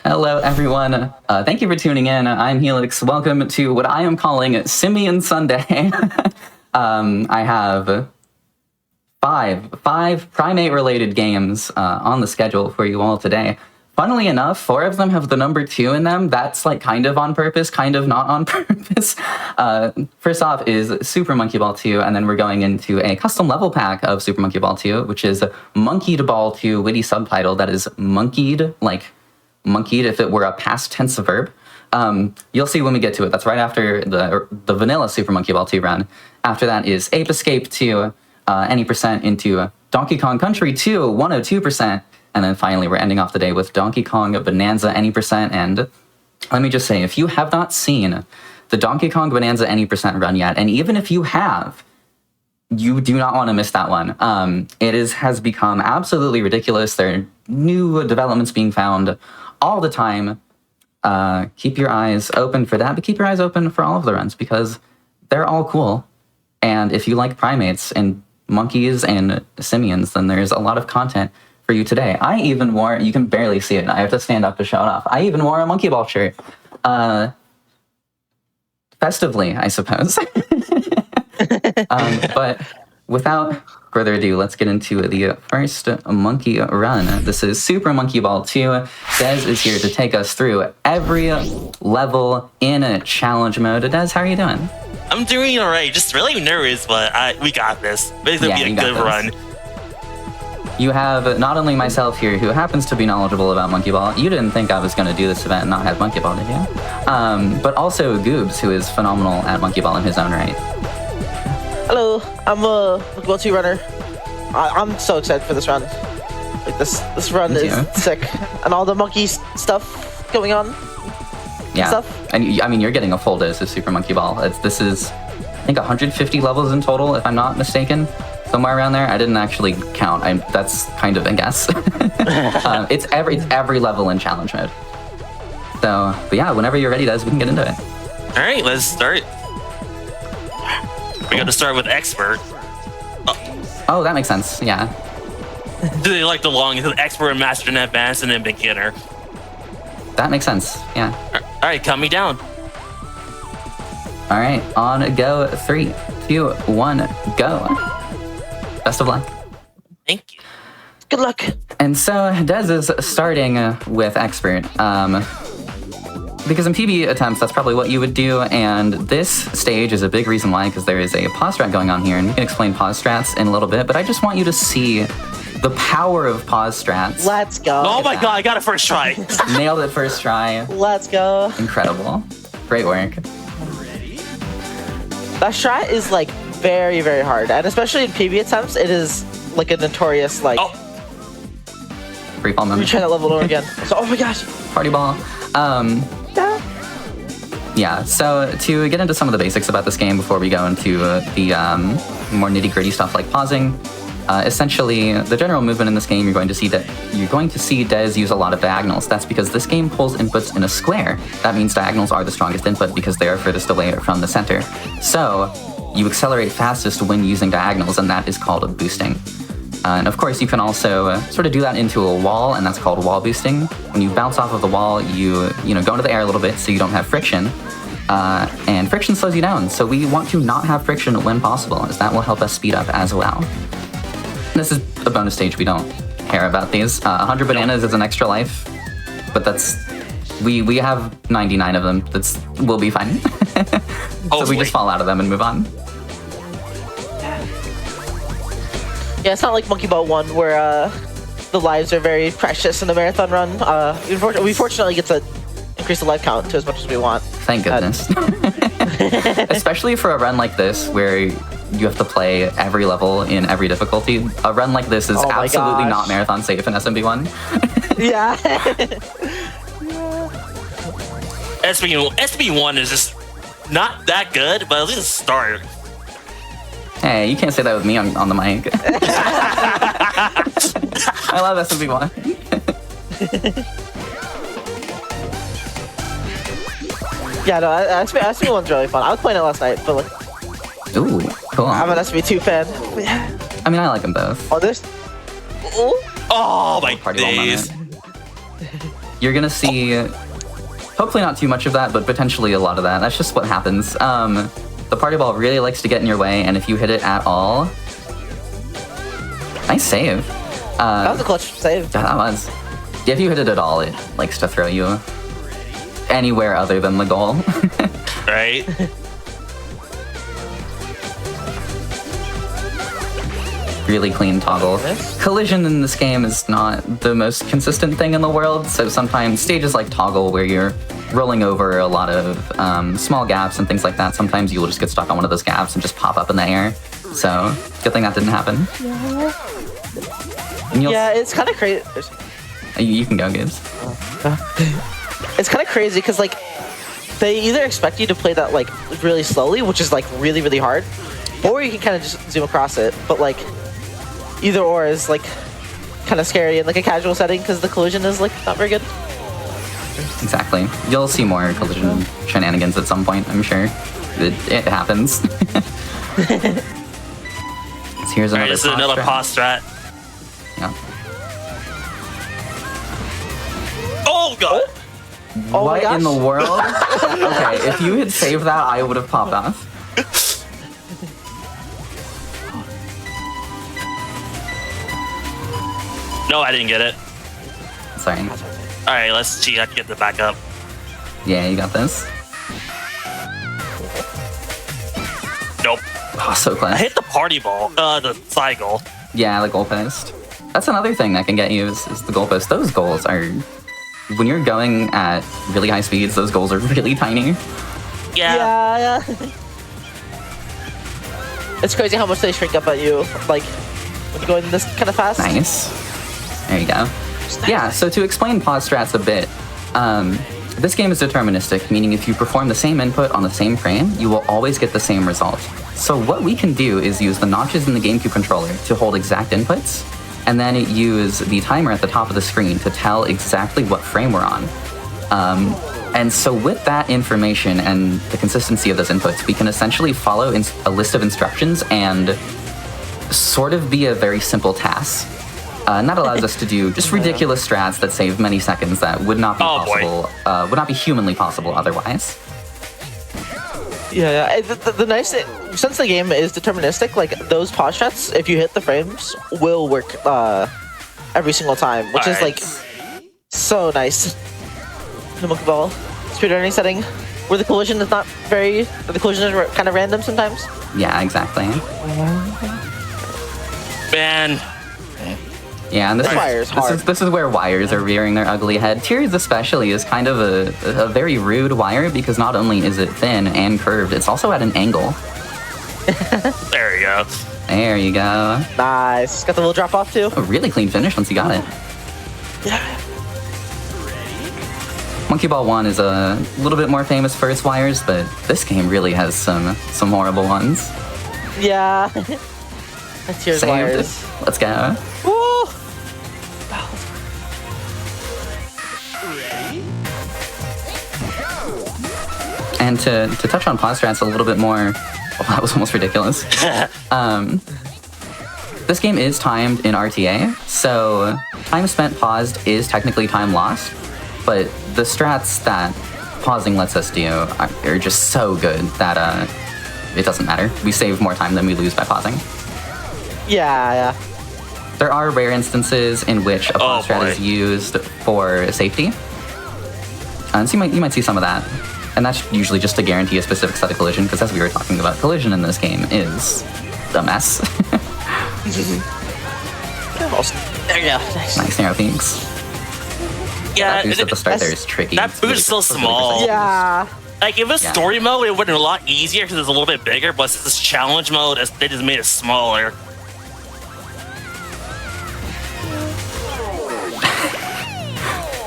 Hello, everyone. Thank you for tuning in. I'm Helix. Welcome to what I am calling Simian Sunday. I have five primate-related games on the schedule for you all today. Funnily enough, 4 of them have the number 2 in them. That's like kind of on purpose, kind of not on purpose. First off is Super Monkey Ball 2, and then we're going into a custom level pack of Super Monkey Ball 2, which is Monkeyed Ball 2 Witty Subtitle. That is monkeyed, like monkeyed if it were a past tense verb. You'll see when we get to it. That's right after the vanilla Super Monkey Ball 2 run. After that is Ape Escape 2, any percent into Donkey Kong Country 2, 102%. And then finally, we're ending off the day with Donkey Kong Bananza any percent. And let me just say, if you have not seen the Donkey Kong Bananza any percent run yet, and even if you have, you do not want to miss that one. Has become absolutely ridiculous. There are new developments being found all the time. Keep your eyes open for that, but keep your eyes open for all of the runs because they're all cool. And if you like primates and monkeys and simians, then there's a lot of content for you today. I even wore, you can barely see it, I have to stand up to show it off. I even wore a monkey ball shirt. Festively, I suppose. But without further ado, let's get into the first monkey run. This is Super Monkey Ball 2. Des is here to take us through every level in a challenge mode. Des, how are you doing? I'm doing alright, just really nervous, but we got this. It's gonna be a good run. You have not only myself here, who happens to be knowledgeable about Monkey Ball. You didn't think I was going to do this event and not have Monkey Ball, did you? But also Goobs, who is phenomenal at Monkey Ball in his own right. Hello, I'm a Monkey Ball 2 runner. I'm so excited for this run. Like this run is sick, and all the monkey stuff going on. Yeah, stuff. And I mean, you're getting a full dose of Super Monkey Ball. This is, I think, 150 levels in total, if I'm not mistaken. Somewhere around there. I didn't actually count. That's kind of a guess. It's every level in challenge mode. So, but yeah, whenever you're ready, Des, we can get into it. All right, let's start. We're gonna start with expert. Oh, that makes sense. Yeah. Do they like the long expert, master, and advanced, and then beginner? That makes sense. Yeah. All right, count me down. All right, on go. 3, 2, 1, go. Best of luck. Thank you. Good luck. And so Des is starting with expert. Because in PB attempts, that's probably what you would do. And this stage is a big reason why, because there is a pause strat going on here. And we can explain pause strats in a little bit. But I just want you to see the power of pause strats. Let's go. Oh my god, I got it first try. Nailed it first try. Let's go. Incredible. Great work. That strat is like very, very hard, and especially in PB attempts, it is like a notorious like. Oh. Free fall moment. Let me try that level over again. So, oh my gosh. Party ball. Yeah. So to get into some of the basics about this game before we go into the more nitty-gritty stuff like pausing. Essentially, the general movement in this game, you're going to see Des use a lot of diagonals. That's because this game pulls inputs in a square. That means diagonals are the strongest input because they are furthest away from the center. So you accelerate fastest when using diagonals, and that is called boosting. And of course, you can also sort of do that into a wall, and that's called wall boosting. When you bounce off of the wall, you go into the air a little bit so you don't have friction. And friction slows you down, so we want to not have friction when possible, as that will help us speed up as well. This is a bonus stage, we don't care about these. 100 bananas is an extra life, but we have 99 of them. We'll be fine. So we just fall out of them and move on. Yeah, it's not like Monkey Ball 1 where the lives are very precious in the marathon run. We fortunately get to increase the life count to as much as we want. Thank goodness. Especially for a run like this where you have to play every level in every difficulty. A run like this is absolutely not marathon safe in SMB1. Yeah. SB1 is just not that good, but at least start. Hey, you can't say that with me on the mic. I love SMB1. Yeah, no, SB1's really fun. I was playing it last night, but like... Ooh, cool. I'm an SB2 fan. I mean, I like them both. Oh, there's... Oh my Party days. you're gonna see, hopefully not too much of that, but potentially a lot of that. That's just what happens. The party ball really likes to get in your way, and if you hit it at all, nice save. That was a clutch save. Yeah, that was. Yeah, if you hit it at all, it likes to throw you anywhere other than the goal. Right? Really clean toggle. Collision in this game is not the most consistent thing in the world, so sometimes stages like toggle where you're rolling over a lot of small gaps and things like that, sometimes you will just get stuck on one of those gaps and just pop up in the air. So, good thing that didn't happen. Yeah, it's kind of crazy. You can go, Gibbs. It's kind of crazy because like they either expect you to play that like really slowly, which is like really really hard, or you can kind of just zoom across it. But like either or is like kind of scary in like a casual setting because the collision is like not very good. Exactly. You'll see more collision shenanigans at some point, I'm sure. It happens. So here's another. Alright, this is another pause strat. Yeah. Oh god! Oh what my gosh. in the world? Okay, if you had saved that, I would have popped off. No, I didn't get it. Sorry. Alright, let's cheat. I can get the back up. Yeah, you got this. Nope. Oh, so I close. hit the party ball. The side goal. Yeah, the goalpost. That's another thing that can get you is the goalpost. Those goals are... When you're going at really high speeds, those goals are really tiny. Yeah. Yeah. It's crazy how much they shrink up at you, like when you're going this kind of fast. Nice. There you go. Yeah, so to explain pause strats a bit, this game is deterministic, meaning if you perform the same input on the same frame, you will always get the same result. So what we can do is use the notches in the GameCube controller to hold exact inputs, and then use the timer at the top of the screen to tell exactly what frame we're on. And so with that information and the consistency of those inputs, we can essentially follow a list of instructions and sort of be a very simple task. And that allows us to do just ridiculous strats that save many seconds that would not be possible, would not be humanly possible otherwise. Yeah. The nice thing, since the game is deterministic, like those pause strats, if you hit the frames, will work every single time, which is like so nice. The monkey ball speedrunning setting, where the collision is not very, the collision is kind of random sometimes. Yeah, exactly. Man. Yeah, and this is where wires are rearing their ugly head. Tears especially is kind of a very rude wire because not only is it thin and curved, it's also at an angle. There you go. There you go. Nice. Got the little drop off too. A really clean finish once you got it. Yeah. Monkey Ball 1 is a little bit more famous for its wires, but this game really has some horrible ones. Yeah. Tears Saved. wires. Let's go. Woo! And to touch on pause strats a little bit more, oh, that was almost ridiculous. This game is timed in RTA, so time spent paused is technically time lost, but the strats that pausing lets us do are just so good that it doesn't matter. We save more time than we lose by pausing. Yeah. There are rare instances in which a pause strat is used for safety. And so you might see some of that. And that's usually just to guarantee a specific set of collision, because as we were talking about, collision in this game is a mess. There you go. Nice narrow peaks. Yeah, that boost at the start there is tricky. That boost is so small. Yeah. Like, if it was story mode, it would have been a lot easier because it's a little bit bigger, but since it's challenge mode, they just made it smaller.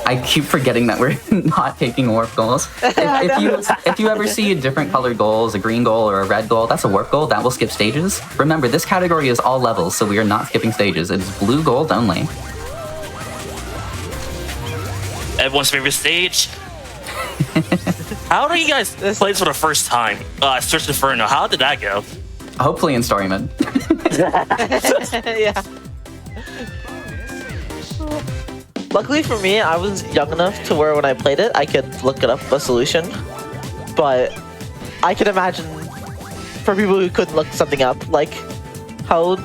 I keep forgetting that we're not taking warp goals. If you ever see different colored goals, a green goal or a red goal, that's a warp goal. That will skip stages. Remember, this category is all levels, so we are not skipping stages. It's blue gold only. Everyone's favorite stage. How do you guys play this for the first time? Search Inferno. How did that go? Hopefully in story mode. Yeah. Luckily for me, I was young enough to where when I played it, I could look it up a solution. But I can imagine for people who couldn't look something up, like how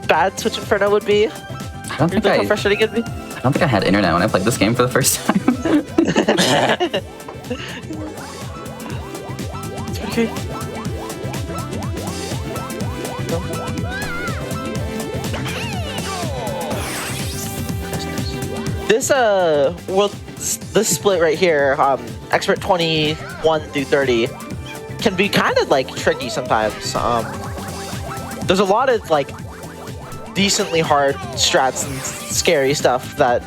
bad Switch Inferno would be. I don't think How frustrating it'd be. I don't think I had internet when I played this game for the first time. It's pretty good. This this split right here, expert 21 through 30, can be kind of like tricky sometimes. There's a lot of like decently hard strats and scary stuff that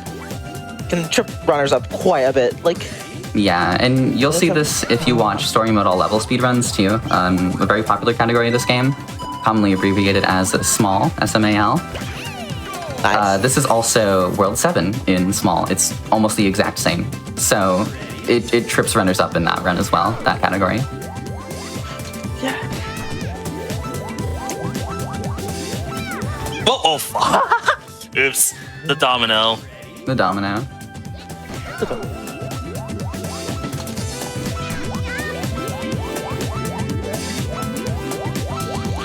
can trip runners up quite a bit. Like, yeah, and you'll see this if you watch story mode all level speedruns too. A very popular category of this game, commonly abbreviated as small, SMAL. nice. This is also World 7 in small. It's almost the exact same. So it trips runners up in that run as well, that category. Yeah. Oh, fuck. Oops. The domino. The domino.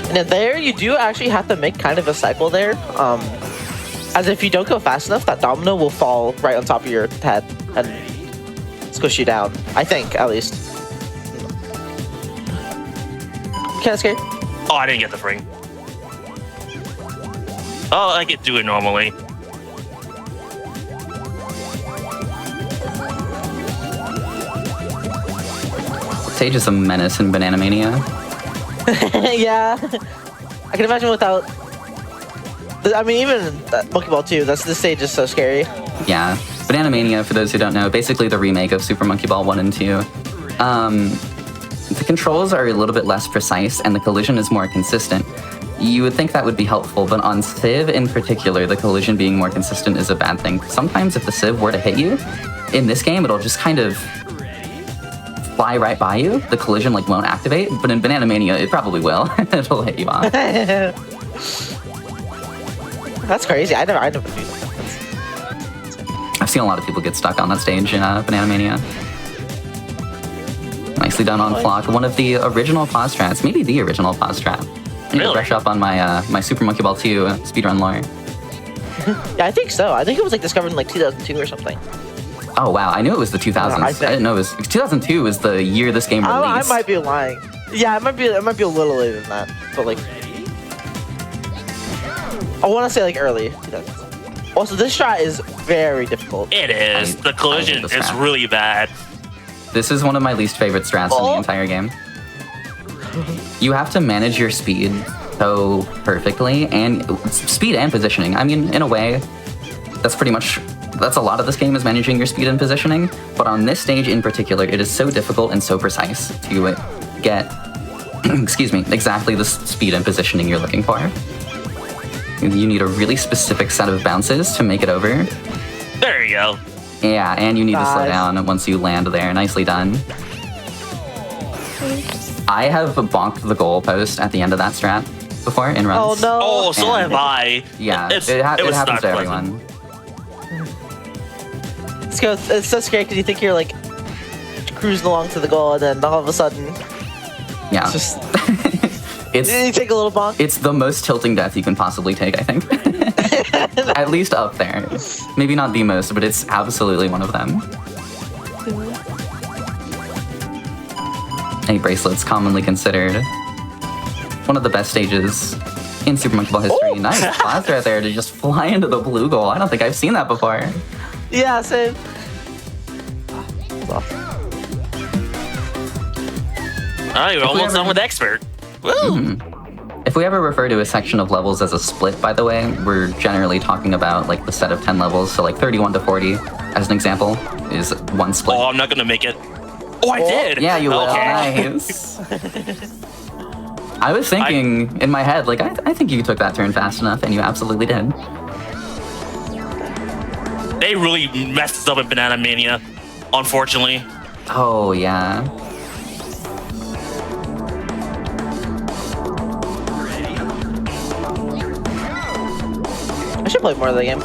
And then there, you do actually have to make kind of a cycle there. As if you don't go fast enough, that domino will fall right on top of your head and squish you down. I think, at least. Kind of scary. Oh, I didn't get the ring. Oh, I could do it normally. Sage is a menace in Banana Mania. Yeah. I can imagine without... I mean, even Monkey Ball 2, this stage is so scary. Yeah. Banana Mania, for those who don't know, basically the remake of Super Monkey Ball 1 and 2. The controls are a little bit less precise and the collision is more consistent. You would think that would be helpful, but on Civ in particular, the collision being more consistent is a bad thing. Sometimes if the Civ were to hit you, in this game, it'll just kind of fly right by you. The collision like won't activate, but in Banana Mania, it probably will. It'll hit you off. That's crazy. I never do that. I've seen a lot of people get stuck on that stage in Banana Mania. Nicely done on Flock. One of the original pause strats, maybe the original pause strat. I need to brush up on my my Super Monkey Ball 2 speedrun lore. Yeah, I think so. I think it was like discovered in like 2002 or something. Oh wow, I knew it was the 2000s. I didn't know it was 2002 was the year this game released. I might be lying. Yeah, it might be a little later than that, but like I want to say like early 2000s. Also, this shot is very difficult. It is. The collision is really bad. This is one of my least favorite strats in the entire game. You have to manage your speed so perfectly, and speed and positioning. I mean, in a way, that's a lot of this game is managing your speed and positioning, but on this stage in particular, it is so difficult and so precise to get, excuse me, exactly the speed and positioning you're looking for. You need a really specific set of bounces to make it over. There you go. Yeah, and you need to slow down once you land there. Nicely done. I have bonked the goal post at the end of that strat before in runs. Oh no! Oh, so have I. Yeah, it happens to everyone. It's so scary because you think you're like cruising along to the goal, and then all of a sudden, yeah, it's just you take a little bonk. It's the most tilting death you can possibly take, I think. At least up there. Maybe not the most, but it's absolutely one of them. A bracelet's commonly considered one of the best stages in Super Monkey Ball history. Ooh. Nice blast right there to just fly into the blue goal. I don't think I've seen that before. Yeah, same. Oh, you're almost done with expert. Woo! Mm-hmm. If we ever refer to a section of levels as a split, by the way, we're generally talking about like the set of 10 levels. So like 31 to 40, as an example, is one split. Oh, I'm not gonna make it. Oh, I did! Yeah, you will. Okay. Nice. I was thinking in my head, like, I think you took that turn fast enough, and you absolutely did. They really messed us up in Banana Mania, unfortunately. Oh, yeah. I should play more of the game.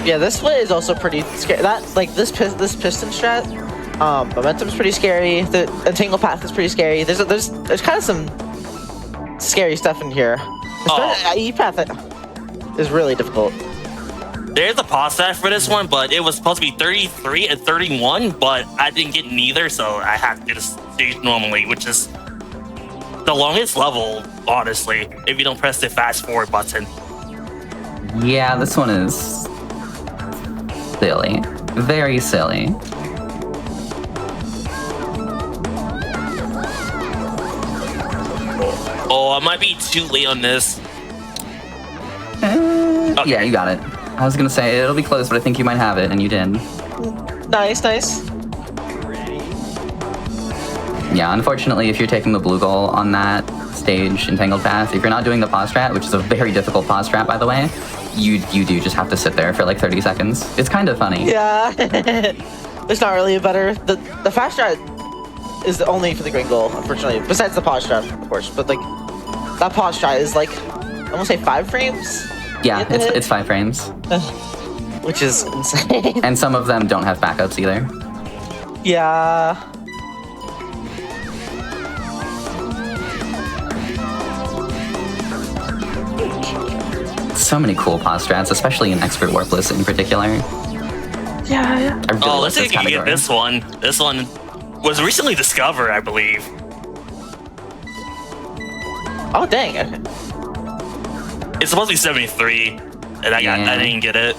Yeah, this split is also pretty scary. This piston strat, momentum's pretty scary. The entangle path is pretty scary. There's kind of some scary stuff in here. E path is really difficult. There's a pause stat for this one, but it was supposed to be 33 and 31, but I didn't get neither, so I had to do this stage normally, which is the longest level, honestly, if you don't press the fast forward button. Yeah, this one is silly. Very silly. Oh, I might be too late on this. Okay. Yeah, you got it. I was gonna say, it'll be close, but I think you might have it, and you did. Nice. Yeah, unfortunately, if you're taking the blue goal on that stage, Entangled Path, if you're not doing the pause strat, which is a very difficult pause strat, by the way, you do just have to sit there for like 30 seconds. It's kind of funny. Yeah. There's not really a better... The fast strat is only for the green goal, unfortunately. Besides the pause strat, of course. But like, that pause strat is like, I want to say 5 frames? Yeah, it's 5 frames. Which is insane. And some of them don't have backups either. Yeah. So many cool pause strats, especially in Expert Warpless in particular. Yeah. I really Let's see if you can get this one. This one was recently discovered, I believe. Oh, dang. Okay. It's supposed to be 73, and I didn't get it.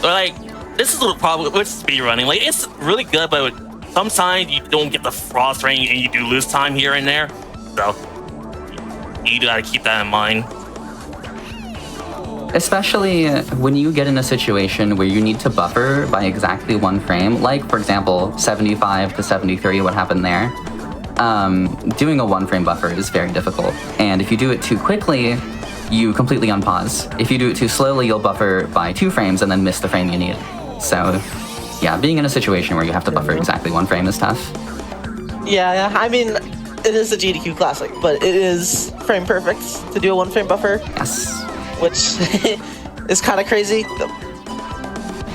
But like, this is the problem with speedrunning. Like, it's really good, but sometimes you don't get the frost ring, and you do lose time here and there. So you gotta keep that in mind. Especially when you get in a situation where you need to buffer by exactly 1 frame, like, for example, 75 to 73, what happened there. Doing a 1 frame buffer is very difficult. And if you do it too quickly, you completely unpause. If you do it too slowly, you'll buffer by 2 frames and then miss the frame you need. So, yeah, being in a situation where you have to buffer exactly 1 frame is tough. Yeah. I mean, it is a GDQ classic, but it is frame perfect to do a 1 frame buffer. Yes. Which is kind of crazy.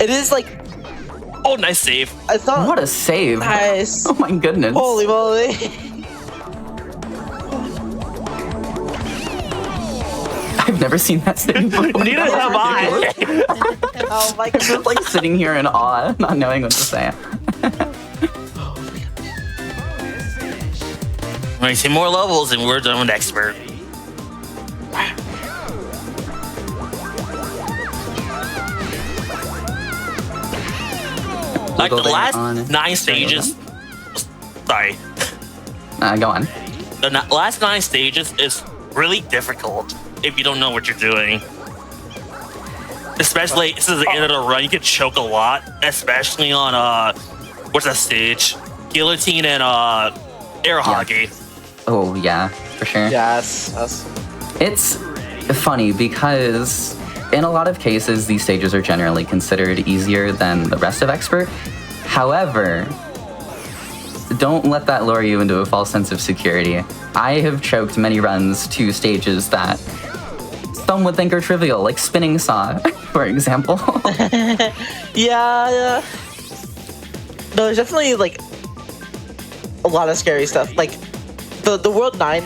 It is like... Oh, nice save. I thought... What a save. Nice. Oh my goodness. Holy moly. I've never seen that save before. Neither have I. Oh my I'm god. just like sitting here in awe, not knowing what to say. All right, 2 more levels, and we're done with Expert. Like the last 9 stages. Sorry. Go on. The last 9 stages is really difficult if you don't know what you're doing. Especially this is the end of the run, you can choke a lot, especially on what's that stage? Guillotine and air hockey. Oh yeah, for sure. Yes. It's funny because in a lot of cases, these stages are generally considered easier than the rest of Expert. However, don't let that lure you into a false sense of security. I have choked many runs to stages that some would think are trivial, like Spinning Saw, for example. Yeah. No, there's definitely like a lot of scary stuff. Like the World 9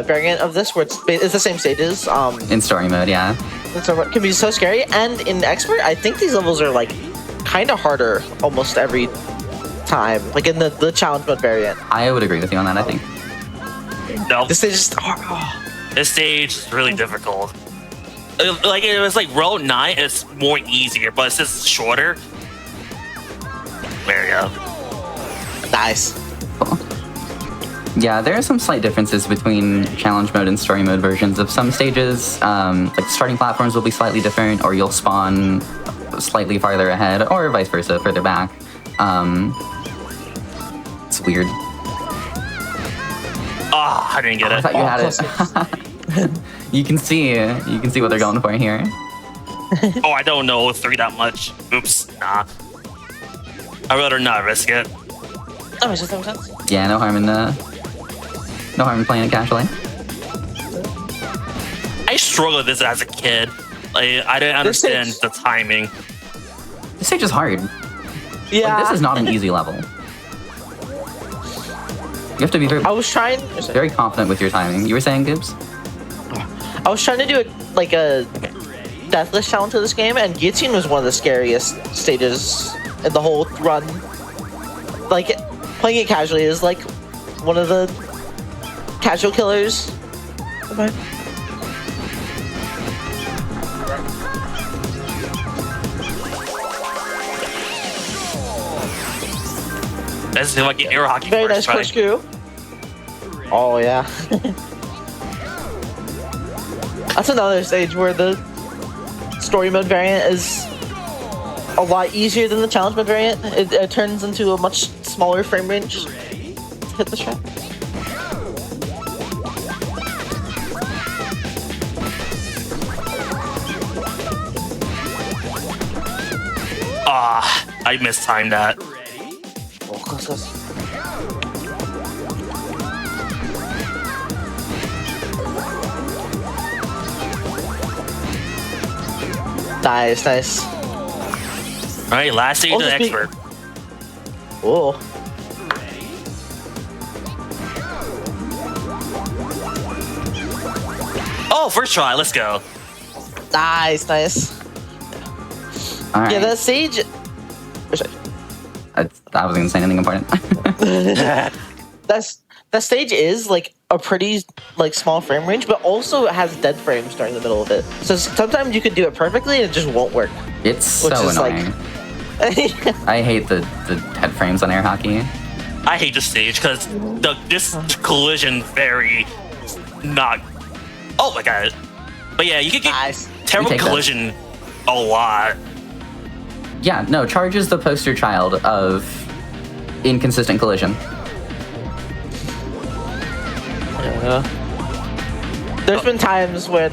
variant of this, where it's the same stages. In story mode, yeah. So it can be so scary, and in Expert, I think these levels are like kind of harder almost every time. Like in the challenge mode variant. I would agree with you on that, I think. No, This is just this stage is really difficult. Like it was like Road 9, it's more easier, but it's just shorter. There you go. nice. Cool. Yeah, there are some slight differences between challenge mode and story mode versions of some stages. Like starting platforms will be slightly different, or you'll spawn slightly farther ahead, or vice versa, further back. It's weird. Ah, I didn't get I it. thought you had it. You can see what they're going for here. Oh, I don't know 3 that much. Oops, nah. I'd rather not risk it. Oh, is that sense? Yeah, no harm in playing it casually. I struggled with this as a kid. I didn't understand the timing. This stage is hard. Yeah. Like, this is not an easy level. You have to be very, I was trying. very confident with your timing. You were saying, Gibbs? I was trying to do like a deathless challenge to this game, and guillotine was one of the scariest stages in the whole run. Like, playing it casually is like one of the casual killers. This is like an air hockey. Very nice corkscrew. Oh yeah. That's another stage where the story mode variant is a lot easier than the challenge mode variant. It turns into a much smaller frame range to hit the shot. I mistimed that. Oh, close. Nice. Alright, last stage of the expert. Oh. Oh, first try, let's go. Nice. All right. Yeah, that stage. I wasn't gonna say anything important. That stage is like a pretty like small frame range, but also it has dead frames during the middle of it. So sometimes you could do it perfectly and it just won't work. It's so annoying. I hate the head frames on air hockey. I hate this stage because this collision very not. Oh my god! But yeah, you could get terrible collision a lot. Yeah, no, Charge is the poster child of inconsistent collision. There's been times when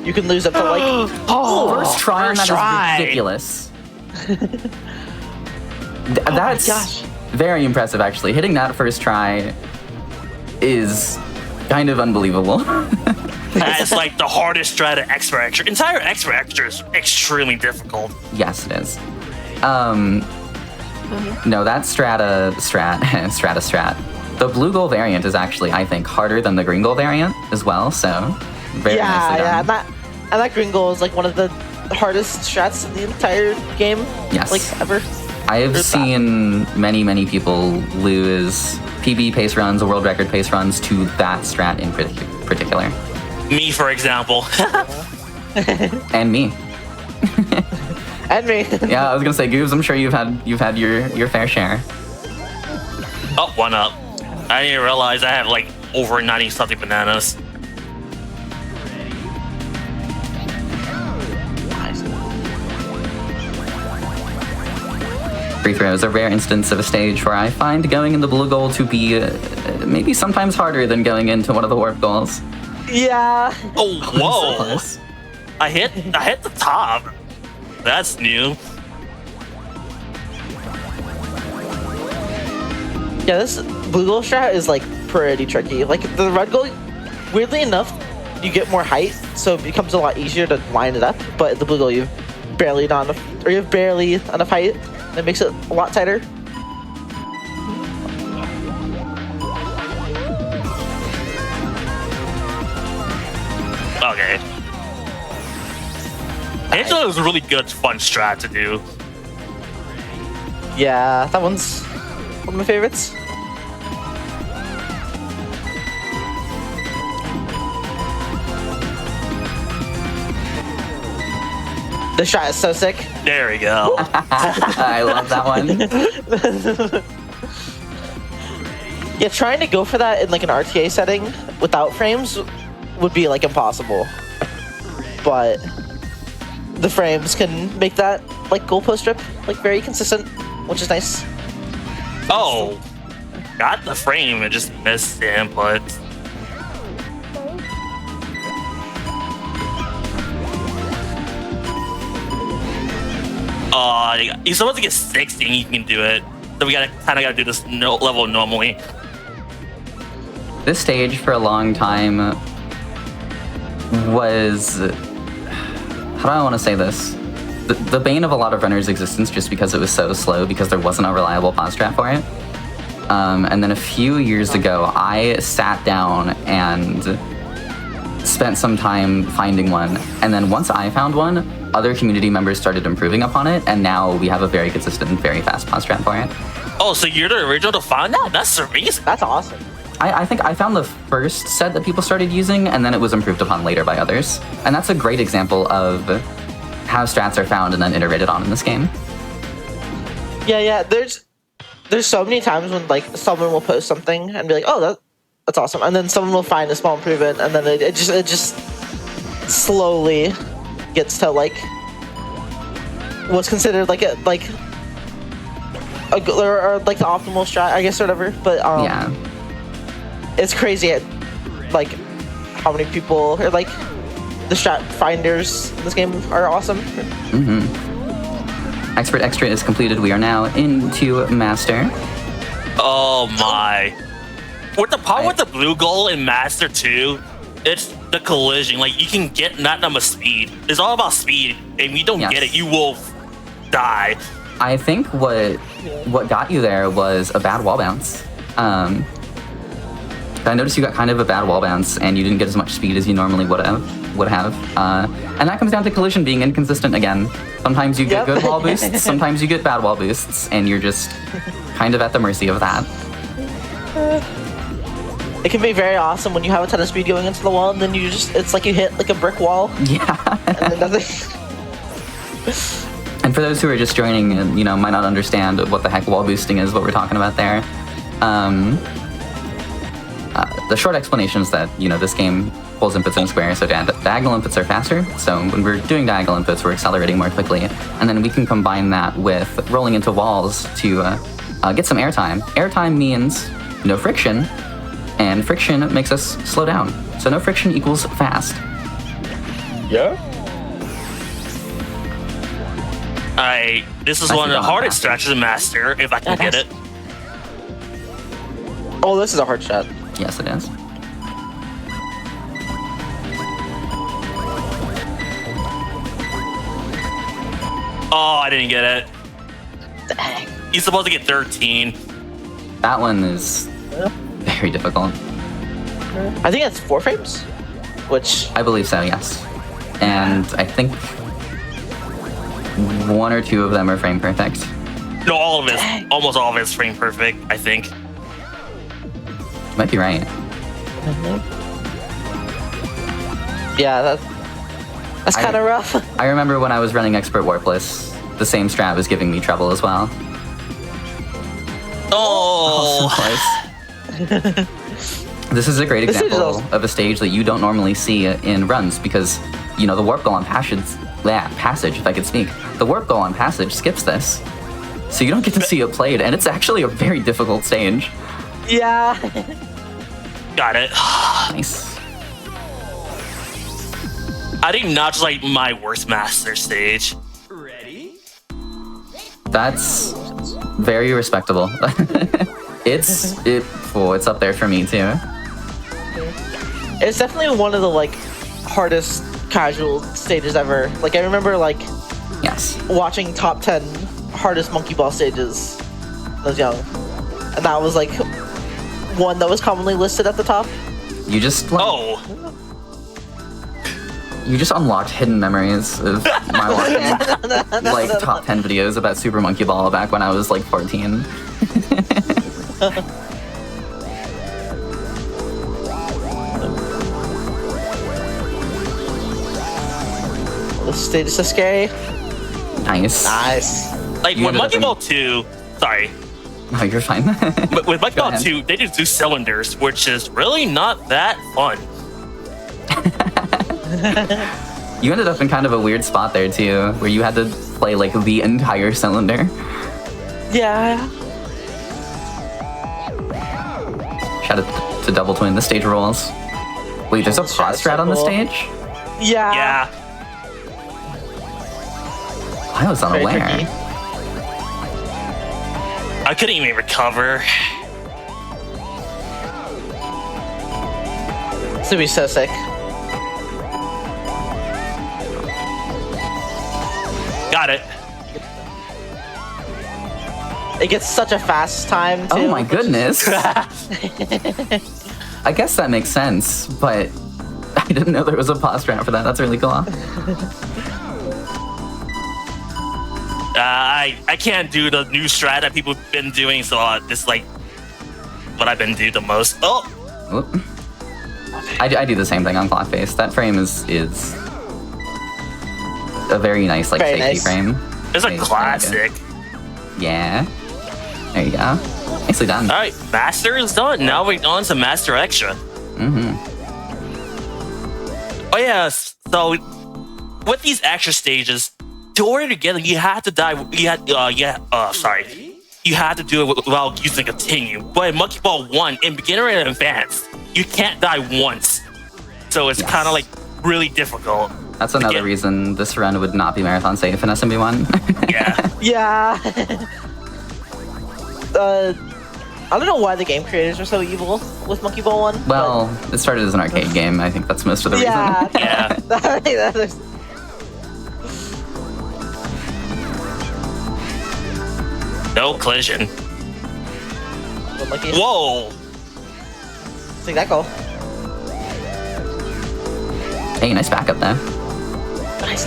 you can lose up to like first try on that is ridiculous. That's very impressive, actually. Hitting that first try is kind of unbelievable. That's like the hardest strat of Expert Extra. Entire Expert Extra is extremely difficult. Yes, it is. No, that strat. The blue goal variant is actually, I think, harder than the green goal variant as well. So, very nicely done. And that green goal is like one of the hardest strats in the entire game. Yes, like ever. I have seen many people lose PB pace runs, or world record pace runs to that strat in particular. Me, for example. And me. And me. Yeah, I was gonna say, Goobs, I'm sure you've had your fair share. Oh, one up. I didn't realize I have like over 90 something bananas. Free throw is a rare instance of a stage where I find going in the blue goal to be maybe sometimes harder than going into one of the warp goals. Yeah. Oh, whoa! I hit the top. That's new. Yeah, this blue goal strat is like pretty tricky. Like the red goal, weirdly enough, you get more height, so it becomes a lot easier to line it up. But the blue goal, you have barely enough height. That makes it a lot tighter. Okay. Angela is a really good, fun strat to do. Yeah, that one's one of my favorites. The shot is so sick. There we go. I love that one. Yeah, trying to go for that in like an RTA setting without frames would be like impossible. But the frames can make that like goalpost strip like very consistent, which is nice. Oh, got the frame and just missed the input. You're supposed to get 60 and you can do it. So we gotta do this level normally. This stage for a long time was how do I want to say this? The bane of a lot of runners' existence just because it was so slow because there wasn't a reliable pause strat for it. And then a few years ago, I sat down and spent some time finding one. And then once I found one, other community members started improving upon it, and now we have a very consistent and very fast pause strat for it. Oh, so you're the original to find that? That's amazing. That's awesome. I think I found the first set that people started using, and then it was improved upon later by others. And that's a great example of how strats are found and then iterated on in this game. Yeah. There's so many times when like someone will post something and be like, "Oh, that's awesome," and then someone will find a small improvement, and then it just slowly gets to like what's considered like a or like the optimal strat, I guess, or whatever. But Yeah. it's crazy at like how many people are like the strat finders in this game are awesome. Expert Extra is completed. We are now into Master. Oh my. With the problem with the blue goal in Master 2, it's the collision. Like, you can get not that much speed. It's all about speed. If you don't get it, you will die. I think what got you there was a bad wall bounce. I noticed you got kind of a bad wall bounce, and you didn't get as much speed as you normally would have. And that comes down to collision being inconsistent again. Sometimes you get good wall boosts, sometimes you get bad wall boosts, and you're just kind of at the mercy of that. It can be very awesome when you have a ton of speed going into the wall, and then it's like you hit like a brick wall. Yeah. And then nothing. And for those who are just joining and, might not understand what the heck wall boosting is, what we're talking about there, the short explanation is that, this game pulls inputs in squares, so diagonal inputs are faster. So when we're doing diagonal inputs, we're accelerating more quickly. And then we can combine that with rolling into walls to get some airtime. Airtime means no friction, and friction makes us slow down. So no friction equals fast. Yeah. This is one of the hardest stretches in Master, if I can get it. Oh, this is a hard shot. Yes, it is. Oh, I didn't get it. Dang. He's supposed to get 13. That one is very difficult. I think that's 4 frames, which I believe so, yes. And I think 1 or 2 of them are frame perfect. No, almost all of it is frame perfect, I think. You might be right. Yeah, that's kind of rough. I remember when I was running Expert Warpless, the same strat was giving me trouble as well. Oh! This is a great example of a stage that you don't normally see in runs because, the warp goal on passage, if I could speak, the warp goal on passage skips this. So you don't get to see it played, and it's actually a very difficult stage. Yeah. Got it. Nice. I think not just like my worst Master stage. That's very respectable. It's up there for me too. It's definitely one of the like hardest casual stages ever. Like I remember Yes. watching top 10 hardest monkey ball stages when I was young, and that was like one that was commonly listed at the top. You just You just unlocked hidden memories of my watching top 10 videos about Super Monkey Ball back when I was 14. This stage is so scary. Nice. Like with Monkey Ball 2, sorry. No, you're fine. But with Monkey Ball 2, they just do cylinders, which is really not that fun. You ended up in kind of a weird spot there too, where you had to play the entire cylinder. Yeah. Shout out to Double Twin, the stage rolls. Wait, there's a pause strat on the stage? Yeah. I was unaware. I couldn't even recover. This would be so sick. Got it. It gets such a fast time, too. Oh my goodness. I guess that makes sense, but I didn't know there was a pause strat for that. That's really cool. I can't do the new strat that people have been doing, so this is like what I've been doing the most. Oh! Whoop. I do the same thing on clock face. That frame is a very nice like Very safety nice. frame. It's a Very classic. good. Yeah. There you go. Nicely done. Alright, Master is done. Now we're on to Master Extra. Mm-hmm. Oh yeah, so with these extra stages, to order to get it, you have to die. You had you have to do it without using continue. But in Monkey Ball 1, in beginner and advanced, you can't die once. So it's kind of like really difficult. That's another reason this run would not be marathon safe in SMB1. Yeah. Yeah. I don't know why the game creators are so evil with Monkey Ball 1. Well, it started as an arcade game. I think that's most of the reason. Yeah. Yeah. No collision. Whoa! Take that goal. Hey, nice backup there. Nice.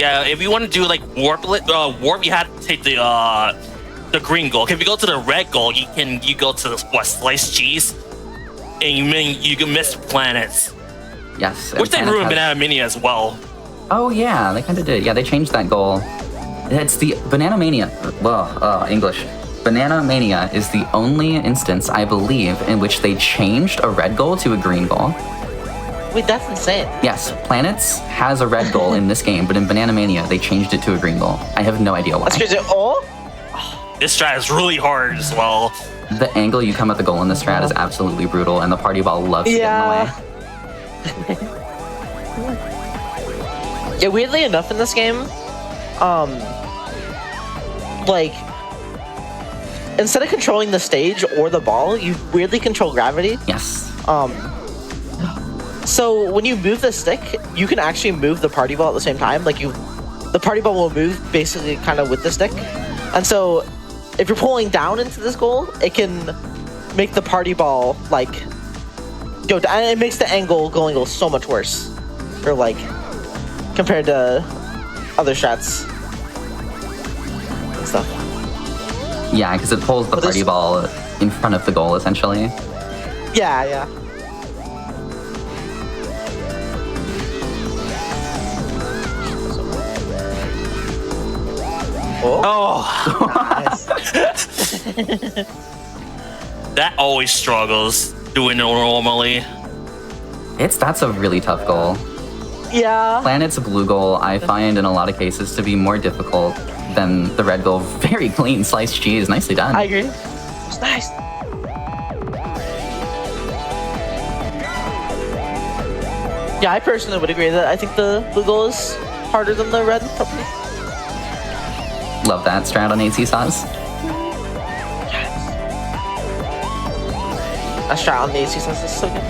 Yeah, if you want to do like warp, you have to take the green goal. If you go to the red goal, you go to the sliced cheese, and you can miss planets. Yes. Which they ruined Banana Mania as well. Oh yeah, they kind of did. Yeah, they changed that goal. It's the Banana Mania. Well, English. Banana Mania is the only instance, I believe, in which they changed a red goal to a green goal. Wait, that's insane. Yes, Planets has a red goal in this game, but in Banana Mania, they changed it to a green goal. I have no idea why. That's crazy. Oh? This strat is really hard as well. The angle you come at the goal in this strat is absolutely brutal, and the party ball loves to get in the way. Yeah, weirdly enough in this game, like, instead of controlling the stage or the ball, you weirdly control gravity. Yes. So when you move the stick, you can actually move the party ball at the same time. Like the party ball will move basically kind of with the stick. And so if you're pulling down into this goal, it can make the party ball like go down. And it makes the angle go so much worse, or like compared to other strats and stuff. Yeah, because it pulls the party ball in front of the goal, essentially. Yeah. Oh, Nice. that always struggles doing it normally. That's a really tough goal. Yeah. Planet's blue goal, I find in a lot of cases to be more difficult than the red goal. Very clean sliced cheese, nicely done. I agree. It's nice. Yeah, I personally would agree that I think the blue goal is harder than the red, probably. Love that strat on AC sauce. A strat on the AC says this is so good.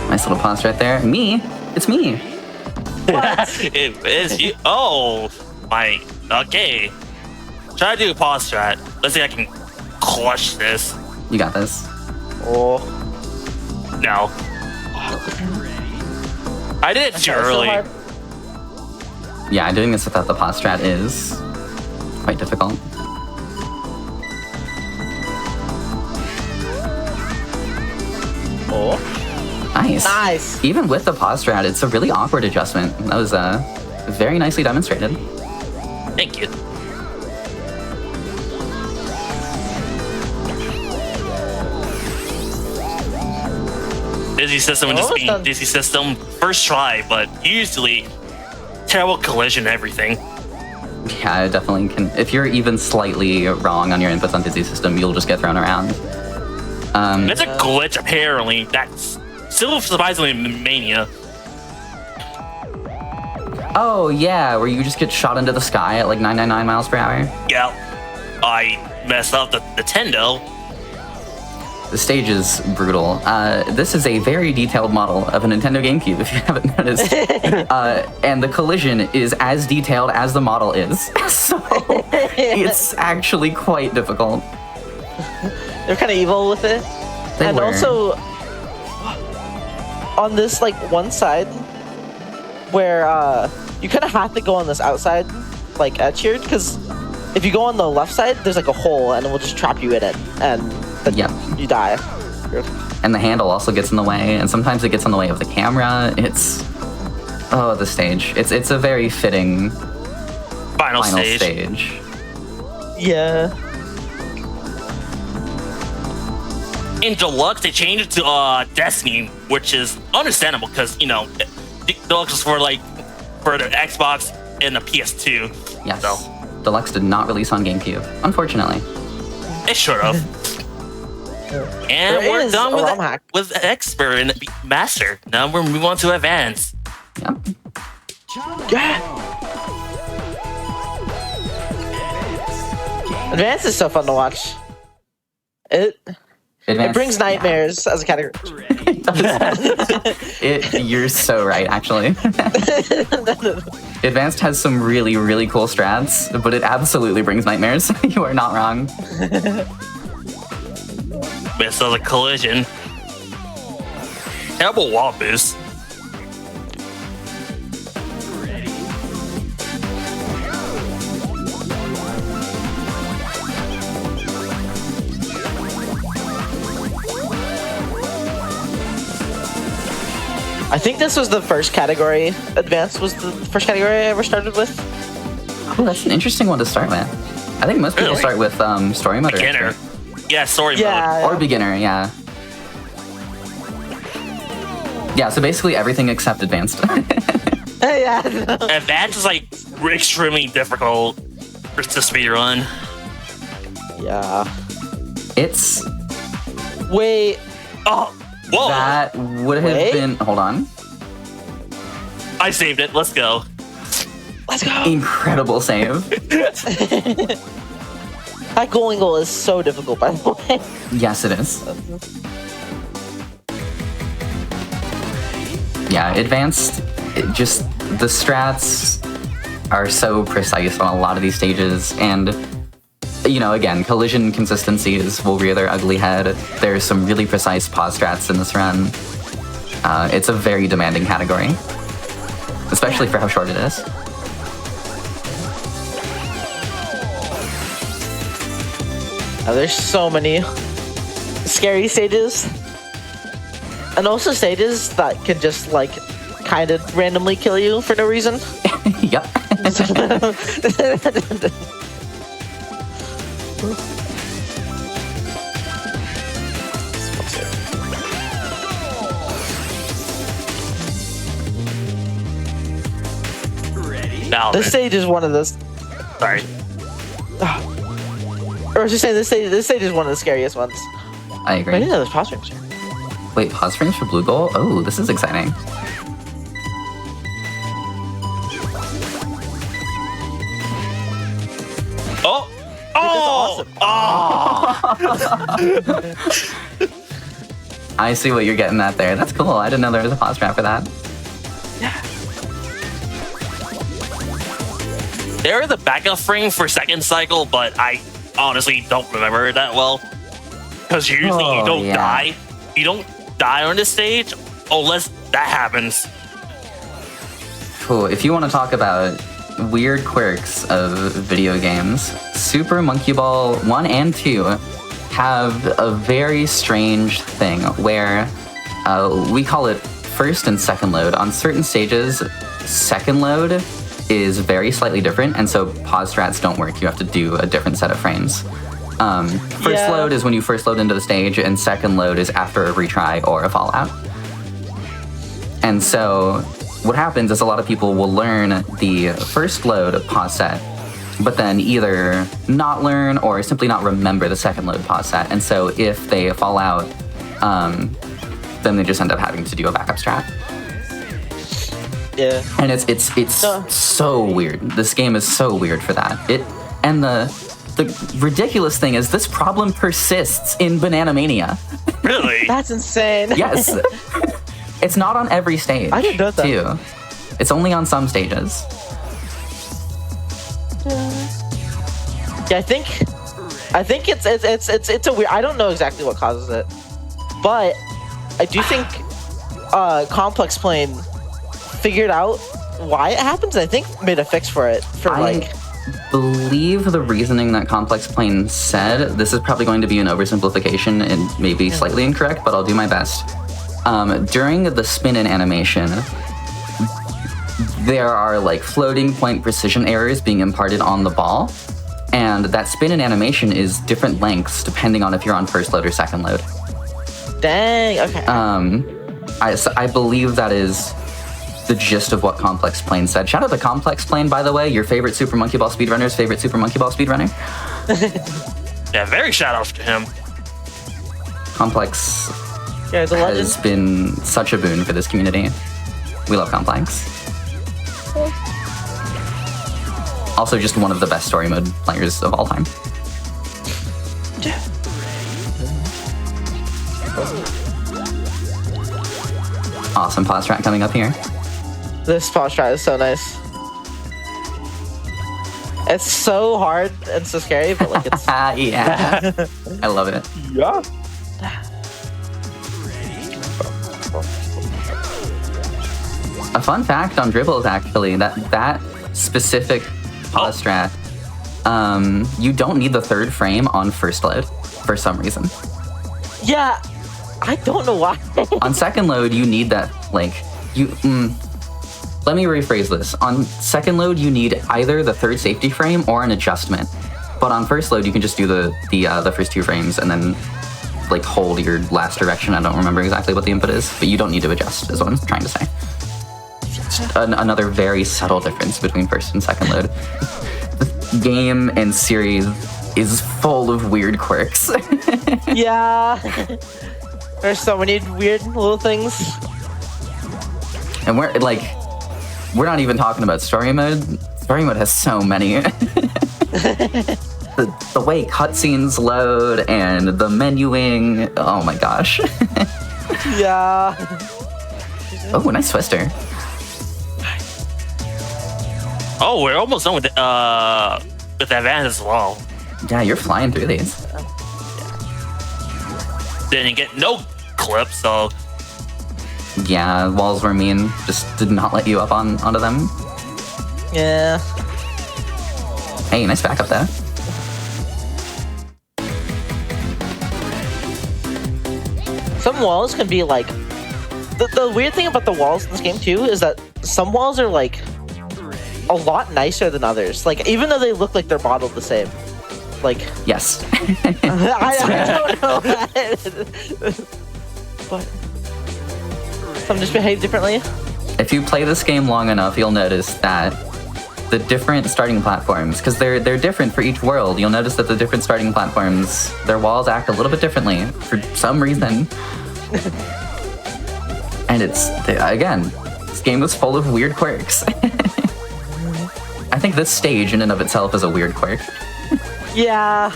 Nice little pause right there. Me? It's me. It is you. Oh, my. Okay. Try to do a pause strat. Let's see if I can clutch this. You got this. Oh. No. I did it too early. Yeah, doing this without the pause strat is quite difficult. Oh. Nice. Nice. Even with the pause strat, it's a really awkward adjustment. That was very nicely demonstrated. Thank you. Dizzy system and just Almost being done. dizzy system first try, but usually terrible collision and everything. Yeah, it definitely can. If you're even slightly wrong on your inputs on Dizzy System, you'll just get thrown around. It's a glitch apparently. That's still surprisingly in Mania. Oh yeah, where you just get shot into the sky at like 999 miles per hour. Yeah. I messed up the Nintendo. The stage is brutal. This is a very detailed model of a Nintendo GameCube, if you haven't noticed. And the collision is as detailed as the model is. So it's actually quite difficult. They're kind of evil with it. They and were. also, on this like one side, where you kind of have to go on this outside, like edge here, because if you go on the left side, there's like a hole, and it will just trap you in it, and then you die. And the handle also gets in the way, and sometimes it gets in the way of the camera. It's the stage. It's a very fitting Final stage. Yeah. In Deluxe, they changed it to Destiny, which is understandable because Deluxe is for the Xbox and the PS2. Yes. So Deluxe did not release on GameCube, unfortunately. it should have. And There we're is done a ROM hack. with Expert and Master. Now we're moving on to Advanced. Yep. Yeah. Advance is so fun to watch. It brings nightmares as a category. You're so right, actually. Advanced has some really, really cool strats, but it absolutely brings nightmares. You are not wrong. Missed on the collision. Terrible wall boost. I think this was the first category. Advanced was the first category I ever started with. Oh, that's an interesting one to start with. I think most people Really? start with story mode. Beginner. Yeah, story mode. Or beginner, yeah. Yeah, so basically everything except advanced. Yeah. Advanced is like extremely difficult to speedrun. Yeah. It's Wait. Oh, whoa! that would have Wait. been. Hold on. I saved it. Let's go. Let's go. Incredible save. That going goal is so difficult, by the way. Yes, it is. Yeah, advanced. Just the strats are so precise on a lot of these stages, and again, collision consistencies will rear their ugly head. There's some really precise pause strats in this run. It's a very demanding category, especially for how short it is. There's so many scary stages. And also stages that can just kind of randomly kill you for no reason. Yep. Now, This stage is one of those. sorry. Or I was just saying, this stage is one of the scariest ones. I I agree. didn't know there's pause frames. Wait, pause frames for blue goal? Oh, this is exciting. Oh! That's awesome. I see what you're getting at there. That's cool. I didn't know there was a pause strat for that. There is a backup frame for second cycle, but I honestly don't remember it that well. Because usually you Oh, don't yeah. die. You don't die on this stage unless that happens. Cool. If you want to talk about weird quirks of video games, Super Monkey Ball 1 and 2 have a very strange thing where we call it first and second load. On certain stages, second load is very slightly different, and so pause strats don't work. You have to do a different set of frames. First load is when you first load into the stage, and second load is after a retry or a fallout. And so what happens is a lot of people will learn the first load pause set, but then either not learn or simply not remember the second load pause set. And so if they fall out, then they just end up having to do a backup strat. Yeah. And it's so weird. This game is so weird for that. the ridiculous thing is this problem persists in Banana Mania. Really? That's insane. Yes. It's not on every stage. I didn't know that. Too. It's only on some stages. Yeah, I think it's a weird. I don't know exactly what causes it, but I do think Complex Plane figured out why it happens. I think made a fix for it. I believe the reasoning that Complex Plane said. This is probably going to be an oversimplification and maybe slightly incorrect, but I'll do my best. During the spin-in animation, there are like floating point precision errors being imparted on the ball, and that spin-in animation is different lengths depending on if you're on first load or second load. Dang. Okay. I believe that is the gist of what Complex Plane said. Shout out to Complex Plane, by the way, your favorite Super Monkey Ball speedrunner's favorite Super Monkey Ball speedrunner. Yeah, very shout out to him. Complex Yeah, the legend. has been such a boon for this community. We love Complex. Also, just one of the best story mode players of all time. Awesome pause track coming up here. This pause strat is so nice. It's so hard and so scary, but like it's Yeah. I love it. yeah. A fun fact on dribble is actually that specific pause strat, you don't need the third frame on first load for some reason. Yeah, I don't know why. On second load, you need that, like, let me rephrase this. On second load, you need either the third safety frame or an adjustment. But on first load, you can just do the first two frames and then, like, hold your last direction. I don't remember exactly what the input is, but you don't need to adjust, is what I'm trying to say. Another very subtle difference between first and second load. The game and series is full of weird quirks. Yeah. There's so many weird little things. And we're not even talking about story mode. Story mode has so many. The way cutscenes load and the menuing. Oh my gosh. Yeah. Oh, nice twister. Oh, we're almost done with advance as well. Yeah, you're flying through these. Didn't get no clip, so Yeah, walls were mean. Just did not let you up onto them. Yeah. Hey, nice backup there. Some walls can be like the weird thing about the walls in this game too is that some walls are like a lot nicer than others. Like even though they look like they're modeled the same. Like Yes. I don't know. But some just behave differently. If you play this game long enough, you'll notice that the different starting platforms, because they're different for each world, you'll notice that the different starting platforms, their walls act a little bit differently for some reason. And again, this game was full of weird quirks. I think this stage in and of itself is a weird quirk. Yeah.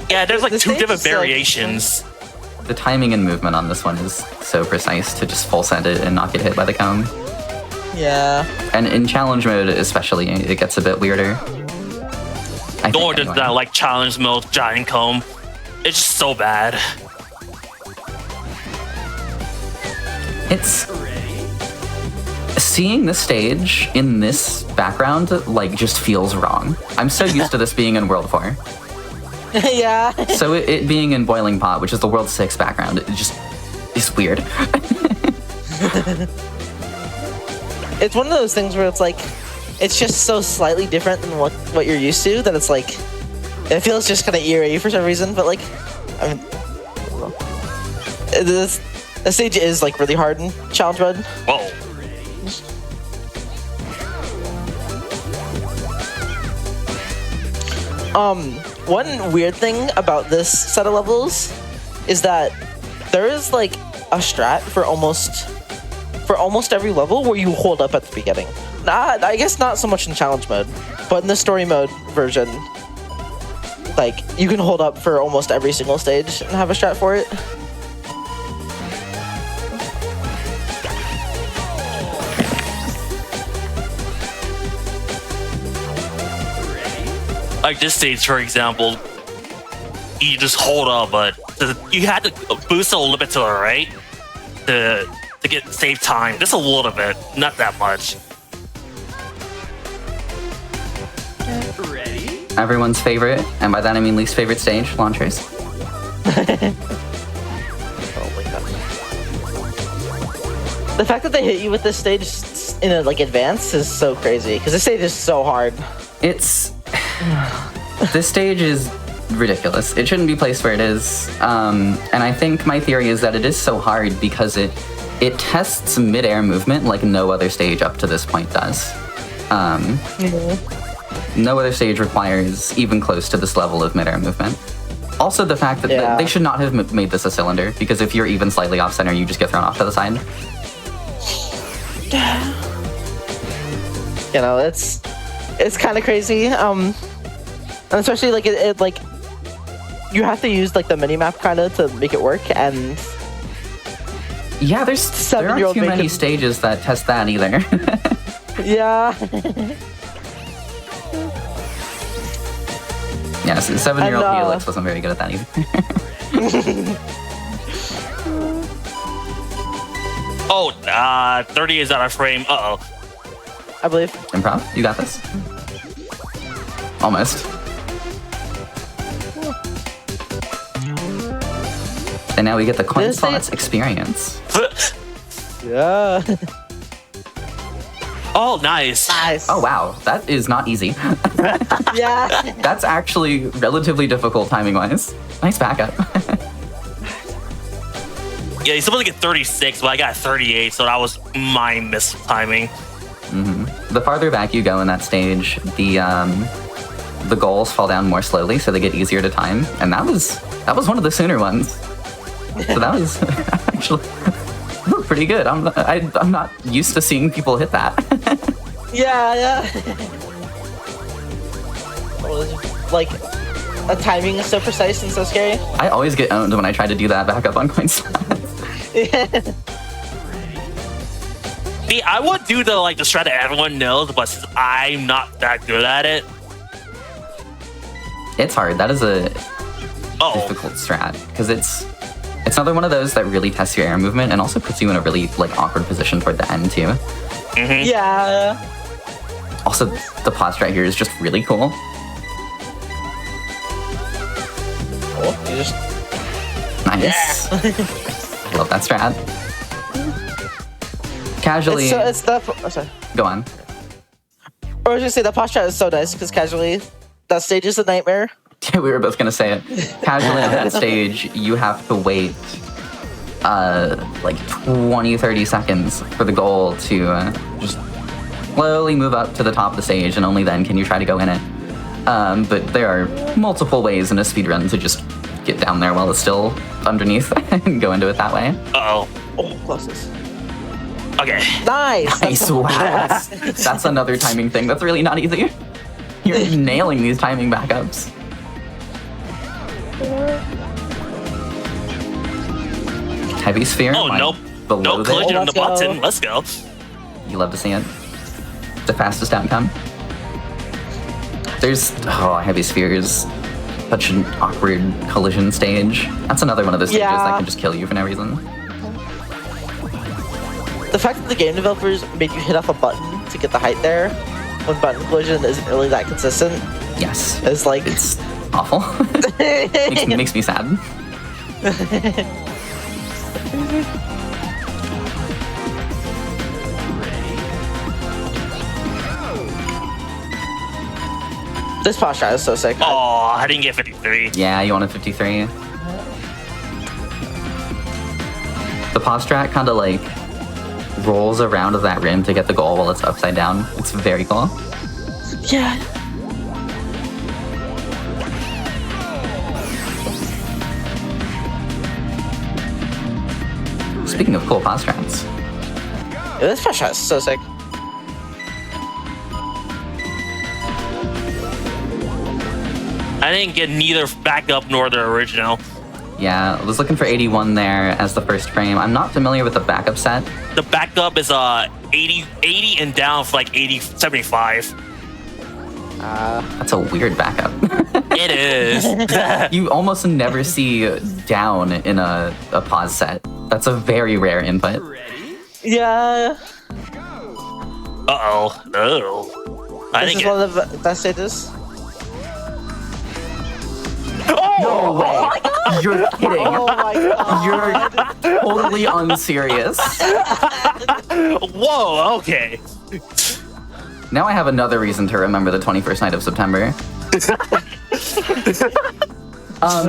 yeah, there's like The two stage different is like- variations. The timing and movement on this one is so precise to just full send it and not get hit by the cone. Yeah. And in challenge mode especially, it gets a bit weirder. I think Or does anyway. that like challenge mode giant comb? It's just so bad. It's seeing this stage in this background like just feels wrong. I'm so used to this being in World 4. Yeah. So it being in Boiling Pot, which is the World 6 background, it just is weird. It's one of those things where it's like it's just so slightly different than what you're used to that it's like it feels just kind of eerie for some reason. But like, I mean, this stage is like really hard in challenge mode. Whoa. One weird thing about this set of levels is that there is like a strat for almost every level where you hold up at the beginning. I guess not so much in challenge mode, but in the story mode version, like you can hold up for almost every single stage and have a strat for it. Like this stage, for example, you just hold up, but you had to boost it a little bit to the right to save time. Just a little bit, not that much. Ready? Everyone's favorite, and by that I mean least favorite stage, launchers. Oh my god. The fact that they hit you with this stage in a, like advance is so crazy because this stage is so hard. It's this stage is ridiculous. It shouldn't be placed where it is, and I think my theory is that it is so hard because it tests mid-air movement like no other stage up to this point does. No other stage requires even close to this level of mid-air movement. Also, the fact that they should not have made this a cylinder, because if you're even slightly off center, you just get thrown off to the side. You know, it's kind of crazy. And especially like it like you have to use like the mini map kind of to make it work, and yeah, there aren't too many bacon. stages that test that either. Yeah. Yes, 7-year-old And, Helix wasn't very good at that either. Oh, 30 is out of frame. Uh-oh. I believe. Improv, you got this. Almost. And now we get the coin This slots is- experience. Yeah. Oh, nice. Nice. Oh wow, that is not easy. Yeah. That's actually relatively difficult timing-wise. Nice backup. Yeah, he's supposed to get 36, but I got 38, so that was my miss timing. The farther back you go in that stage, the goals fall down more slowly, so they get easier to time. And that was one of the sooner ones. So that was actually pretty good. I'm not used to seeing people hit that. Yeah. Like, the timing is so precise and so scary. I always get owned when I try to do that backup on coin slots. Yeah. See, I would do the strat that everyone knows, but since I'm not that good at it. It's hard. That is a Oh, difficult strat because it's another one of those that really tests your air movement and also puts you in a really awkward position toward the end too. Yeah. Also, the pause strat here is just really cool. Cool. You just. Nice. Love that strat. Casually, It's the. Oh, sorry. go on. I was gonna say the posture is so nice because casually, that stage is a nightmare. We were both gonna say it. Casually on that stage, you have to wait 20-30 seconds for the goal to just slowly move up to the top of the stage, and only then can you try to go in it. But there are multiple ways in a speedrun to just get down there while it's still underneath and go into it that way. uh-oh. Oh, closest. Okay. Nice. Nice, wow. That's another timing thing that's really not easy. You're nailing these timing backups. Heavy sphere. Oh, no. Below No there. collision on the Let's go. button. Let's go. You love to see it. The fastest outcome. There's heavy spheres. Such an awkward collision stage. That's another one of those stages that Yeah. can just kill you for no reason. The fact that the game developers made you hit off a button to get the height there, when button collision isn't really that consistent, Yes. is like. It's awful. makes me sad. This posture is so sick. Oh, I didn't get 53. Yeah, you wanted 53. The pause strat kind of rolls around that rim to get the goal while it's upside down. It's very cool. Yeah. Speaking of cool pause strats, This posture is so sick. I didn't get neither backup nor the original. Yeah, I was looking for 81 there as the first frame. I'm not familiar with the backup set. The backup is 80 and down for like 75. That's a weird backup. It is. You almost never see down in a pause set. That's a very rare input. Yeah. Uh-oh. Oh. I This think is one of the best stages. No way! You're kidding. Oh my god. You're totally unserious. Whoa, okay. Now I have another reason to remember the 21st night of September.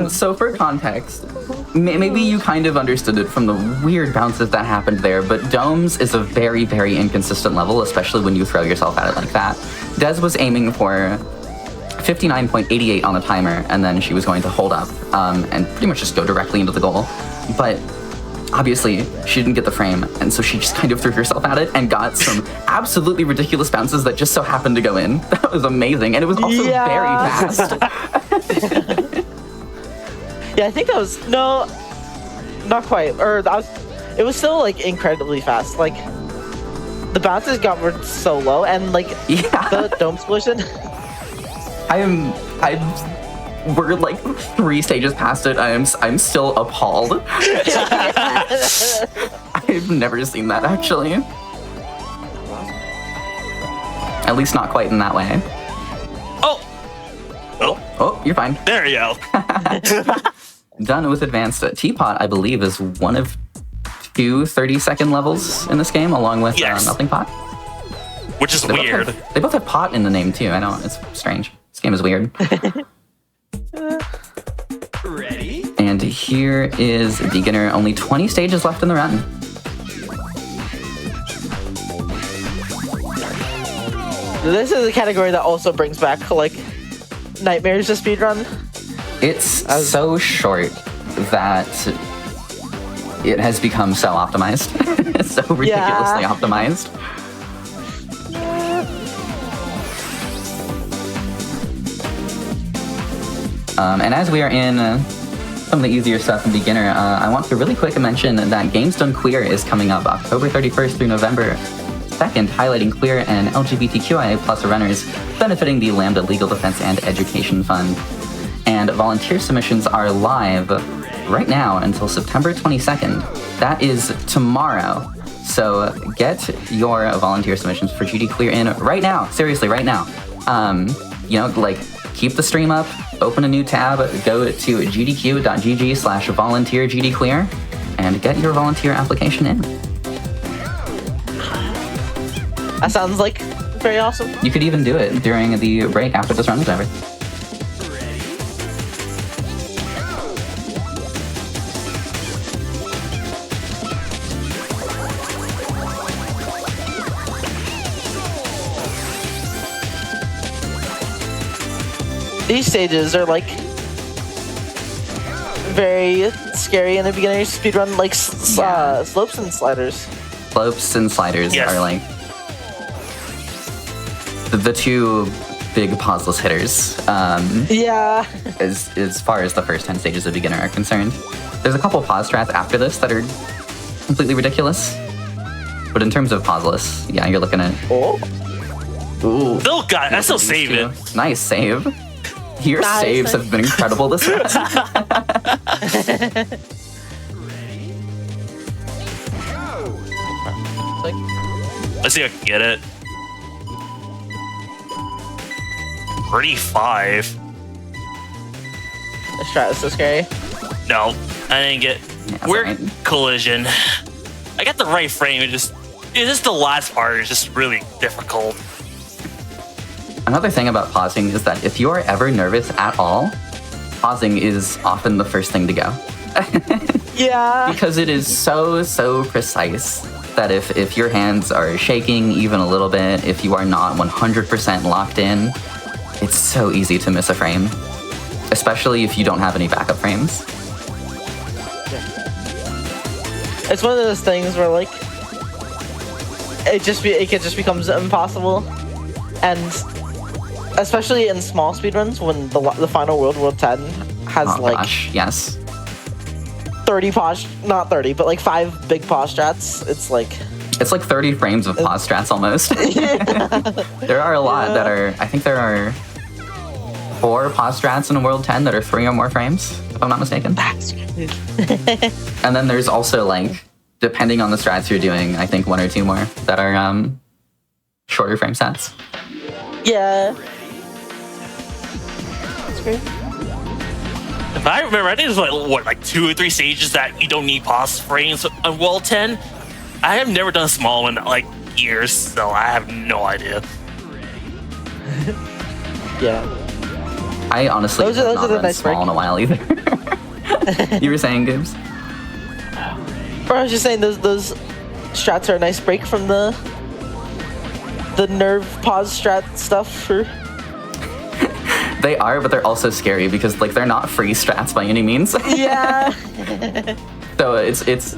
So for context, maybe you kind of understood it from the weird bounces that happened there, but Domes is a very, very inconsistent level, especially when you throw yourself at it like that. Des was aiming for 59.88 on the timer, and then she was going to hold up and pretty much just go directly into the goal. But obviously, she didn't get the frame, and so she just kind of threw herself at it and got some absolutely ridiculous bounces that just so happened to go in. That was amazing, and it was also very fast. Yeah, I think that was no, not quite. Or that was, it was still like incredibly fast. Like the bounces were so low, and like the dome explosion. We're like 3 stages past it. I'm still appalled. I've never seen that actually. At least not quite in that way. Oh, you're fine. There you go. Done with advanced. Teapot, I believe, is one of 2 30-second levels in this game, along with Melting Pot. Which is weird. They both have pot in the name too. I know, it's strange. This game is weird. Ready? And here is Beginner. Only 20 stages left in the run. This is a category that also brings back like nightmares to speedrun. It's so short that it has become so optimized. It's so ridiculously optimized. And as we are in some of the easier stuff in Beginner, I want to really quick mention that Games Done Queer is coming up October 31st through November 2nd, highlighting queer and LGBTQIA plus runners, benefiting the Lambda Legal Defense and Education Fund. And volunteer submissions are live right now until September 22nd. That is tomorrow. So get your volunteer submissions for GD Queer in right now. Seriously, right now. You know, like, keep the stream up, open a new tab, go to gdq.gg/volunteergdqueer, and get your volunteer application in. That sounds like very awesome. You could even do it during the break after this run is over. These stages are like very scary in the beginning. Speedrun like slopes and sliders. Slopes and sliders are like the 2 big pauseless hitters. As far as the first 10 stages of Beginner are concerned. There's a couple pause strats after this that are completely ridiculous. But in terms of pauseless, yeah, you're looking at... Ooh. Still got it. I still saved it. Nice save. Your saves have been incredible this run. Let's see if I can get it. 35. This strat is so scary. No, I didn't get. Weird collision. I got the right frame. It's just the last part is just really difficult. Another thing about pausing is that if you are ever nervous at all, pausing is often the first thing to go. Because it is so precise that if your hands are shaking even a little bit, if you are not 100% locked in, it's so easy to miss a frame. Especially if you don't have any backup frames. It's one of those things where like it just becomes impossible, and especially in small speedruns when the final World 10 has like Gosh, yes. 30 pause, not 30, but like 5 big pause strats. It's like It's like 30 frames of pause strats almost. There are a lot that are, I think there are 4 pause strats in World 10 that are 3 or more frames, if I'm not mistaken. And then there's also like, depending on the strats you're doing, I think 1 or 2 more that are shorter frame sets. yeah. That's great. If I remember, I think there's like 2 or 3 stages that you don't need pause frames on World 10. I have never done a small one in like years, so I have no idea. Yeah. I honestly Those have are not the run nice small in a while either. You were saying, Gibbs? Or I was just saying those strats are a nice break from the nerve pause strat stuff for. They are, but they're also scary because like they're not free strats by any means. Yeah. So it's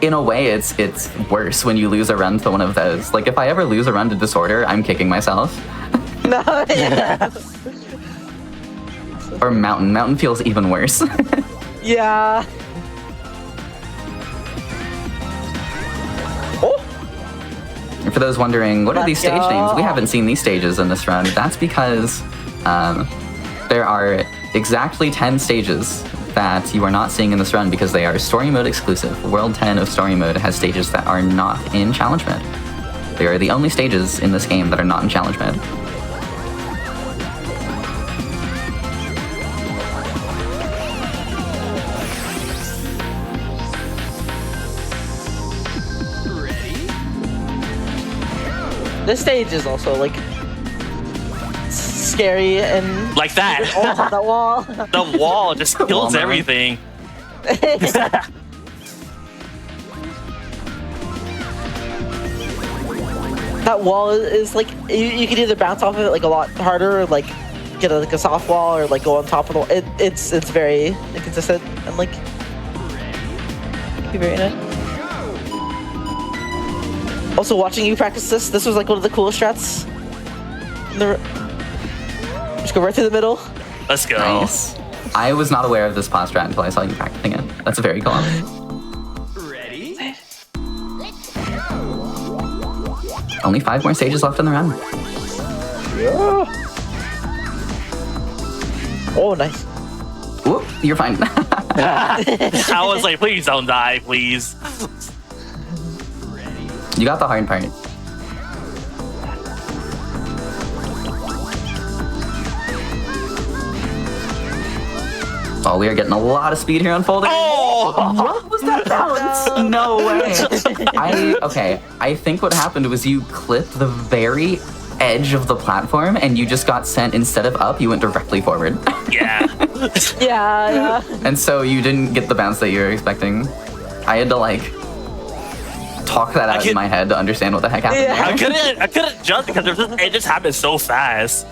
in a way it's worse when you lose a run to one of those. Like if I ever lose a run to Disorder, I'm kicking myself. No. Yeah. Or Mountain. Mountain feels even worse. Yeah. Oh. And for those wondering, what are these Let's stage go. names? We haven't seen these stages in this run. That's because there are exactly 10 stages that you are not seeing in this run because they are story mode exclusive. World 10 of story mode has stages that are not in challenge mode. They are the only stages in this game that are not in challenge mode. This stage is also like scary and Like that. oh, that wall. The wall just kills man. everything. That wall is like you could either bounce off of it like a lot harder, or like get like a soft wall, or like go on top of the wall. It's very inconsistent and like be very nice. Also, watching you practice this was like one of the coolest strats. Just go right through the middle. Let's go. Nice. I was not aware of this pause strat until I saw you practicing it. That's very cool. Ready? Only 5 more stages left in the run. Yeah. Oh, nice. Whoop, you're fine. I was like, please don't die, please. You got the hard part. Oh, we are getting a lot of speed here unfolding. Oh! What was that balance? No way. I think what happened was you clipped the very edge of the platform and you just got sent, instead of up, you went directly forward. Yeah. Yeah. And so you didn't get the bounce that you were expecting. I had to like talk that out in my head to understand what the heck happened. Yeah. I couldn't jump because it just happened so fast.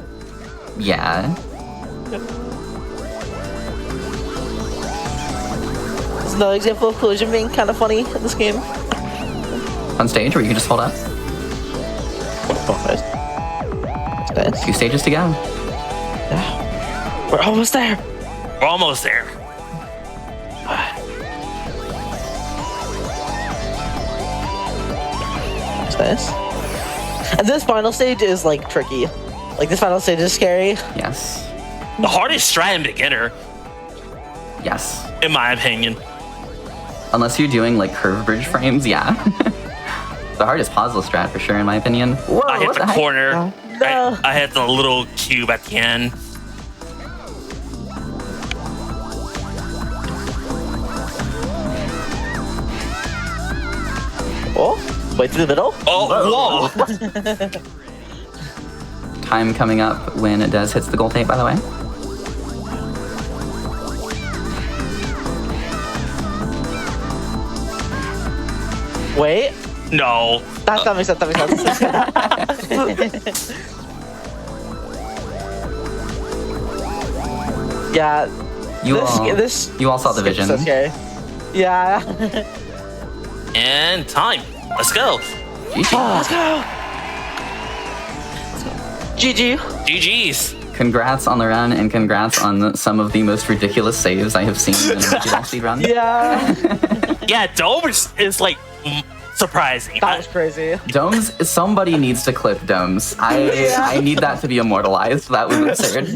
Yeah. It's another example of collision being kind of funny in this game. On stage where you can just hold up. Nice. 2 stages to go. Yeah. We're almost there. We're almost there. Nice. And this final stage is like tricky. Like this final stage is scary. Yes. The hardest strat in beginner, Yes. in my opinion. Unless you're doing like curve bridge frames, yeah. The hardest puzzle strat for sure, in my opinion. Whoa, I hit what the heck? corner. No. I hit the little cube at the end. Oh, wait through the middle. Oh, whoa! Time coming up when it does hits the goal tape, by the way. Wait. No. That makes sense. That makes sense. Yeah. You all saw the skip's vision. So scary. Yeah. And time. Let's go. GG. Let's go. GG. GG's. Congrats on the run, and congrats on some of the most ridiculous saves I have seen in a speed run. Yeah. Yeah, Dome is like surprising. That was crazy. Domes, somebody needs to clip Domes. I need that to be immortalized. That was absurd.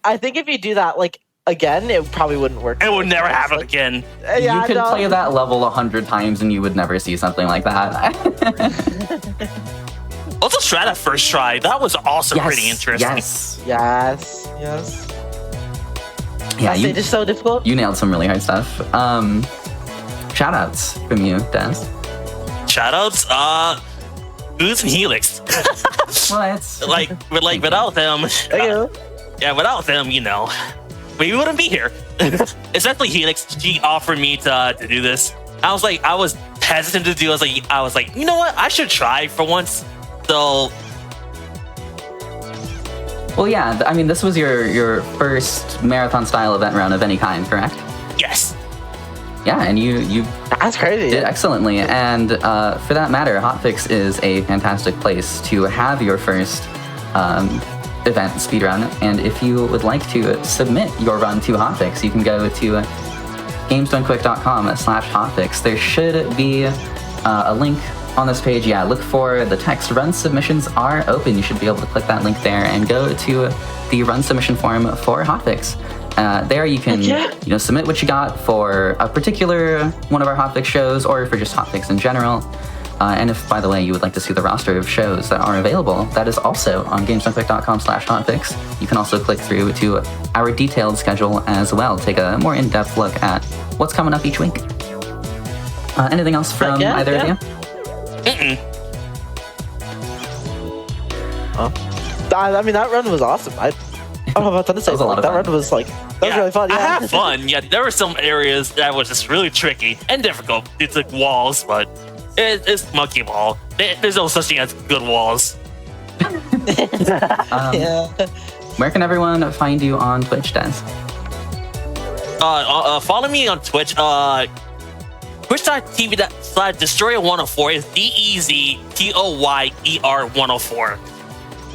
I think if you do that, like, again, it probably wouldn't work. It would never happen again. Yeah, You could no. play that level 100 times and you would never see something like that. Let's try that first try. That was also pretty interesting. Yes. Yes. Yeah, That stage is so difficult. you nailed some really hard stuff. Shoutouts from you, Des. Shoutouts, Ooze and Helix. What? like without them, Thank you. yeah, without them, we wouldn't be here. Especially Helix, she offered me to do this. I was hesitant to do. I was like, you know what? I should try for once. So Well, yeah, I mean, this was your first marathon-style event run of any kind, correct? yes, Yeah, and you That's crazy. did excellently. And for that matter, Hotfix is a fantastic place to have your first event speedrun. And if you would like to submit your run to Hotfix, you can go to gamesdonequick.com/hotfix. There should be a link on this page. Yeah, look for the text "Run submissions are open." You should be able to click that link there and go to the run submission form for Hotfix. There you can submit what you got for a particular one of our Hotfix shows or for just Hotfix in general. And if, by the way, you would like to see the roster of shows that are available, that is also on gamesdonequick.com/hotfix. You can also click through to our detailed schedule as well. Take a more in-depth look at what's coming up each week. Anything else from either of you? I mean, that run was awesome. I don't know about to say. That was a lot of That fun. run was like, that was really fun. Yeah. I had fun. Yeah, there were some areas that was just really tricky and difficult. It's like walls, but it's monkey ball. There's no such thing as good walls. Yeah. Where can everyone find you on Twitch, Des? Follow me on Twitch. Twitch.tv/Destroyer104 is DEZTOYER104.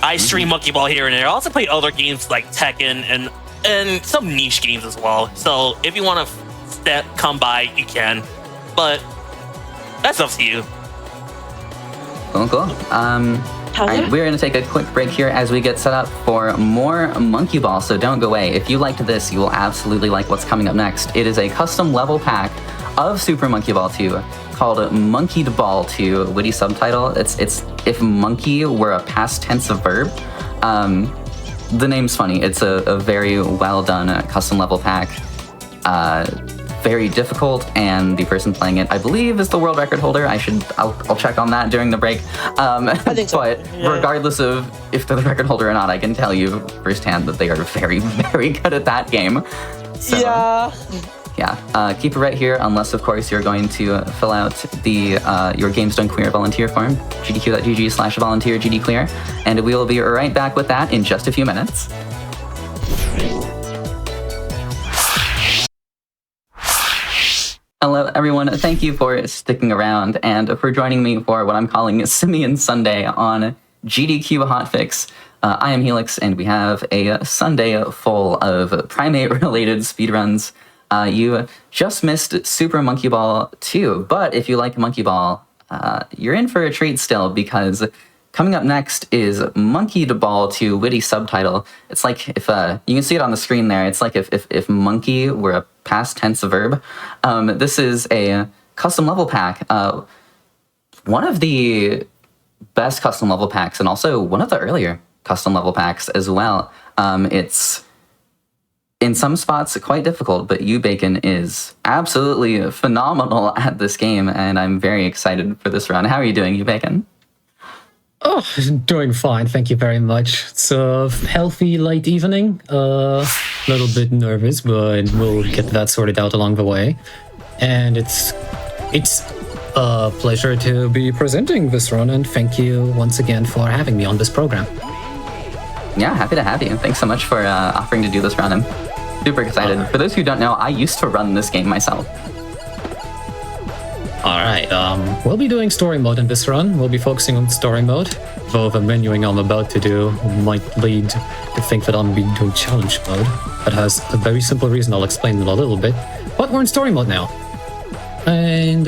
I stream Monkey Ball here and there. I also play other games like Tekken and some niche games as well. So if you want to come by, you can. But that's up to you. Cool. We're going to take a quick break here as we get set up for more Monkey Ball, so don't go away. If you liked this, you will absolutely like what's coming up next. It is a custom level pack of Super Monkey Ball 2 called Monkeyed Ball 2, Witty subtitle. It's if monkey were a past tense of verb. The name's funny. It's a very well done custom level pack. Very difficult, and the person playing it, I believe, is the world record holder. I'll check on that during the break. I think so. But Yeah. regardless of if they're the record holder or not, I can tell you firsthand that they are very, very good at that game. So, Yeah. keep it right here, unless, of course, you're going to fill out the your Games Done Queer volunteer form, gdq.gg/volunteer gdclear, and we will be right back with that in just a few minutes. Hello, everyone. Thank you for sticking around and for joining me for what I'm calling Simian Sunday on GDQ Hotfix. I am Helix, and we have a Sunday full of primate-related speedruns. You just missed Super Monkey Ball 2, but if you like Monkey Ball, you're in for a treat still, because coming up next is Monkeyed Ball 2 Witty subtitle. It's like if you can see it on the screen there. It's like if monkey were a past tense verb. This is a custom level pack. One of the best custom level packs, and also one of the earlier custom level packs as well. It's in some spots quite difficult, but you, Bacon, is absolutely phenomenal at this game, and I'm very excited for this run. How are you doing, you, Bacon? Oh, doing fine, thank you very much. It's a healthy late evening. Little bit nervous, but we'll get that sorted out along the way. And it's a pleasure to be presenting this run, and thank you once again for having me on this program. Yeah, happy to have you. Thanks so much for offering to do this run. I'm super excited. For those who don't know, I used to run this game myself. Alright, we'll be doing story mode in this run. We'll be focusing on story mode. Though the menuing I'm about to do might lead to think that I'm doing challenge mode. That has a very simple reason I'll explain in a little bit. But we're in story mode now. And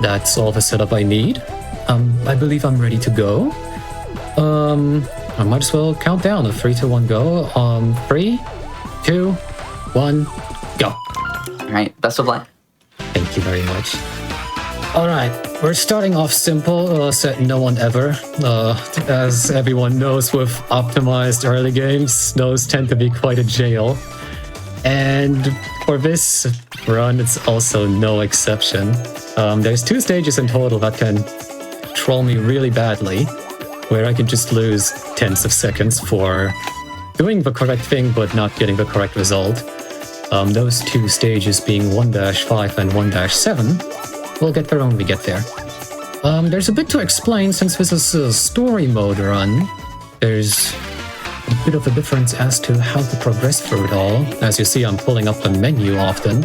that's all the setup I need. I believe I'm ready to go. I might as well count down. A 3, 2, 1, go. 3, 2, 1, go. All right, best of luck. Thank you very much. Alright, we're starting off simple, set no one ever. As everyone knows with optimized early games, those tend to be quite a jail. And for this run, it's also no exception. There's 2 stages in total that can troll me really badly, where I can just lose tenths of seconds for doing the correct thing but not getting the correct result. Those 2 stages being 1-5 and 1-7. We'll get there when we get there. There's a bit to explain since this is a story mode run. There's a bit of a difference as to how to progress through it all. As you see, I'm pulling up the menu often.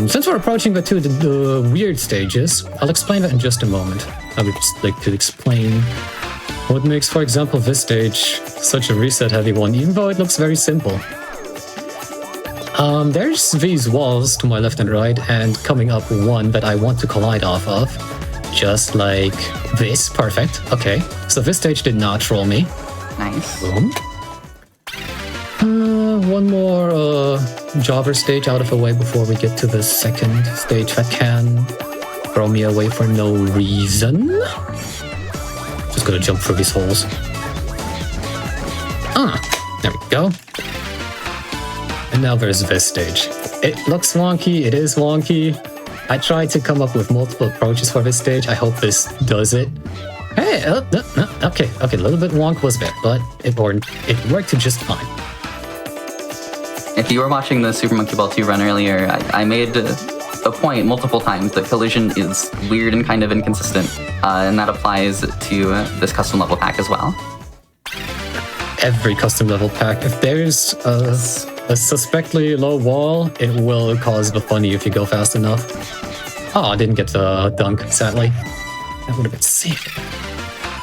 Since we're approaching the weird stages, I'll explain that in just a moment. I would just like to explain what makes, for example, this stage such a reset-heavy one, even though it looks very simple. There's these walls to my left and right, and coming up one that I want to collide off of. Just like this. Perfect. Okay, so this stage did not troll me. Nice. Boom. One more jobber stage out of the way before we get to the second stage that can throw me away for no reason. Just gonna jump through these holes. There we go. And now there's this stage. It looks wonky, it is wonky. I tried to come up with multiple approaches for this stage. I hope this does it. Hey, okay, a little bit wonk was there, but it worked just fine. If you were watching the Super Monkey Ball 2 run earlier, I made a point multiple times that collision is weird and kind of inconsistent, and that applies to this custom level pack as well. Every custom level pack, if there's a suspectly low wall, it will cause the funny if you go fast enough. Oh, I didn't get the dunk, sadly. That would have been sick.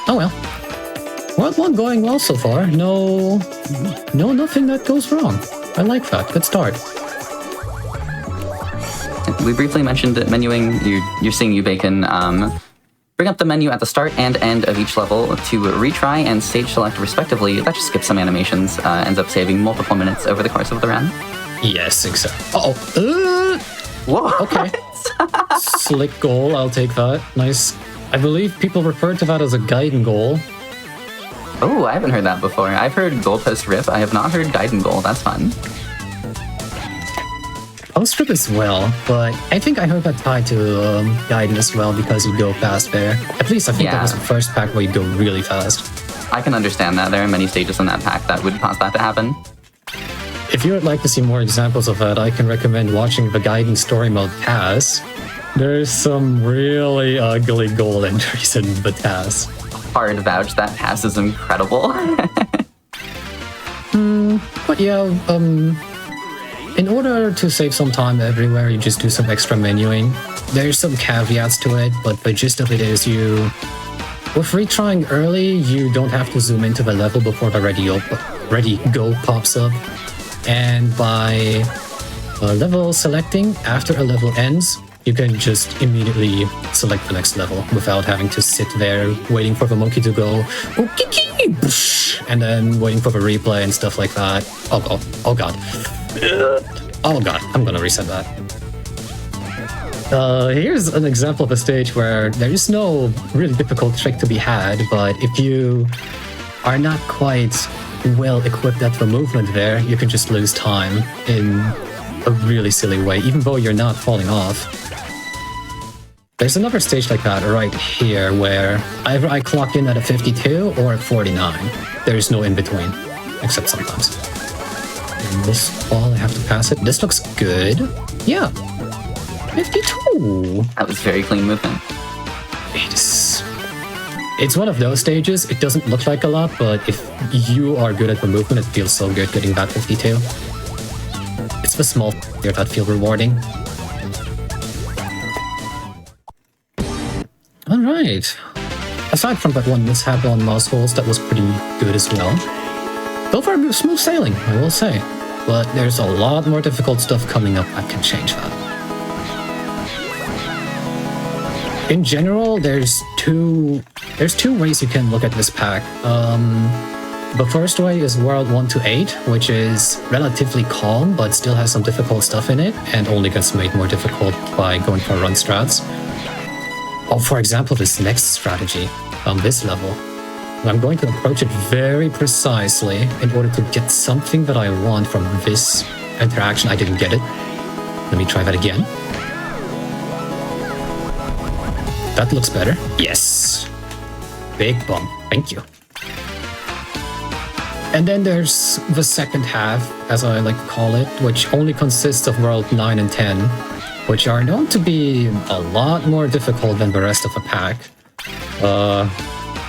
Oh well. World 1 going well so far. No, nothing that goes wrong. I like that. Good start. We briefly mentioned menuing. You're seeing you, Bacon. Bring up the menu at the start and end of each level to retry and stage select respectively. That just skips some animations, ends up saving multiple minutes over the course of the run. Yes, exactly. Whoa! Okay. Slick goal, I'll take that. Nice. I believe people refer to that as a Gaiden goal. Oh, I haven't heard that before. I've heard goalpost rip. I have not heard Gaiden goal. That's fun. Post rip as well, but I think I heard that tied to Gaiden as well because you go fast there. At least I think that was the first pack where you go really fast. I can understand that. There are many stages in that pack that would cause that to happen. If you would like to see more examples of that, I can recommend watching the Gaiden story mode TAS. There's some really ugly goal entries in the TAS. Hard vouch, that pass is incredible. But yeah, in order to save some time everywhere, you just do some extra menuing. There's some caveats to it, but the gist of it is with retrying early, you don't have to zoom into the level before the ready go pops up. And by level selecting, after a level ends, you can just immediately select the next level without having to sit there waiting for the monkey to go, and then waiting for the replay and stuff like that. Oh god. Oh god, I'm gonna reset that. Here's an example of a stage where there is no really difficult trick to be had, but if you are not quite well equipped at the movement there, you can just lose time in a really silly way, even though you're not falling off. There's another stage like that right here where either I clock in at a 52 or at 49. There's no in between, except sometimes. And this ball, I have to pass it. This looks good. Yeah. 52. That was very clean movement. It's one of those stages. It doesn't look like a lot, but if you are good at the movement, it feels so good getting that 52. It's the small here that feel rewarding. Alright. aside from that one mishap on mouse holes, that was pretty good as well. So far, smooth sailing, I will say. But there's a lot more difficult stuff coming up that can change that. In general, there's two ways you can look at this pack. The first way is World 1 to 8, which is relatively calm, but still has some difficult stuff in it, and only gets made more difficult by going for run strats. Or for example, this next strategy, on this level. I'm going to approach it very precisely in order to get something that I want from this interaction. I didn't get it. Let me try that again. That looks better. Yes! Big bump. Thank you. And then there's the second half, as I like to call it, which only consists of World 9 and 10, which are known to be a lot more difficult than the rest of the pack.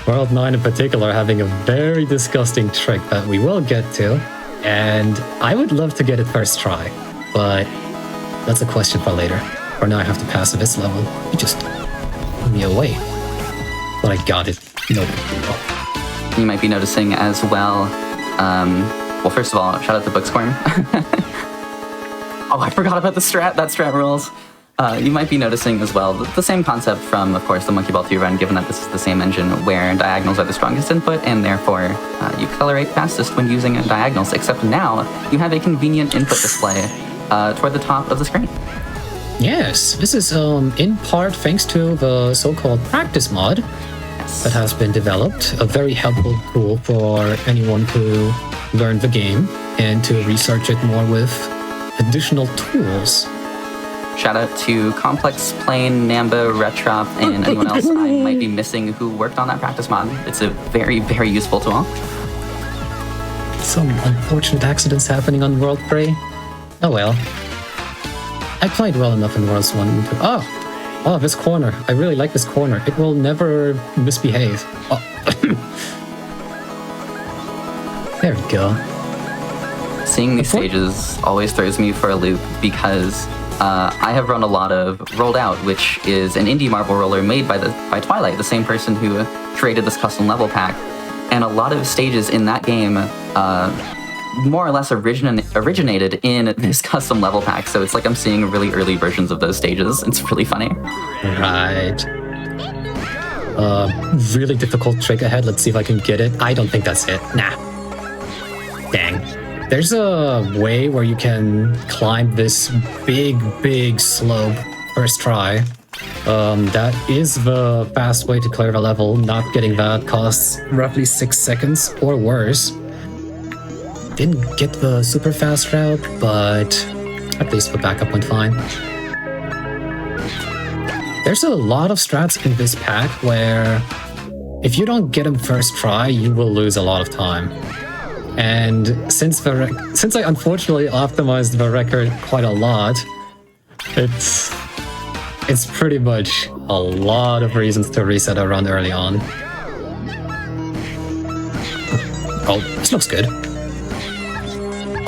World 9 in particular having a very disgusting trick that we will get to, and I would love to get it first try, but that's a question for later. For now I have to pass this level. You just blew me away. But I got it. No big deal. You might be noticing as well, well, first of all, shout out to Booksquirm. Oh, I forgot about the strat. That strat rules. You might be noticing as well the same concept from, of course, the Monkey Ball 2 run, given that this is the same engine where diagonals are the strongest input, and therefore you accelerate fastest when using diagonals, except now you have a convenient input display toward the top of the screen. Yes, this is in part thanks to the so-called practice mod that has been developed, a very helpful tool for anyone to learn the game and to research it more with additional tools. Shout out to Complex Plane, Namba, Retrop, and anyone else I might be missing who worked on that practice mod. It's a very, very useful tool. Some unfortunate accidents happening on World 3. Oh well. I played well enough in Worlds 1 and 2. Oh, this corner. I really like this corner. It will never misbehave. Oh. There we go. Seeing these stages always throws me for a loop because I have run a lot of Rolled Out, which is an indie marble roller made by Twilight, the same person who created this custom level pack. And a lot of stages in that game more or less originated in this custom level pack. So it's like I'm seeing really early versions of those stages. It's really funny. Right. Really difficult trick ahead. Let's see if I can get it. I don't think that's it. Nah. Dang. There's a way where you can climb this big slope first try. That is the fast way to clear the level. Not getting that costs roughly 6 seconds or worse. Didn't get the super fast route, but at least the backup went fine. There's a lot of strats in this pack where if you don't get them first try, you will lose a lot of time. And since I unfortunately optimized the record quite a lot, it's pretty much a lot of reasons to reset a run early on. Oh, this looks good.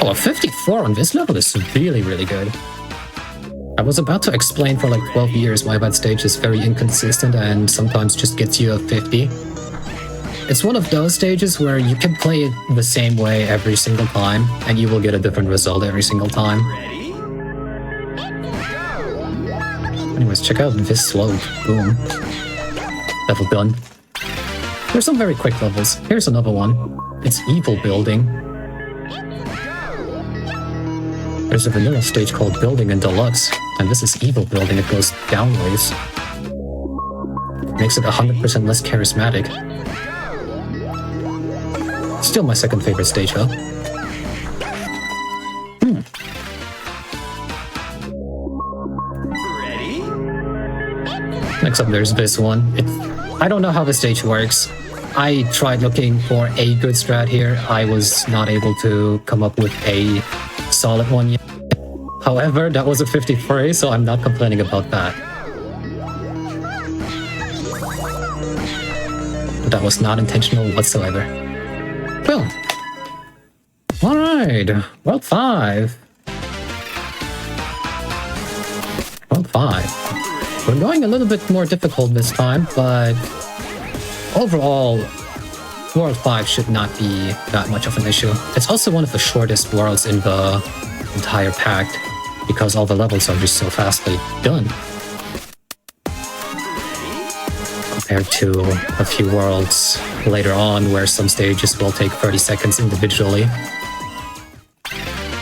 Oh, a 54 on this level is really, really good. I was about to explain for like 12 years why that stage is very inconsistent and sometimes just gets you a 50. It's one of those stages where you can play it the same way every single time, and you will get a different result every single time. Anyways, check out this slope. Boom. Level done. There's some very quick levels. Here's another one. It's Evil Building. There's a vanilla stage called Building and Deluxe, and this is Evil Building. It goes downways. Makes it 100% less charismatic. Still my second favorite stage, though. Ready? Next up, there's this one. I don't know how the stage works. I tried looking for a good strat here. I was not able to come up with a solid one yet. However, that was a 53, so I'm not complaining about that. But that was not intentional whatsoever. Well, alright, World 5. World 5. We're going a little bit more difficult this time, but overall, World 5 should not be that much of an issue. It's also one of the shortest worlds in the entire pack, because all the levels are just so fastly done. Compared to a few worlds later on where some stages will take 30 seconds individually.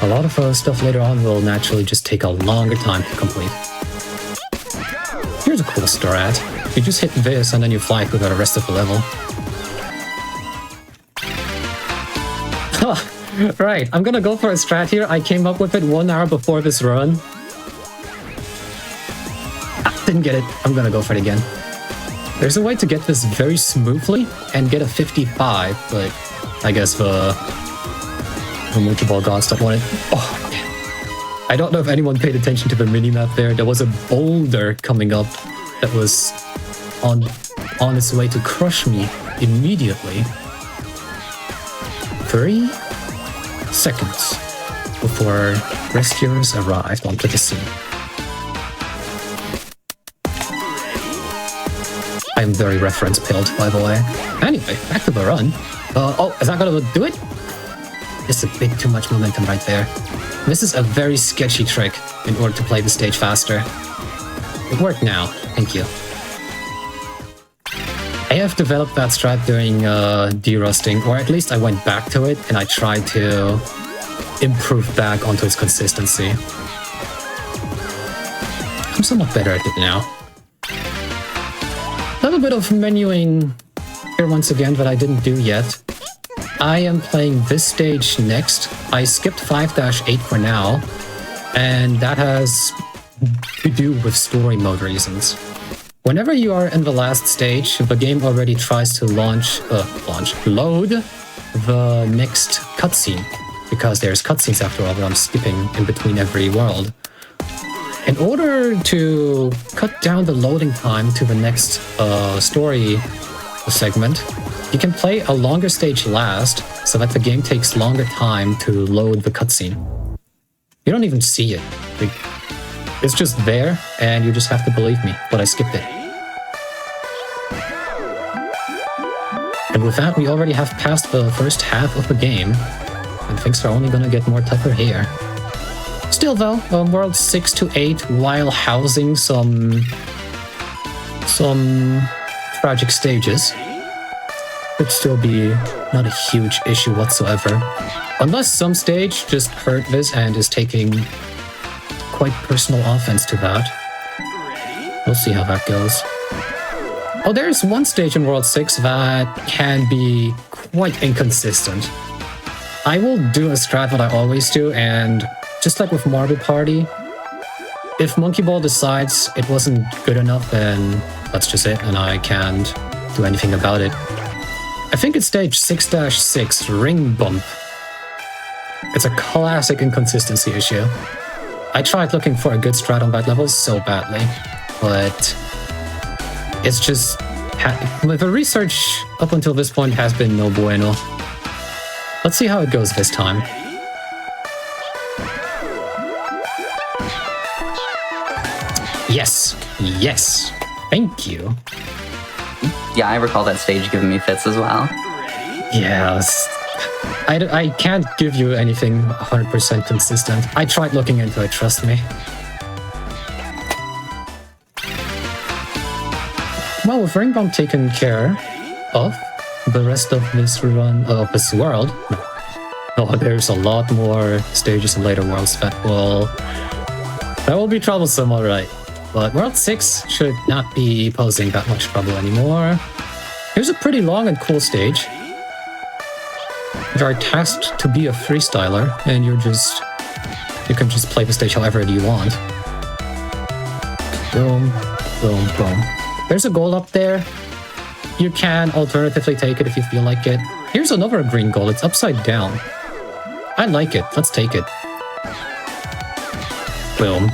A lot of stuff later on will naturally just take a longer time to complete. Here's a cool strat. You just hit this and then you fly through the rest of the level. Right, I'm gonna go for a strat here. I came up with it 1 hour before this run. Didn't get it. I'm gonna go for it again. There's a way to get this very smoothly and get a 55, but I guess the Monkey Ball gods don't want it. Oh, I don't know if anyone paid attention to the minimap there. There was a boulder coming up that was on its way to crush me immediately. 3 seconds before rescuers arrived onto the scene. I'm very reference-pilled, by the way. Anyway, back to the run. Oh, is that gonna do it? Just a bit too much momentum right there. This is a very sketchy trick in order to play the stage faster. It worked now, thank you. I have developed that strat during derusting, or at least I went back to it and I tried to improve back onto its consistency. I'm somewhat better at it now. A little bit of menuing here once again that I didn't do yet. I am playing this stage next. I skipped 5-8 for now, and that has to do with story mode reasons. Whenever you are in the last stage, the game already tries to load the next cutscene, because there's cutscenes after all that I'm skipping in between every world. In order to cut down the loading time to the next story segment, you can play a longer stage last, so that the game takes longer time to load the cutscene. You don't even see it. It's just there, and you just have to believe me, but I skipped it. And with that, we already have passed the first half of the game, and things are only gonna get more tougher here. Still though, World 6 to 8, while housing some tragic stages, could still be not a huge issue whatsoever. Unless some stage just heard this and is taking quite personal offense to that. We'll see how that goes. Oh, there's one stage in World 6 that can be quite inconsistent. I will do a strat that I always do, and just like with Marble Party, if Monkey Ball decides it wasn't good enough, then that's just it, and I can't do anything about it. I think it's stage 6-6, Ring Bump. It's a classic inconsistency issue. I tried looking for a good strat on that level so badly, but it's just... the research up until this point has been no bueno. Let's see how it goes this time. Yes! Yes! Thank you! Yeah, I recall that stage giving me fits as well. Yes. I can't give you anything 100% consistent. I tried looking into it, trust me. Well, with Ring Bump taken care of, the rest of this run of this world, oh, there's a lot more stages in later worlds that will be troublesome, alright. But World 6 should not be posing that much trouble anymore. Here's a pretty long and cool stage. You are tasked to be a freestyler, and you can just play the stage however you want. Boom, boom, boom. There's a goal up there. You can alternatively take it if you feel like it. Here's another green goal. It's upside down. I like it. Let's take it. Boom.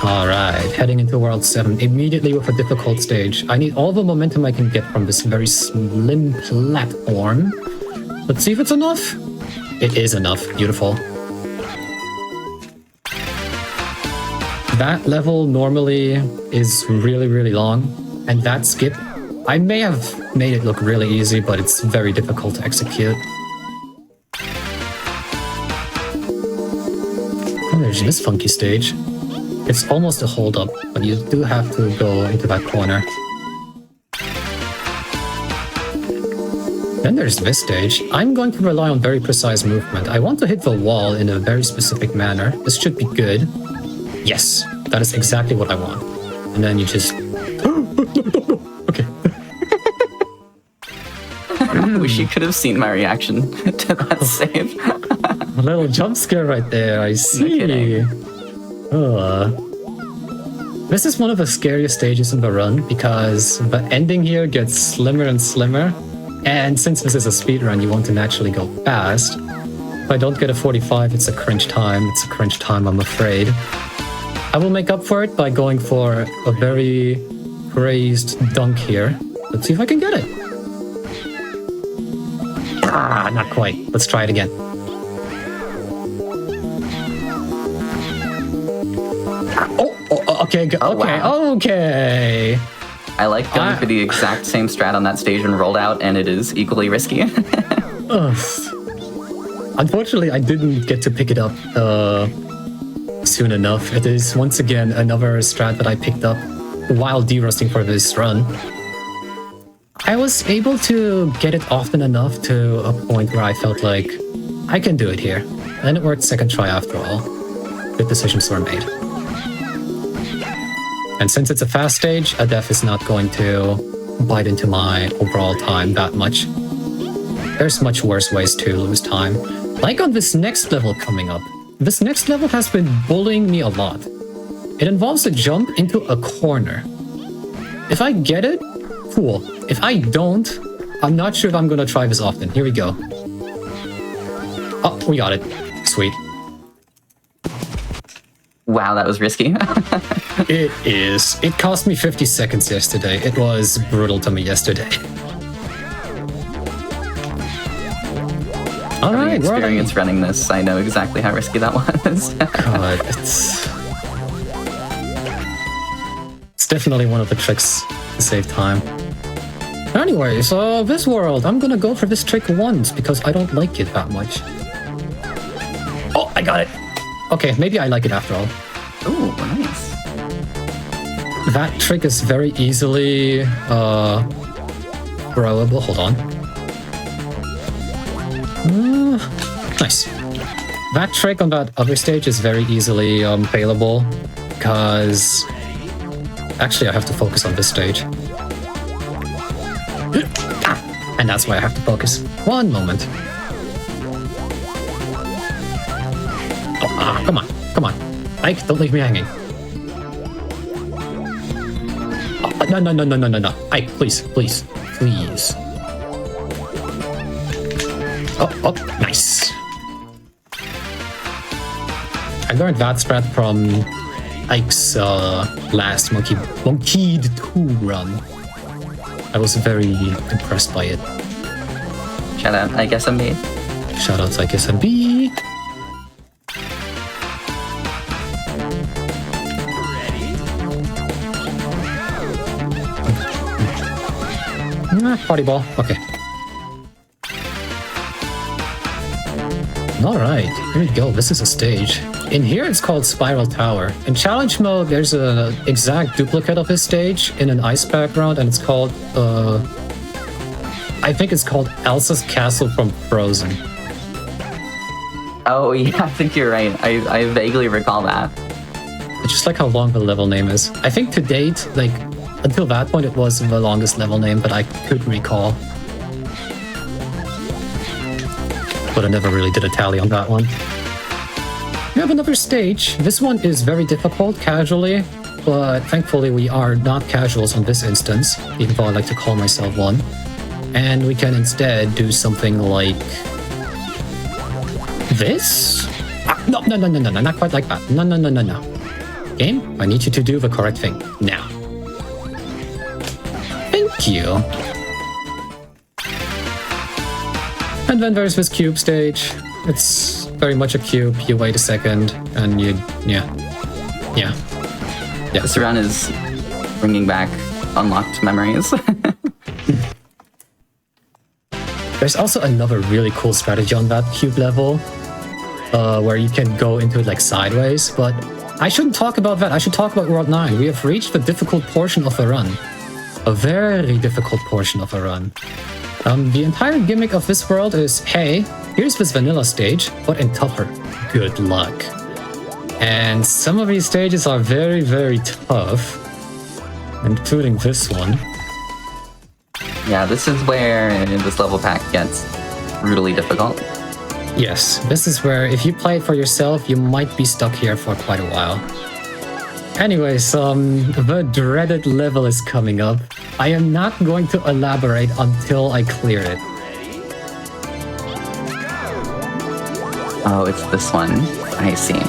Alright, heading into World 7, immediately with a difficult stage. I need all the momentum I can get from this very slim platform. Let's see if it's enough. It is enough. Beautiful. that level normally is really, really long, and that skip, I may have made it look really easy, but it's very difficult to execute. Oh, there's this funky stage. It's almost a hold-up, but you do have to go into that corner. Then there's this stage. I'm going to rely on very precise movement. I want to hit the wall in a very specific manner. This should be good. Yes, that is exactly what I want. And then you just... Okay. I wish you could have seen my reaction to that save. A little jump scare right there, I see. This is one of the scariest stages in the run because the ending here gets slimmer and slimmer. And since this is a speedrun, you want to naturally go fast. If I don't get a 45, it's a cringe time. It's a cringe time, I'm afraid. I will make up for it by going for a very praised dunk here. Let's see if I can get it. Ah, not quite. Let's try it again. Okay, okay. I like going for the exact same strat on that stage and rolled out, and it is equally risky. Unfortunately, I didn't get to pick it up soon enough. It is, once again, another strat that I picked up while derusting for this run. I was able to get it often enough to a point where I felt like, I can do it here. And it worked second try after all. Good decisions were made. And since it's a fast stage, a death is not going to bite into my overall time that much. There's much worse ways to lose time. Like on this next level coming up. This next level has been bullying me a lot. It involves a jump into a corner. If I get it, cool. If I don't, I'm not sure if I'm gonna try this often. Here we go. Oh, we got it. Sweet. Wow, that was risky. It is. It cost me 50 seconds yesterday. It was brutal to me yesterday. Alright, we're experience running this. I know exactly how risky that was. God, it's definitely one of the tricks to save time. Anyway, so this world, I'm gonna go for this trick once because I don't like it that much. Oh, I got it. Okay, maybe I like it after all. Ooh, nice. That trick is very easily throwable. Hold on. Nice. That trick on that other stage is very easily failable because actually I have to focus on this stage. And that's why I have to focus. One moment. Oh, come on. Come on. Ike, don't leave me hanging. Oh, no. Ike, please. Oh, nice. I learned that strat from Ike's last Monkeyed 2 run. I was very impressed by it. Shout out, I guess I'm me. Shout out to I guess I'm B. Party ball. Okay. Alright, here we go. This is a stage. In here, it's called Spiral Tower. In challenge mode, there's an exact duplicate of this stage in an ice background, and it's called, I think it's called Elsa's Castle from Frozen. Oh, yeah, I think you're right. I vaguely recall that. It's just like how long the level name is. I think to date, like, until that point, it was the longest level name, but I could recall. But I never really did a tally on that one. We have another stage. This one is very difficult, casually, but thankfully we are not casuals on this instance, even though I like to call myself one. And we can instead do something like... this? No, not quite like that. No. Game, I need you to do the correct thing, now. Thank you. And then there's this cube stage. It's very much a cube. You wait a second, and yeah. Yeah. This run is bringing back unlocked memories. There's also another really cool strategy on that cube level, where you can go into it like sideways, but I shouldn't talk about that. I should talk about World 9. We have reached the difficult portion of the run. A very difficult portion of a run. The entire gimmick of this world is, hey, here's this vanilla stage, but in tougher. Good luck. And some of these stages are very, very tough, including this one. Yeah, this is where this level pack gets brutally difficult. Yes, this is where if you play it for yourself, you might be stuck here for quite a while. Anyways, the dreaded level is coming up. I am not going to elaborate until I clear it. Oh, it's this one. I see.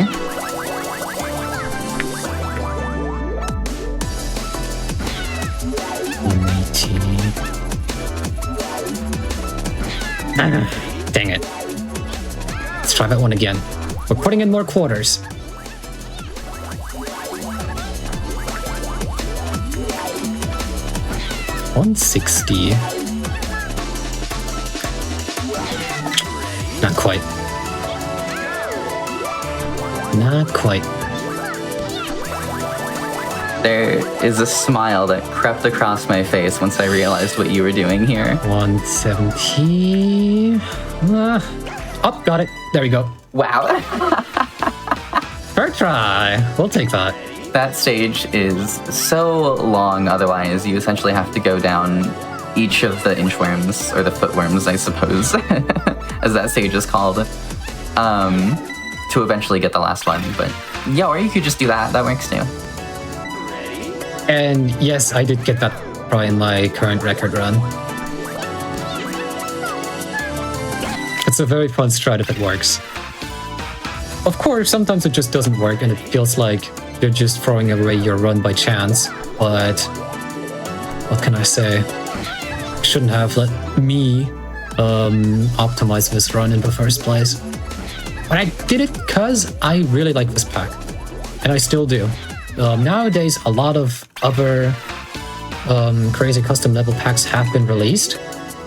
Dang it. Let's try that one again. We're putting in more quarters. $160. Not quite. Not quite. There is a smile that crept across my face once I realized what you were doing here. 170. Oh, got it. There we go. Wow. First try. We'll take that. That stage is so long, otherwise you essentially have to go down each of the inchworms, or the footworms, I suppose, as that stage is called, to eventually get the last one. But yeah, or you could just do that. That works too. And yes, I did get that probably in my current record run. It's a very fun strat if it works. Of course, sometimes it just doesn't work and it feels like you're just throwing away your run by chance, but what can I say? Shouldn't have let me optimize this run in the first place. But I did it because I really like this pack, and I still do. Nowadays, a lot of other crazy custom level packs have been released,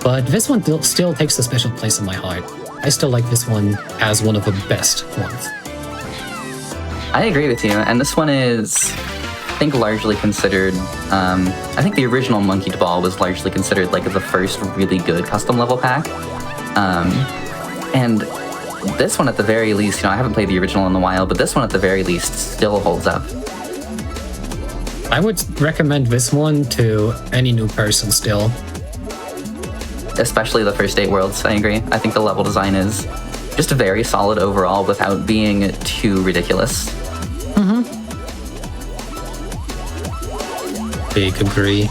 but this one still takes a special place in my heart. I still like this one as one of the best ones. I agree with you, and this one is, I think, largely considered, I think the original Monkey Ball was largely considered like the first really good custom level pack. And this one at the very least, I haven't played the original in a while, but this one at the very least still holds up. I would recommend this one to any new person still. Especially the first 8 worlds, I agree. I think the level design is just very solid overall without being too ridiculous. Big agree.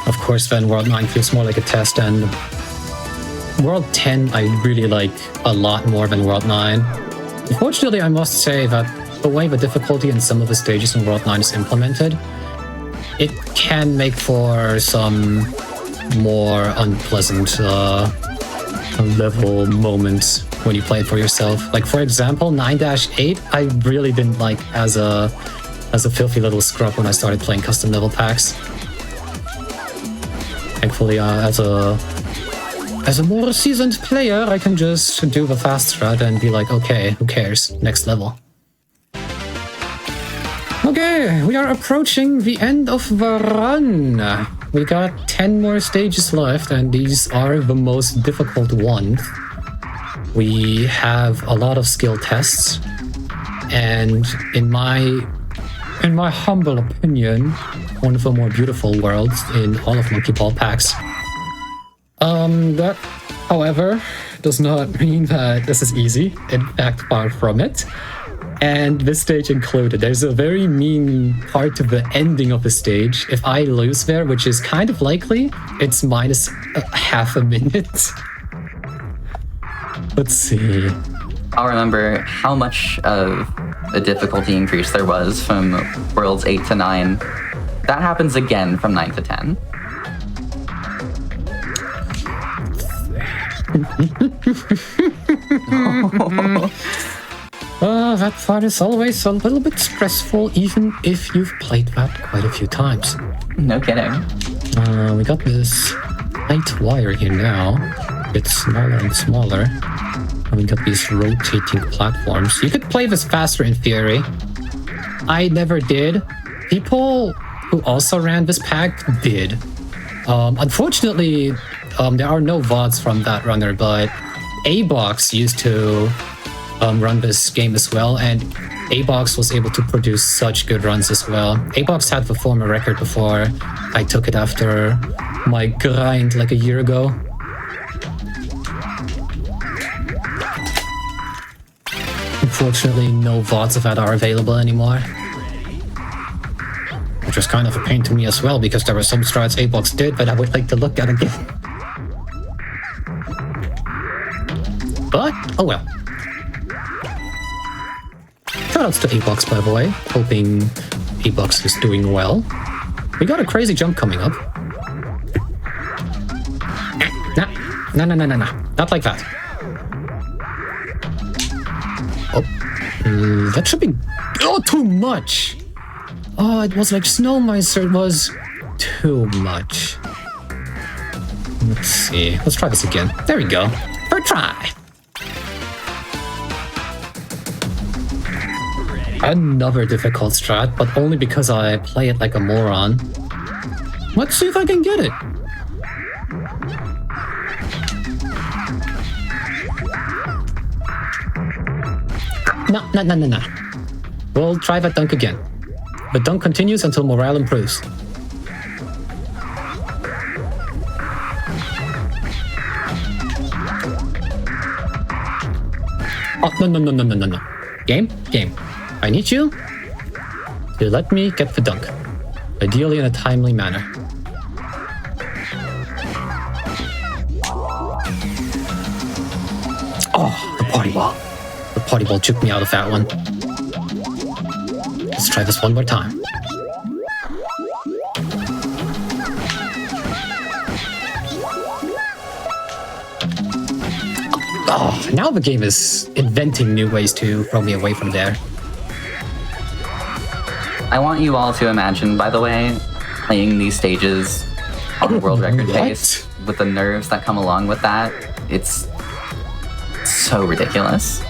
Of course, then World 9 feels more like a test, and World 10 I really like a lot more than World 9. Unfortunately, I must say that the way the difficulty in some of the stages in World 9 is implemented, it can make for some more unpleasant level moments when you play it for yourself. Like, for example, 9-8 I really didn't like as a filthy little scrub when I started playing custom level packs. Thankfully, as a more seasoned player, I can just do the fast strat and be like, okay, who cares? Next level. Okay, we are approaching the end of the run. We got 10 more stages left, and these are the most difficult ones. We have a lot of skill tests, and in my humble opinion, one of the more beautiful worlds in all of Monkey Ball packs. That, however, does not mean that this is easy. In fact, far from it. And this stage included. There's a very mean part to the ending of the stage. If I lose there, which is kind of likely, it's minus half a minute. Let's see. I'll remember how much of a difficulty increase there was from worlds 8 to 9. That happens again from 9 to 10. That part is always a little bit stressful, even if you've played that quite a few times. No kidding. We got this light wire here now. It's smaller and smaller. And we got these rotating platforms. You could play this faster in theory. I never did. People who also ran this pack did. Unfortunately, there are no VODs from that runner, but A-Box used to run this game as well, and A-Box was able to produce such good runs as well. A-Box had the former record before I took it after my grind like a year ago. Unfortunately, no VODs of that are available anymore. Which was kind of a pain to me as well, because there were some strats A-Box did, but I would like to look at again. But, oh well. Shoutouts to A-Box, by the way. Hoping A-Box is doing well. We got a crazy jump coming up. Nah. Not like that. Oh. That should be... Oh, too much! Oh, it was like Snow Miser. It was too much. Let's see. Let's try this again. There we go. First try. Another difficult strat, but only because I play it like a moron. Let's see if I can get it. No. We'll try that dunk again. The dunk continues until morale improves. Oh, no. Game. I need you to let me get the dunk. Ideally in a timely manner. Oh, the party ball. The party ball took me out of that one. Let's try this one more time. Oh, now the game is inventing new ways to throw me away from there. I want you all to imagine, by the way, playing these stages on world record pace with the nerves that come along with that. It's so ridiculous.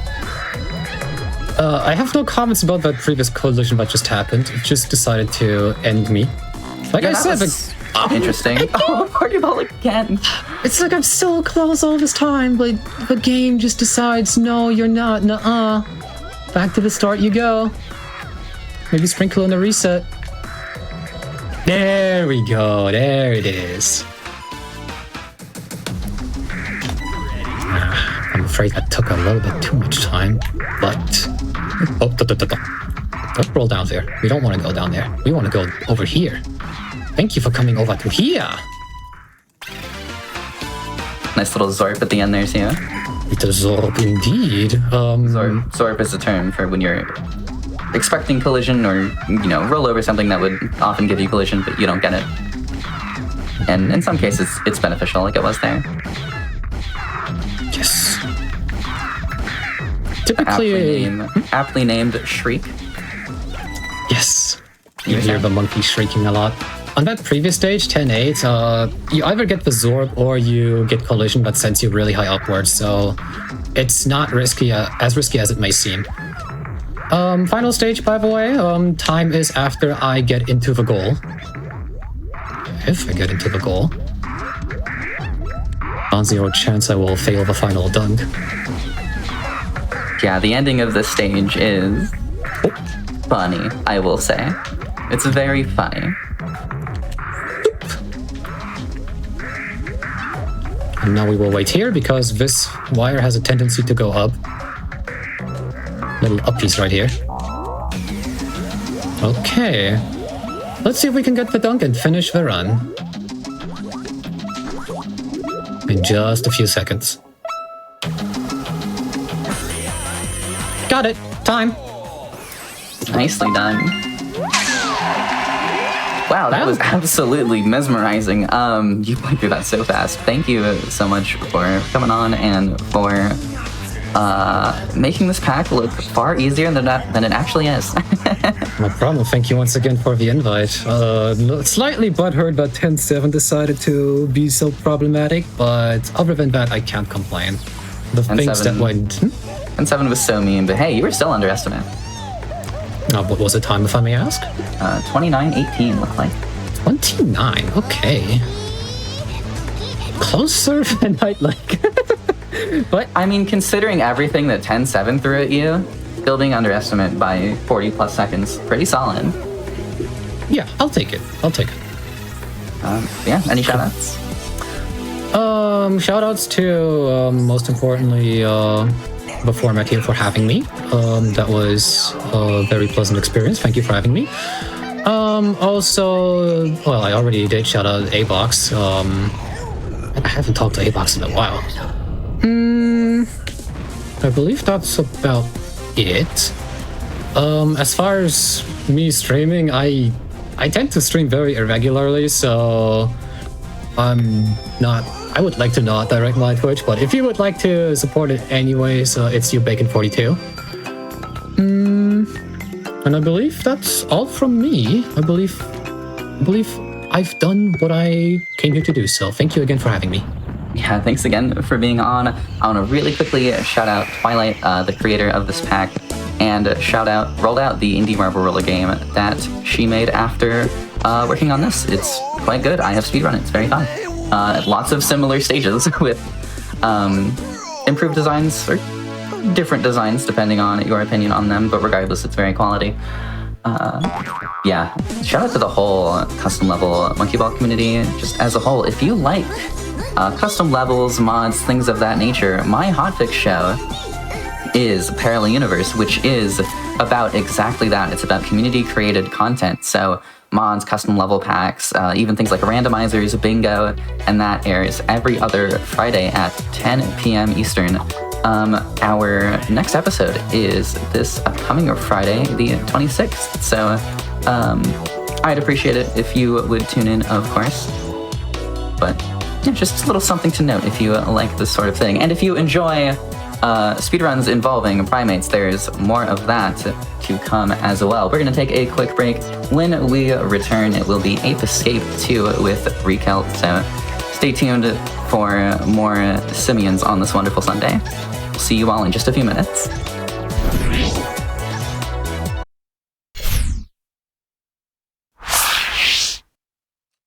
I have no comments about that previous collision that just happened. It just decided to end me. Like I said, interesting. Oh, party ball again. It's like I'm so close all this time, but the game just decides, no, you're not. Nuh-uh. Back to the start you go. Maybe sprinkle in a reset. There we go. There it is. I'm afraid that took a little bit too much time, but... Oh, don't roll down there. We don't want to go down there. We want to go over here. Thank you for coming over to here. Nice little Zorp at the end there, too. Little Zorp indeed. Zorp is a term for when you're expecting collision or, roll over something that would often give you collision, but you don't get it. And in some cases, it's beneficial, like it was there. Yes. Typically... Aptly named Shriek. Yes. You hear the monkey shrieking a lot. On that previous stage, 10-8, you either get the Zorb or you get collision that sends you really high upwards, so it's not risky, as risky as it may seem. Final stage, by the way, time is after I get into the goal. If I get into the goal. Non-zero chance I will fail the final dunk. Yeah, the ending of this stage is funny, I will say. It's very funny. And now we will wait here because this wire has a tendency to go up. Little uppies right here. Okay. Let's see if we can get the dunk and finish the run. In just a few seconds. Got it! Time! Nicely done. Wow, that was absolutely mesmerizing. You went through that so fast. Thank you so much for coming on and for making this pack look far easier than it actually is. No problem. Thank you once again for the invite. Slightly butthurt that 10-7 decided to be so problematic, but other than that, I can't complain. The things that went... And 7 was so mean, but hey, you were still underestimated. What was the time, if I may ask? 29-18 looked like. 29, okay. Closer than I'd like. But I mean, considering everything that 10-7 threw at you, still being underestimate by 40 plus seconds, pretty solid. Yeah, I'll take it. Yeah, any shoutouts? Shoutouts to, most importantly, the format team for having me. That was a very pleasant experience. Thank you for having me. Also, well, I already did shout out A-Box. I haven't talked to A-Box in a while. I believe that's about it. As far as me streaming, I tend to stream very irregularly, so I would like to not direct my Twitch, but if you would like to support it anyways, it's YouBacon42. And I believe that's all from me. I believe I've done what I came here to do, so thank you again for having me. Yeah, thanks again for being on. I want to really quickly shout out Twilight, the creator of this pack, and rolled out the indie marble roller game that she made after working on this. It's quite good. I have speedrun it. It's very fun. Lots of similar stages with improved designs, or different designs depending on your opinion on them, but regardless, it's very quality. Yeah, shout out to the whole custom level Monkey Ball community, just as a whole. If you like custom levels, mods, things of that nature, my Hotfix show is Parallel Universe, which is about exactly that. It's about community-created content, so mods, custom level packs, even things like randomizers, bingo, and that airs every other Friday at 10 p.m. Eastern. Our next episode is this upcoming Friday, the 26th, so I'd appreciate it if you would tune in, of course. But yeah, just a little something to note if you like this sort of thing. And if you enjoy speedruns involving primates, there's more of that to come as well. We're going to take a quick break. When we return, it will be Ape Escape 2 with Rekelt, so stay tuned for more simians on this wonderful Sunday. We'll see you all in just a few minutes.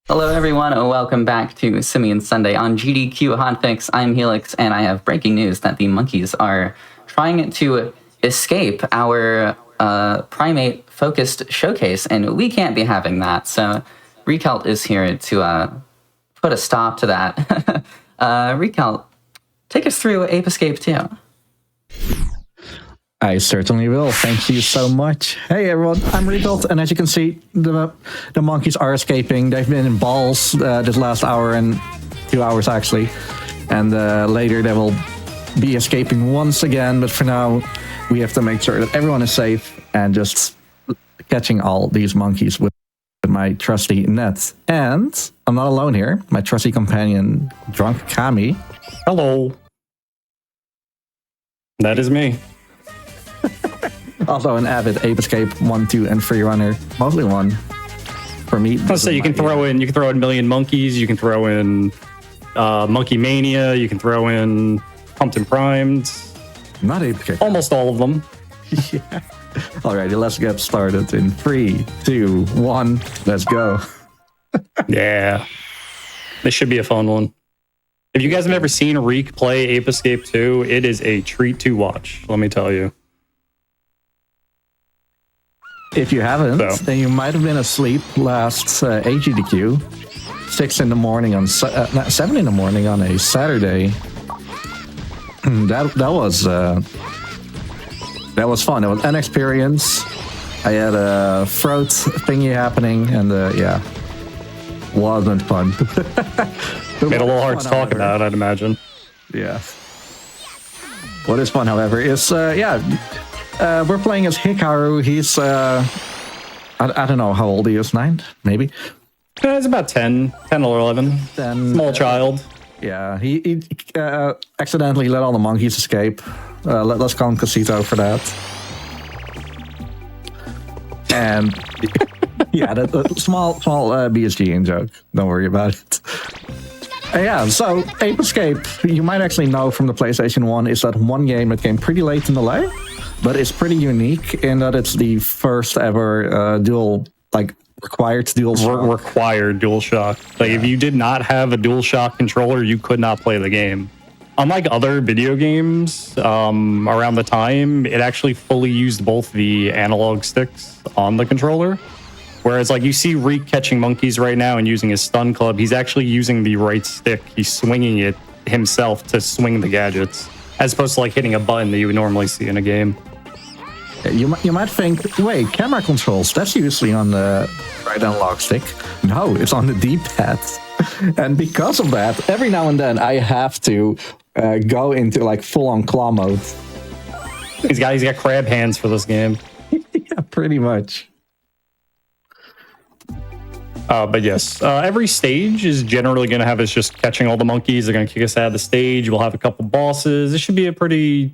Hello everyone, welcome back to Simian Sunday on GDQ Hotfix. I'm Helix, and I have breaking news that the monkeys are trying to escape our primate-focused showcase, and we can't be having that. So Rekelt is here to put a stop to that. Rekelt, take us through Ape Escape 2. I certainly will. Thank you so much. Hey everyone, I'm Rekelt, and as you can see, the monkeys are escaping. They've been in balls this last hour and 2 hours actually, and later they will be escaping once again. But for now, we have to make sure that everyone is safe and just catching all these monkeys with my trusty net. And I'm not alone here. My trusty companion, Drunk Kami. Hello. That is me. Also an avid Ape Escape 1, 2, and free runner. Mostly 1. For me, Let's say you can throw in Million Monkeys, you can throw in Monkey Mania, you can throw in Pumped and Primed. Not Ape Escape. Almost all of them. Yeah. Alrighty, let's get started in 3, 2, 1. Let's go. Yeah. This should be a fun one. If you guys have ever seen Reek play Ape Escape 2, it is a treat to watch, let me tell you. If you haven't, then you might have been asleep last AGDQ. 6 in the morning on 7 in the morning on a Saturday. That was fun. It was an experience. I had a throat thingy happening, and yeah, wasn't fun. Made a little hard to talk about, I'd imagine. Yeah. What is fun, however, is we're playing as Hikaru. He's I don't know how old he is. 9, maybe. He's about 10 or 11. 10. Small child. Yeah, he accidentally let all the monkeys escape. Let's call him Casito for that. And yeah, that small BSG in joke. Don't worry about it. Yeah, so Ape Escape, you might actually know from the PlayStation 1, is that one game that came pretty late in the lay, but it's pretty unique in that it's the first ever required DualShock. Like, if you did not have a DualShock controller, you could not play the game. Unlike other video games around the time, it actually fully used both the analog sticks on the controller. Whereas, like, you see Reek catching monkeys right now and using his stun club, he's actually using the right stick. He's swinging it himself to swing the gadgets, as opposed to, like, hitting a button that you would normally see in a game. You might think, wait, camera controls, that's usually on the right analog stick. No, it's on the D-pad. And because of that, every now and then I have to go into, like, full-on claw mode. He's got crab hands for this game. Yeah, pretty much. But yes, every stage is generally going to have us just catching all the monkeys. They're going to kick us out of the stage. We'll have a couple bosses. This should be a pretty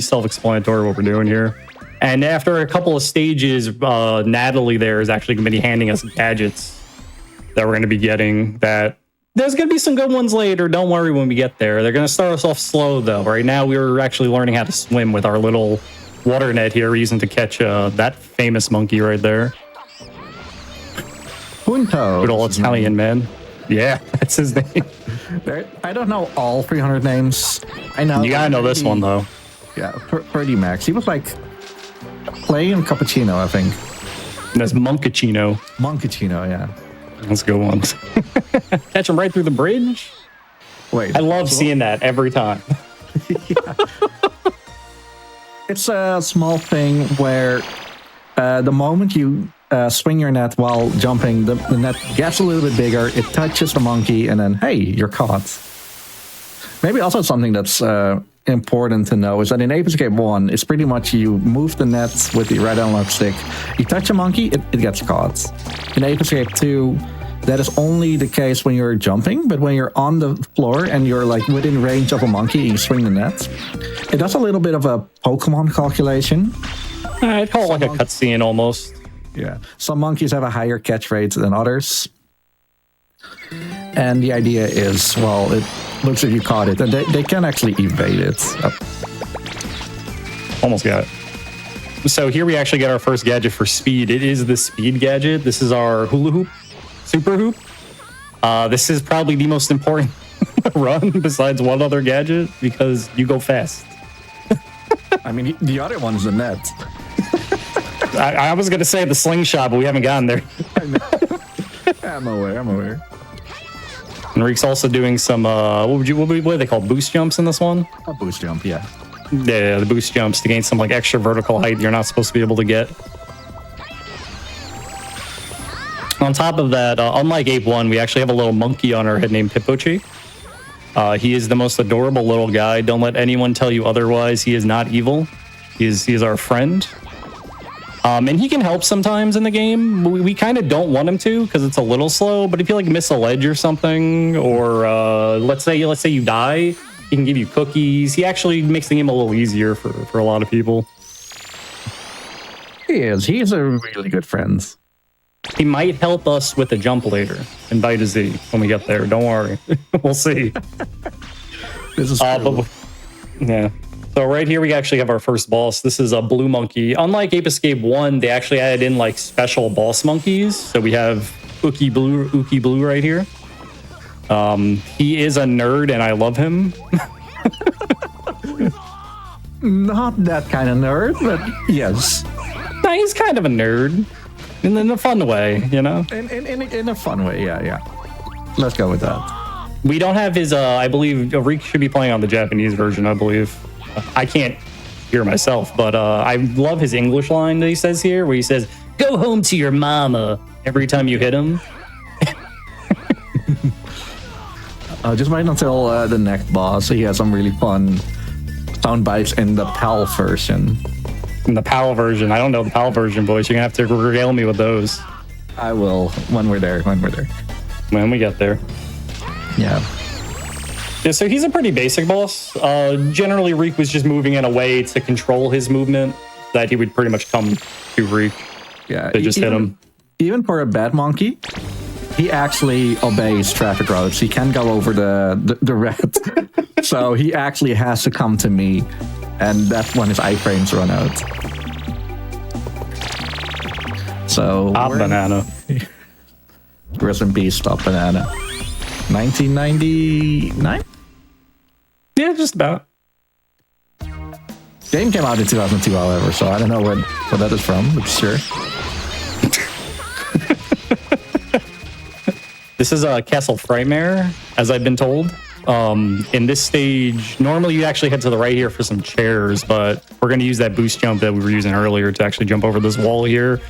self-explanatory what we're doing here. And after a couple of stages, Natalie there is actually going to be handing us gadgets that we're going to be getting. That there's going to be some good ones later. Don't worry when we get there. They're going to start us off slow, though. Right now, we're actually learning how to swim with our little water net here, we're using to catch that famous monkey right there. Punto. Good old Italian man. Yeah, that's his name. I don't know all 300 names. I know. You gotta know this one, though. Yeah, Pretty Max. He was like playing Cappuccino, I think. And that's Monkachino. Monkachino, yeah. That's a good one. Catch him right through the bridge. Wait. I love seeing that every time. Yeah. It's a small thing where the moment you swing your net while jumping, the net gets a little bit bigger, it touches the monkey, and then, hey, you're caught. Maybe also something that's important to know is that in Ape Escape 1, it's pretty much you move the net with the right analog stick, you touch a monkey, it gets caught. In Ape Escape 2, that is only the case when you're jumping, but when you're on the floor and you're like within range of a monkey and you swing the net, it does a little bit of a Pokemon calculation. I'd call it like a cutscene almost. Yeah. Some monkeys have a higher catch rate than others. And the idea is, well, it looks like you caught it, and they can actually evade it. Almost got it. So here we actually get our first gadget for speed. It is the speed gadget. This is our hula hoop, super hoop. This is probably the most important run besides one other gadget because you go fast. I mean, the other one's the net. I was going to say the slingshot, but we haven't gotten there. I'm aware. Enrique's also doing some, what are they called? Boost jumps in this one? A boost jump, yeah. Yeah, the boost jumps to gain some like extra vertical height you're not supposed to be able to get. On top of that, unlike Ape 1, we actually have a little monkey on our head named Pippochi. He is the most adorable little guy. Don't let anyone tell you otherwise. He is not evil. He is our friend. And he can help sometimes in the game. We kind of don't want him to because it's a little slow. But if you like miss a ledge or something, or let's say you die, he can give you cookies. He actually makes the game a little easier for a lot of people. He is. He's a really good friend. He might help us with the jump later in Beta Z when we get there. Don't worry. We'll see. This is cool. Yeah. So right here, we actually have our first boss. This is a blue monkey. Unlike Ape Escape 1, they actually added in like special boss monkeys. So we have Uki Blue right here. He is a nerd and I love him. Not that kind of nerd, but yes. Nah, he's kind of a nerd. In a fun way, you know? In a fun way, yeah. Let's go with that. We don't have his, I believe, Reek should be playing on the Japanese version, I believe. I can't hear myself, but I love his English line that he says here, where he says, "Go home to your mama," every time you hit him. Just wait until the next boss. He has some really fun sound bites in the PAL version. In the PAL version. I don't know the PAL version, boys. You're going to have to regale me with those. I will when we're there. When we get there. Yeah. Yeah, so he's a pretty basic boss. Generally, Reek was just moving in a way to control his movement that he would pretty much come to Reek. Yeah, They just hit him. Even for a bad monkey, he actually obeys traffic roads. He can go over the red. So he actually has to come to me. And that's when his iframes run out. So... Top banana. Rest in peace, Top Banana. 1999? Yeah, just about. Game came out in 2002, however, so I don't know what that is from, but sure. This is a Castle Frightmare, as I've been told. In this stage, normally you actually head to the right here for some chairs, but we're going to use that boost jump that we were using earlier to actually jump over this wall here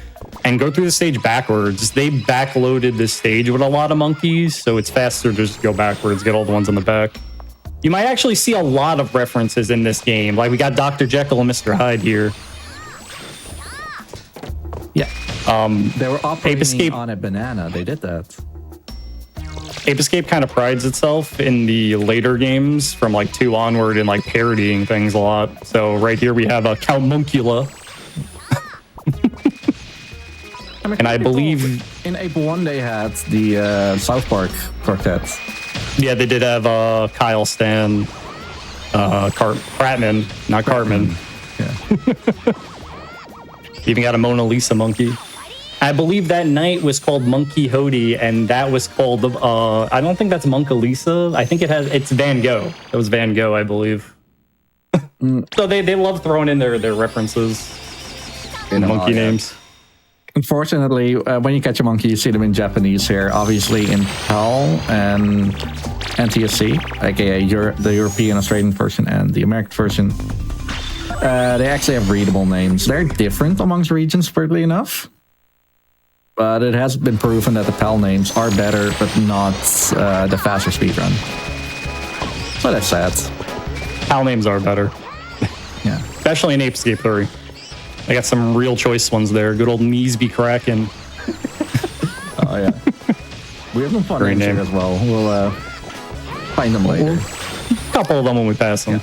and go through the stage backwards. They backloaded this stage with a lot of monkeys, so it's faster to just go backwards, get all the ones on the back. You might actually see a lot of references in this game. Like we got Dr. Jekyll and Mr. Hyde here. Yeah. They were Ape operating Escape. on a banana. They did that. Ape Escape kind of prides itself in the later games from like 2 onward and like parodying things a lot. So right here we have a Calmuncula. And I believe in Ape 1 they had the South Park quartet. Yeah, they did have Kyle Stan, Prattman, not Cartman. Yeah. Even got a Mona Lisa monkey. I believe that night was called Monkey Hody, and that was called, I don't think that's Monka Lisa. I think it's Van Gogh. It was Van Gogh, I believe. So they love throwing in their references in monkey names. Unfortunately, when you catch a monkey, you see them in Japanese here. Obviously in PAL and NTSC, aka the European Australian version and the American version. They actually have readable names. They're different amongst regions, weirdly enough. But it has been proven that the PAL names are better, but not the faster speedrun. So that's sad. PAL names are better. Yeah. Especially in Ape Escape 3. I got some real choice ones there. Good old knees be cracking. Oh, yeah. We have some fun Great names here name. as well. We'll find them later. A couple of them when we pass them.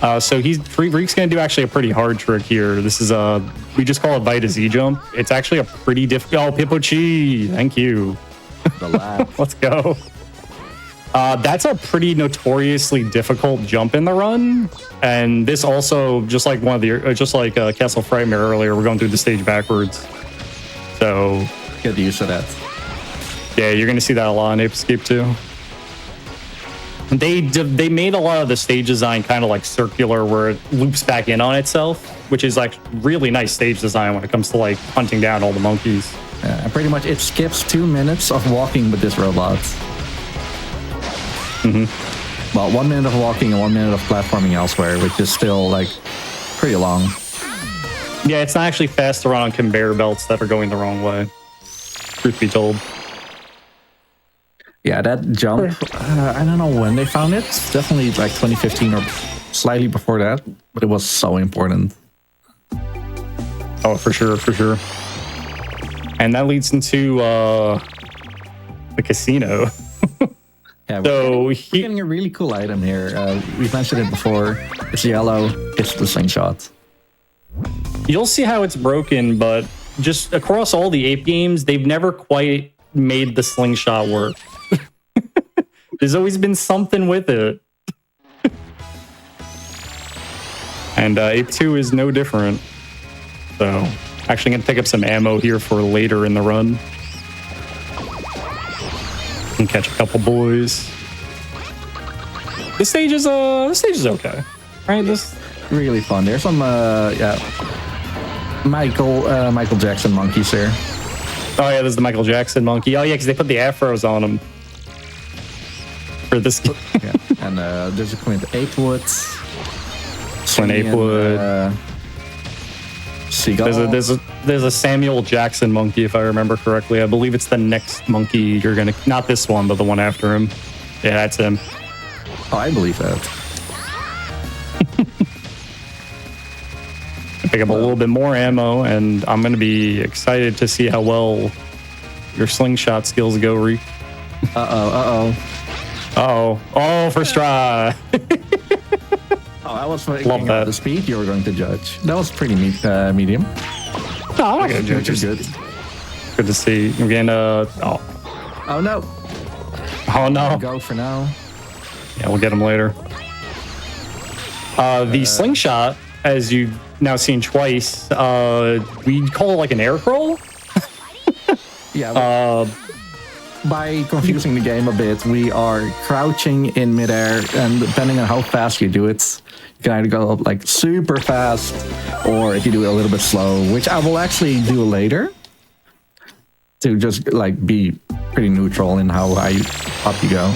Yeah. So Reek's going to do actually a pretty hard trick here. This is we just call it Vita Z jump. It's actually a pretty difficult. Oh, Pippo Chi. Thank you. The laugh. Let's go. That's a pretty notoriously difficult jump in the run, and this also, just like Castle Frightmare earlier, we're going through the stage backwards. So Get used to that. yeah, you're going to see that a lot in Ape Escape too. They made a lot of the stage design kind of like circular, where it loops back in on itself, which is like really nice stage design when it comes to like hunting down all the monkeys. Yeah, and pretty much it skips 2 minutes of walking with this robot. Well, 1 minute of walking and 1 minute of platforming elsewhere, which is still like pretty long. Yeah, it's not actually fast to run on conveyor belts that are going the wrong way. Truth be told. Yeah, that jump, I don't know when they found it. Definitely like 2015 or slightly before that, but it was so important. Oh, for sure, for sure. And that leads into the casino. Yeah, So we're getting a really cool item here. We've mentioned it before. It's yellow. It's the slingshot. You'll see how it's broken, but just across all the Ape games, they've never quite made the slingshot work. There's always been something with it. And Ape 2 is no different. So, actually going to pick up some ammo here for later in the run. And catch a couple boys. This stage is okay. Right? This Really fun. There's some Michael Jackson monkeys here. Oh yeah, there's the Michael Jackson monkey. Oh yeah, because they put the afros on him for this game. Yeah. And there's a Clint Apewood. Clint Apewood. Seagull. There's a Samuel Jackson monkey, if I remember correctly. I believe it's the next monkey you're gonna, not this one, but the one after him. Yeah, that's him. Oh, I believe that. Pick up a little bit more ammo, and I'm gonna be excited to see how well your slingshot skills go, Reek. Oh, first try. Oh, I was Love thinking that. of the speed you were going to judge. That was pretty medium. No, I'm not gonna Which judge. is good. Good to see. I'm getting Oh no, oh no. go for now. Yeah, we'll get him later. The slingshot, as you've now seen twice, we call it like an air crawl. Yeah. By confusing the game a bit, we are crouching in midair, and depending on how fast you do it, you can either go up like super fast, or if you do it a little bit slow, which I will actually do later, to just like be pretty neutral in how high up you go.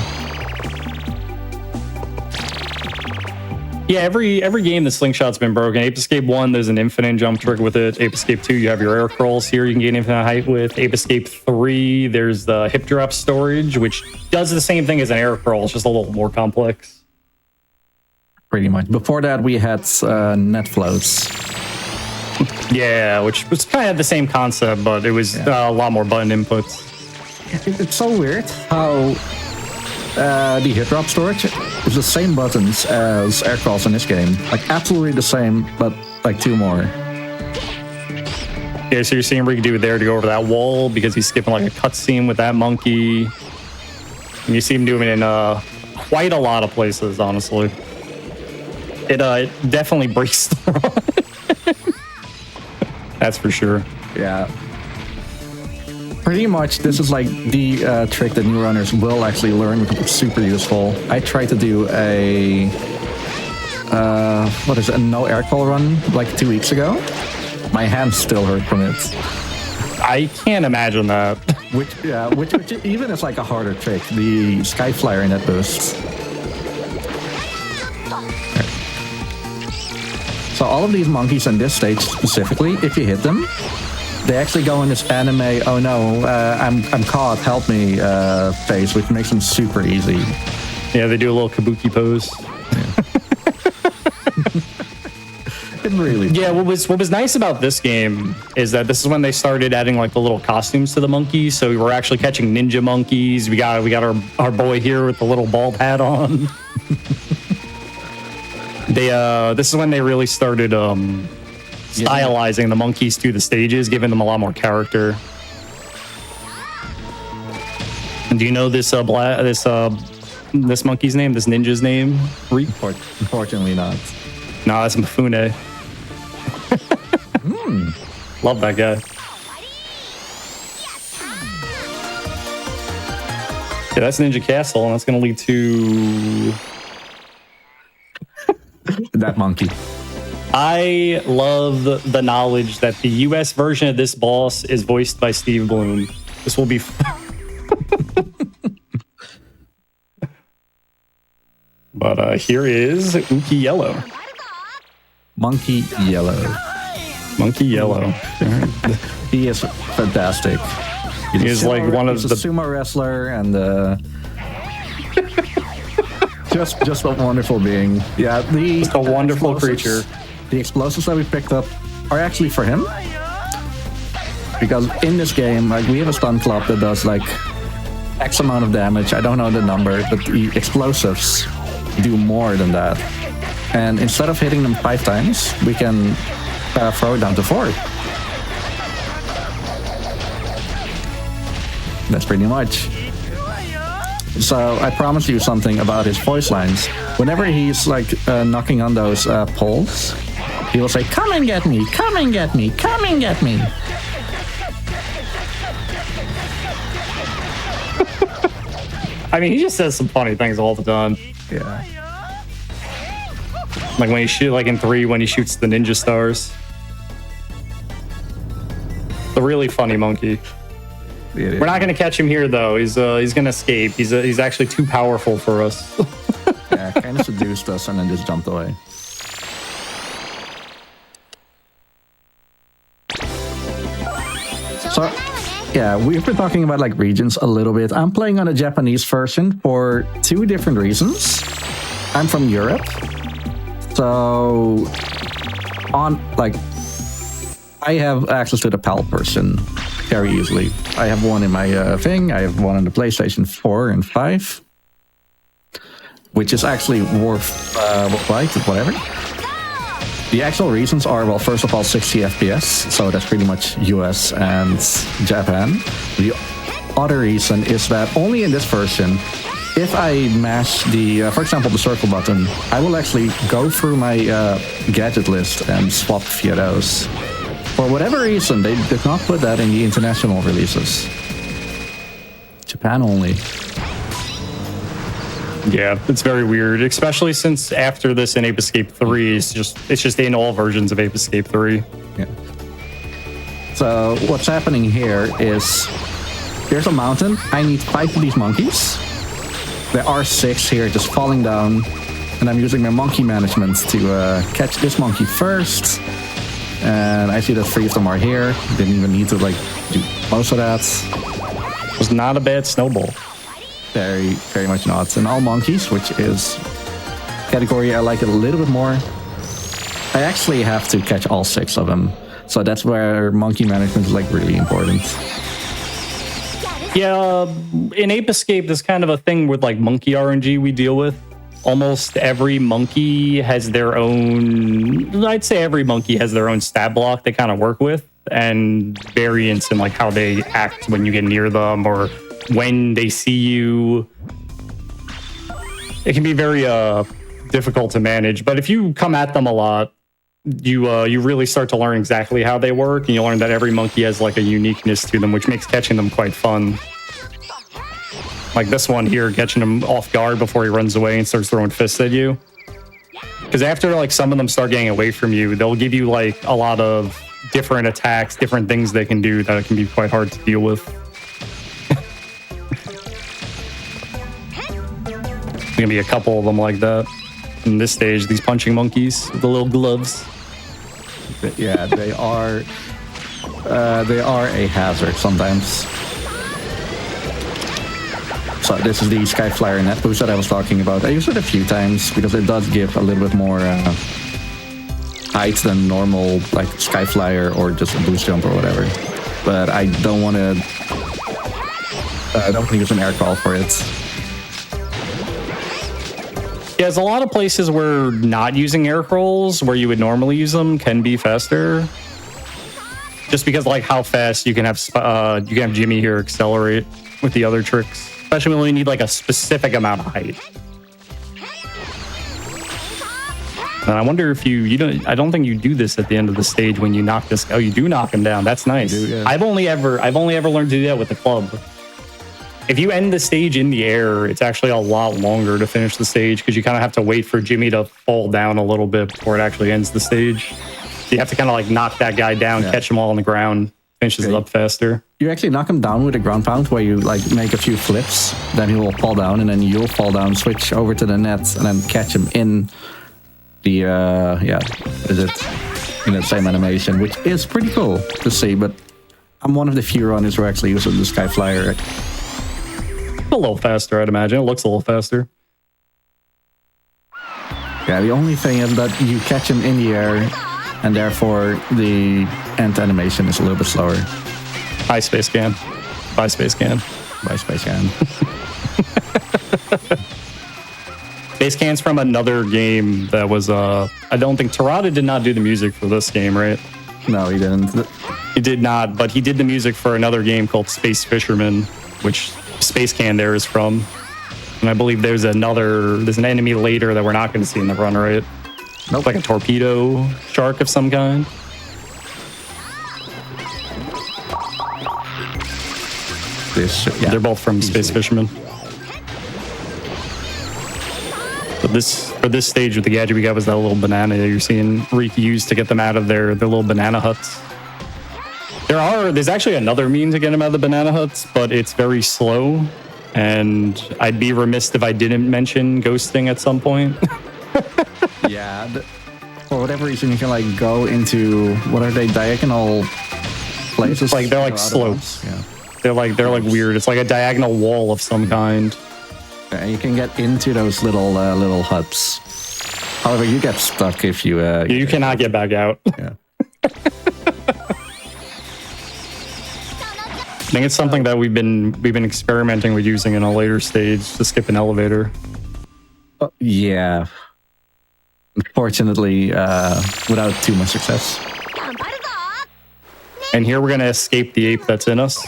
Yeah, every game the slingshot's been broken. Ape Escape 1, there's an infinite jump trick with it. Ape Escape 2, you have your air crawls here. You can gain infinite height with. Ape Escape 3, there's the hip drop storage, which does the same thing as an air crawl. It's just a little more complex. Pretty much. Before that, we had net floats. Yeah, which was kind of the same concept, but it was a lot more button inputs. It's so weird how the hip drop storage is the same buttons as air crawls in this game. Like absolutely the same, but like 2 more. Yeah, so you're seeing Rick do it there to go over that wall because he's skipping like a cutscene with that monkey. And you see him doing it in quite a lot of places, honestly. It definitely breaks the run. That's for sure. Yeah. Pretty much, this is like the trick that new runners will actually learn, which is super useful. I tried to do a a no air call run like 2 weeks ago. My hands still hurt from it. I can't imagine that. Which even is like a harder trick. The sky flyer net boost. So all of these monkeys on this stage specifically, if you hit them, they actually go in this anime, oh no, I'm caught, help me phase, which makes them super easy. Yeah, they do a little kabuki pose. It really Yeah, what was nice about this game is that this is when they started adding like the little costumes to the monkeys. So we were actually catching ninja monkeys. We got our boy here with the little bald hat on. This is when they really started stylizing the monkeys through the stages, giving them a lot more character. And do you know this this monkey's name, this ninja's name? Unfortunately not. No, that's Mifune. Love that guy. Yeah, that's Ninja Castle, and that's going to lead to... That monkey. I love the knowledge that the US version of this boss is voiced by Steve Bloom. This will be... But here is Uki Yellow. Monkey Yellow. Monkey Yellow. He is fantastic. He is like one of he's the... a sumo wrestler and just a wonderful being. Yeah, Just a wonderful creature. The explosives that we picked up are actually for him. Because in this game, like, we have a stun club that does like X amount of damage. I don't know the number, but the explosives do more than that. And instead of hitting them 5 times, we can throw it down to 4. That's pretty much. So I promise you something about his voice lines. Whenever he's like knocking on those poles, he will say, "Come and get me, come and get me, come and get me." I mean, he just says some funny things all the time. Yeah. Like when he shoot, like in 3, when he shoots the ninja stars. The really funny monkey. We're not gonna catch him here though. He's gonna escape. He's actually too powerful for us. Yeah, kind of seduced us and then just jumped away. So, yeah, we've been talking about like regions a little bit. I'm playing on a Japanese version for 2 different reasons. I'm from Europe, so I have access to the PAL version very easily. I have one in my thing. I have one on the PlayStation 4 and 5. which is actually worth whatever. The actual reasons are, well, first of all, 60 FPS, so that's pretty much US and Japan. The other reason is that only in this version, if I mash the, for example, the circle button, I will actually go through my gadget list and swap via those. For whatever reason, they did not put that in the international releases. Japan only. Yeah, it's very weird, especially since after this in Ape Escape 3, it's just in all versions of Ape Escape 3. Yeah. So what's happening here is there's a mountain. I need 5 of these monkeys. There are 6 here just falling down, and I'm using my monkey management to catch this monkey first. And I see that 3 of them are here. Didn't even need to like do most of that. It was not a bad snowball. Very, very much not. And all monkeys, which is category I like it a little bit more. I actually have to catch all 6 of them. So that's where monkey management is like really important. Yeah, in Ape Escape, there's kind of a thing with like monkey RNG we deal with. Almost every monkey has their own, I'd say every monkey has their own stat block they kind of work with, and variants in like how they act when you get near them or when they see you. It can be very difficult to manage, but if you come at them a lot, you really start to learn exactly how they work, and you learn that every monkey has like a uniqueness to them, which makes catching them quite fun. Like this one here, catching him off guard before he runs away and starts throwing fists at you. Because after like some of them start getting away from you, they'll give you like a lot of different attacks, different things they can do that can be quite hard to deal with. There's gonna be a couple of them like that in this stage. These punching monkeys with the little gloves. Yeah, they are a hazard sometimes. So this is the Skyflyer net boost that I was talking about. I used it a few times because it does give a little bit more height than normal, like Skyflyer or just a boost jump or whatever. But I don't want to. I don't want to use an air crawl for it. Yeah, there's a lot of places where not using air crawls, where you would normally use them, can be faster. Just because like how fast you can have Jimmy here accelerate with the other tricks. Especially when you need like a specific amount of height. And I wonder if you don't. I don't think you do this at the end of the stage when you knock this. Oh, you do knock him down. That's nice. Do, yeah. I've only ever learned to do that with the club. If you end the stage in the air, it's actually a lot longer to finish the stage because you kind of have to wait for Jimmy to fall down a little bit before it actually ends the stage. So you have to kind of like knock that guy down, catch him all on the ground, finishes it up faster. You actually knock him down with a ground pound where you like make a few flips, then he will fall down, and then you'll fall down, switch over to the net, and then catch him in the in the same animation, which is pretty cool to see. But I'm one of the few runners who actually uses the Skyflyer. A little faster, I'd imagine. It looks a little faster. Yeah, the only thing is that you catch him in the air, and therefore the end animation is a little bit slower. High space can. Bye space can. By Space Can. Space Can's from another game that was, I don't think Terada did not do the music for this game, right? No, he didn't. He did not, but he did the music for another game called Space Fisherman, which Space Can there is from. And I believe there's an enemy later that we're not going to see in the run, right? Nope. Like a torpedo shark of some kind. They're both from Space Fisherman. But for this stage with the gadget we got was that little banana that you're seeing Reek use to get them out of their little banana huts. There's actually another means to get them out of the banana huts, but it's very slow. And I'd be remiss if I didn't mention ghosting at some point. Yeah. For whatever reason, you can like go into, what are they, diagonal places? Like they're like slopes. Yeah. They're like weird. It's like a diagonal wall of some kind. Yeah, you can get into those little huts. However, you get stuck if you. You cannot get back out. Yeah. I think it's something that we've been experimenting with using in a later stage to skip an elevator. Yeah. Unfortunately, without too much success. And here we're going to escape the ape that's in us.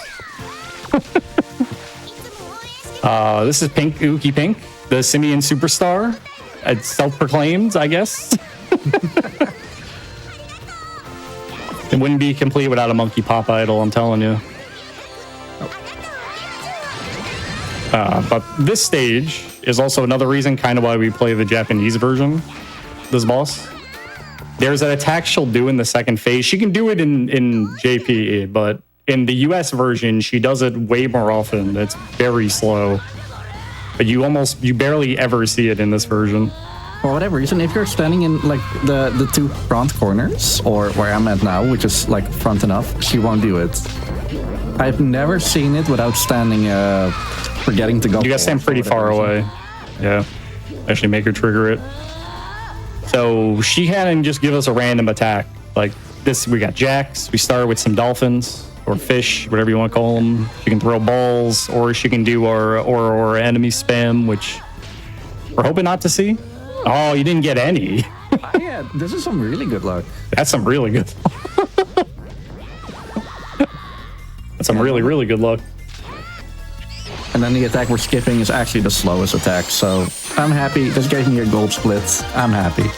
This is Pink Ookie Pink, the simian superstar. It's self-proclaimed, I guess. It wouldn't be complete without a monkey pop idol, I'm telling you. But this stage is also another reason kind of why we play the Japanese version, this boss. There's an attack she'll do in the second phase. She can do it in JP, but in the US version, she does it way more often. It's very slow. But you barely ever see it in this version. For whatever reason, if you're standing in like the two front corners, or where I'm at now, which is like front enough, she won't do it. I've never seen it without standing, forgetting to go. You gotta stand pretty far away. Yeah. Actually make her trigger it. So she can just give us a random attack. Like this, we got jacks. We start with some dolphins or fish, whatever you want to call them. She can throw balls, or she can do our enemy spam, which we're hoping not to see. Oh, you didn't get any. Yeah, this is some really good luck. That's some really good. That's some really good luck. And then the attack we're skipping is actually the slowest attack, so I'm happy. This gave me a gold split. I'm happy.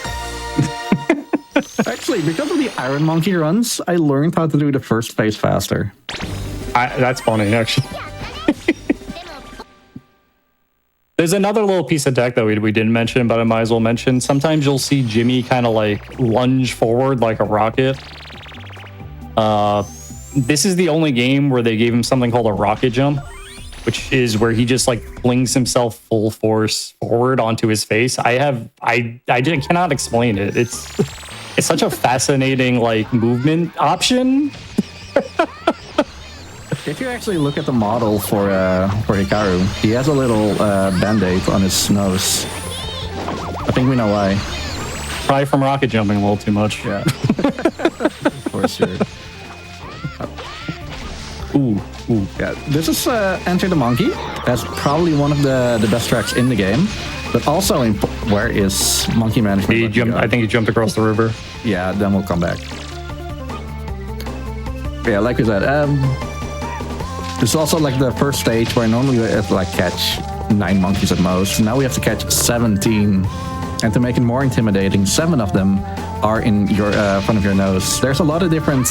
Actually, because of the Iron Monkey runs, I learned how to do the first phase faster. That's funny, actually. There's another little piece of tech that we didn't mention, but I might as well mention. Sometimes you'll see Jimmy kind of like lunge forward like a rocket. This is the only game where they gave him something called a rocket jump, which is where he just like flings himself full force forward onto his face. I cannot explain it. It's such a fascinating like movement option. If you actually look at the model for Hikaru, he has a little band-aid on his nose. I think we know why. Probably from rocket jumping a little too much. Yeah. For sure. Ooh. Yeah, this is Enter the Monkey. That's probably one of the best tracks in the game. But also, where is Monkey Management? I think he jumped across the river. Yeah, then we'll come back. Yeah, like we said, this is also like the first stage where normally we have to like catch 9 monkeys at most. Now we have to catch 17. And to make it more intimidating, 7 of them are in your front of your nose. There's a lot of different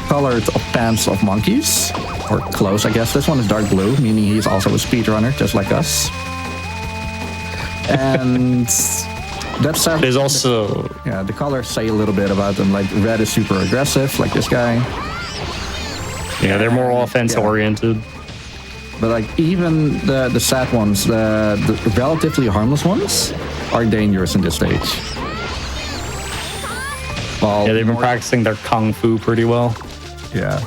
colored pants of monkeys. Or clothes, I guess. This one is dark blue, meaning he's also a speedrunner, just like us. And that's there's also the colors say a little bit about them. Like red is super aggressive, like this guy. Yeah, they're more offense oriented. But like even the sad ones, the relatively harmless ones, are dangerous in this stage. Yeah, they've been practicing their kung fu pretty well. Yeah.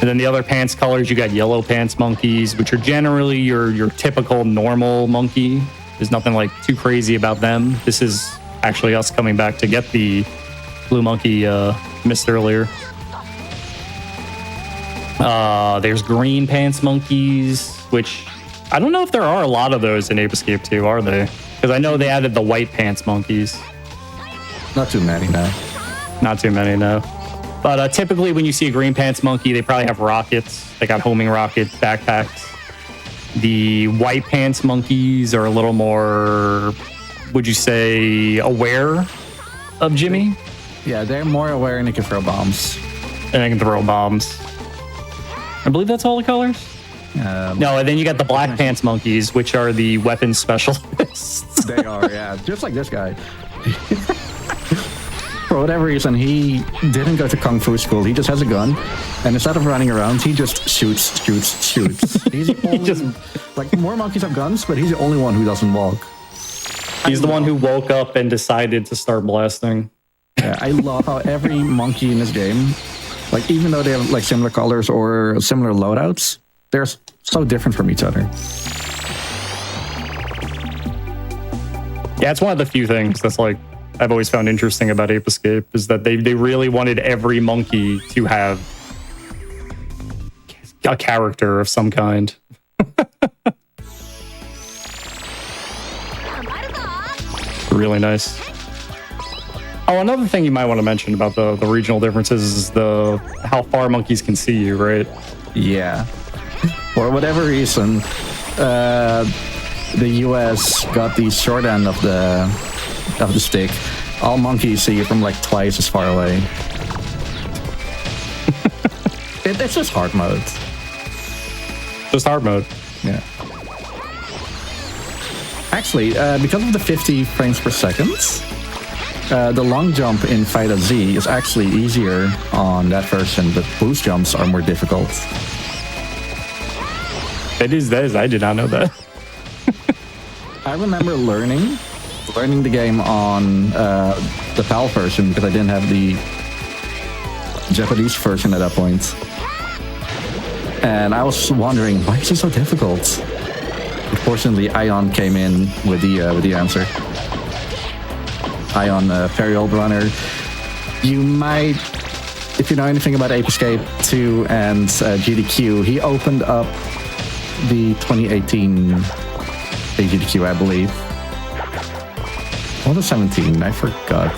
And then the other pants colors, you got yellow pants monkeys, which are generally your typical normal monkey. There's nothing like too crazy about them. This is actually us coming back to get the blue monkey missed earlier. There's green pants monkeys, which I don't know if there are a lot of those in Ape Escape 2, are they? Because I know they added the white pants monkeys. Not too many, no. Not too many, no. But typically when you see a green pants monkey, they probably have rockets. They got homing rocket backpacks. The white pants monkeys are a little more, would you say, aware of Jimmy? Yeah, they're more aware and they can throw bombs. And they can throw bombs. I believe that's all the colors. No, and then you got the black pants monkeys, which are the weapons specialists. They are, yeah. Just like this guy. For whatever reason, he didn't go to Kung Fu school. He just has a gun. And instead of running around, he just shoots. He's the only, like, more monkeys have guns, but he's the only one who doesn't walk. He's the one who woke up and decided to start blasting. Yeah, I love how every monkey in this game, like, even though they have, like, similar colors or similar loadouts, they're so different from each other. Yeah, it's one of the few things that's, like, I've always found interesting about Ape Escape is that they really wanted every monkey to have a character of some kind. really nice. Oh, another thing you might want to mention about the regional differences is how far monkeys can see you, right? Yeah. For whatever reason, the US got the short end of the stick. All monkeys see you from like twice as far away. It's just hard mode. Just hard mode. Yeah. Actually, because of the 50 frames per second, the long jump in Fighter Z is actually easier on that version, but boost jumps are more difficult. That is. I did not know that. I remember learning the game on the PAL version because I didn't have the Japanese version at that point. And I was wondering, why is it so difficult? Fortunately, Ion came in with the answer. Ion, Fairy Old Runner. You might, if you know anything about Ape Escape 2 and GDQ, he opened up the 2018 GDQ, I believe. Or the 17, I forgot.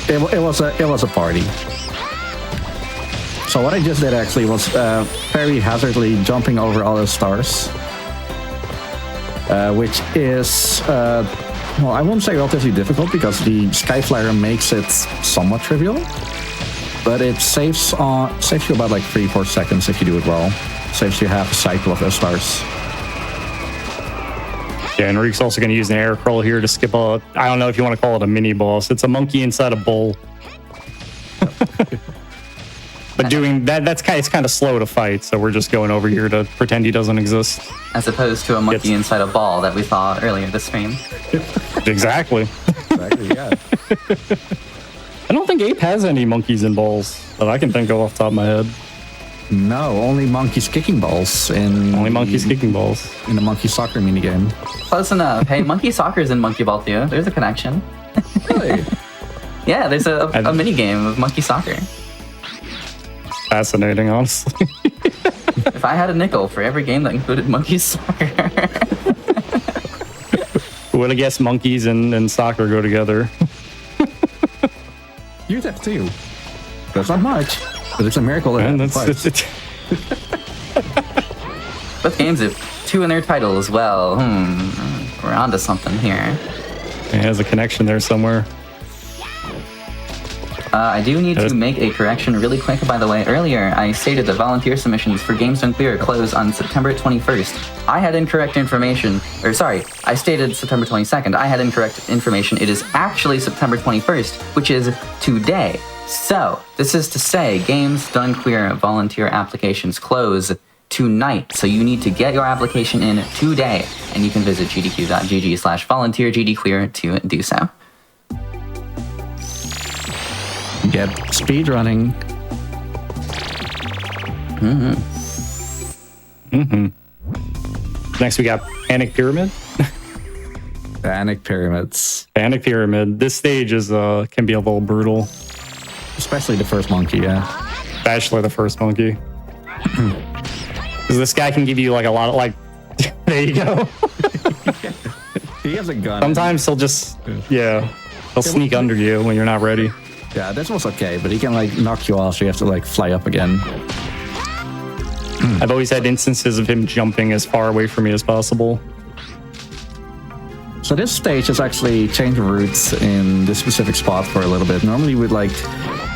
It was a party. So what I just did actually was very hazardly jumping over all the stars, which is well, I won't say relatively difficult because the Skyflyer makes it somewhat trivial, but it saves you about like 3-4 seconds if you do it well. Saves you half a cycle of those stars. Yeah, and Reek's also going to use an air curl here to skip I don't know if you want to call it a mini boss. It's a monkey inside a bowl. But doing that, it's kind of slow to fight, so we're just going over here to pretend he doesn't exist. As opposed to a monkey inside a ball that we saw earlier this stream. Exactly. Exactly, yeah. I don't think Ape has any monkeys in balls that I can think of off the top of my head. No, only monkeys kicking balls in monkeys kicking balls in the monkey soccer minigame. Close enough. Hey, monkey soccer is in Monkey Ball too. There's a connection. Really? Yeah, there's a mini game of monkey soccer. Fascinating, honestly. If I had a nickel for every game that included monkey soccer. Who would have guessed monkeys and soccer go together? You'd have to. That's not much, but it's a miracle. And Both games have 2 in their title as well. We're onto something here. It has a connection there somewhere. I do need to make a correction really quick, by the way. Earlier, I stated that volunteer submissions for Games Unclear close on September 21st. I had incorrect information. Or sorry, I stated September 22nd. I had incorrect information. It is actually September 21st, which is today. So, this is to say, Games Done Clear volunteer applications close tonight. So you need to get your application in today, and you can visit gdq.gg/volunteergdclear to do so. Get speedrunning. Next, we got Panic Pyramid. Panic Pyramids. Panic Pyramid. This stage is can be a little brutal. Especially the first monkey, yeah. Especially the first monkey. Because this guy can give you like a lot of like... There you go. He has a gun. Sometimes he'll just... Yeah. He'll sneak under you when you're not ready. Yeah, this was okay, but he can like knock you off, so you have to like fly up again. I've always had instances of him jumping as far away from me as possible. So this stage has actually changed routes in this specific spot for a little bit. Normally we'd like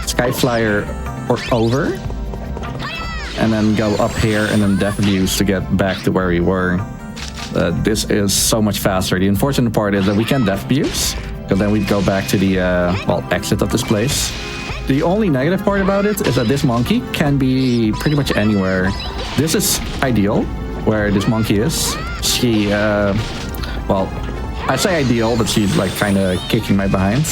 Skyflyer or over, and then go up here and then Death Views to get back to where we were. This is so much faster. The unfortunate part is that we can Death Views, because then we'd go back to the exit of this place. The only negative part about it is that this monkey can be pretty much anywhere. This is ideal, where this monkey is. She, I say ideal, but she's like kind of kicking my behind.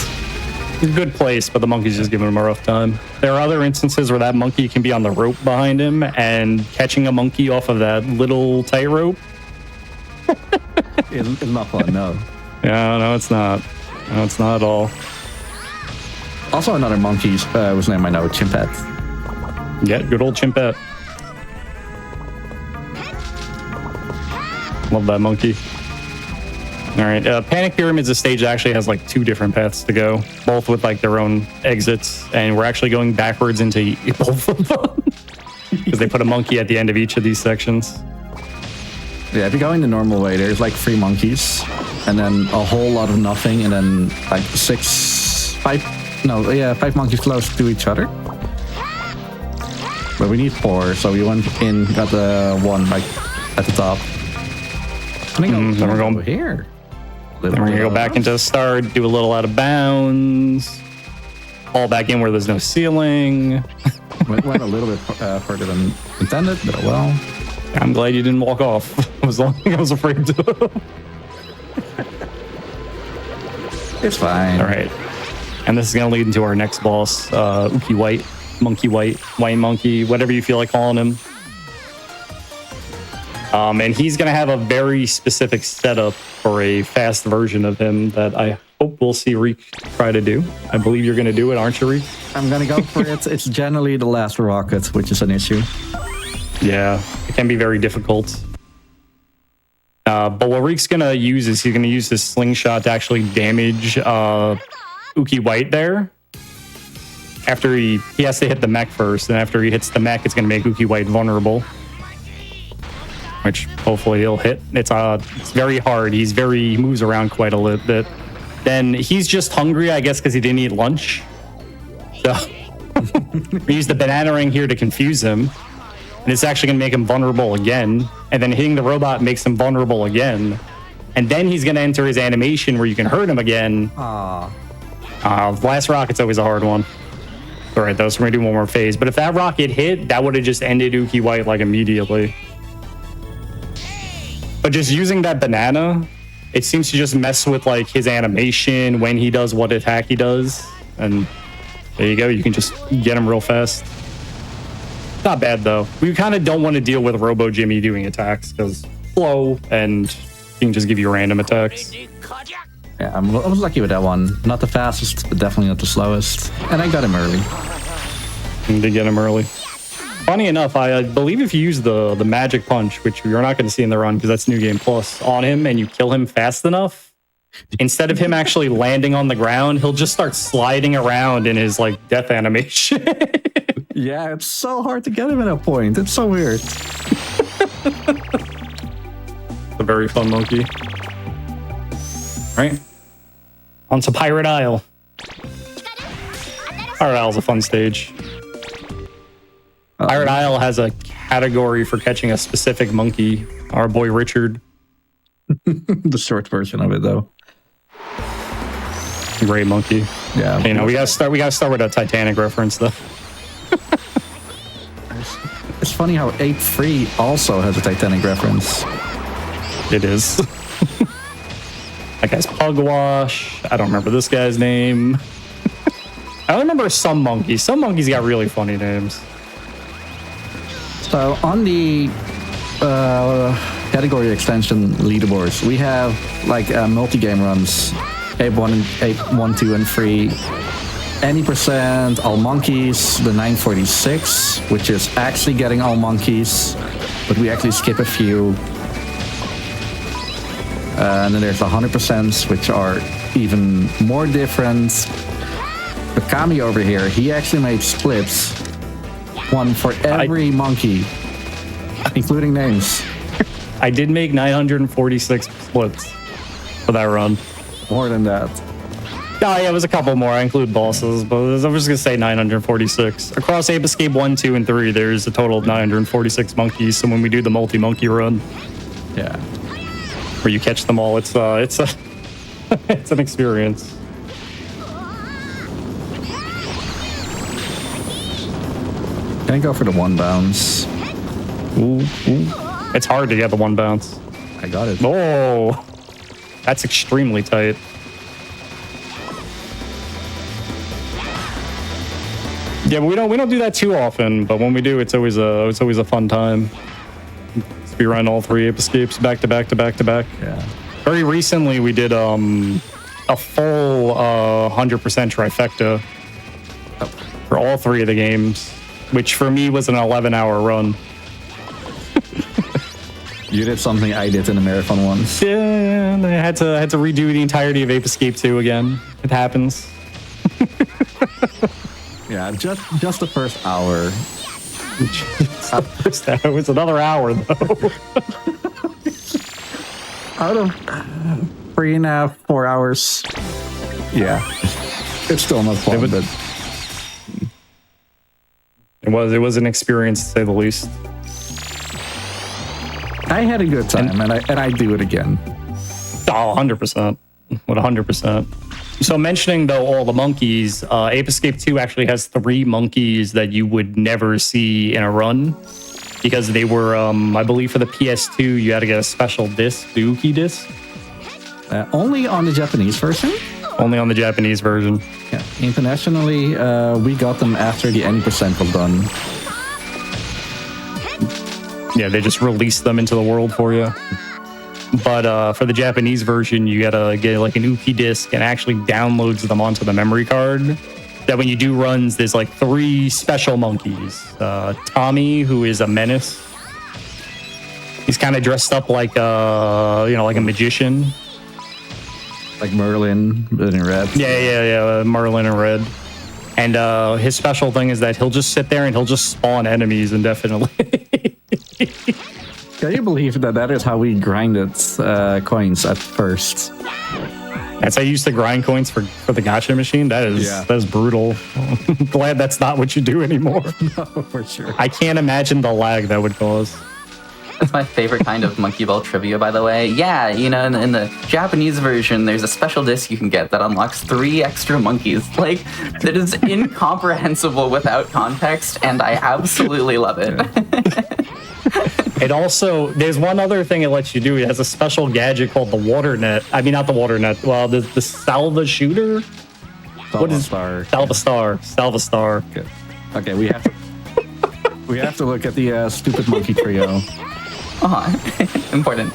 It's a good place, but the monkey's just giving him a rough time. There are other instances where that monkey can be on the rope behind him, and catching a monkey off of that little tightrope. It's not fun, no. Yeah, no, it's not. No, it's not at all. Also another monkey whose name I know, Chimpette. Yeah, good old Chimpette. Love that monkey. All right, Panic Pyramid's a stage that actually has like 2 different paths to go, both with like their own exits, and we're actually going backwards into both of them because they put a monkey at the end of each of these sections. Yeah, if you're going the normal way, there's like 3 monkeys, and then a whole lot of nothing, and then like 5 monkeys close to each other. But we need 4, so we went in, got the one like at the top. Then we're going over here. Then we're gonna go back into the start, do a little out of bounds, fall back in where there's no ceiling. Went a little bit further than intended, but well. I'm glad you didn't walk off. I was afraid to. It's fine. All right, and this is gonna lead into our next boss, Uki White, Monkey White, White Monkey, whatever you feel like calling him. And he's going to have a very specific setup for a fast version of him that I hope we'll see Reek try to do. I believe you're going to do it, aren't you, Reek? I'm going to go for it. It's generally the last rocket, which is an issue. Yeah, it can be very difficult. But what Reek's going to use is he's going to use this slingshot to actually damage Uki White there. After he has to hit the mech first, and after he hits the mech, it's going to make Uki White vulnerable. Which hopefully he'll hit. It's very hard. He moves around quite a little bit. Then he's just hungry, I guess, because he didn't eat lunch. So we use the banana ring here to confuse him. And it's actually going to make him vulnerable again. And then hitting the robot makes him vulnerable again. And then he's going to enter his animation where you can hurt him again. Last rocket's always a hard one. All right, though, so we're going to do one more phase. But if that rocket hit, that would have just ended Uki White like immediately. But just using that banana, it seems to just mess with like his animation when he does what attack he does. And there you go. You can just get him real fast. Not bad, though. We kind of don't want to deal with Robo Jimmy doing attacks because slow and he can just give you random attacks. Yeah, I was lucky with that one. Not the fastest, but definitely not the slowest. And I got him early. You did get him early. Funny enough, I believe if you use the magic punch, which you're not going to see in the run because that's New Game Plus, on him and you kill him fast enough, instead of him actually landing on the ground, he'll just start sliding around in his like death animation. Yeah, it's so hard to get him at a point. It's so weird. A very fun monkey. Right? On to Pirate Isle. Pirate Isle's a fun stage. Pirate Isle has a category for catching a specific monkey. Our boy Richard. The short version of it, though. Great monkey. Yeah. You know, we gotta start with a Titanic reference, though. It's funny how Ape 3 also has a Titanic reference. It is. That guy's Pugwash. I don't remember this guy's name. I only remember some monkeys. Some monkeys got really funny names. So on the category extension leaderboards, we have like multi-game runs, Ape 1, Ape 1, 2, and 3. Any percent, all monkeys, the 946, which is actually getting all monkeys, but we actually skip a few. And then there's the 100%, which are even more different. The Kami over here, he actually made splits. One for every monkey, including names. I did make 946 splits for that run. More than that. Oh, yeah, it was a couple more. I include bosses, but I was just going to say 946. Across Ape Escape 1, 2, and 3, there's a total of 946 monkeys. So when we do the multi-monkey run, Yeah. where you catch them all, it's it's an experience. Can I go for the one bounce? Ooh. It's hard to get the one bounce. I got it. Oh, that's extremely tight. Yeah, but we don't do that too often. But when we do, it's always a fun time. We run all 3 Ape Escapes back to back to back to back. Yeah. Very recently, we did a full 100% trifecta for all 3 of the games, which for me was an 11-hour run. You did something I did in the marathon once. Yeah, I had to redo the entirety of Ape Escape 2 again. It happens. Yeah, just the first hour. It was another hour though. Out of 3.5, 4 hours. Yeah, it's still not fun, but it was an experience to say the least. I had a good time, and I do it again. Oh, 100%. What 100%. So mentioning though all the monkeys, Ape Escape 2 actually has 3 monkeys that you would never see in a run because they were, I believe for the PS2, you had to get a special disc, the Uki disc. Only on the Japanese version? Only on the Japanese version. Yeah. Internationally, we got them after the Any Percent was done. Yeah, they just released them into the world for you. But for the Japanese version, you gotta get like an Uki disc and actually downloads them onto the memory card. That when you do runs, there's like 3 special monkeys. Tommy, who is a menace. He's kind of dressed up like like a magician. Like Merlin, but in red. Yeah, Merlin in red. And his special thing is that he'll just sit there and he'll just spawn enemies indefinitely. Can you believe that is how we grinded coins at first? That's how you used to grind coins for the gacha machine? That is brutal. Glad that's not what you do anymore. No, for sure. I can't imagine the lag that would cause. That's my favorite kind of Monkey Ball trivia, by the way. Yeah, in the Japanese version, there's a special disc you can get that unlocks 3 extra monkeys. Like, that is incomprehensible without context, and I absolutely love it. It also, there's one other thing it lets you do. It has a special gadget called the water net. I mean, not the water net. Well, the salva shooter? What is Salvastar. Okay, we have to look at the stupid monkey trio. Important.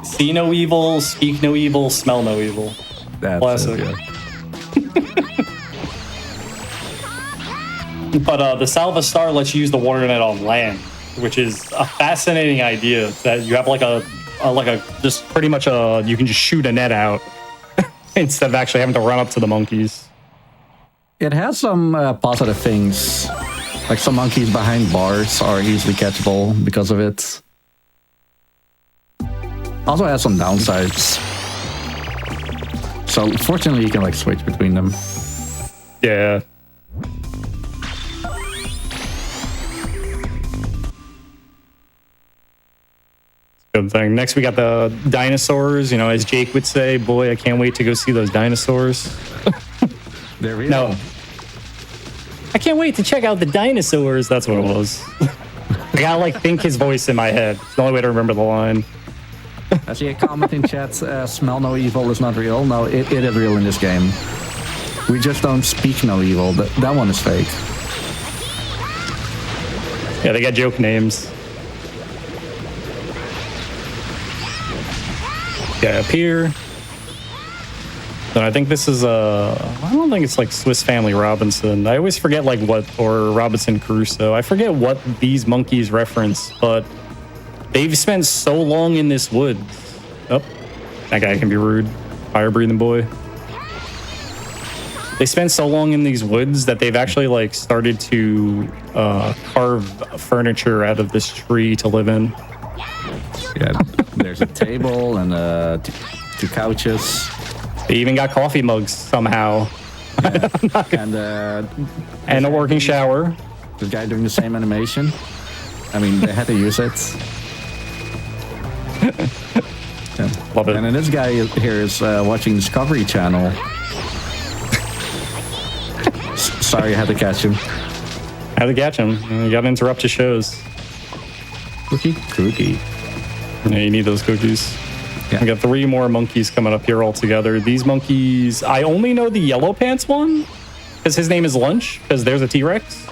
See no evil, speak no evil, smell no evil. That's Classic. it, yeah. But the Salvastar lets you use the water net on land, which is a fascinating idea. That you have just pretty much you can just shoot a net out instead of actually having to run up to the monkeys. It has some positive things. Like some monkeys behind bars are easily catchable because of it. Also has some downsides. So fortunately you can like switch between them. Yeah. Good thing. Next we got the dinosaurs. As Jake would say, boy, I can't wait to go see those dinosaurs. They're real. No. I can't wait to check out the dinosaurs. That's what it was. I gotta think his voice in my head. It's the only way to remember the line. I see a comment in chat, smell no evil is not real. No, it is real in this game. We just don't speak no evil. That one is fake. Yeah, they got joke names. Yeah, up here. Then I think this is I don't think it's like Swiss Family Robinson. I always forget or Robinson Crusoe. I forget what these monkeys reference, but they've spent so long in this woods. Oh, that guy can be rude. Fire breathing boy. They spent so long in these woods that they've actually started to carve furniture out of this tree to live in. Yeah, there's a table and 2 couches. They even got coffee mugs somehow. And a working shower. The guy doing the same animation. I mean, they had to use it. Yeah. Love it. And then this guy here is watching Discovery Channel. Sorry, I had to catch him. Had to catch him. You gotta interrupt his shows. Cookie. Yeah, you need those cookies. Yeah. We got 3 more monkeys coming up here all together. These monkeys, I only know the yellow pants one because his name is Lunch, because there's a T-Rex.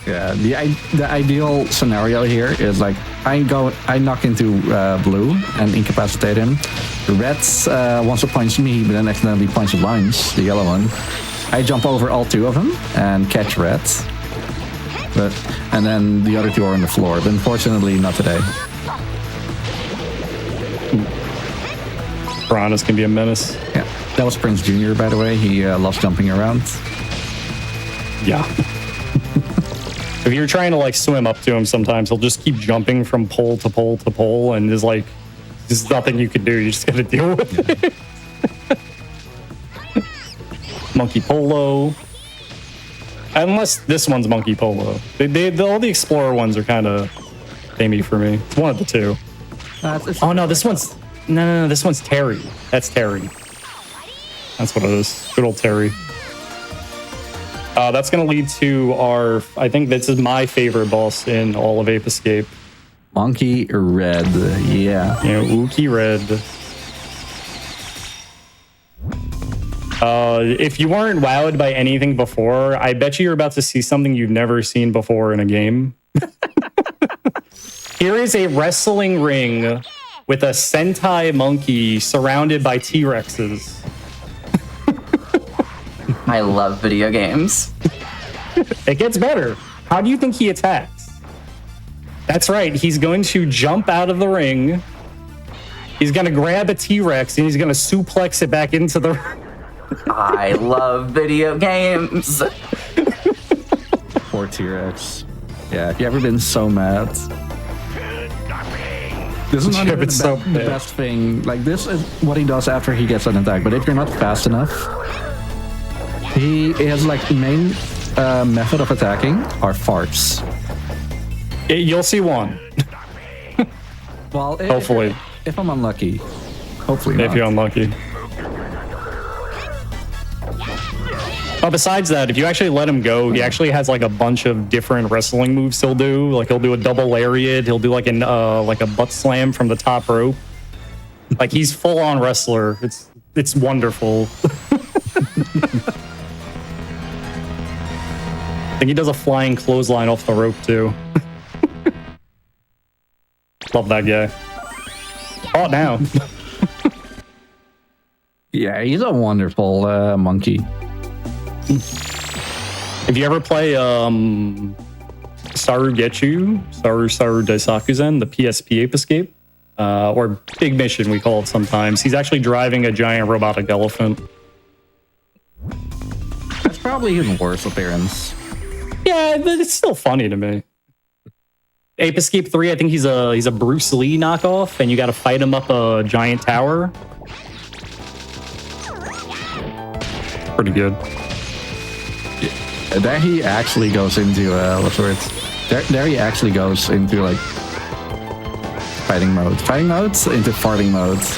Yeah, the ideal scenario here is I knock into Blue and incapacitate him. The Reds wants to punch me, but then accidentally punches Lunch, the yellow one. I jump over all 2 of them and catch Reds. And then the other two are on the floor. But unfortunately, not today. Piranhas can be a menace. Yeah, that was Prince Jr. by the way. He loves jumping around. Yeah. If you're trying to like swim up to him, sometimes he'll just keep jumping from pole to pole to pole, and there's nothing you can do. You just gotta deal with it. Monkey Polo. Unless this one's Monkey Polo. All the Explorer ones are kind of samey for me. It's one of the two. Oh no, this one's no, this one's Terry. That's Terry. That's what it is. Good old Terry. That's gonna lead to I think this is my favorite boss in all of Ape Escape. Monkey Red, yeah. Yeah, Ookie Red. If you weren't wowed by anything before, I bet you're about to see something you've never seen before in a game. Here is a wrestling ring with a Sentai monkey surrounded by T-Rexes. I love video games. It gets better. How do you think he attacks? That's right. He's going to jump out of the ring. He's going to grab a T-Rex and he's going to suplex it back into the ring. I love video games. Poor T-Rex. Yeah, have you ever been so mad? This is not even the best thing. Like, this is what he does after he gets an attack. But if you're not fast enough, he has like main method of attacking are farts. You'll see one. Well, hopefully. If I'm unlucky. Hopefully not. If you're unlucky. But besides that, if you actually let him go, he actually has like a bunch of different wrestling moves he'll do. Like he'll do a double lariat. He'll do like a butt slam from the top rope. Like he's full on wrestler. It's wonderful. I think he does a flying clothesline off the rope too. Love that guy. Oh, now. Yeah, he's a wonderful monkey. If you ever play Saru Daisakuzen, the PSP Ape Escape, or Big Mission we call it sometimes, he's actually driving a giant robotic elephant. That's probably his worst appearance. Yeah, but it's still funny to me. Ape Escape 3, I think he's a Bruce Lee knockoff, and you got to fight him up a giant tower. Pretty good. There he actually goes into what's the word? There he actually goes into like fighting modes into farting modes.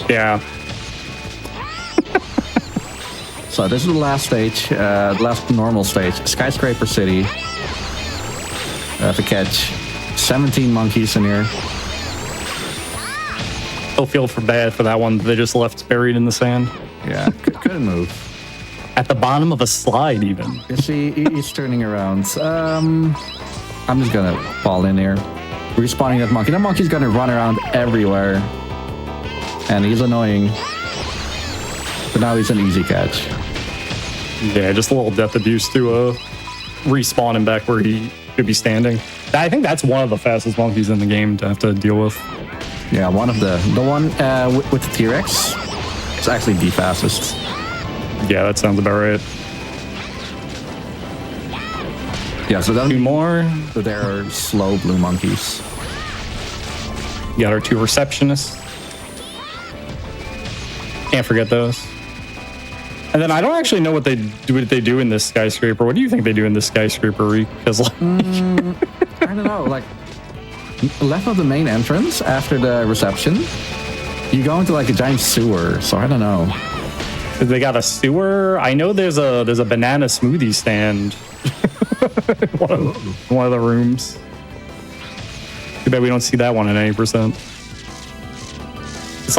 Yeah. So this is the last stage, the last normal stage, Skyscraper City. To catch 17 monkeys in here. Don't feel bad for that one. They just left buried in the sand. Yeah, couldn't move. At the bottom of a slide, even. You see, he's turning around. I'm just gonna fall in here. Respawning that monkey. That monkey's gonna run around everywhere. And he's annoying. But now he's an easy catch. Yeah, just a little death abuse to respawn him back where he should be standing. I think that's one of the fastest monkeys in the game to have to deal with. Yeah, one of the one with the T-Rex. It's actually the fastest. Yeah, that sounds about right. Yeah, so then two more. So there are slow blue monkeys. You got our two receptionists. Can't forget those. And then I don't actually know what they do in this skyscraper. What do you think they do in this skyscraper, Reek? Because like, I don't know. Like left of the main entrance after the reception, you go into like a giant sewer. So I don't know. They got a sewer. I know there's a banana smoothie stand. one of the rooms. Too bad we don't see that one at 80%. It's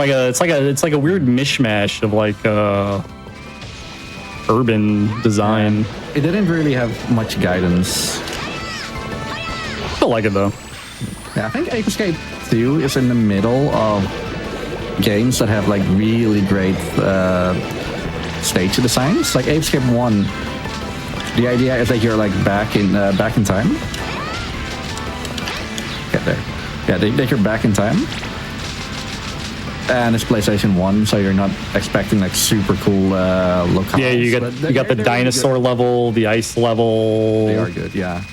like a weird mishmash of like urban design. It didn't really have much guidance. Still like it though. Yeah, I think Ape Escape 2 is in the middle of games that have like really great stage designs. Like Ape Escape 1 The idea is that you're like back in time. Get there. Yeah, that you're back in time. And it's PlayStation 1, so you're not expecting like super cool locales. Yeah, you got the dinosaur level, the ice level. They are good, yeah.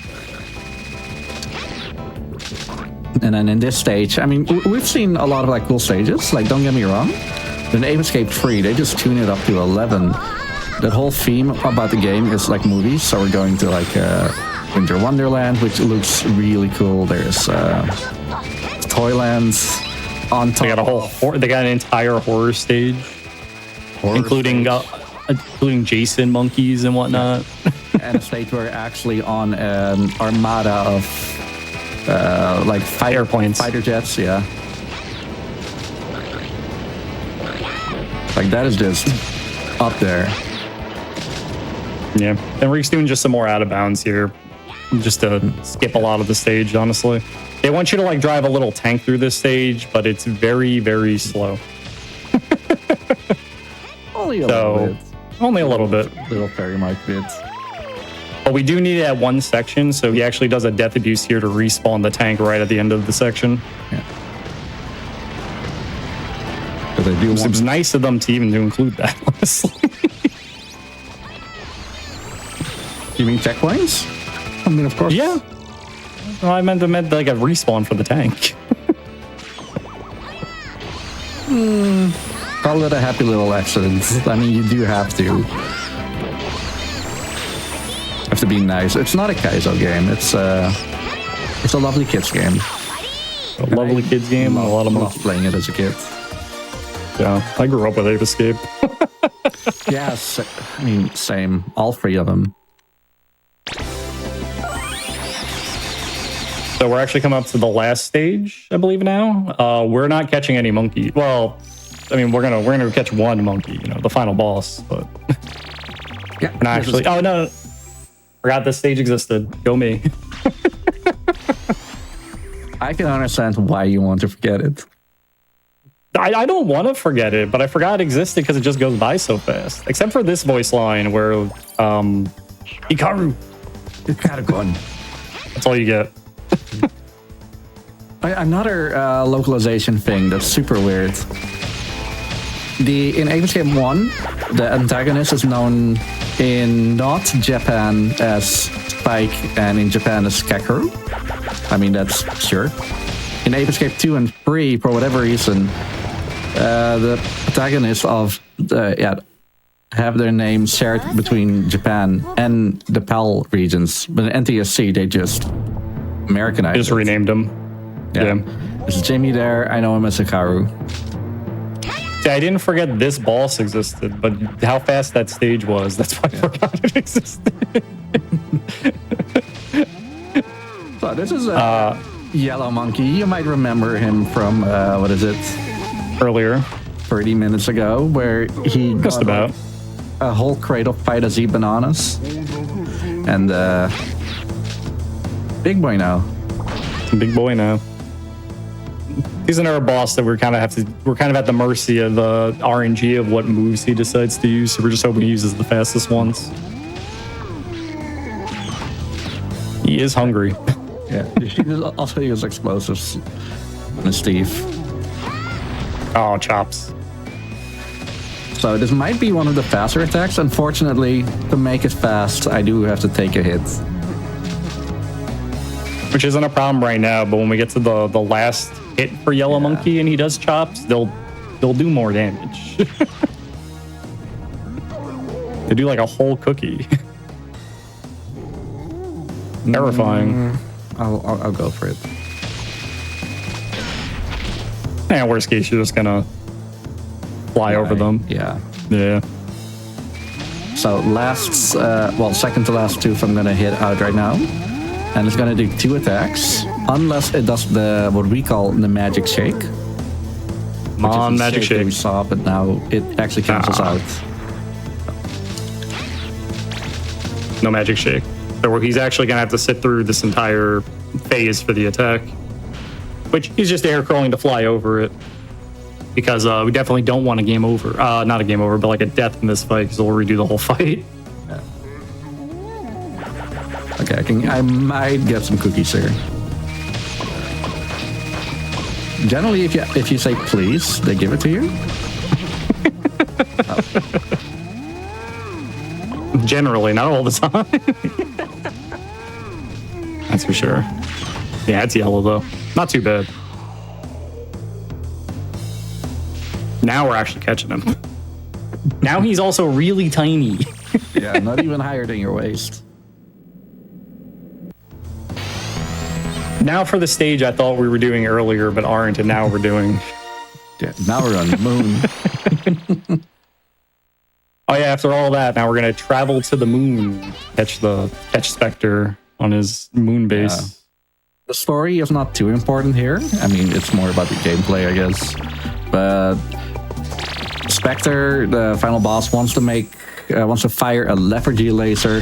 And then in this stage, I mean, we've seen a lot of like cool stages. Like, don't get me wrong. In Ape Escape 3, they just tune it up to 11. That whole theme about the game is like movies. So we're going to like Winter Wonderland, which looks really cool. There's Toylands on top. They got an entire horror stage, including Jason monkeys and whatnot. And a stage where actually on an armada of like airplanes, fighter jets, yeah. Like that is just up there. Yeah, and Reek's doing just some more out of bounds here, just to skip a lot of the stage. Honestly, they want you to like drive a little tank through this stage, but it's very, very slow. Only a little bit. Only a little bit. Little fairy mark bits. But we do need it at one section, so he actually does a death abuse here to respawn the tank right at the end of the section. Yeah. It was nice of them to even include that, honestly. You mean checkpoints? I mean, of course. Yeah. Well, I meant like a respawn for the tank. Call it a happy little accident. I mean, you do have to. Have to be nice. It's not a Kaizo game. It's a lovely kids game. A lovely kids game. A lot of love playing it as a kid. Yeah, I grew up with Ape Escape. Yes, I mean, same. All three of them. So we're actually coming up to the last stage, I believe now. We're not catching any monkey. Well, I mean, we're gonna catch one monkey, you know, the final boss, but Yeah, we're not actually. Oh no, forgot this stage existed. Go me. I can understand why you want to forget it. I don't want to forget it, but I forgot it existed because it just goes by so fast. Except for this voice line where Hikaru. You gotta go on. That's all you get. Another localization thing that's super weird. In Ape Escape 1, the antagonist is known in not Japan as Spike and in Japan as Kakeru. I mean, that's sure. In Ape Escape 2 and 3, for whatever reason, the protagonists of have their names shared between Japan and the PAL regions. But in NTSC, they just Americanized Just renamed him. Yeah. There's Jamie there. I know him as Hikaru. See, I didn't forget this boss existed, but how fast that stage was, that's why I forgot it existed. So this is a yellow monkey. You might remember him from, what is it? Earlier. 30 minutes ago, where he Just got about. a whole crate of Phyta Z bananas. And big boy now. Big boy now. He's another boss that we're kind of at the mercy of the RNG of what moves he decides to use. So we're just hoping he uses the fastest ones. He is hungry. Yeah. He also uses explosives on his teeth. Oh, chops. So this might be one of the faster attacks. Unfortunately, to make it fast, I do have to take a hit. Which isn't a problem right now, but when we get to the last hit for Yellow Monkey and he does chops, they'll do more damage. They do like a whole cookie. Terrifying. I'll go for it. Yeah, worst case, you're just gonna fly over them. Yeah. Yeah. So second to last tooth I'm gonna hit out right now. And it's gonna do 2 attacks. Unless it does what we call the magic shake. Come on, magic shake. That we saw, but now it actually cancels out. No magic shake. So he's actually gonna have to sit through this entire phase for the attack. Which he's just air crawling to fly over it. Because we definitely don't want a game over. Not a game over, but like a death in this fight, because we'll redo the whole fight. checking. I might get some cookies here. Generally, if you say please, they give it to you. Generally, not all the time. That's for sure. Yeah, it's yellow though. Not too bad. Now we're actually catching him. Now he's also really tiny. Yeah, not even higher than your waist. Now for the stage I thought we were doing earlier, but aren't, and now we're doing. Yeah, now we're on the moon. Oh yeah, after all that, now we're gonna travel to the moon, catch Spectre on his moon base. Yeah. The story is not too important here. I mean, it's more about the gameplay, I guess. But Spectre, the final boss, wants to fire a lethargy laser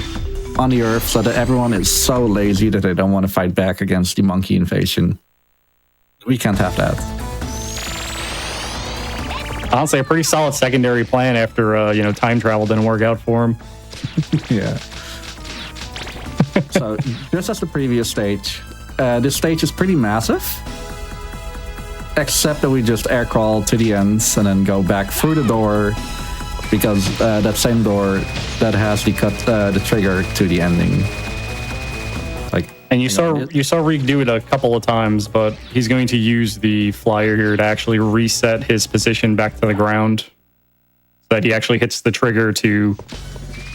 on the Earth so that everyone is so lazy that they don't want to fight back against the monkey invasion. We can't have that. Honestly, a pretty solid secondary plan after time travel didn't work out for him. Yeah. So, just as the previous stage, this stage is pretty massive. Except that we just air crawl to the ends and then go back through the door, because that same door that has the trigger to the ending. And you saw Reek do it a couple of times, but he's going to use the flyer here to actually reset his position back to the ground, so that he actually hits the trigger to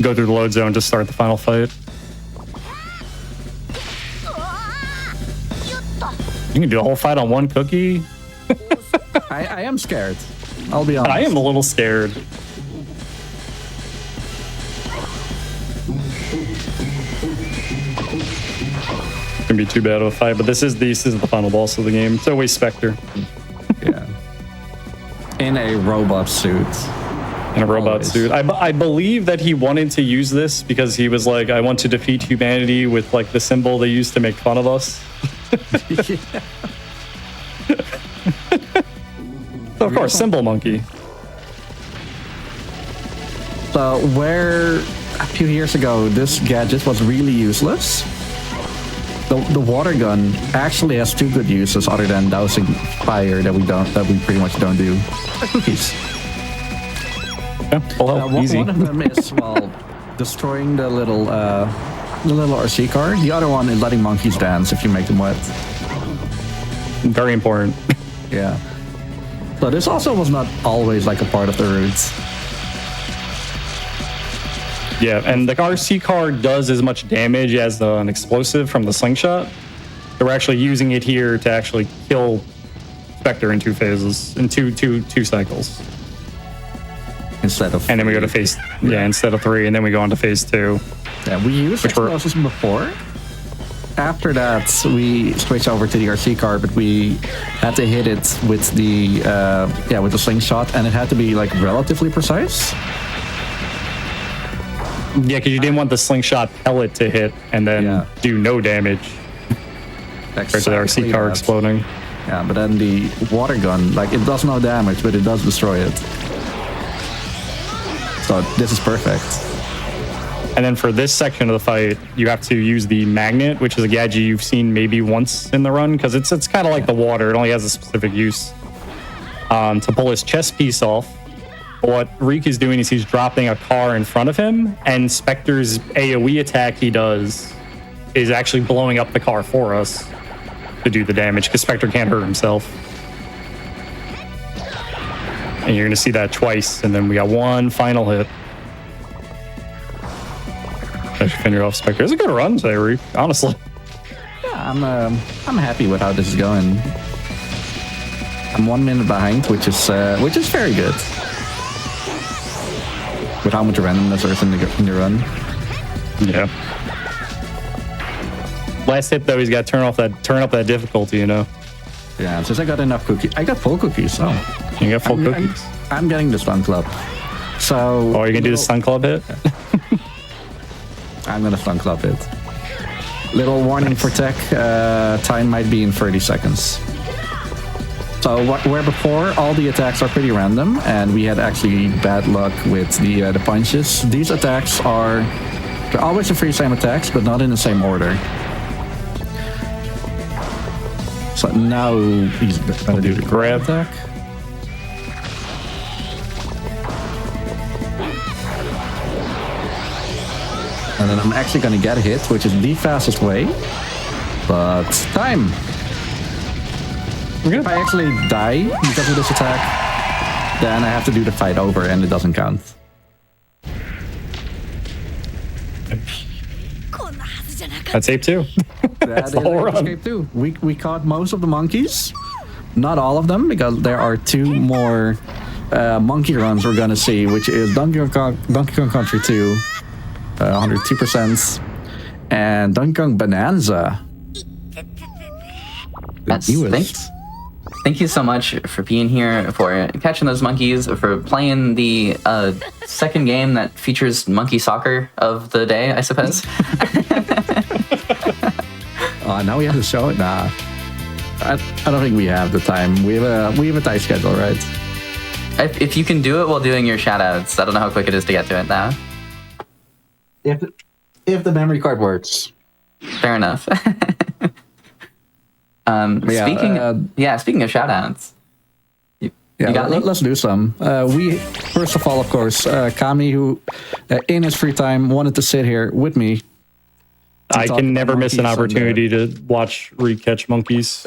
go through the load zone to start the final fight. You can do a whole fight on one cookie. I am scared. I'll be honest. I am a little scared. Gonna be too bad of a fight, but this is the final boss of the game. It's always Spectre. Yeah. In a robot suit. In a robot suit. I believe that he wanted to use this because he was like, I want to defeat humanity with like the symbol they used to make fun of us. So of course, Symbol Monkey. So where a few years ago this gadget was really useless, the water gun actually has two good uses other than dousing fire that we pretty much don't do. Cookies. Yeah, easy. One of them is destroying the little RC car. The other one is letting monkeys dance if you make them wet. Very important. Yeah. So this also was not always like a part of the routes. Yeah, and the RC car does as much damage as an explosive from the slingshot. So we're actually using it here to actually kill Spectre in two phases, in two cycles. Instead of and then we go to phase instead of 3, and then we go on to phase 2. Yeah, we used explosives before. After that, we switched over to the RC car, but we had to hit it with the slingshot, and it had to be like relatively precise. Yeah, because you didn't want the slingshot pellet to hit and then do no damage. Compared to the RC car exploding. Yeah, but then the water gun, like, it does no damage, but it does destroy it. So this is perfect. And then for this section of the fight, you have to use the magnet, which is a gadget you've seen maybe once in the run, because it's kind of like the water. It only has a specific use. To pull his chest piece off, what Reek is doing is he's dropping a car in front of him, and Spectre's AoE attack he does is actually blowing up the car for us to do the damage, because Spectre can't hurt himself. And you're going to see that twice, and then we got one final hit. I should finish off Spectre. It's a good run today, Reek, honestly. Yeah, I'm happy with how this is going. I'm 1 minute behind, which is very good. With how much randomness there is in the run. Yeah. Last hit though, he's got to turn up that difficulty, you know. Yeah, since I got enough cookies, I got full cookies. Oh, you got full cookies. I'm getting the stun club. So. Oh, you're gonna do the stun club hit? I'm gonna stun club hit. Little warning for tech. Time might be in 30 seconds. So where before all the attacks are pretty random, and we had actually bad luck with the punches. These attacks are They're always the 3 same attacks, but not in the same order. So now he's gonna do the grab attack. And then I'm actually gonna get a hit, which is the fastest way. But time! If I actually die because of this attack, then I have to do the fight over and it doesn't count. That's Ape 2. That is the whole Ape run. Escape 2. We caught most of the monkeys. Not all of them, because there are 2 more monkey runs we're gonna see, which is Donkey Kong Country 2, 102%, and Donkey Kong Bananza. Yes, thank you so much for being here, for catching those monkeys, for playing the second game that features monkey soccer of the day, I suppose. Now we have to show it. Nah, I don't think we have the time. We have a tight schedule, right? If you can do it while doing your shoutouts, I don't know how quick it is to get to it now. If the memory card works. Fair enough. Speaking of shoutouts, you got me? Let's do some. We first of all, of course, Kami, who in his free time wanted to sit here with me. I can never miss an opportunity to watch re-catch monkeys.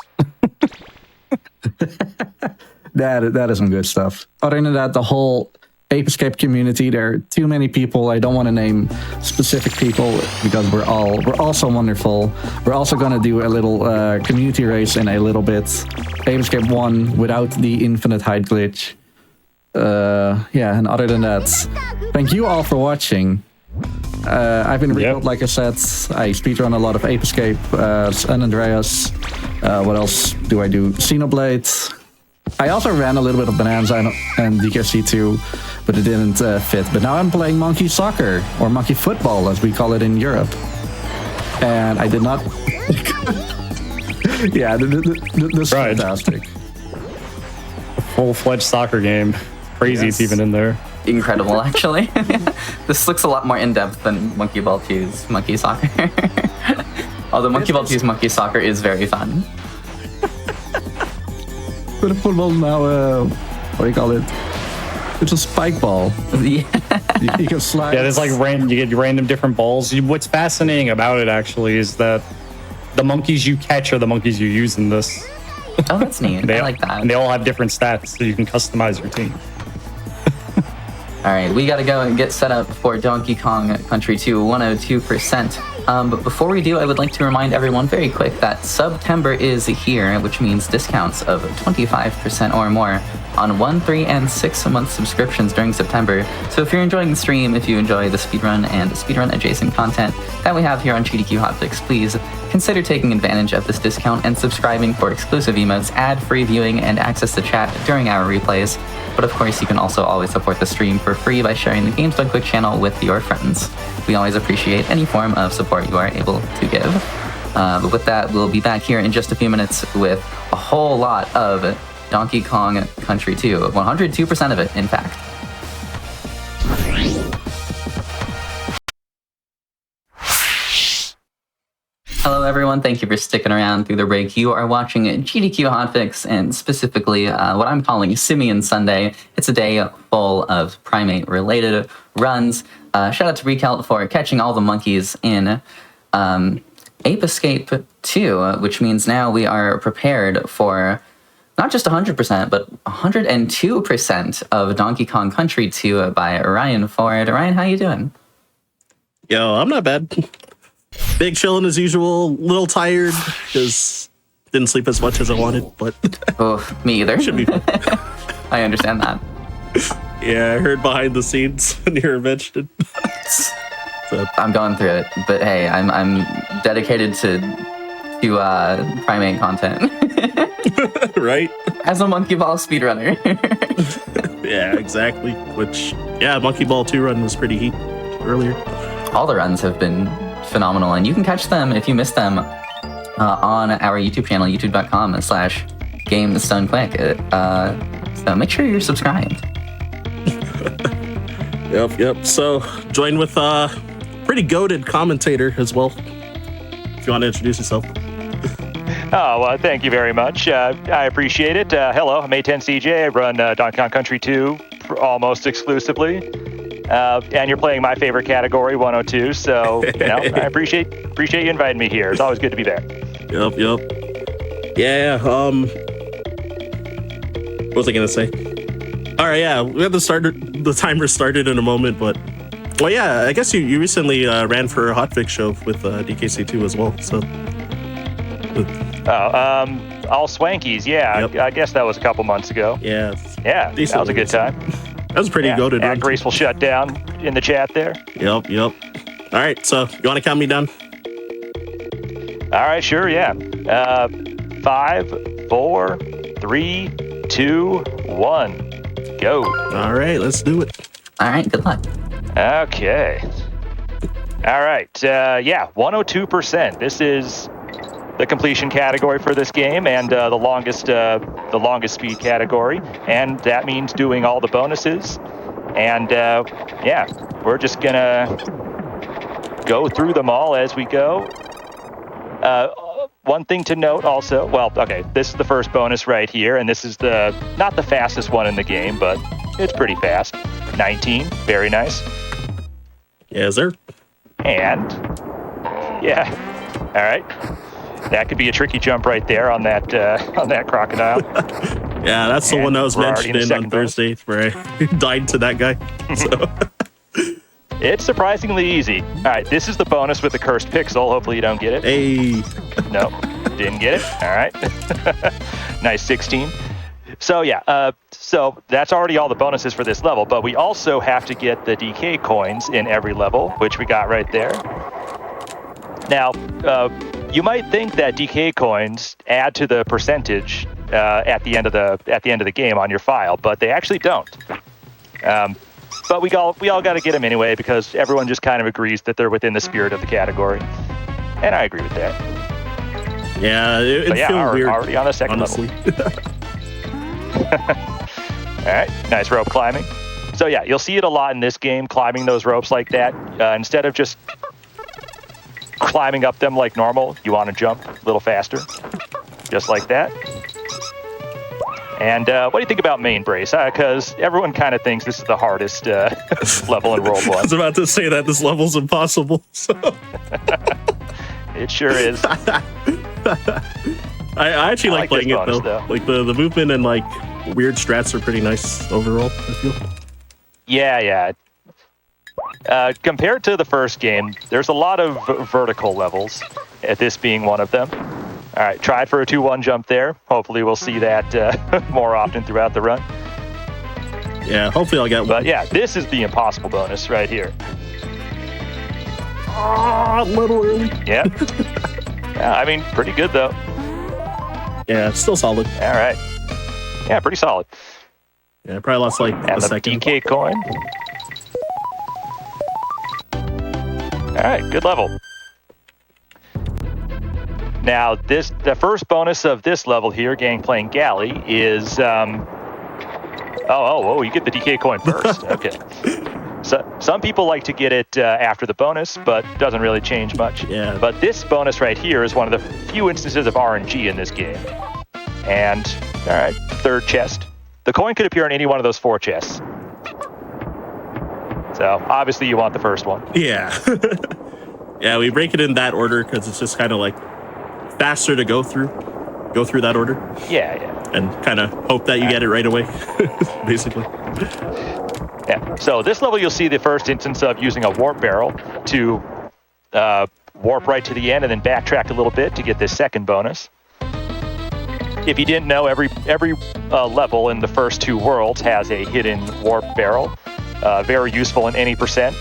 That is some good stuff. Other than that, the whole Ape Escape community, there are too many people. I don't want to name specific people because we're all so wonderful. We're also gonna do a little community race in a little bit. Ape Escape 1 without the infinite height glitch. And other than that, thank you all for watching. I've been rebuilt, like I said. I speedrun a lot of Ape Escape, San Andreas. What else do I do? Xenoblade. I also ran a little bit of Bananza and DKC 2, but it didn't fit. But now I'm playing monkey soccer, or monkey football, as we call it in Europe. And I did not... Yeah, this is Right. fantastic. Full-fledged soccer game. Crazy Yes. it's even in there. Incredible, actually. This looks a lot more in-depth than Monkey Ball 2's Monkey Soccer. Although Monkey Ball 2's Monkey Soccer is very fun. But the football now, what do you call it? It's a spike ball. Yeah. You can slide. Yeah, there's like you get random different balls. What's fascinating about it actually is that the monkeys you catch are the monkeys you use in this. Oh, that's neat. I like that. And they all have different stats, so you can customize your team. All right, we gotta go and get set up for Donkey Kong Country 2 102%. But before we do, I would like to remind everyone very quick that September is here, which means discounts of 25% or more on 1, 3, and 6 month subscriptions during September. So if you're enjoying the stream, if you enjoy the speedrun and speedrun adjacent content that we have here on GDQ Hotfix, please consider taking advantage of this discount and subscribing for exclusive emotes, ad-free viewing, and access to chat during our replays. But of course, you can also always support the stream for free by sharing the Games Done Quick channel with your friends. We always appreciate any form of support you are able to give. But with that, we'll be back here in just a few minutes with a whole lot of Donkey Kong Country 2. 102% of it, in fact. Hello everyone, thank you for sticking around through the break. You are watching GDQ Hotfix, and specifically what I'm calling Simian Sunday. It's a day full of primate-related runs. Shout out to Recount for catching all the monkeys in Ape Escape 2, which means now we are prepared for not just 100%, but 102% of Donkey Kong Country 2 by Ryan Ford. Ryan, how you doing? Yo, I'm not bad. Big chilling as usual. Little tired because didn't sleep as much as I wanted, but Oh, me either. should be fun. I understand that. Yeah, I heard behind the scenes when you were mentioned. So, I'm going through it, but hey, I'm dedicated to primate content right? as a Monkey Ball speedrunner. Yeah, exactly. Which, yeah, Monkey Ball 2 run was pretty heat earlier. All the runs have been phenomenal, and you can catch them if you missed them on our YouTube channel, youtube.com/GamesDoneQuick. So make sure you're subscribed. Yep. So joined with pretty goated commentator as well. If you want to introduce yourself. Oh, well, thank you very much. I appreciate it. Hello, I'm A10CJ. I run Donkey Kong Country 2 almost exclusively. And you're playing my favorite category, 102. So, I appreciate you inviting me here. It's always good to be back. Yep. Yeah, what was I going to say? All right, yeah, we have the timer started in a moment, but... Well, yeah, I guess you recently ran for a Hotfix show with DKC2 as well, so... All Swankies, yeah. Yep. I guess that was a couple months ago. Yeah. Yeah, that was a good time. That was pretty goated. And graceful shutdown in the chat there. Yep. All right, so you want to count me down? All right, sure, yeah. 5, 4, 3, 2, 1. Go. All right, let's do it. All right, good luck. Okay. All right. 102%. This is the completion category for this game, and the longest speed category, and that means doing all the bonuses. And we're just gonna go through them all as we go. One thing to note also, this is the first bonus right here, and this is not the fastest one in the game, but it's pretty fast. 19, very nice. Yes, sir. And all right. That could be a tricky jump right there on that crocodile. Yeah, that's the one that was mentioned on Thursday where I died to that guy. So. It's surprisingly easy. All right, this is the bonus with the cursed pixel. Hopefully you don't get it. Hey. No, didn't get it. All right. Nice 16. So so that's already all the bonuses for this level, but we also have to get the DK coins in every level, which we got right there. Now, you might think that DK coins add to the percentage at the end of the game on your file, but they actually don't. But we all got to get them anyway because everyone just kind of agrees that they're within the spirit of the category, and I agree with that. Yeah, it feels weird. Already on the second honestly. level. All right, nice rope climbing. So yeah, you'll see it a lot in this game, climbing those ropes like that. Instead of just climbing up them like normal, you want to jump a little faster, just like that. And what do you think about main brace? Because everyone kind of thinks this is the hardest level in World 1. I was about to say that this level's impossible. So. It sure is. I actually like playing it though. Like the movement and like weird strats are pretty nice overall, I feel. Yeah. Compared to the first game, there's a lot of vertical levels, this being one of them. All right, try for a 2-1 jump there. Hopefully we'll see that more often throughout the run. Yeah, hopefully I'll get one. But yeah, this is the impossible bonus right here. A little early. Yeah. Yeah, I mean, pretty good though. Yeah, it's still solid. All right. Yeah, pretty solid. Yeah, probably lost like and a second. DK coin. All right, good level. Now, the first bonus of this level here, Gangplank Galley, is you get the DK coin first. Okay. So some people like to get it after the bonus, but doesn't really change much. Yeah. But this bonus right here is one of the few instances of RNG in this game. And all right, third chest. The coin could appear in any one of those 4 chests. So obviously you want the first one. Yeah. Yeah, we break it in that order because it's just kind of like faster to go through that order. Yeah. And kind of hope that you get it right away, basically. Yeah. So this level, you'll see the first instance of using a warp barrel to warp right to the end and then backtrack a little bit to get this second bonus. If you didn't know, every level in the first 2 worlds has a hidden warp barrel. Very useful in any percent.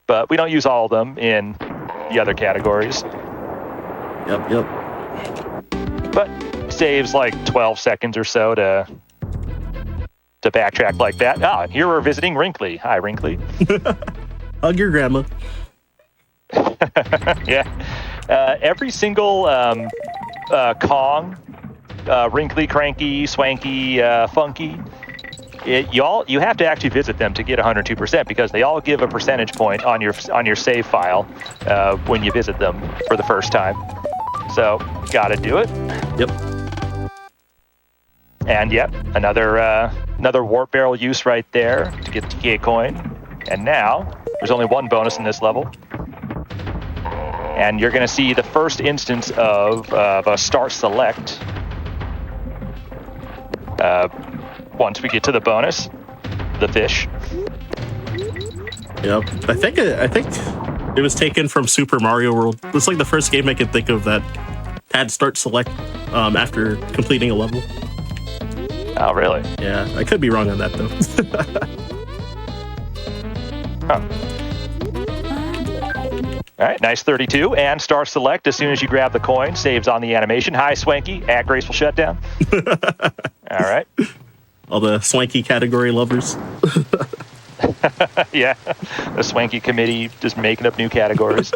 But we don't use all of them in the other categories. Yep. But saves like 12 seconds or so to backtrack like that. And here we're visiting Wrinkly. Hi, Wrinkly. Hug your grandma. Yeah. Every single Kong, Wrinkly, Cranky, Swanky, Funky, you have to actually visit them to get 102% because they all give a percentage point on your save file when you visit them for the first time. So gotta do it. Yep. And yep, another warp barrel use right there to get the DK coin. And now there's only one bonus in this level. And you're going to see the first instance of a start select once we get to the bonus, the fish. Yep. I think it was taken from Super Mario World. It's like the first game I could think of that had start select after completing a level. Oh, really? Yeah, I could be wrong on that though. Huh. All right, nice 32. And star select as soon as you grab the coin, saves on the animation. Hi, Swanky, at Graceful Shutdown. All right. All the swanky category lovers. Yeah, the Swanky committee just making up new categories.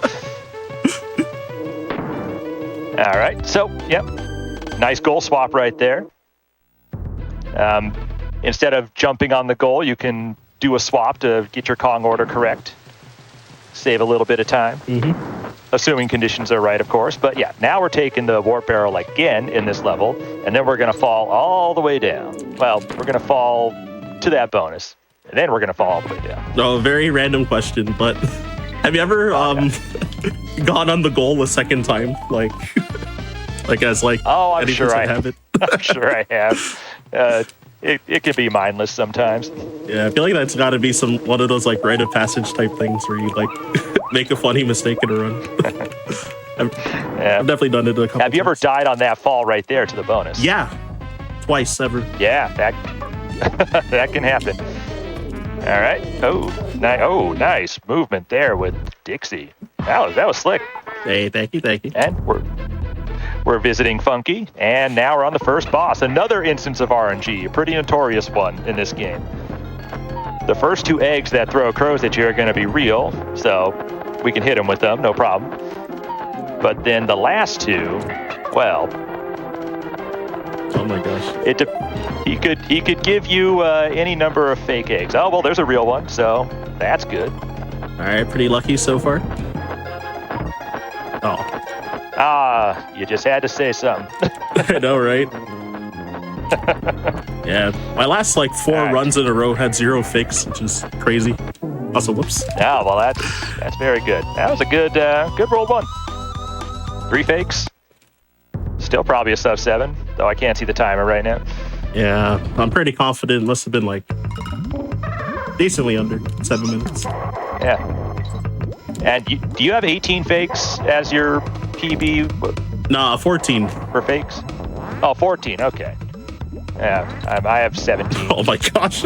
All right, so, yep, nice goal swap right there. Instead of jumping on the goal, you can do a swap to get your Kong order correct. Save a little bit of time, assuming conditions are right, of course. But yeah, now we're taking the warp barrel again in this level, and then we're going to fall all the way down. Well, we're going to fall to that bonus, and then we're going to fall all the way down. No, very random question, but have you ever gone on the goal a second time? Like as like, oh, I'm sure I have it. I'm sure I have. It can be mindless sometimes. Yeah, I feel like that's got to be one of those like rite of passage type things where you like make a funny mistake in a run. I've definitely done it a couple Have you ever times. died on that fall right there to the bonus? Yeah, twice ever. Yeah, that can happen. All right. Oh, nice movement there with Dixie. That was slick. Hey, thank you. And we're visiting Funky, and now we're on the first boss. Another instance of RNG, a pretty notorious one in this game. The first two eggs that throw crows at you are going to be real, so we can hit them with them, no problem. But then the last two, well, oh my gosh, he could give you any number of fake eggs. Oh well, there's a real one, so that's good. all right, pretty lucky so far. Oh, You just had to say something. I know, right? Yeah, my last like 4 runs in a row had 0 fakes, which is crazy. Also, whoops. Yeah, well, that's very good. That was a good roll one. 3 fakes. Still probably a sub 7, though I can't see the timer right now. Yeah, I'm pretty confident. It must have been like decently under 7 minutes. Yeah. And do you have 18 fakes as your PB? Nah, 14. For fakes? Oh, 14. Okay. Yeah, I have 17. Oh my gosh.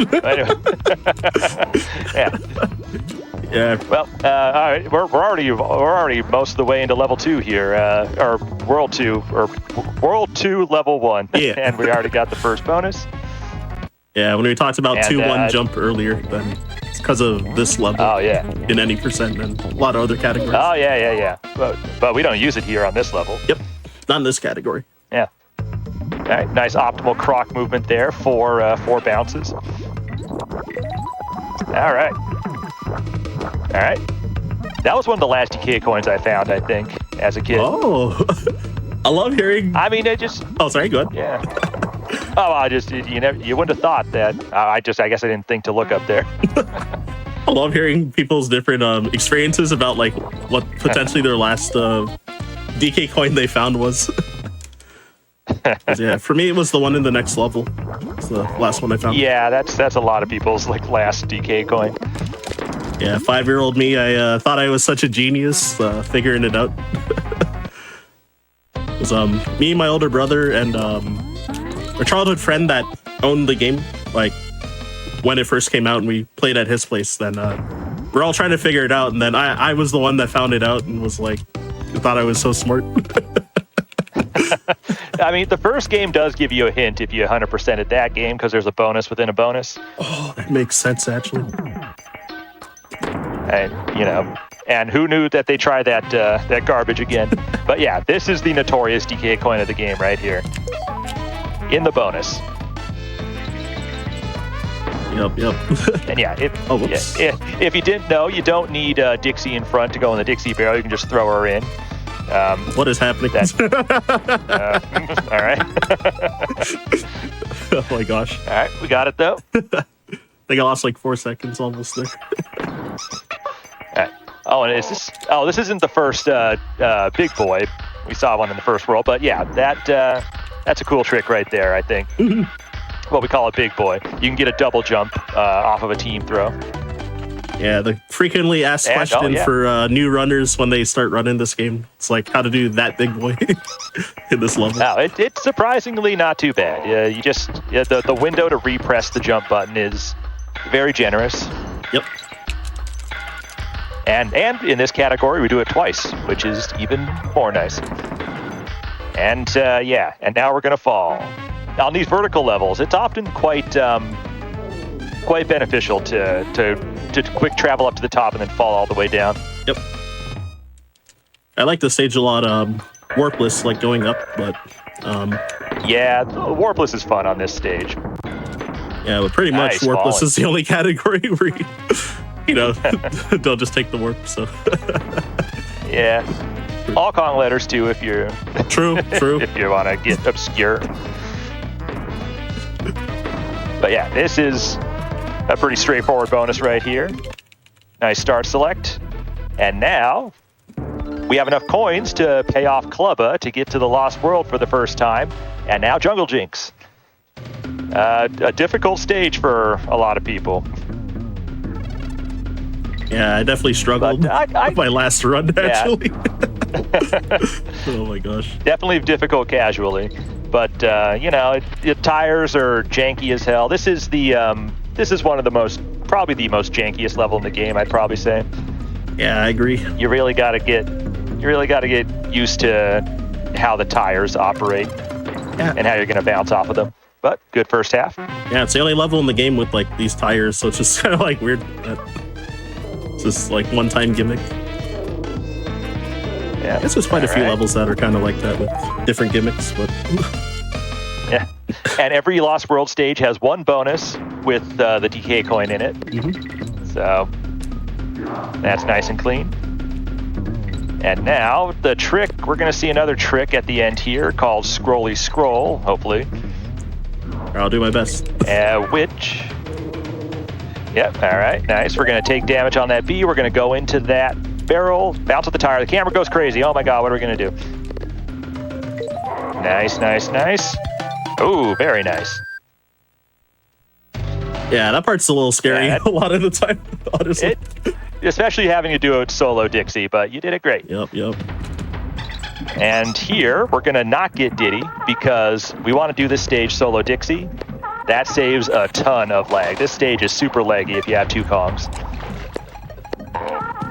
Yeah. Yeah. Well, all right. We're already most of the way into level 2 here, or world 2 level 1. Yeah. And we already got the first bonus. Yeah, when we talked about 2-1 jump earlier, then it's because of this level. Oh yeah. In any percent and a lot of other categories. Oh yeah. But we don't use it here on this level. Yep. Not in this category. Yeah. All right. Nice optimal croc movement there for 4 bounces. All right. That was one of the last DK coins I found, I think, as a kid. Oh, I love hearing. I mean, it just. Oh, sorry. Go ahead. Yeah. Oh, you wouldn't have thought that. I guess I didn't think to look up there. I love hearing people's different experiences about like what potentially their last DK coin they found was. Yeah, for me it was the one in the next level. It's the last one I found. Yeah, that's a lot of people's like last DK coin. Yeah, 5-year-old me, I thought I was such a genius figuring it out. It was me, my older brother, and a childhood friend that owned the game. Like when it first came out, and we played at his place. Then we're all trying to figure it out, and then I was the one that found it out and was like, thought I was so smart. I mean, the first game does give you a hint if you 100% at that game because there's a bonus within a bonus. Oh, that makes sense actually. And and who knew that they tried that garbage again? But yeah, this is the notorious DK coin of the game right here. In the bonus. Yep. And yeah, whoops. if you didn't know, you don't need Dixie in front to go in the Dixie barrel. You can just throw her in. What is happening? All right. Oh my gosh. All right, we got it though. I think I lost like 4 seconds almost there. All right. Oh, and is this? Oh, this isn't the first big boy. We saw one in the first world, but yeah, that's a cool trick right there. I think. What we call a big boy. You can get a double jump off of a team throw. Yeah, the frequently asked question for new runners when they start running this game. It's like how to do that big boy in this level. No, it's surprisingly not too bad. You just the window to repress the jump button is very generous. Yep. And in this category, we do it twice, which is even more nice. And and now we're gonna fall. On these vertical levels, it's often quite beneficial to quick travel up to the top and then fall all the way down. Yep. I like the stage a lot. Warpless, like going up, but yeah, warpless is fun on this stage. Yeah, but pretty much warpless is the only category where you know don't just take the warp. So yeah, all Kong letters too if you're true. If you want to get obscure. But yeah, this is a pretty straightforward bonus right here. Nice start select. And now we have enough coins to pay off Clubba to get to the Lost World for the first time. And now Jungle Jinx. A difficult stage for a lot of people. Yeah, I definitely struggled with my last run, actually. Oh my gosh. Definitely difficult casually. But, the tires are janky as hell. This is one of probably the most jankiest level in the game, I'd probably say. Yeah, I agree. You really got to get used to how the tires operate and how you're going to bounce off of them. But good first half. Yeah, it's the only level in the game with like these tires, so it's just kind of like weird. It's just like one-time gimmick. Yeah, I guess there's quite a few levels that are kind of like that with different gimmicks, but yeah. And every Lost World stage has one bonus with the DK coin in it. Mm-hmm. So that's nice and clean. And now the trick, we're going to see another trick at the end here called Scrolly Scroll, hopefully. I'll do my best. Which, yep, all right, nice. We're going to take damage on that B. We're going to go into that barrel, bounce with the tire. The camera goes crazy. Oh my god, what are we going to do? Nice. Ooh, very nice. Yeah, that part's a little scary a lot of the time, honestly. Especially having to do it solo Dixie, but you did it great. Yep. And here, we're going to not get Diddy because we want to do this stage solo Dixie. That saves a ton of lag. This stage is super laggy if you have two Kongs.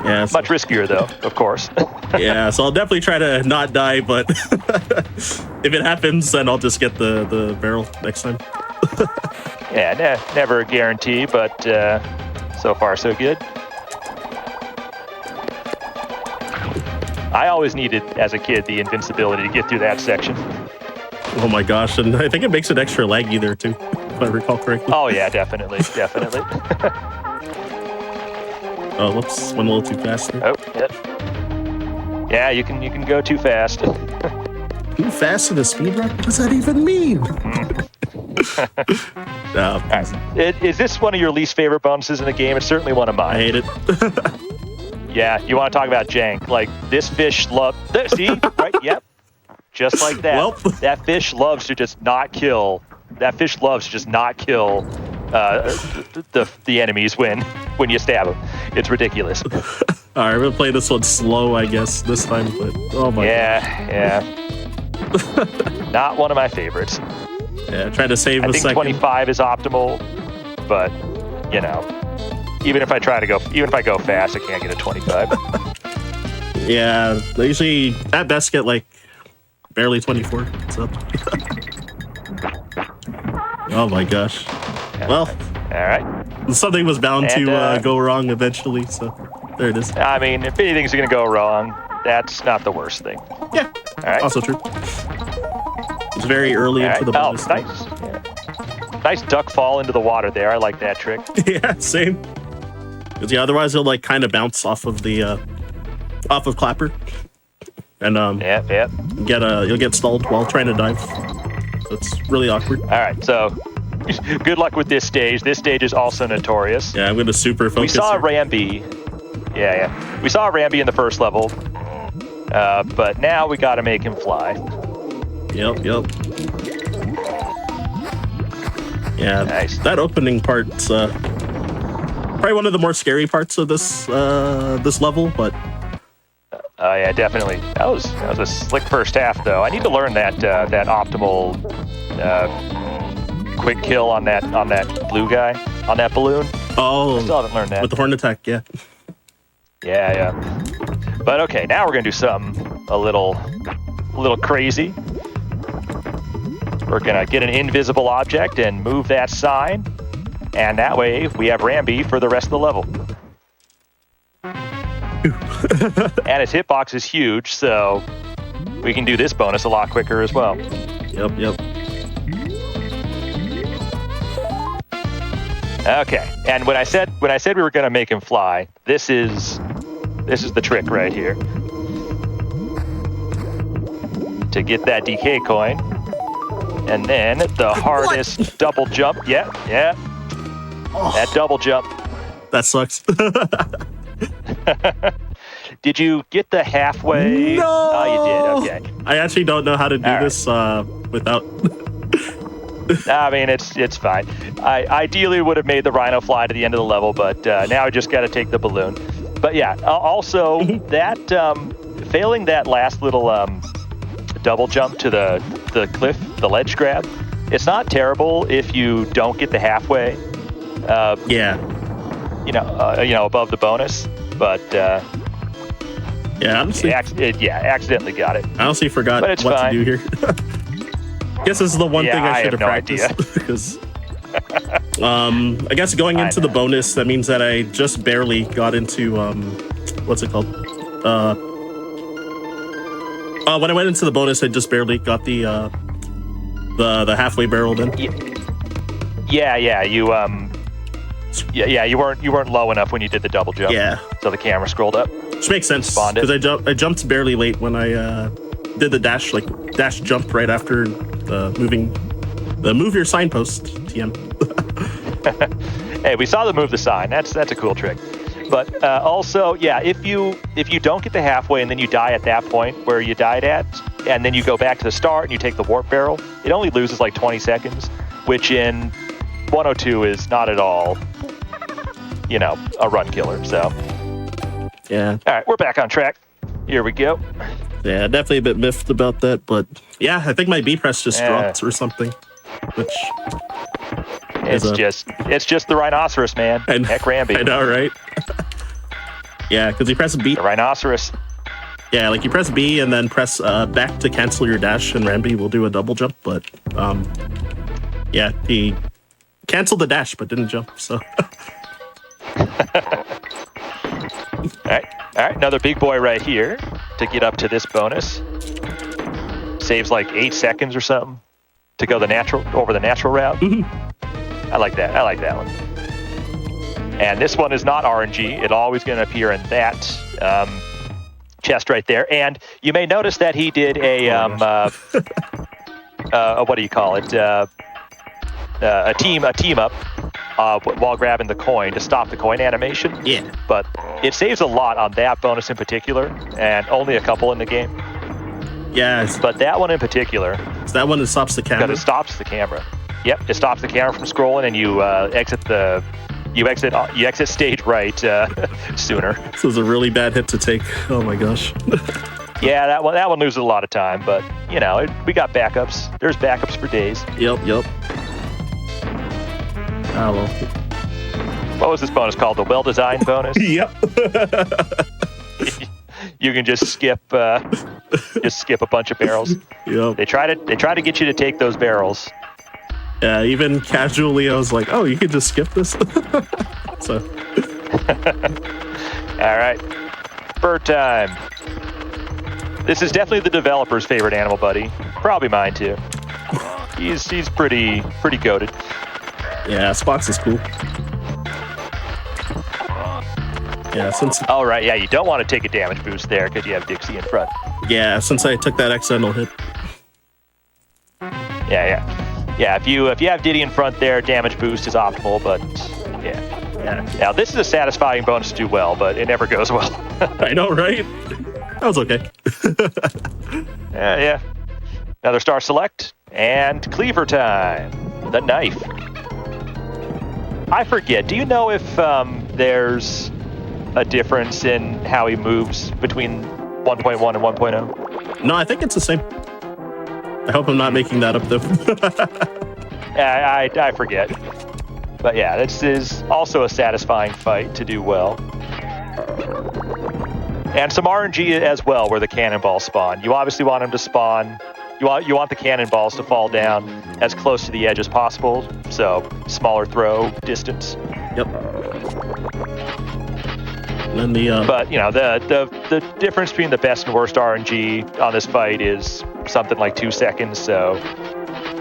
Yeah, much riskier though, of course. Yeah, so I'll definitely try to not die, but if it happens, then I'll just get the barrel next time. Yeah, never a guarantee, but so far so good. I always needed, as a kid, the invincibility to get through that section. Oh my gosh, and I think it makes it extra laggy there too, if I recall correctly. Oh yeah, definitely. Oh, whoops, went a little too fast there. Oh, yep. Yeah, you can go too fast. Too fast in a speedrun? What does that even mean? Right. Is this one of your least favorite bonuses in the game? It's certainly one of mine. I hate it. Yeah, you want to talk about jank. Like, this fish see? Right? Yep. Just like that. Well. That fish loves to just not kill. The enemies when you stab them. It's ridiculous. All right, we're gonna play this one slow, I guess, this time. But oh my god. Yeah. Not one of my favorites. Yeah, try to save a second. I think 25 is optimal, but even if I go fast, I can't get a 25. Yeah, they usually at best get like barely 24. So. Oh my gosh. Yeah. Well, all right. Something was bound to go wrong eventually, so there it is. I mean, if anything's going to go wrong, that's not the worst thing. Yeah. All right. Also true. It's very early into the bonus. Nice. Yeah. Nice duck fall into the water there. I like that trick. Yeah, same. Because yeah, otherwise he'll like kind of bounce off of the off of Clapper, and Yeah. you'll get stalled while trying to dive. So it's really awkward. All right, so good luck with this stage. This stage is also notorious. Yeah, I'm gonna super focus. We saw here. Rambi. Yeah. We saw Rambi in the first level, but now we got to make him fly. Yep. Yeah, Nice. that opening part's probably one of the more scary parts of this this level, but Oh yeah, definitely. That was a slick first half, though. I need to learn that optimal quick kill on that blue guy on that balloon. oh, Still haven't learned that. with the horn attack, yeah. Yeah. But okay, now we're gonna do something a little crazy. We're gonna get an invisible object and move that sign, and that way we have Rambi for the rest of the level. And his hitbox is huge, so we can do this bonus a lot quicker as well. Yep. Okay, and when I said we were gonna make him fly, this is the trick right here. To get that DK coin, and then the hardest double jump. Yeah. That double jump. That sucks. Did you get the halfway? No! Oh, you did. Okay. I actually don't know how to do All right. this without. I mean, it's fine. I ideally would have made the rhino fly to the end of the level, but now I just got to take the balloon. But yeah, also that failing that last little double jump to the cliff, the ledge grab, it's not terrible if you don't get the halfway. Yeah. Above the bonus, but Yeah, honestly, accidentally got it. I honestly forgot But what it's fine. to do here. Guess this is the one Yeah, thing I I should have have no practiced. Because, I guess going I into the know. bonus, that means that I just barely got into what's it called? When I went into the bonus, I just barely got the halfway barreled in. Yeah. You you weren't low enough when you did the double jump. Yeah. So the camera scrolled up. Which makes sense Spawned it. because I jumped barely late when I did the dash jump right after the move your signpost TM. Hey, we saw the move the sign. That's a cool trick. But also, yeah, if you don't get the halfway and then you die at that point where you died at, and then you go back to the start and you take the warp barrel, it only loses like 20 seconds, which in 102 is not at all, a run killer. So, Yeah. all right, we're back on track. Here we go. Yeah, definitely a bit miffed about that, but yeah, I think my B press just dropped or something. Which It's just the rhinoceros, man. Heck, Rambi. I know, right? Yeah, because you press B. The rhinoceros. Yeah, like you press B and then press back to cancel your dash, and Rambi will do a double jump. But yeah, he canceled the dash but didn't jump. So. All right, another big boy right here to get up to this bonus. Saves like 8 seconds or something to go over the natural route. I like that one. And this one is not RNG. It's always going to appear in that chest right there. And you may notice that he did a what do you call it? A team up while grabbing the coin to stop the coin animation. Yeah. But it saves a lot on that bonus in particular, and only a couple in the game. Yeah. But that one in particular, It's that one that stops the camera. because it stops the camera. Yep, it stops the camera from scrolling, and you exit stage right sooner. This was a really bad hit to take. Oh my gosh. Yeah, that one loses a lot of time, but we got backups. There's backups for days. Yep. Oh well. What was this bonus called? The well-designed bonus? Yep. You can just skip a bunch of barrels. Yep. They try to get you to take those barrels. Yeah, even casually, I was like, "Oh, you could just skip this." So. All right, bird time. This is definitely the developer's favorite animal, buddy. Probably mine too. He's pretty goated. Yeah, Spots is cool. Yeah, since Oh, right. Yeah, you don't want to take a damage boost there because you have Dixie in front. since I took that accidental hit. Yeah. If you have Diddy in front there, damage boost is optimal, but yeah. Now, this is a satisfying bonus to do well, but it never goes well. I know, right? That was okay. Yeah. Another star select, and cleaver time. The knife. I forget. Do you know if there's a difference in how he moves between 1.1 and 1.0? No, I think it's the same. I hope I'm not making that up, though. Yeah, I forget. But yeah, this is also a satisfying fight to do well. And some RNG as well, where the cannonballs spawn. You obviously want them to spawn. You want the cannonballs to fall down as close to the edge as possible, so smaller throw distance. Yep. And then But you know, the difference between the best and worst RNG on this fight is something like 2 seconds, so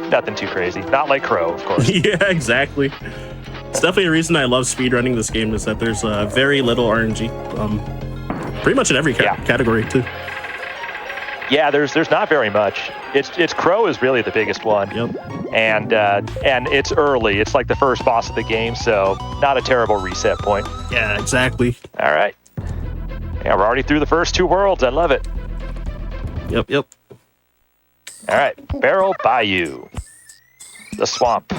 nothing too crazy. Not like Crow, of course. yeah, exactly. It's definitely a reason I love speedrunning this game is that there's very little RNG. Pretty much in every category too. Yeah, there's not very much. It's Crow is really the biggest one. Yep. And it's early. It's like the first boss of the game, so not a terrible reset point. Yeah, exactly. All right. Yeah, we're already through the first 2 worlds. I love it. Yep. All right, Barrel Bayou. The swamp.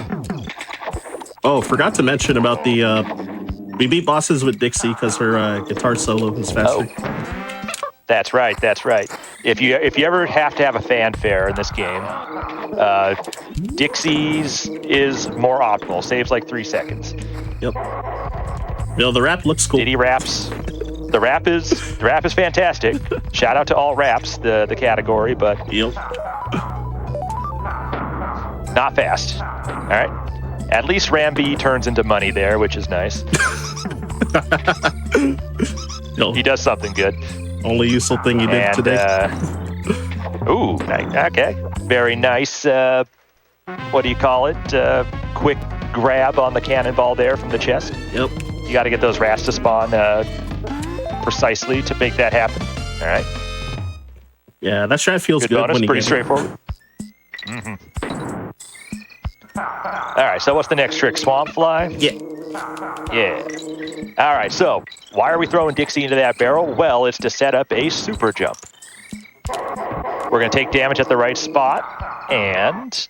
Oh, forgot to mention about the we beat bosses with Dixie because her guitar solo is faster. Oh. That's right. If you ever have to have a fanfare in this game, Dixie's is more optimal. Saves like 3 seconds. Yep. You know, the rap looks cool. Diddy raps. The rap is fantastic. Shout out to all raps, the category, but Yep. not fast. All right. At least Rambi turns into money there, which is nice. He does something good. Only useful thing you did today. Ooh, okay. Very nice. What do you call it? Quick grab on the cannonball there from the chest. Yep. You got to get those rats to spawn precisely to make that happen. All right. Yeah, that strat feels good. Bonus, when you pretty get straightforward. Mm-hmm. All right, so what's the next trick? Swamp fly? Yeah. All right, so why are we throwing Dixie into that barrel? Well, it's to set up a super jump. We're going to take damage at the right spot, and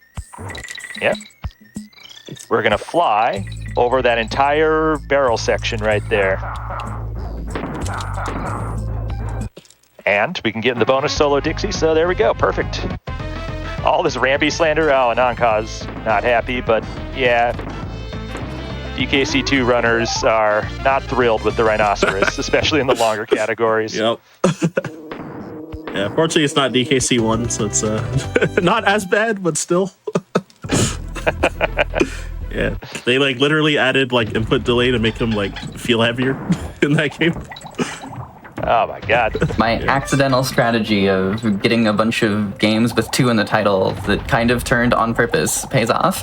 we're going to fly over that entire barrel section right there. And we can get in the bonus solo Dixie, so there we go. Perfect. All this Rambi slander. Oh, Ananka's not happy, but yeah. DKC2 runners are not thrilled with the Rhinoceros, especially in the longer categories. Yep. Yeah, fortunately it's not DKC1, so it's not as bad, but still. Yeah, they like literally added like input delay to make him like feel heavier in that game. Oh my god. My accidental strategy of getting a bunch of games with 2 in the title that kind of turned on purpose pays off.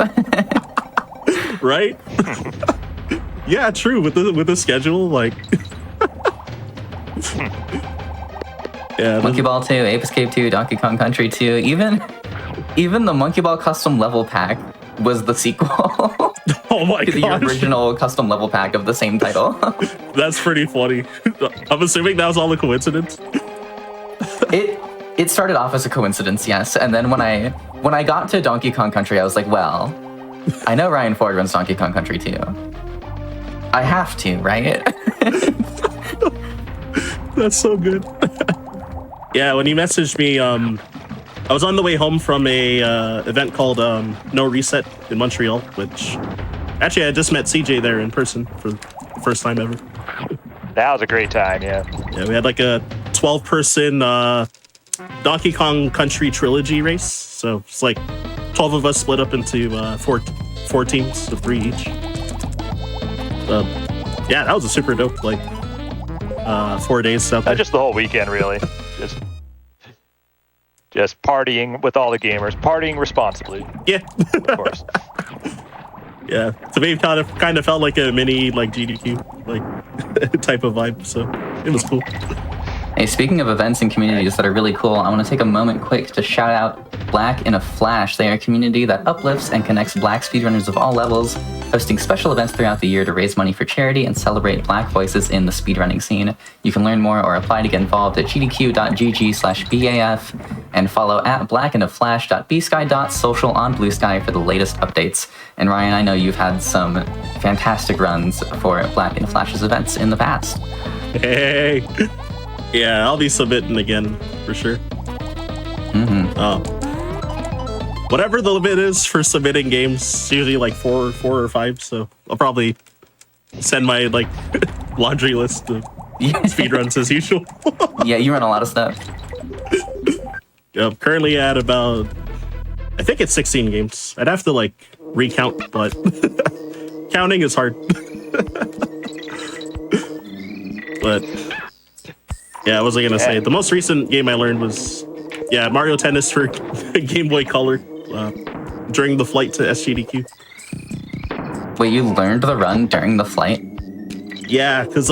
Right? Yeah, true. With the schedule, like yeah, Monkey Ball 2, Ape Escape 2, Donkey Kong Country 2, even the Monkey Ball custom level pack was the sequel. Oh my to the gosh. original custom level pack of the same title. That's pretty funny. I'm assuming that was all a coincidence. It started off as a coincidence, yes, and then when I got to Donkey Kong Country, I was like, well, I know Ryan Ford runs Donkey Kong Country 2. I have to, right? That's so good. Yeah, when he messaged me, I was on the way home from a event called No Reset in Montreal, which actually I just met CJ there in person for the first time ever. That was a great time, yeah. Yeah, we had like a 12-person Donkey Kong Country trilogy race. So it's like 12 of us split up into four teams of 3 each. Yeah, that was a super dope, like 4 days out there. Just the whole weekend, really. Just partying with all the gamers. Partying responsibly. Yeah. Of course. Yeah, to me, it kind of felt like a mini like GDQ like type of vibe. So it was cool. Hey, speaking of events and communities that are really cool, I want to take a moment quick to shout out Black in a Flash. They are a community that uplifts and connects Black speedrunners of all levels, hosting special events throughout the year to raise money for charity and celebrate Black voices in the speedrunning scene. You can learn more or apply to get involved at gdq.gg/BAF and follow at blackinaflash.bsky.social on Blue Sky for the latest updates. And Ryan, I know you've had some fantastic runs for Black in a Flash's events in the past. Hey. Yeah, I'll be submitting again for sure. Whatever the limit is for submitting games, it's usually like four or five. So I'll probably send my like laundry list of speedruns as usual. Yeah, you run a lot of stuff. Yep, currently at about, I think it's 16 games. I'd have to like recount, but counting is hard. But yeah, what was I gonna say? The most recent game I learned was, Mario Tennis for Game Boy Color during the flight to SGDQ. Wait, you learned the run during the flight? Yeah, because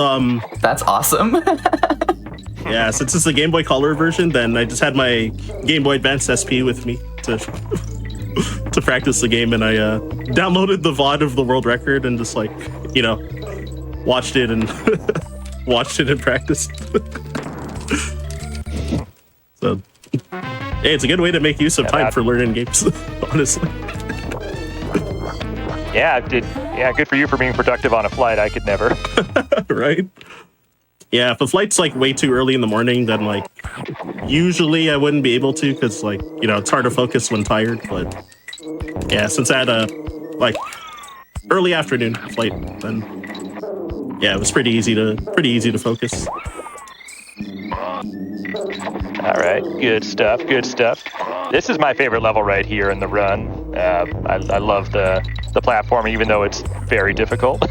That's awesome. yeah, since it's the Game Boy Color version, then I just had my Game Boy Advance SP with me to to practice the game, and I downloaded the VOD of the world record and just like, watched it and watched it and practiced. So, hey, it's a good way to make use of time for learning games, honestly. Yeah, good for you for being productive on a flight. I could never. Right? Yeah, if the flight's like way too early in the morning, then like usually I wouldn't be able to because like, it's hard to focus when tired. But yeah, since I had a like early afternoon flight, then yeah, it was pretty easy to focus. All right, good stuff. This is my favorite level right here in the run. I love the platform, even though it's very difficult.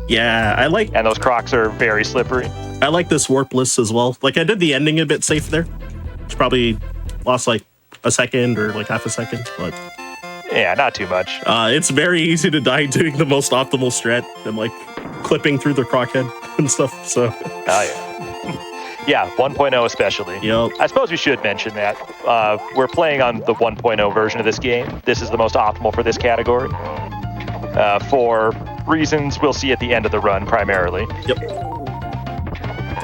Yeah, and those crocs are very slippery. I like this warpless as well. Like I did the ending a bit safe there, which probably lost like a second or like half a second, but yeah, not too much. It's very easy to die doing the most optimal strat and like clipping through the croc head and stuff. So. Oh yeah. Yeah, 1.0 especially. Yep. I suppose we should mention that we're playing on the 1.0 version of this game. This is the most optimal for this category. For reasons we'll see at the end of the run, primarily. Yep.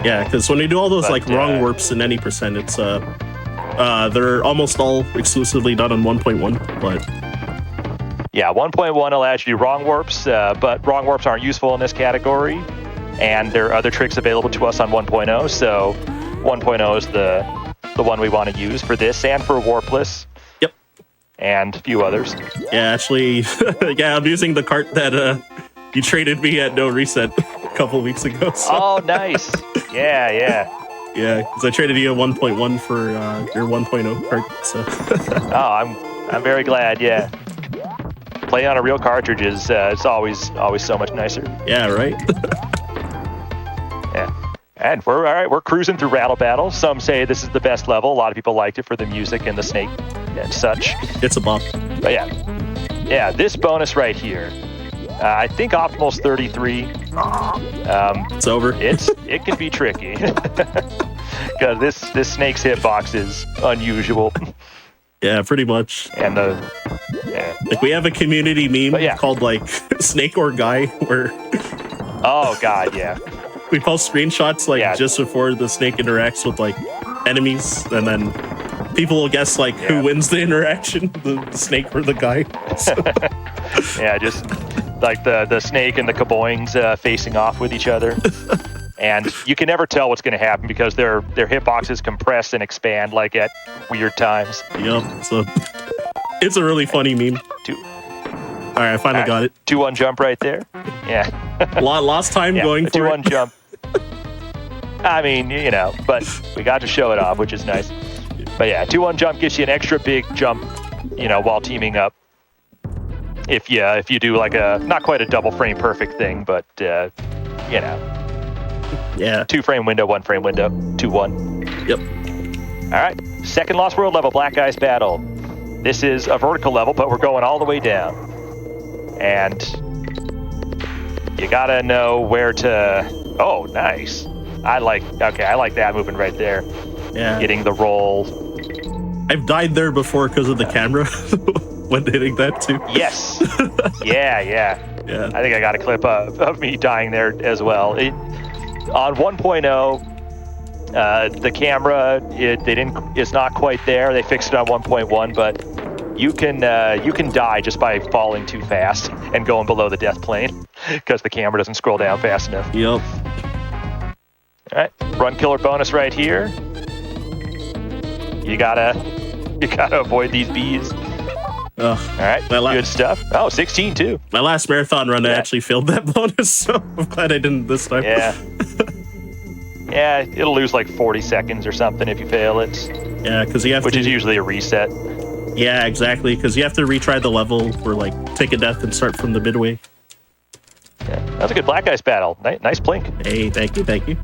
Yeah, because when you do all those wrong warps in any percent, it's they're almost all exclusively done on 1.1. But yeah, 1.1 allows you to do wrong warps, but wrong warps aren't useful in this category. And there are other tricks available to us on 1.0, so 1.0 is the one we want to use for this and for Warpless. Yep. And a few others. Yeah, actually, I'm using the cart that you traded me at No Reset a couple weeks ago. So. Oh, nice. Yeah. Yeah, because I traded you a 1.1 for your 1.0 cart. So. Oh, I'm very glad. Yeah. Playing on a real cartridge is it's always so much nicer. Yeah. Right. Yeah. And we're all right. We're cruising through Rattle Battle. Some say this is the best level. A lot of people liked it for the music and the snake and such. It's a bop. But yeah, this bonus right here. I think optimal's 33. It's over. It can be tricky because this snake's hitbox is unusual. Yeah, pretty much. And like we have a community meme called like Snake or Guy where. Oh God, yeah. We post screenshots like just before the snake interacts with like enemies, and then people will guess like who wins the interaction, the snake or the guy. So. Yeah, just like the snake and the kaboings facing off with each other, and you can never tell what's going to happen because their hitboxes compress and expand like at weird times. Yep. So it's a really funny meme. All right, I finally got it. 2-1 jump right there. Yeah. Lost time going for 2-1 jump. I mean, but we got to show it off, which is nice. But yeah, 2-1 jump gives you an extra big jump, while teaming up. If you do like a not quite a double frame perfect thing, but yeah, 2-frame window, 1-frame window, 2-1. Yep. All right, second Lost World level, Black Ice Battle. This is a vertical level, but we're going all the way down. And you gotta know where to. Oh, nice. I like that moving right there. Yeah. Getting the roll. I've died there before because of the camera when hitting that too. Yes. Yeah. Yeah. I think I got a clip of me dying there as well. On 1.0, the camera it's not quite there. They fixed it on 1.1, but you can die just by falling too fast and going below the death plane because the camera doesn't scroll down fast enough. Yep. All right, run killer bonus right here. You gotta avoid these bees. All right, good stuff. Oh, 16 too. My last marathon run, I actually failed that bonus, so I'm glad I didn't this time. Yeah. Yeah, it'll lose like 40 seconds or something if you fail it. Yeah, because you have which is usually a reset. Yeah, exactly, because you have to retry the level or like take a death and start from the midway. Yeah, that was a good black ice battle. Nice plink. Hey, thank you.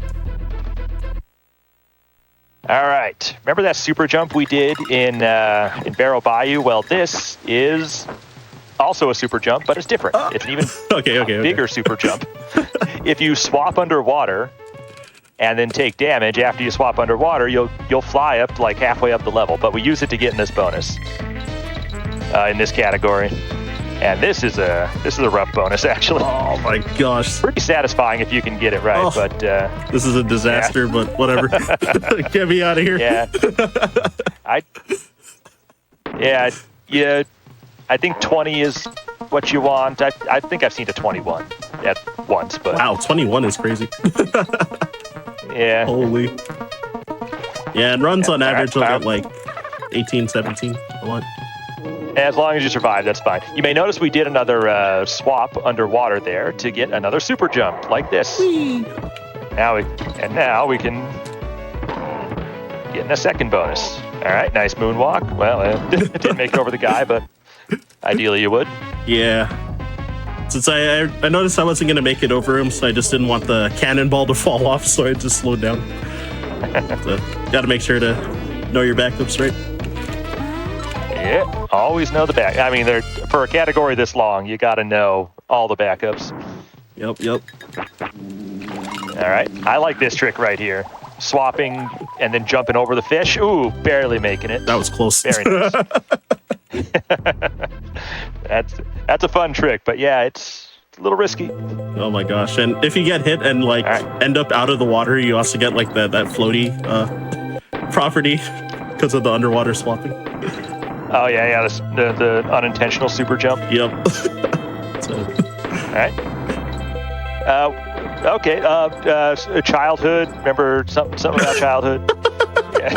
All right. Remember that super jump we did in Barrow Bayou? Well, this is also a super jump, but it's different. It's an even bigger super jump. If you swap underwater and then take damage after you swap underwater, you'll fly up to like halfway up the level. But we use it to get in this bonus in this category. And this is a rough bonus, actually. Oh my gosh! Pretty satisfying if you can get it right, but this is a disaster. Yeah. But whatever, get me out of here. Yeah, I think 20 is what you want. I think I've seen a 21 at once, but wow, 21 is crazy. Yeah. Holy. Yeah, and runs on average will get like 18, 17 a lot. As long as you survive, that's fine. You may notice we did another swap underwater there to get another super jump like this. Whee! Now we can get in a second bonus. All right, nice moonwalk. Well, it didn't make it over the guy, but ideally you would. Yeah. Since I noticed I wasn't going to make it over him, so I just didn't want the cannonball to fall off, so I just slowed down. So, got to make sure to know your backups, right? Yeah, always know the back. I mean, for a category this long, you got to know all the backups. Yep. All right, I like this trick right here. Swapping and then jumping over the fish. Ooh, barely making it. That was close. Very nice. That's a fun trick, but yeah, it's a little risky. Oh my gosh! And if you get hit and like end up out of the water, you also get like that floaty property because of the underwater swapping. Oh yeah, the unintentional super jump. Yep. All right. Okay. Childhood. Remember something about childhood? Yeah.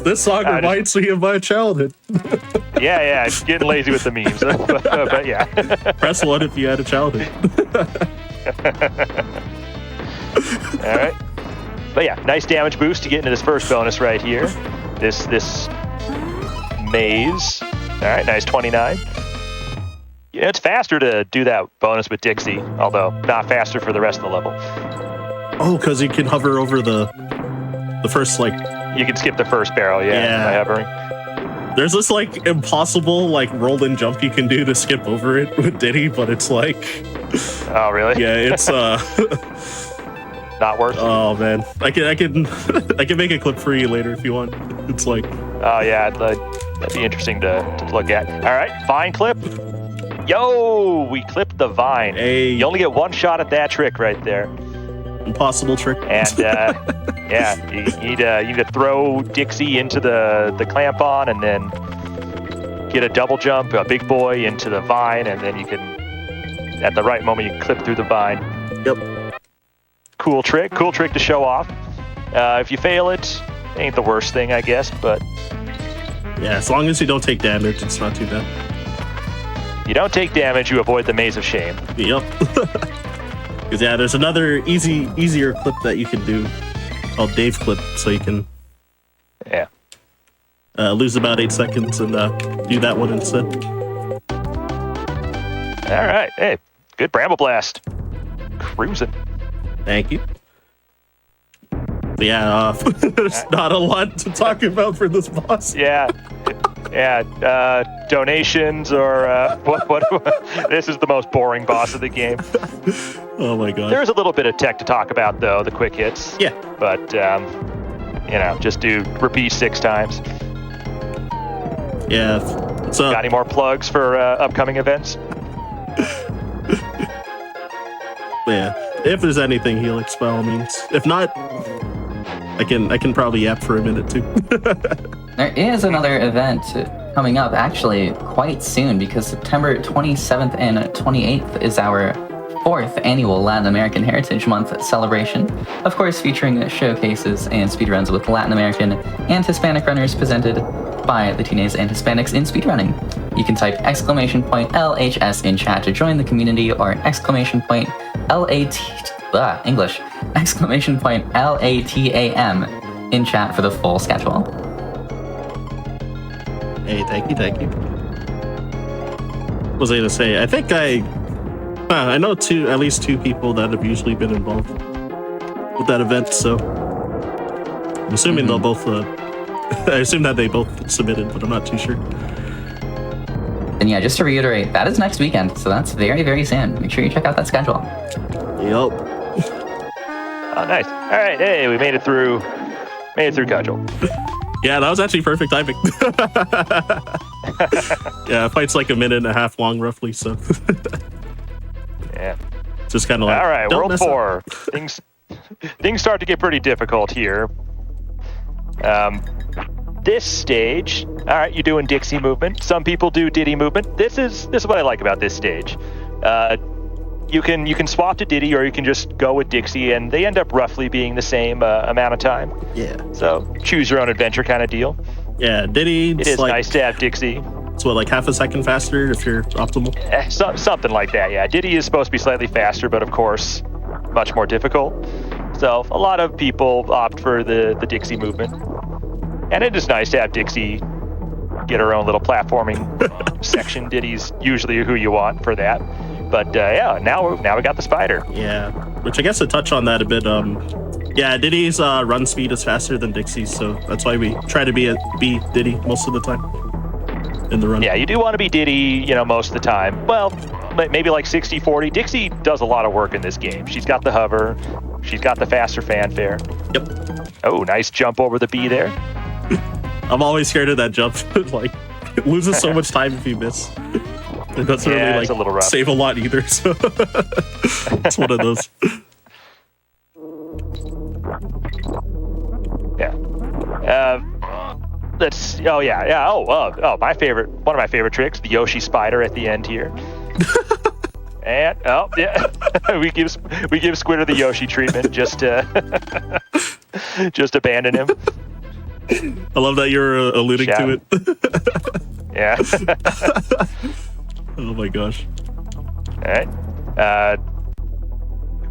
This song reminds me of my childhood. Yeah. Getting lazy with the memes, but yeah. Press 1 if you had a childhood. All right. But yeah, nice damage boost to get into this first bonus right here. This maze. All right, nice 29. Yeah, it's faster to do that bonus with Dixie, although not faster for the rest of the level. Oh, because you can hover over the first, like... You can skip the first barrel, by hovering. There's this, like, impossible, like, roll and jump you can do to skip over it with Diddy, but it's like... Oh, really? Yeah, it's, not worth it. Oh, man. I can make a clip for you later if you want. It's like... Oh, yeah, that'd be interesting to look at. All right, vine clip. Yo, we clipped the vine. Hey. You only get one shot at that trick right there. Impossible trick. And yeah, you need to throw Dixie into the clamp on, and then get a double jump, a big boy into the vine, and then you can, at the right moment, you clip through the vine. Yep. Cool trick to show off. If you fail it, ain't the worst thing, I guess, but yeah, as long as you don't take damage, it's not too bad. You don't take damage, you avoid the maze of shame. Yep. Because yeah, there's another easier clip that you can do called Dave clip, so you can lose about 8 seconds and do that one instead. All right, hey, good Bramble Blast. Cruising. Thank you. But yeah, there's not a lot to talk about for this boss. Yeah. Donations or what? This is the most boring boss of the game. Oh my god. There's a little bit of tech to talk about though, the quick hits. Yeah. But just do repeat 6 times. Yeah. So got any more plugs for upcoming events? Yeah. If there's anything, Helix, by all means. If not, I can probably yap for a minute too. There is another event coming up actually quite soon because September 27th and 28th is our 4th annual Latin American Heritage Month celebration. Of course, featuring showcases and speedruns with Latin American and Hispanic runners presented by Latinas and Hispanics in speedrunning. You can type !LHS in chat to join the community or !LATAM in chat for the full schedule. Hey, thank you. What was I gonna say? I think I know at least two people that have usually been involved with that event, so I'm assuming they'll both. I assume that they both submitted, but I'm not too sure. And yeah, just to reiterate, that is next weekend, so that's very, very soon. Make sure you check out that schedule. Yup. Oh, nice. All right, hey, we made it through Cudgel. Yeah, that was actually perfect timing. Yeah, fight's like a minute and a half long, roughly. So yeah, just kind of like. All right, don't World mess 4. Things start to get pretty difficult here. This stage, all right, you're doing Dixie movement. Some people do Diddy movement. This is what I like about this stage. You can swap to Diddy or you can just go with Dixie, and they end up roughly being the same amount of time. Yeah. So choose your own adventure kind of deal. Yeah, Diddy. It is nice to have Dixie. It's what, like half a second faster if you're optimal? Something like that, yeah. Diddy is supposed to be slightly faster, but of course, much more difficult. So a lot of people opt for the Dixie movement. And it is nice to have Dixie get her own little platforming section. Diddy's usually who you want for that. But yeah, now we got the spider. Yeah, which I guess to touch on that a bit, yeah, Diddy's run speed is faster than Dixie's, so that's why we try to be Diddy most of the time in the run. Yeah, you do want to be Diddy, most of the time. Well, maybe like 60-40. Dixie does a lot of work in this game. She's got the hover. She's got the faster fanfare. Yep. Oh, nice jump over the B there. I'm always scared of that jump. Like, it loses so much time if you miss. It doesn't really it's a little rough. save a lot either, so it's one of those. Yeah. One of my favorite tricks, the Yoshi spider at the end here. And we give Squidder the Yoshi treatment just to just abandon him. I love that you're alluding to it. Yeah. Oh my gosh. All right.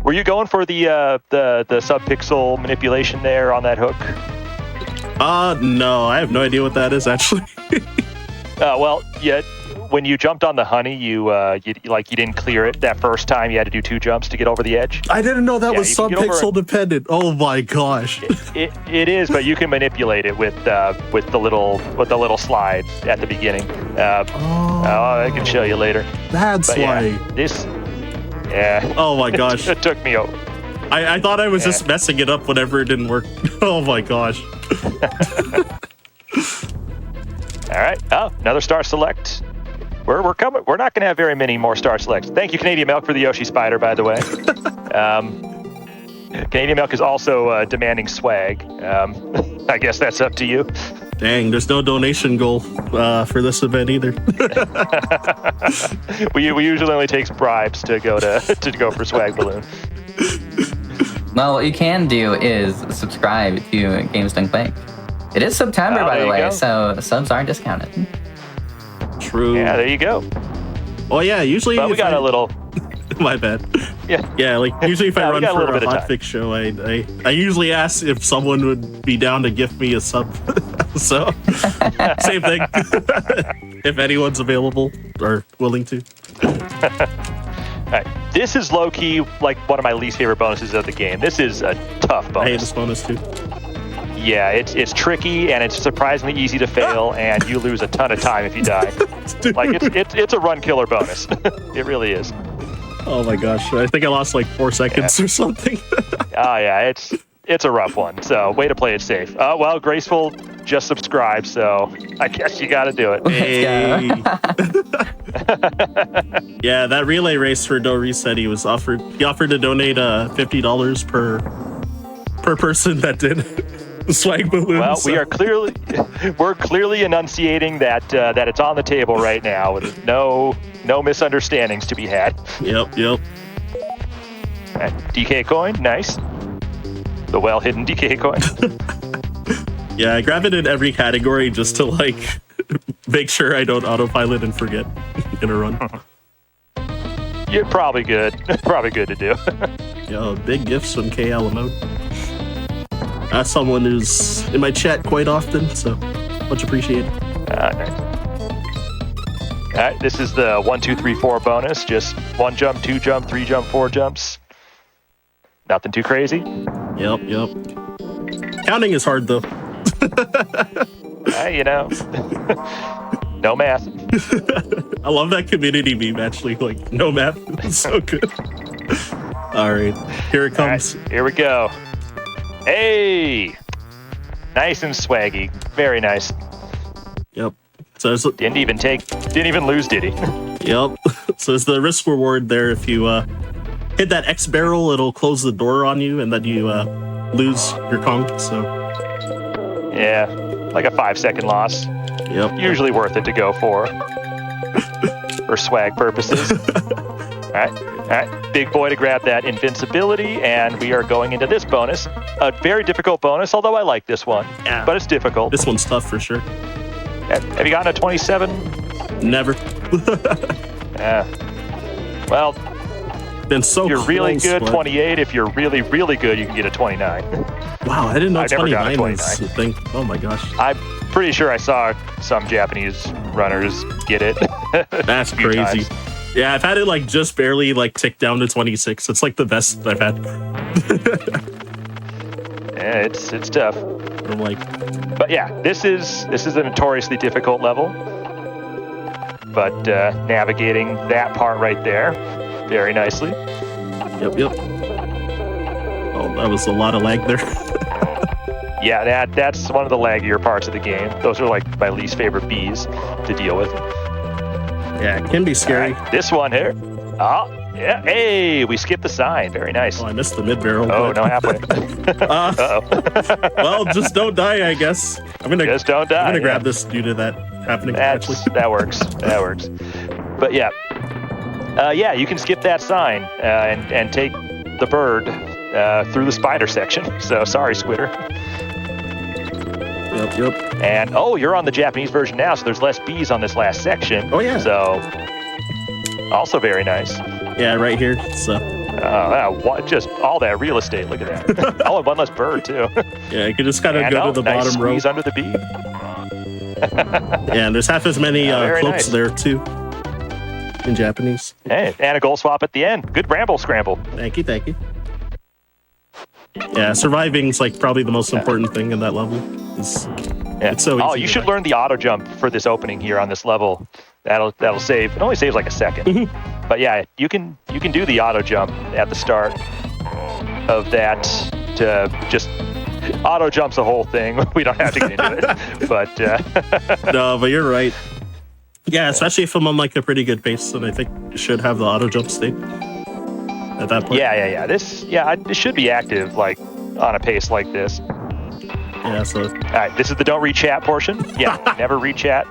Were you going for the sub-pixel manipulation there on that hook? No, I have no idea what that is actually. When you jumped on the honey, you didn't clear it that first time. You had to do 2 jumps to get over the edge. I didn't know that was sub-pixel dependent. Oh my gosh. It is, but you can manipulate it with the little slide at the beginning. I can show you later. That's why. Yeah. Oh my gosh. It took me. I thought I was just messing it up whenever it didn't work. Oh my gosh. All right. Oh, another star select. We're coming. We're not going to have very many more star selects. Thank you, Canadian Milk, for the Yoshi spider, by the way. Canadian Milk is also demanding swag. I guess that's up to you. Dang, there's no donation goal for this event either. we usually only take bribes to go for swag balloon. Well, what you can do is subscribe to Games Done Quick. It is September, by the way, so subs are discounted. True. Yeah, there you go. Oh yeah, usually. But we got a little. My bad. Yeah. Like usually if I run for a hotfix show, I usually ask if someone would be down to gift me a sub. So same thing. If anyone's available or willing to. right. This is low-key like one of my least favorite bonuses of the game. This is a tough bonus. I hate this bonus too. Yeah, it's tricky and it's surprisingly easy to fail, and you lose a ton of time if you die. Like it's a run killer bonus. It really is. Oh my gosh, I think I lost like 4 seconds or something. Oh yeah, it's a rough one. So way to play it safe. Oh well, Graceful just subscribed, so I guess you got to do it. Hey. Yeah, that relay race for No Reset, he offered to donate $50 per person that did swag balloons. Well, we're clearly enunciating that it's on the table right now with no misunderstandings to be had. Yep. DK coin, nice. The well-hidden DK coin. Yeah, I grab it in every category just to like make sure I don't autopilot and forget in a run. You're probably good. Probably good to do. Yo, big gifts from K Alamo. That's someone who's in my chat quite often, so much appreciated. Nice. All right, this is the 1, 2, 3, 4 bonus. Just 1 jump, 2 jump, 3 jump, 4 jumps. Nothing too crazy. Yep. Counting is hard though. You know, no math. I love that community meme actually. Like, no math. It's so good. All right, here it comes. Right, here we go. Hey, nice and swaggy. Very nice. Yep. So didn't even lose, did he? Yep. So there's the risk reward there. If you hit that X barrel, it'll close the door on you, and then you lose your Kong. So yeah, like a 5-second loss. Yep. Usually worth it to go for swag purposes. All right. Big boy to grab that invincibility, and we are going into this bonus. A very difficult bonus, although I like this one. Yeah. But it's difficult. This one's tough for sure. Have you gotten a 27? Never. Well, been so if you're really close, good, but... 28. If you're really, really good, you can get a 29. Wow, I didn't know I've never got a 29 was a thing. Oh my gosh. I'm pretty sure I saw some Japanese runners get it. That's crazy. Times. Yeah, I've had it like just barely like tick down to 26. It's like the best I've had. Yeah, it's tough. I'm like, but yeah, this is a notoriously difficult level. But navigating that part right there very nicely. Yep. Oh, that was a lot of lag there. Yeah, that's one of the laggier parts of the game. Those are like my least favorite Bs to deal with. Yeah, it can be scary. Right, this one here. Oh, yeah. Hey, we skipped the sign. Very nice. Oh, I missed the mid barrel. Oh, no, halfway. Uh-oh. Well, just don't die, I guess. Just don't die. I'm gonna grab this due to that happening. That works. But yeah, you can skip that sign and take the bird through the spider section. So sorry, Squitter. Yep. And you're on the Japanese version now, so there's less bees on this last section. Oh yeah. So also very nice. Yeah, right here. So. Just all that real estate. Look at that. And one less bird too. Yeah, you can just kind of go to the nice bottom row. Squeeze under the bee. Yeah, and there's half as many cloaks nice. there too. In Japanese. Hey, and a goal swap at the end. Good bramble scramble. Thank you. Yeah, surviving's like probably the most important thing in that level. It's so easy. You should learn the auto jump for this opening here on this level. That'll save. It only saves like a second. But yeah, you can do the auto jump at the start of that to just auto jumps the whole thing. We don't have to get into it. But no, but you're right. Yeah, especially if I'm on like a pretty good pace, then I think you should have the auto jump state at that point. Yeah. This should be active like on a pace like this. Yeah. So. All right, this is the don't read chat portion. Yeah, never read chat.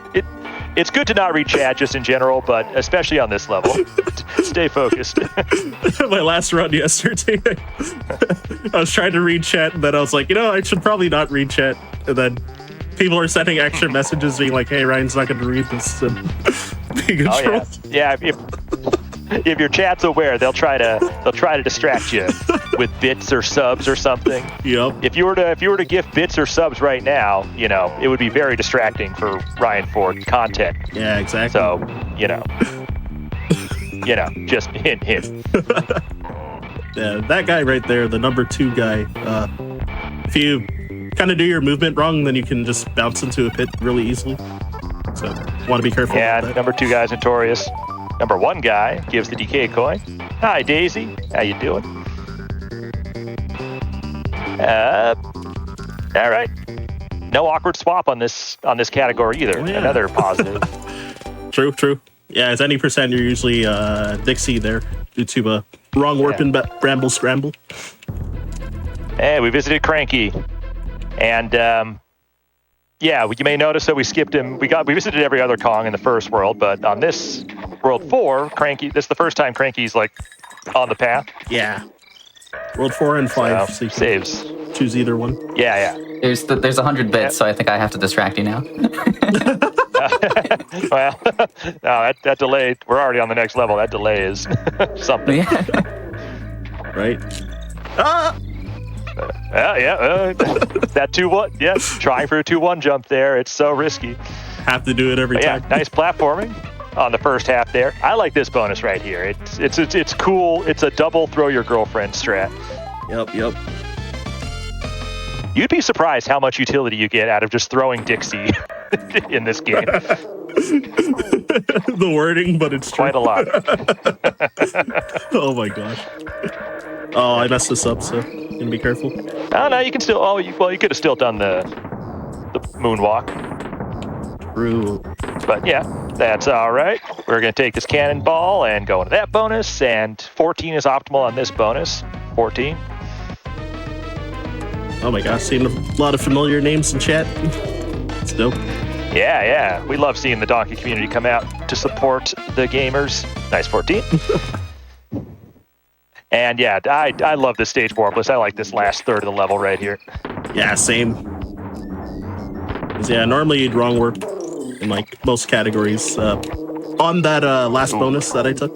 It's good to not read chat just in general, but especially on this level. Stay focused. My last run yesterday, I was trying to read chat, and then I was like, I should probably not read chat. And then people are sending extra messages being like, hey, Ryan's not going to read this. And being a troll. Yeah. If your chat's aware, they'll try to distract you with bits or subs or something. Yep. If you were to gift bits or subs right now, it would be very distracting for Ryan for content. Yeah, exactly. So, You know, just hint, hint. Yeah, that guy right there, the number 2 guy. If you kind of do your movement wrong, then you can just bounce into a pit really easily. So, want to be careful. Yeah, about that. number 2 guy's notorious. Number 1 guy gives the DK coin. Hi, Daisy. How you doing? All right. No awkward swap on this category either. Oh, yeah. Another positive. True. Yeah, as any percent, you're usually Dixie there due to a wrong warp and bramble scramble. Hey, we visited Cranky, and yeah, you may notice that we skipped him. We visited every other Kong in the first world, but on this World 4, Cranky. This is the first time Cranky's like on the path. Yeah. World 4 and 5, so you can saves. choose either one. Yeah. There's 100 bits, so I think I have to distract you now. Well, no, that delay. We're already on the next level. That delay is something. Yeah. Right? Ah! That 2-1. Yeah, trying for a 2-1 jump there. It's so risky. Have to do it every time. Nice platforming on the first half there. I like this bonus right here. It's cool. It's a double throw your girlfriend strat. Yep. You'd be surprised how much utility you get out of just throwing Dixie in this game. The wording, but it's true. Quite a lot. Oh my gosh. Oh, I messed this up, so gonna be careful. Oh no, you can still. Oh, you could have still done the moonwalk. True. But yeah, that's all right. We're gonna take this cannonball and go into that bonus, and 14 is optimal on this bonus. 14. Oh my gosh, seeing a lot of familiar names in chat. It's dope. Yeah. We love seeing the Donkey community come out to support the gamers. Nice 14. And yeah, I love this stage warpless. I like this last third of the level right here. Yeah, same. 'Cause, yeah, normally you'd wrong warp in like most categories. On that last bonus that I took.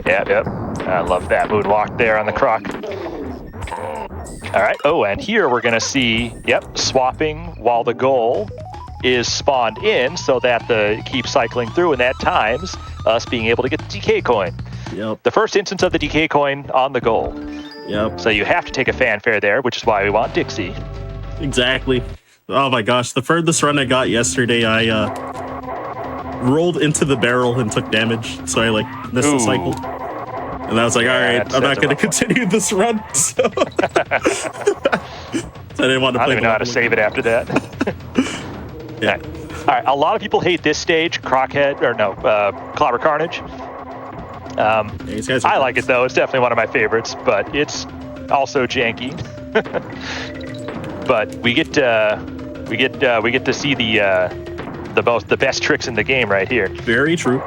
Yep. I love that moonwalk there on the croc. All right. Oh, and here we're going to see, swapping while the goal is spawned in so that the keeps cycling through, and that times us being able to get the DK coin. Yep. The first instance of the DK coin on the goal. Yep. So you have to take a fanfare there, which is why we want Dixie. Exactly. Oh my gosh, the furthest run I got yesterday, I rolled into the barrel and took damage, so I like missed the cycle. And I was like, all right, I'm not going to continue this run. So I didn't want to play. I don't even know how to save it after that. Yeah. All right. A lot of people hate this stage, Clobber Carnage. These guys are I like it though. It's definitely one of my favorites, but it's also janky. But we get to see the best tricks in the game right here. Very true.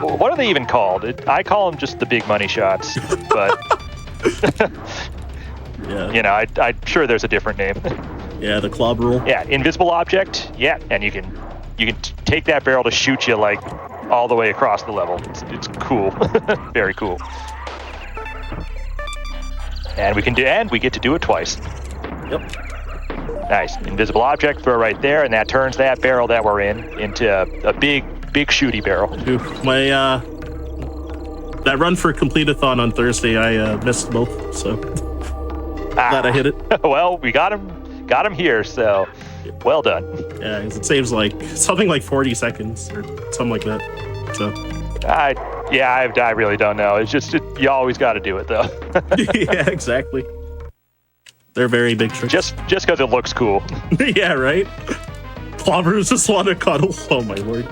What are they even called? I call them just the big money shots, but Yeah. you know, I'm sure there's a different name. Yeah, the club rule. Yeah, invisible object. Yeah, and you can take that barrel to shoot you like all the way across the level. It's cool, very cool. And we get to do it twice. Yep. Nice. Invisible object, throw right there, and that turns that barrel that we're in into a big shooty barrel. My that run for complete-a-thon on Thursday, I missed both, so glad I hit it. Well, we got him here, so well done. Yeah, 'cause it saves like something like 40 seconds or something like that. So I really don't know. It's just you always got to do it though. yeah, exactly. They're very big tricks. just because it looks cool. Yeah, right? Clobbers just want to cuddle. Oh my lord.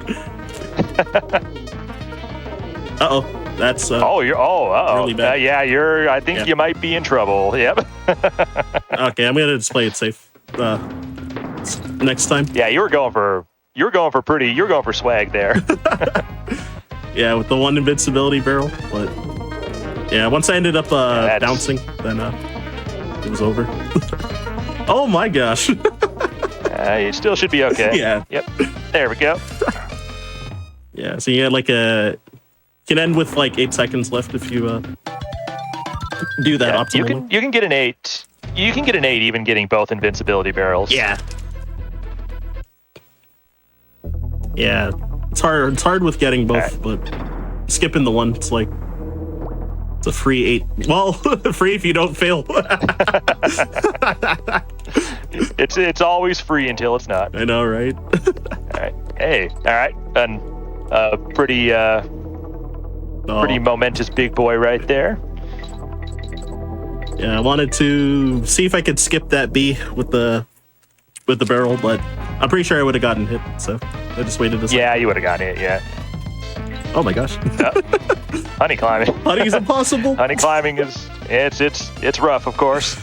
Uh-oh. That's really bad. I think you might be in trouble. Yep. Okay, I'm gonna display it safe next time. Yeah, you were going for swag there. Yeah, with the one invincibility barrel, but yeah, once I ended up bouncing, then it was over. Oh my gosh. You still should be okay. Yeah. Yep. There we go. Yeah, so you had can end with like 8 seconds left if you do that optimally. You can get an 8. You can get an 8 even getting both invincibility barrels. Yeah. Yeah. It's hard. It's hard with getting both, but skipping the one, it's like it's a free 8. Well, free if you don't fail. It's always free until it's not. I know, right? All right. Hey. All right. And pretty momentous big boy right there. Yeah, I wanted to see if I could skip that B with the barrel, but I'm pretty sure I would have gotten hit. So I just waited a second. Yeah, you would have gotten it. Yeah. Oh my gosh. Honey climbing. Honey's impossible. Honey climbing is it's rough, of course.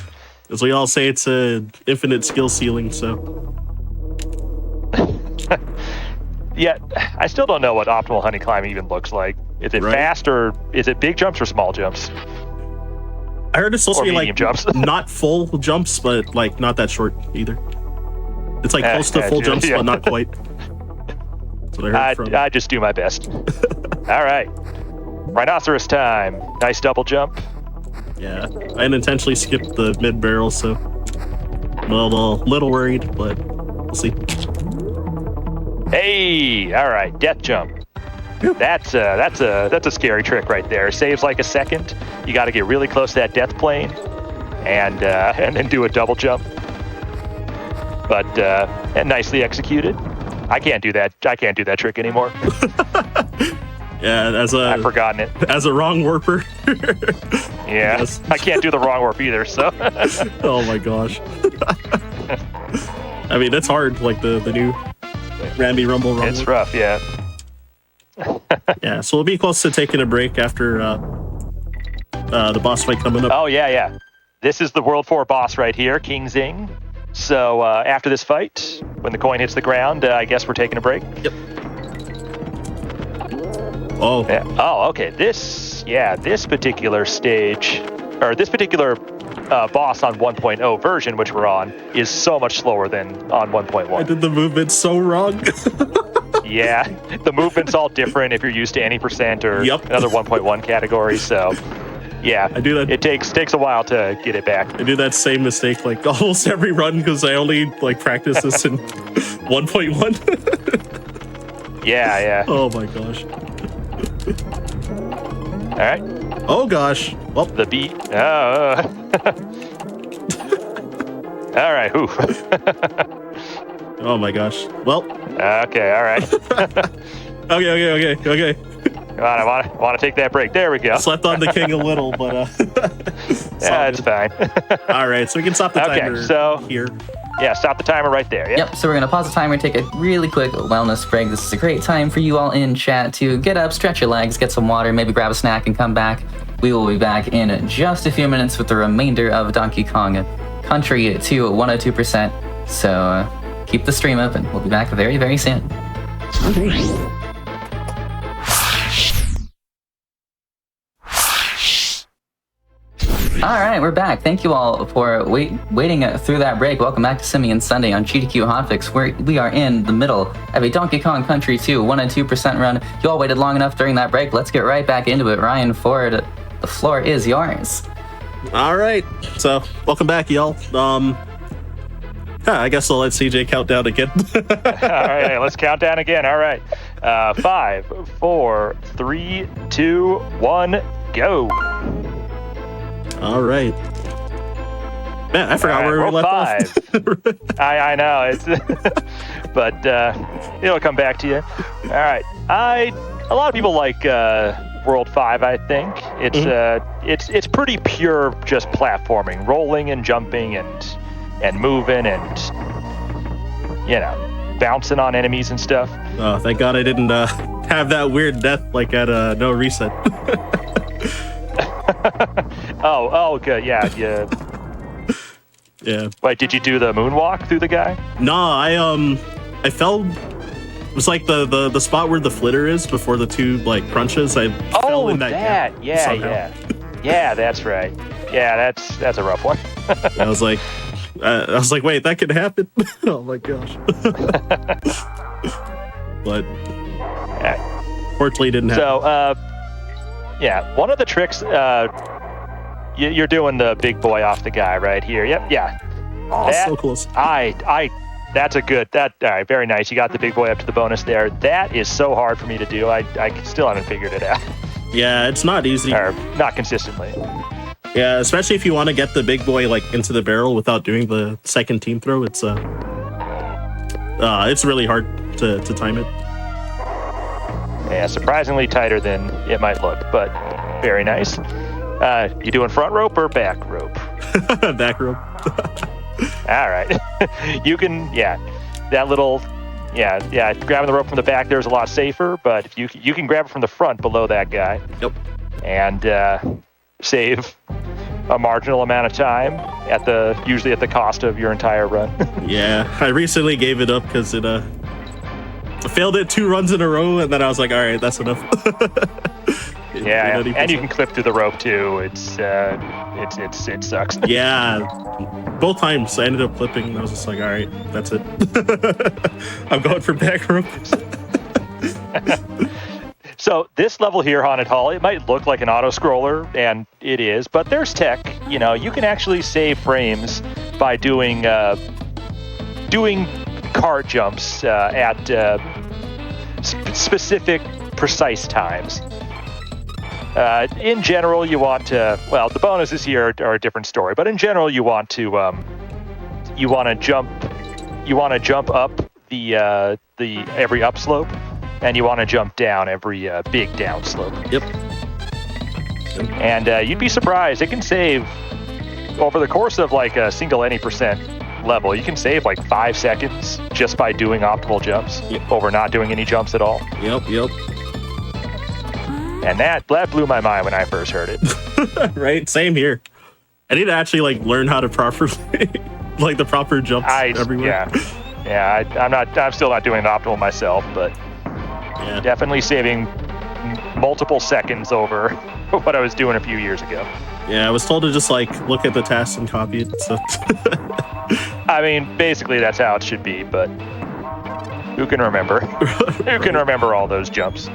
As we all say, it's a infinite skill ceiling. So yeah, I still don't know what optimal honey climbing even looks like. Is it fast or is it big jumps or small jumps? I heard it's supposed to be like jumps. not full jumps, but like not that short either. It's like close to full jumps, but not quite. That's what I heard from. I just do my best. All right. Rhinoceros time. Nice double jump. Yeah, I unintentionally skipped the mid barrel, so I'm a little worried, but we'll see. Hey, all right, death jump. That's a scary trick right there. Saves like a second. You got to get really close to that death plane, and then do a double jump. But and nicely executed. I can't do that. I can't do that trick anymore. Yeah, I've forgotten it. As a wrong warper. Yeah, yes. I can't do the wrong warp either. So. Oh my gosh. I mean, that's hard. Like the new Ramby Rumble. It's rough, yeah. Yeah, so we'll be close to taking a break after the boss fight coming up. Oh yeah. This is the World 4 boss right here, King Zing. So after this fight, when the coin hits the ground, I guess we're taking a break. Yep. Oh. Yeah. Oh, okay. This particular stage, or this particular boss on 1.0 version, which we're on, is so much slower than on 1.1. I did the movement so wrong. Yeah, the movement's all different if you're used to any percent or another 1.1 category. So, yeah, I do that. It takes a while to get it back. I do that same mistake like almost every run because I only like practice this in 1.1. Yeah. Oh my gosh. All right. Oh gosh. Well, the beat. All right. Ooh. Oh my gosh. Well. Okay. All right. Okay. Come on, I want to take that break. There we go. Slept on the king a little, but yeah, it's fine. All right, so we can stop the timer here. Yeah, stop the timer right there. Yep, so we're going to pause the timer, take a really quick wellness break. This is a great time for you all in chat to get up, stretch your legs, get some water, maybe grab a snack and come back. We will be back in just a few minutes with the remainder of Donkey Kong Country to 102%. So keep the stream open. We'll be back very, very soon. All right, we're back. Thank you all for waiting through that break. Welcome back to Simian Sunday on GDQ Hotfix, where we are in the middle of a Donkey Kong Country 2 102% run. You all waited long enough during that break. Let's get right back into it. Ryan Ford, the floor is yours. All right, so welcome back, y'all. I guess I'll let CJ count down again. All right, let's count down again. All right, 5, 4, 3, 2, 1, go. All right. Man, I forgot where we left off. I know it's, but it'll come back to you. All right. A lot of people like World 5. I think it's pretty pure, just platforming, rolling and jumping and moving and bouncing on enemies and stuff. Oh, thank God I didn't have that weird death like at no reset. Oh, good. Yeah. Yeah. Wait, did you do the moonwalk through the guy? No, I fell. It was like the spot where the flitter is before the two like crunches. I fell in that gap somehow. Yeah, that's right. Yeah, that's a rough one. I was like, wait, that could happen. Oh my gosh. But fortunately, it didn't happen. So, yeah, one of the tricks. You're doing the big boy off the guy right here. Yep, yeah. Oh, so close. I That's a good. All right, very nice. You got the big boy up to the bonus there. That is so hard for me to do. I still haven't figured it out. Yeah, it's not easy. Or not consistently. Yeah, especially if you want to get the big boy like into the barrel without doing the second team throw. It's really hard to time it. Yeah, surprisingly tighter than it might look, but very nice. You doing front rope or back rope? Back rope. All right. You can, that little, grabbing the rope from the back there is a lot safer, but if you can grab it from the front below that guy. Yep. And save a marginal amount of time usually at the cost of your entire run. Yeah, I recently gave it up because it I failed it 2 runs in a row, and then I was like, all right, that's enough. Yeah, and you can clip through the rope too. It sucks. Yeah, both times I ended up clipping, and I was just like, all right, that's it. I'm going for back rope. So this level here, Haunted Hall, it might look like an auto-scroller, and it is, but there's tech. You know, you can actually save frames by doing cart jumps at specific, precise times. In general, you want to, well, the bonuses here are a different story, but in general, you want to jump up the every upslope, and you want to jump down every big down slope. Yep. And you'd be surprised, it can save over the course of like a single any percent level, you can save like 5 seconds just by doing optimal jumps over not doing any jumps at all. Yep. And that blew my mind when I first heard it. Right, same here. I need to actually like learn how to properly like the proper jumps everywhere. I'm still not doing it optimal myself, but definitely saving multiple seconds over what I was doing a few years ago. Yeah, I was told to just like look at the task and copy it. So I mean, basically that's how it should be, but who can remember? Who can remember all those jumps?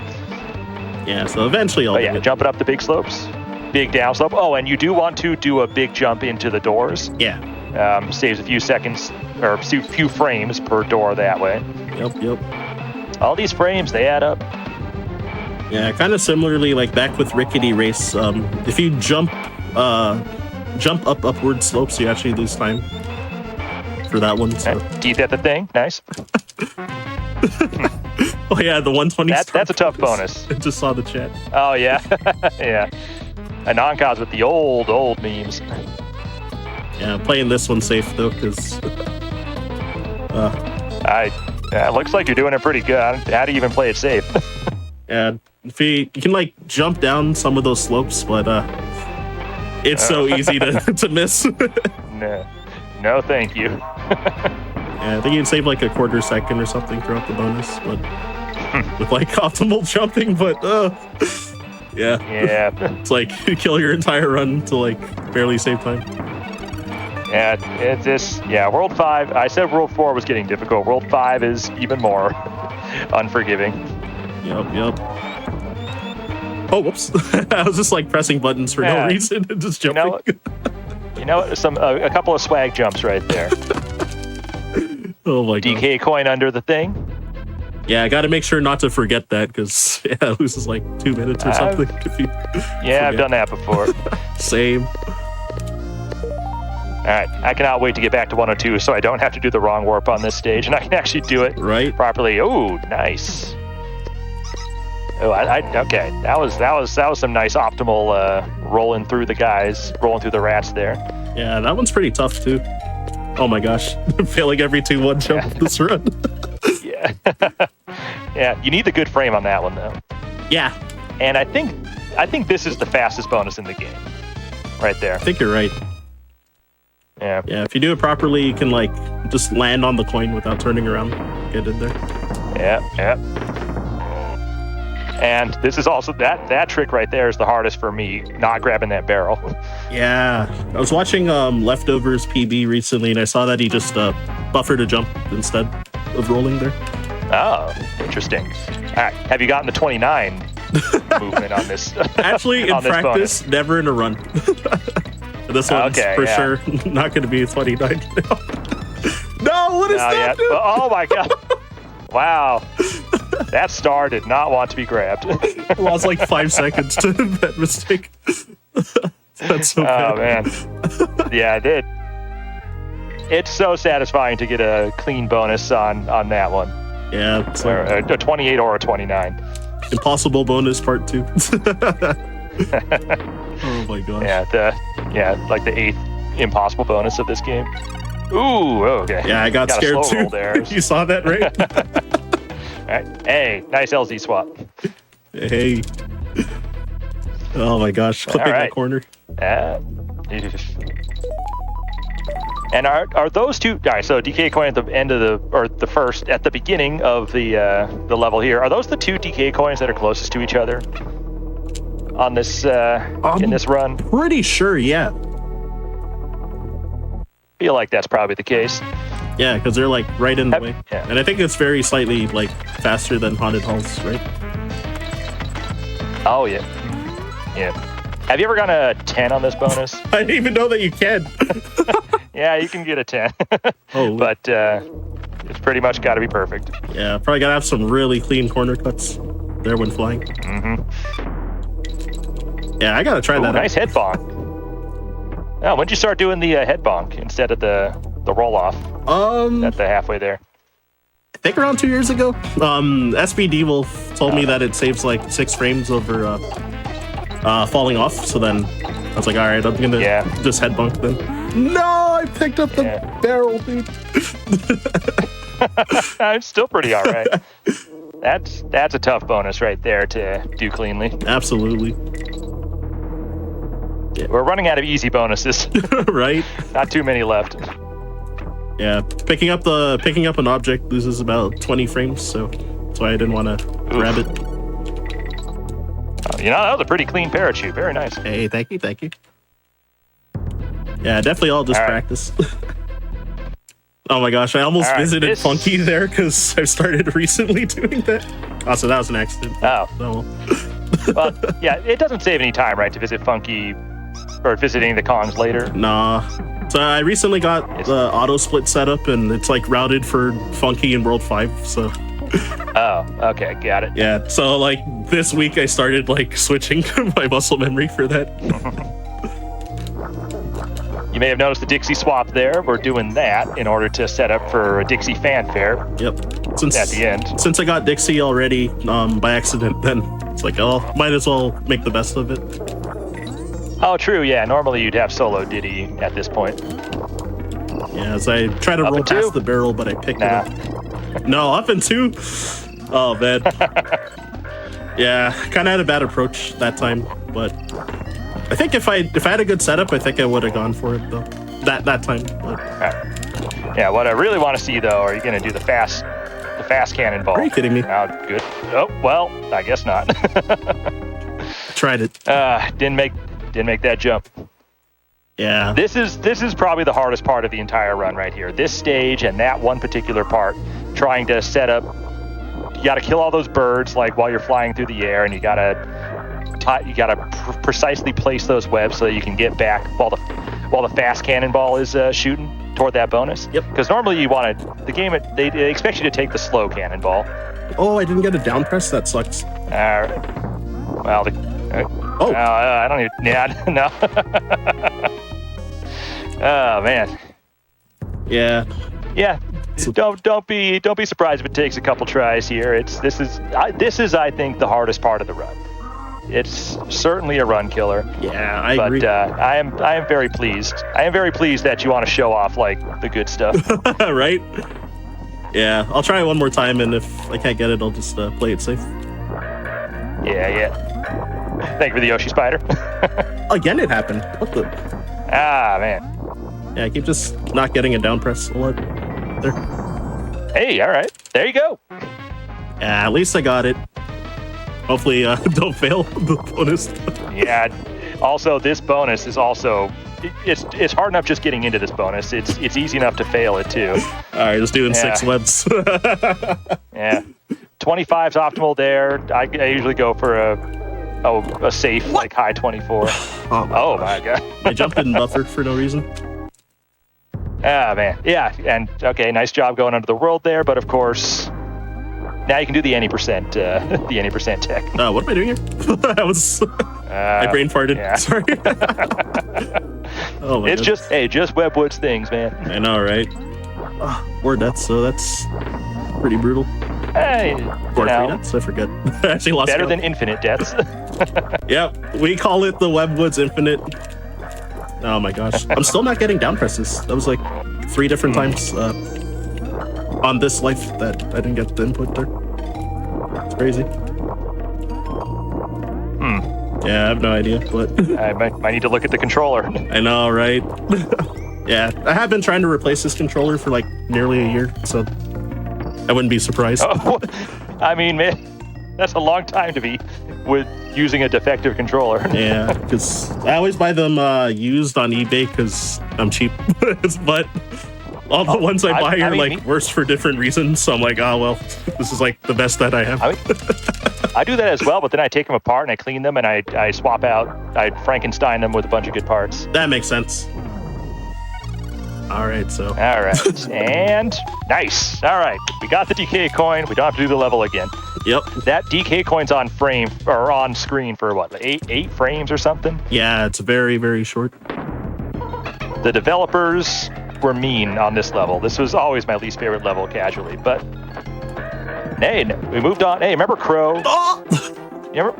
Yeah, so eventually I'll do it. Jumping up the big slopes, big down slope. Oh, and you do want to do a big jump into the doors. Yeah. Saves a few seconds or a few frames per door that way. Yep. All these frames, they add up. Yeah, kind of similarly like back with Rickety Race. If you jump up upward slopes, you actually lose time for that one. So. Teeth at the thing, nice. Oh yeah, the 120. That's a tough bonus. I just saw the chat. Oh yeah, yeah. Anonkaz with the old memes. Yeah, playing this one safe though, because it looks like you're doing it pretty good. How do you even play it safe? Yeah, if you can like jump down some of those slopes, but it's so easy to miss. No, thank you. Yeah, I think you can save like a quarter second or something throughout the bonus, but with like optimal jumping, but yeah, it's like you kill your entire run to like barely save time. Yeah, World 5, I said World 4 was getting difficult. World 5 is even more unforgiving. Yep. Oh, whoops. I was just like pressing buttons for no reason and just jumping. You know a couple of swag jumps right there. Oh my god. DK coin under the thing. Yeah, I got to make sure not to forget that because it loses like 2 minutes or something. If you I've done that before. Same. All right, I cannot wait to get back to 102 so I don't have to do the wrong warp on this stage and I can actually do it properly. Oh, nice. Oh, okay. That was some nice optimal rolling through the guys, rolling through the rats there. Yeah, that one's pretty tough too. Oh my gosh, failing every 2-1 jump this run. Yeah. Yeah, you need the good frame on that one though. Yeah. And I think this is the fastest bonus in the game. Right there. I think you're right. Yeah. Yeah, if you do it properly, you can like just land on the coin without turning around. Get in there. Yeah. And this is also that trick right there is the hardest for me, not grabbing that barrel. Yeah. I was watching Leftovers PB recently and I saw that he just buffered a jump instead of rolling there. Oh, interesting. All right. Have you gotten the 29 movement on this? Actually, in practice, bonus? Never in a run. This one's for sure not going to be 29. No What is that? Oh my god! Wow, that star did not want to be grabbed. Lost like 5 seconds to that mistake. That's so bad. Oh man, yeah, I did. It's so satisfying to get a clean bonus on that one. Yeah, it's Or like a 28 or a 29. impossible bonus part 2. Oh my gosh. Like the 8th impossible bonus of this game. Ooh, okay. Yeah, I got a scared slow roll too. there. You saw that, right? All right. Hey, nice LZ swap. Hey. Oh my gosh, clipping right. that corner. And are those two? All right. So DK coin at the end of at the beginning of the level here. Are those the 2 DK coins that are closest to each other on this in this run? Pretty sure, yeah. Feel like that's probably the case. Yeah, because they're like right in the way. Yeah. And I think it's very slightly like faster than Haunted Halls, right? Oh yeah. Yeah. Have you ever gotten a 10 on this bonus? I didn't even know that you can. Yeah, you can get a 10. Oh. But it's pretty much got to be perfect. Yeah, probably gotta have some really clean corner cuts there when flying. Mm-hmm. Yeah, I gotta try that Nice head bonk. Oh, when'd you start doing the head bonk instead of the roll off out. at the halfway there? I think around 2 years ago. SBD Wolf told me that it saves like 6 frames over falling off. So then I was like, all right, I'm gonna just head bunk then. No, I picked up the barrel, dude. It's still pretty all right. That's a tough bonus right there to do cleanly. Absolutely. We're running out of easy bonuses. Right? Not too many left. Yeah, picking up an object loses about 20 frames, so that's why I didn't want to grab it. That was a pretty clean parachute. Very nice. Hey, thank you. Yeah, definitely all just All right. practice. Oh my gosh, I almost visited Funky there because I've started recently doing that. Oh, so that was an accident. Oh. No. Well, yeah, it doesn't save any time, right, to visit Funky or visiting the Kongs later. Nah. So I recently got the auto split set up and it's like routed for Funky in World 5, so. Oh, okay, got it. Yeah, so like this week I started like switching my muscle memory for that. You may have noticed the Dixie swap there. We're doing that in order to set up for a Dixie fanfare. Yep. At the end. Since I got Dixie already by accident, then it's like, oh, might as well make the best of it. Oh, true, yeah. Normally you'd have solo Diddy at this point. Yeah, as I try to roll past the barrel, but I picked it up. No, up in 2? Oh, man. Yeah, kind of had a bad approach that time, but I think if I had a good setup, I think I would have gone for it, though. That time. But. Yeah, what I really want to see, though, are you going to do the fast cannonball? Are you kidding me? Oh, good. Oh, well, I guess not. Tried it. Didn't make that jump. Yeah. This is probably the hardest part of the entire run right here. This stage and that one particular part, trying to set up. You got to kill all those birds like while you're flying through the air, and you got to precisely place those webs so that you can get back while the fast cannonball is shooting toward that bonus. Yep. Because normally you want to they expect you to take the slow cannonball. Oh, I didn't get a down press. That sucks. Well, I don't even. Yeah, no. Oh man. Yeah. Yeah. Don't be surprised if it takes a couple tries here. This is I think the hardest part of the run. It's certainly a run killer. Yeah, I agree. But I am very pleased. I am very pleased that you want to show off like the good stuff. Right? Yeah, I'll try it one more time, and if I can't get it, I'll just play it safe. Yeah. Thank you for the Yoshi spider. Again, it happened. What the? Ah, man. Yeah, I keep just not getting a down press a lot. There. Hey, all right. There you go. Yeah, at least I got it. Hopefully, don't fail the bonus. Yeah. Also, this bonus is also it's hard enough just getting into this bonus. It's easy enough to fail it too. All right, just doing 6 webs. Yeah. 25's optimal there. I usually go for a safe like high 24. Oh my god. I jumped in buffer for no reason. Ah, man. Yeah, and okay, nice job going under the world there, but of course, now you can do the any percent, the any percent tech. What am I doing here? I was, I brain farted. Yeah. Sorry. Oh my It's goodness. just Webwood's things, man. I know, right? 4 deaths, so that's pretty brutal. Hey, Or 3 know, deaths, I forget. I actually lost better count. than infinite deaths. Yeah, we call it the Webwoods Infinite. Oh my gosh. I'm still not getting down presses. That was like 3 different times on this life that I didn't get the input there. It's crazy. Yeah, I have no idea, but I might need to look at the controller. I know, right? Yeah, I have been trying to replace this controller for like nearly a year, so I wouldn't be surprised. Oh, I mean, man, that's a long time to be with using a defective controller. Yeah, because I always buy them used on eBay because I'm cheap. But all the ones I buy are like worse for different reasons. So I'm like, oh, well, this is like the best that I have. I do that as well, but then I take them apart and I clean them and I swap out, I Frankenstein them with a bunch of good parts. That makes sense. All right, so. All right, and nice. All right, we got the DK coin. We don't have to do the level again. Yep. That DK coin's on frame or on screen for what, eight frames or something? Yeah, it's very, very short. The developers were mean on this level. This was always my least favorite level casually, but hey, we moved on. Hey, remember Crow? Oh! You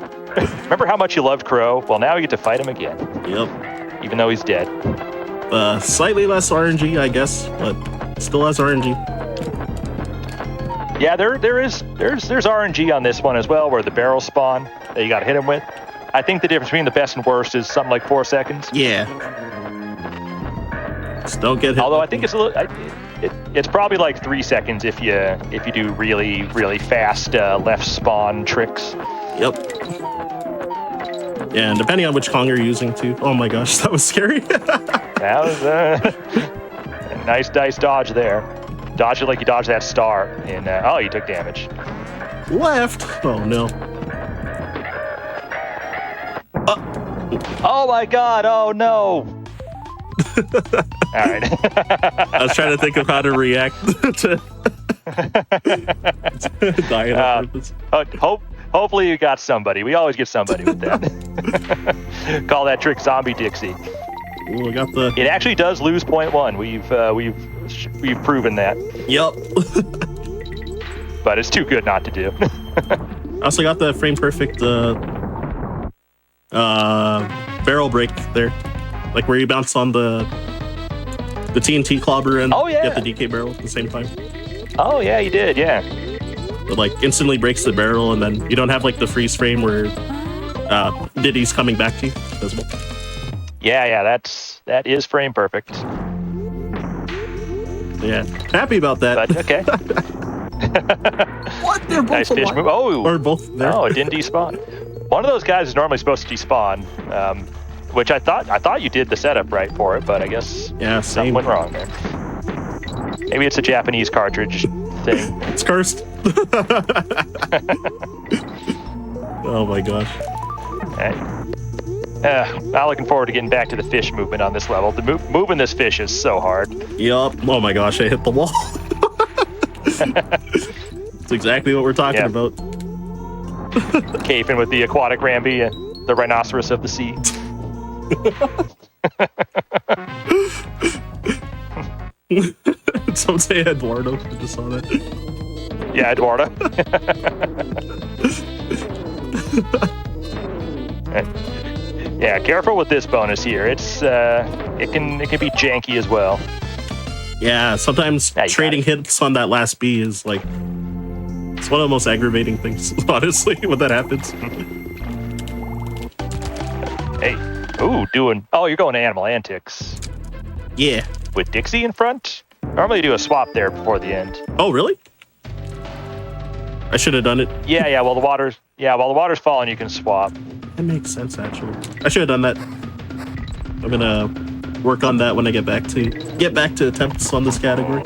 remember how much you loved Crow? Well, now we get to fight him again. Yep. Even though he's dead. Slightly less RNG, I guess, but still has RNG. Yeah, there's RNG on this one as well, where the barrels spawn that you got to hit him with. I think the difference between the best and worst is something like 4 seconds. Yeah. Just don't get hit. Although I think it's a little, it's probably like 3 seconds if you do really really fast left spawn tricks. Yep. Yeah, and depending on which Kong you're using too. Oh my gosh, that was scary. That was a nice dice dodge there. Dodge it like you dodged that star, and oh, you took damage. Left. Oh no. Oh my God! Oh no! All right. I was trying to think of how to react to dying on purpose. Hopefully you got somebody. We always get somebody with that. Call that trick Zombie Dixie. Ooh, I got the. It actually does lose 0.1. We've proven that. Yep. But it's too good not to do. I also got the frame perfect barrel break there, like where you bounce on the TNT clobber and get the DK barrel at the same time. Oh yeah, you did. Yeah. It like instantly breaks the barrel, and then you don't have like the freeze frame where Diddy's coming back to you as well. Yeah, that is frame perfect. Yeah, happy about that. But okay. What? They're both Nice fish move. Oh, or both there. Oh, it didn't despawn. One of those guys is normally supposed to despawn, which I thought you did the setup right for it, but I guess something went wrong there. Maybe it's a Japanese cartridge thing. It's cursed. Oh my gosh. Not looking forward to getting back to the fish movement on this level. Moving this fish is so hard. Yup. Oh my gosh, I hit the wall. That's exactly what we're talking about. Caping with the aquatic Ramby and the rhinoceros of the sea. Don't say Eduardo. I just saw that. Yeah, Eduardo. Yeah, careful with this bonus here. It's it can be janky as well. Yeah, sometimes trading hits on that last B is like it's one of the most aggravating things, honestly, when that happens. Hey, you're going to Animal Antics. Yeah. With Dixie in front? Normally you do a swap there before the end. Oh, really? I should have done it. Yeah, while the water's falling, you can swap. That makes sense, actually. I should have done that. I'm gonna work on that when I get back to attempts on this category.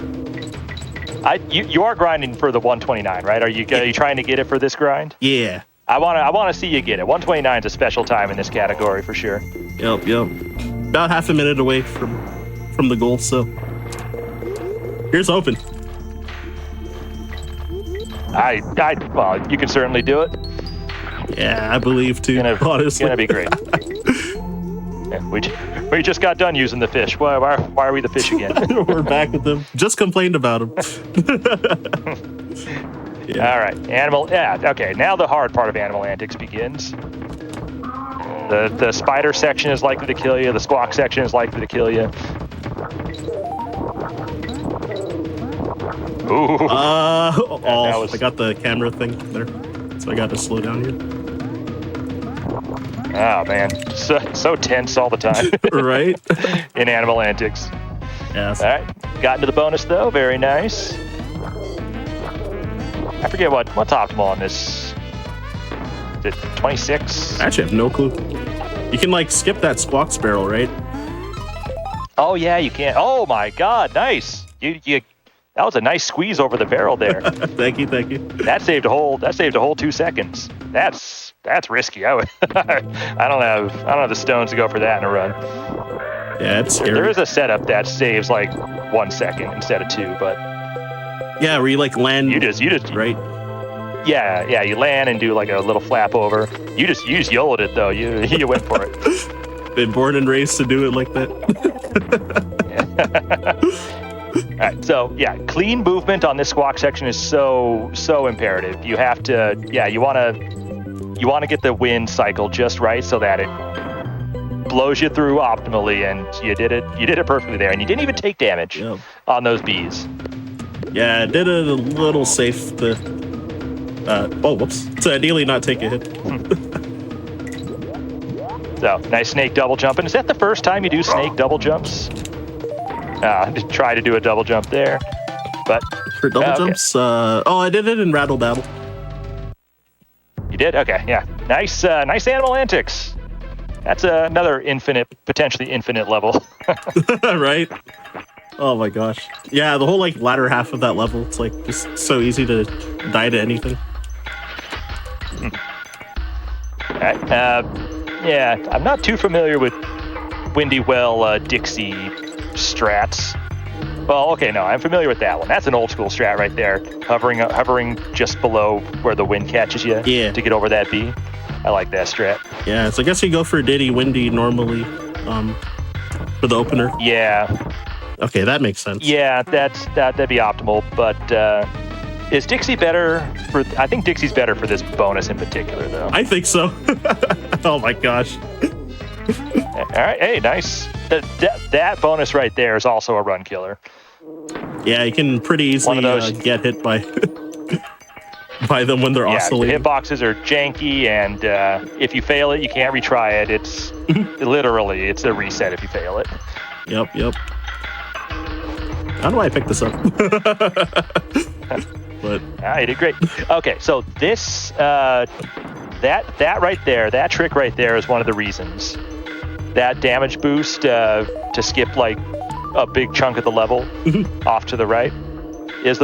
You are grinding for the 129, right? Are you trying to get it for this grind? Yeah. I want to see you get it. 129 is a special time in this category for sure. Yep. About half a minute away from the goal, so Here's hoping. Well, you can certainly do it. Yeah, I believe too. Honestly, Gonna be great. Yeah, we just got done using the fish. Why are we the fish again? We're back with them. Just complained about them. All right, animal. Yeah, okay. Now the hard part of animal antics begins. The spider section is likely to kill you. The squawk section is likely to kill you. Ooh. I was- got the camera thing there, so I got to slow down here. Oh man, so tense all the time. Right? In animal antics. Yeah. All right, got into the bonus though. Very nice. I forget what's optimal on this. Is it 26? I actually have no clue. You can like skip that squawk barrel, right? Oh yeah, you can. Oh my God, nice. You. That was a nice squeeze over the barrel there. Thank you. That saved a whole 2 seconds. That's risky. I don't have the stones to go for that in a run. Yeah, it's scary. There is a setup that saves like 1 second instead of 2, but yeah, where you like land. You just right. Yeah. You land and do like a little flap over. You just YOLO'd it though. You went for it. Been born and raised to do it like that. All right, so yeah, clean movement on this squawk section is so imperative. You have to, you want to get the wind cycle just right so that it blows you through optimally, and you did it perfectly there, and you didn't even take damage on those bees. Yeah, I did it a little safe to. Whoops! To ideally not take a hit. So nice snake double jumping. Is that the first time you do snake double jumps? Try to do a double jump there, but for double jumps, I did it in Rattle Battle. You did? Okay, yeah. Nice animal antics. That's another potentially infinite level. Right? Oh my gosh. Yeah, the whole like latter half of that level, it's like just so easy to die to anything. All right. Yeah, I'm not too familiar with Windy Well Dixie strats. Well, okay, no, I'm familiar with that one. That's an old school strat right there, hovering just below where the wind catches you to get over that bee. I like that strat. Yeah, so I guess you go for Diddy Windy normally for the opener. Yeah. Okay, that makes sense. Yeah, that'd be optimal, but is Dixie better for... I think Dixie's better for this bonus in particular, though. I think so. Oh my gosh. All right, hey, nice. That bonus right there is also a run killer. Yeah, you can pretty easily get hit by by them when they're oscillating. Hitboxes are janky, and if you fail it, you can't retry it. It's literally, it's a reset if you fail it. Yep. How do I pick this up? But you did great. Okay, so this that right there, that trick right there is one of the reasons. That damage boost to skip like a big chunk of the level off to the right is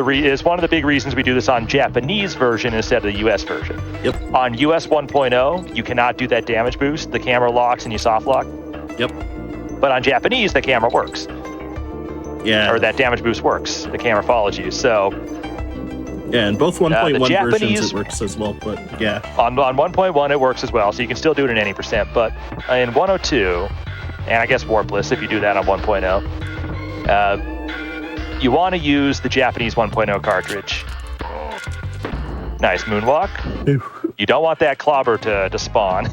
one of the big reasons we do this on Japanese version instead of the US version. Yep. On US 1.0, you cannot do that damage boost. The camera locks and you soft lock. Yep. But on Japanese, the camera works. Yeah. Or that damage boost works. The camera follows you. So yeah, in both 1.1 versions it works works as well, but yeah. On 1.1 it works as well, so you can still do it in any percent, but in 102, and I guess Warpless if you do that on 1.0, you want to use the Japanese 1.0 cartridge. Nice moonwalk. You don't want that clobber to spawn.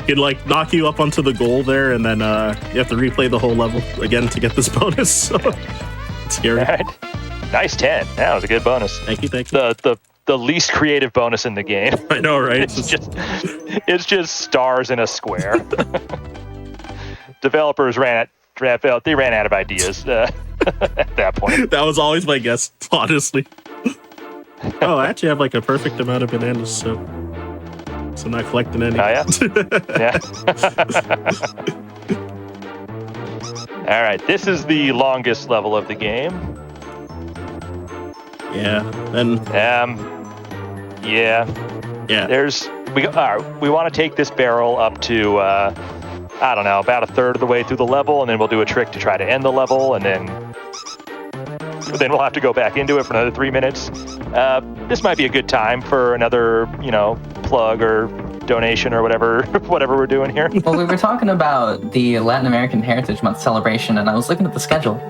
It'd like knock you up onto the goal there, and then you have to replay the whole level again to get this bonus. So it's scary. All right. Nice 10. That was a good bonus. Thank you. The least creative bonus in the game. I know, right? It's just stars in a square. Developers ran out of ideas at that point. That was always my guess, honestly. Oh, I actually have like a perfect amount of bananas, so I'm not collecting any. Oh yeah. Yeah. All right, this is the longest level of the game. Yeah, and yeah. We want to take this barrel up to I don't know, about a third of the way through the level, and then we'll do a trick to try to end the level, and then then we'll have to go back into it for another 3 minutes. This might be a good time for another, plug or donation or whatever we're doing here. Well, we were talking about the Latin American Heritage Month celebration, and I was looking at the schedule.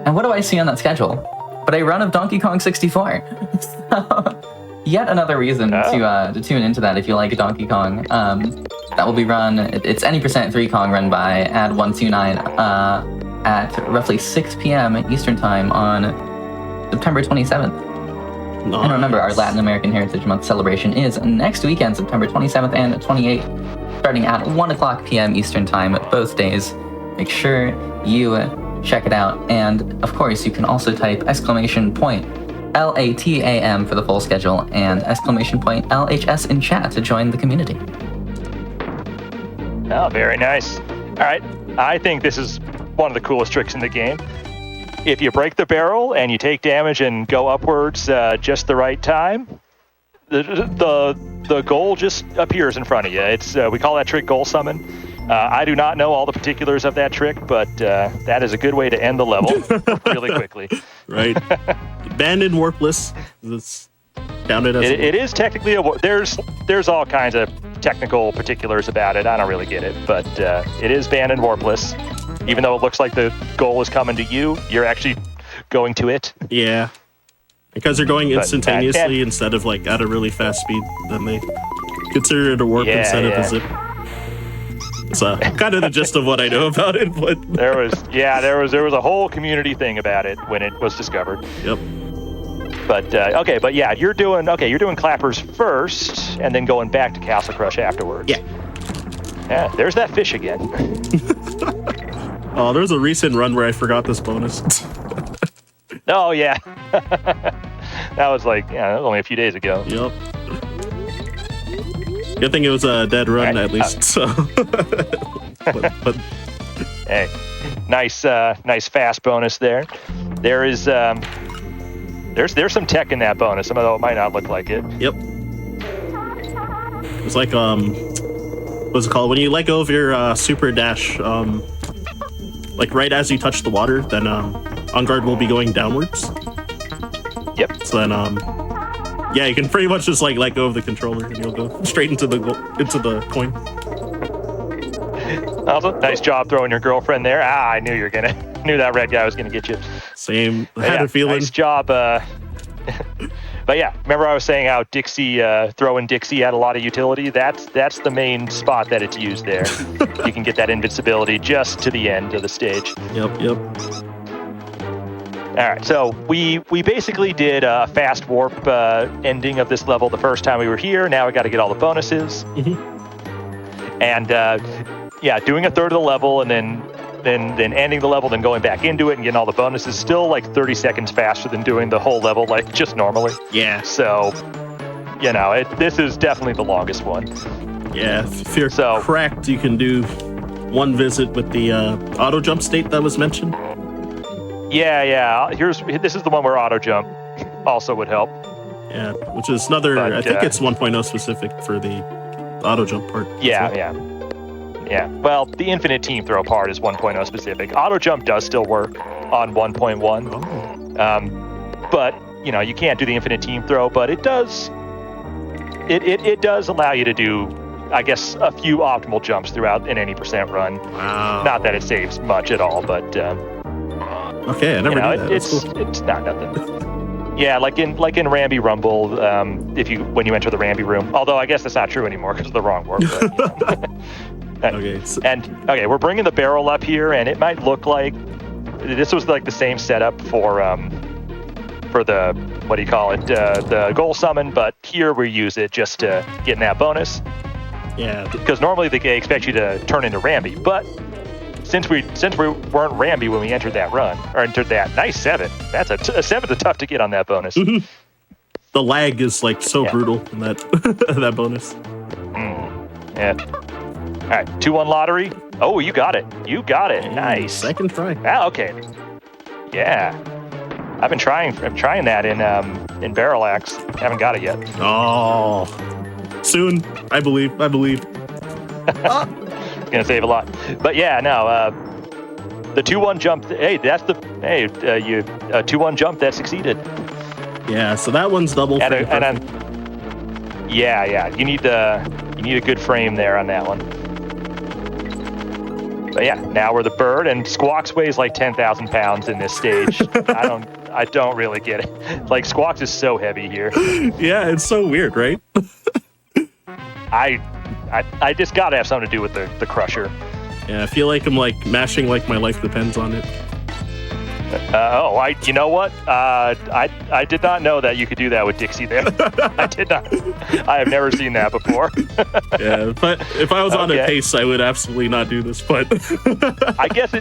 And what do I see on that schedule? But a run of Donkey Kong 64. So, yet another reason to tune into that if you like Donkey Kong. That will be run, it's any % 3 Kong run by Ad129 at roughly 6 p.m. Eastern Time on September 27th. Nice. And remember, our Latin American Heritage Month celebration is next weekend, September 27th and 28th, starting at 1 o'clock p.m. Eastern Time both days. Make sure you check it out. And of course, you can also type !LATAM for the full schedule and !LHS in chat to join the community. Oh, very nice. All right. I think this is one of the coolest tricks in the game. If you break the barrel and you take damage and go upwards just the right time, the goal just appears in front of you. It's we call that trick goal summon. I do not know all the particulars of that trick, but that is a good way to end the level really quickly. Right. Abandoned warpless. It's counted as it is technically there's all kinds of technical particulars about it. I don't really get it, but it is banned and warpless. Even though it looks like the goal is coming to you, you're actually going to it. Yeah. Because they're going instantaneously instead of like at a really fast speed, then they consider it a warp instead of a zip. It's kind of the gist of what I know about it, but there was a whole community thing about it when it was discovered. Yep. But you're doing clappers first and then going back to Castle Crush afterwards. Yeah, there's that fish again. Oh, there's a recent run where I forgot this bonus. Oh yeah. That was only a few days ago. Yep. Good thing it was a dead run at least. So. but hey, nice fast bonus there. There is there's some tech in that bonus, although it might not look like it. Yep. It's like what's it called? When you let go of your super dash, like right as you touch the water, then On Guard will be going downwards. Yep. So then you can pretty much just like let go of the controller and you'll go straight into the coin. Also, nice job throwing your girlfriend there. I knew knew that red guy was gonna get you. Same. I had a feeling. Nice job. But yeah, remember I was saying how Dixie, throwing Dixie had a lot of utility? That's the main spot that it's used there. You can get that invincibility just to the end of the stage. Yep. All right, so we basically did a fast warp ending of this level the first time we were here. Now we got to get all the bonuses. Mm-hmm. And doing a third of the level and then ending the level, then going back into it and getting all the bonuses, still like 30 seconds faster than doing the whole level like just normally. Yeah. So, this is definitely the longest one. Yeah, if you're cracked, you can do one visit with the auto jump state that was mentioned. Yeah. This is the one where auto jump also would help. Yeah, which is another. I think it's 1.0 specific for the auto jump part. Yeah. Well, the infinite team throw part is 1.0 specific. Auto jump does still work on 1.1. Oh. But you can't do the infinite team throw. But it does. It does allow you to do, I guess, a few optimal jumps throughout an any % run. Wow. Not that it saves much at all, but. Okay, I never knew that. It's not nothing. Yeah, like in Ramby Rumble, when you enter the Ramby room. Although I guess that's not true anymore because of the wrong word. Okay, we're bringing the barrel up here, and it might look like this was like the same setup for the the goal summon, but here we use it just to get in that bonus. Yeah, because normally they expect you to turn into Ramby, but since we weren't Ramby when we entered that run, or entered that nice 7, that's a 7's tough to get on that bonus. Mm-hmm. The lag is like so brutal in that that bonus. Yeah. All right, 2-1 lottery. Oh, you got it. Nice. Second try. Ah, okay. Yeah. I'm trying that in Barrel Axe. Haven't got it yet. Oh. Soon, I believe. It's gonna save a lot. But yeah, no. the 2-1 jump. Hey, that's the you 2-1 jump that succeeded. Yeah, so that one's double. Yeah. You need a good frame there on that one. But yeah, now we're the bird, and Squawks weighs like 10,000 pounds in this stage. I don't really get it. Like, Squawks is so heavy here. Yeah, it's so weird, right? I just gotta have something to do with the crusher. Yeah, I feel like I'm like mashing like my life depends on it. You know what? I did not know that you could do that with Dixie there. I did not. I have never seen that before. Yeah, but if I was on a pace, I would absolutely not do this. But I guess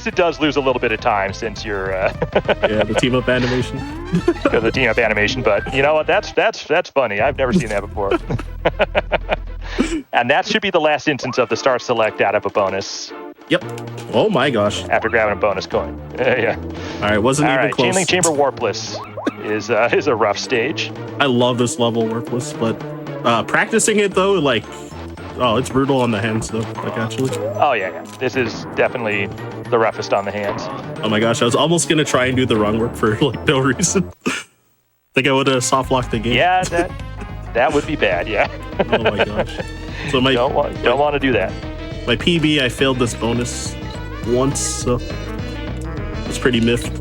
it does lose a little bit of time since you're yeah, the team up animation. Because of the team up animation. But you know what? That's funny. I've never seen that before. And that should be the last instance of the start select out of a bonus. Yep. Oh my gosh. After grabbing a bonus coin. Yeah. All right, wasn't even close. Chainlink Chamber Warpless is a rough stage. I love this level Warpless, but practicing it though, like, it's brutal on the hands though. Like actually. Oh yeah. This is definitely the roughest on the hands. Oh my gosh, I was almost gonna try and do the wrong work for like no reason. Think I would have soft locked the game. Yeah, that would be bad. Yeah. Oh my gosh. So my don't want to do that. My PB, I failed this bonus once, so it's pretty miffed.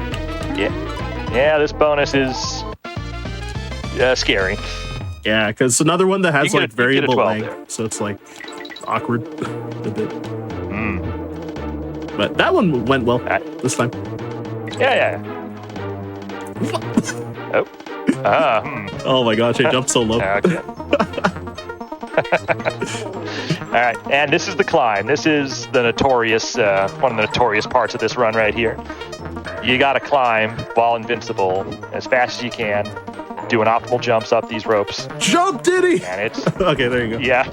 Yeah, this bonus is scary. Yeah, because another one that has like variable length, there. so it's like awkward a bit. But that one went well this time. Yeah. Oh my gosh, I jumped so low. Okay. All right, and this is the climb. This is the notorious, one of the notorious parts of this run right here. You gotta climb while invincible as fast as you can, doing optimal jumps up these ropes. Jump, Diddy! And it's okay. There you go. Yeah.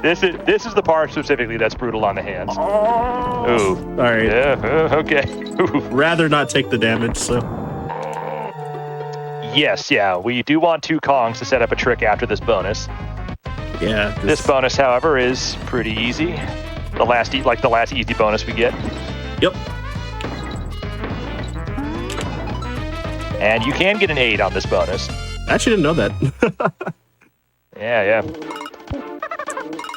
This is the part specifically that's brutal on the hands. Ooh. All right. Yeah. Okay. Ooh. Rather not take the damage. So. Yes. Yeah. We do want 2 Kongs to set up a trick after this bonus. Yeah. This bonus, however, is pretty easy. The last easy bonus we get. Yep. And you can get an 8 on this bonus. I actually didn't know that. Yeah.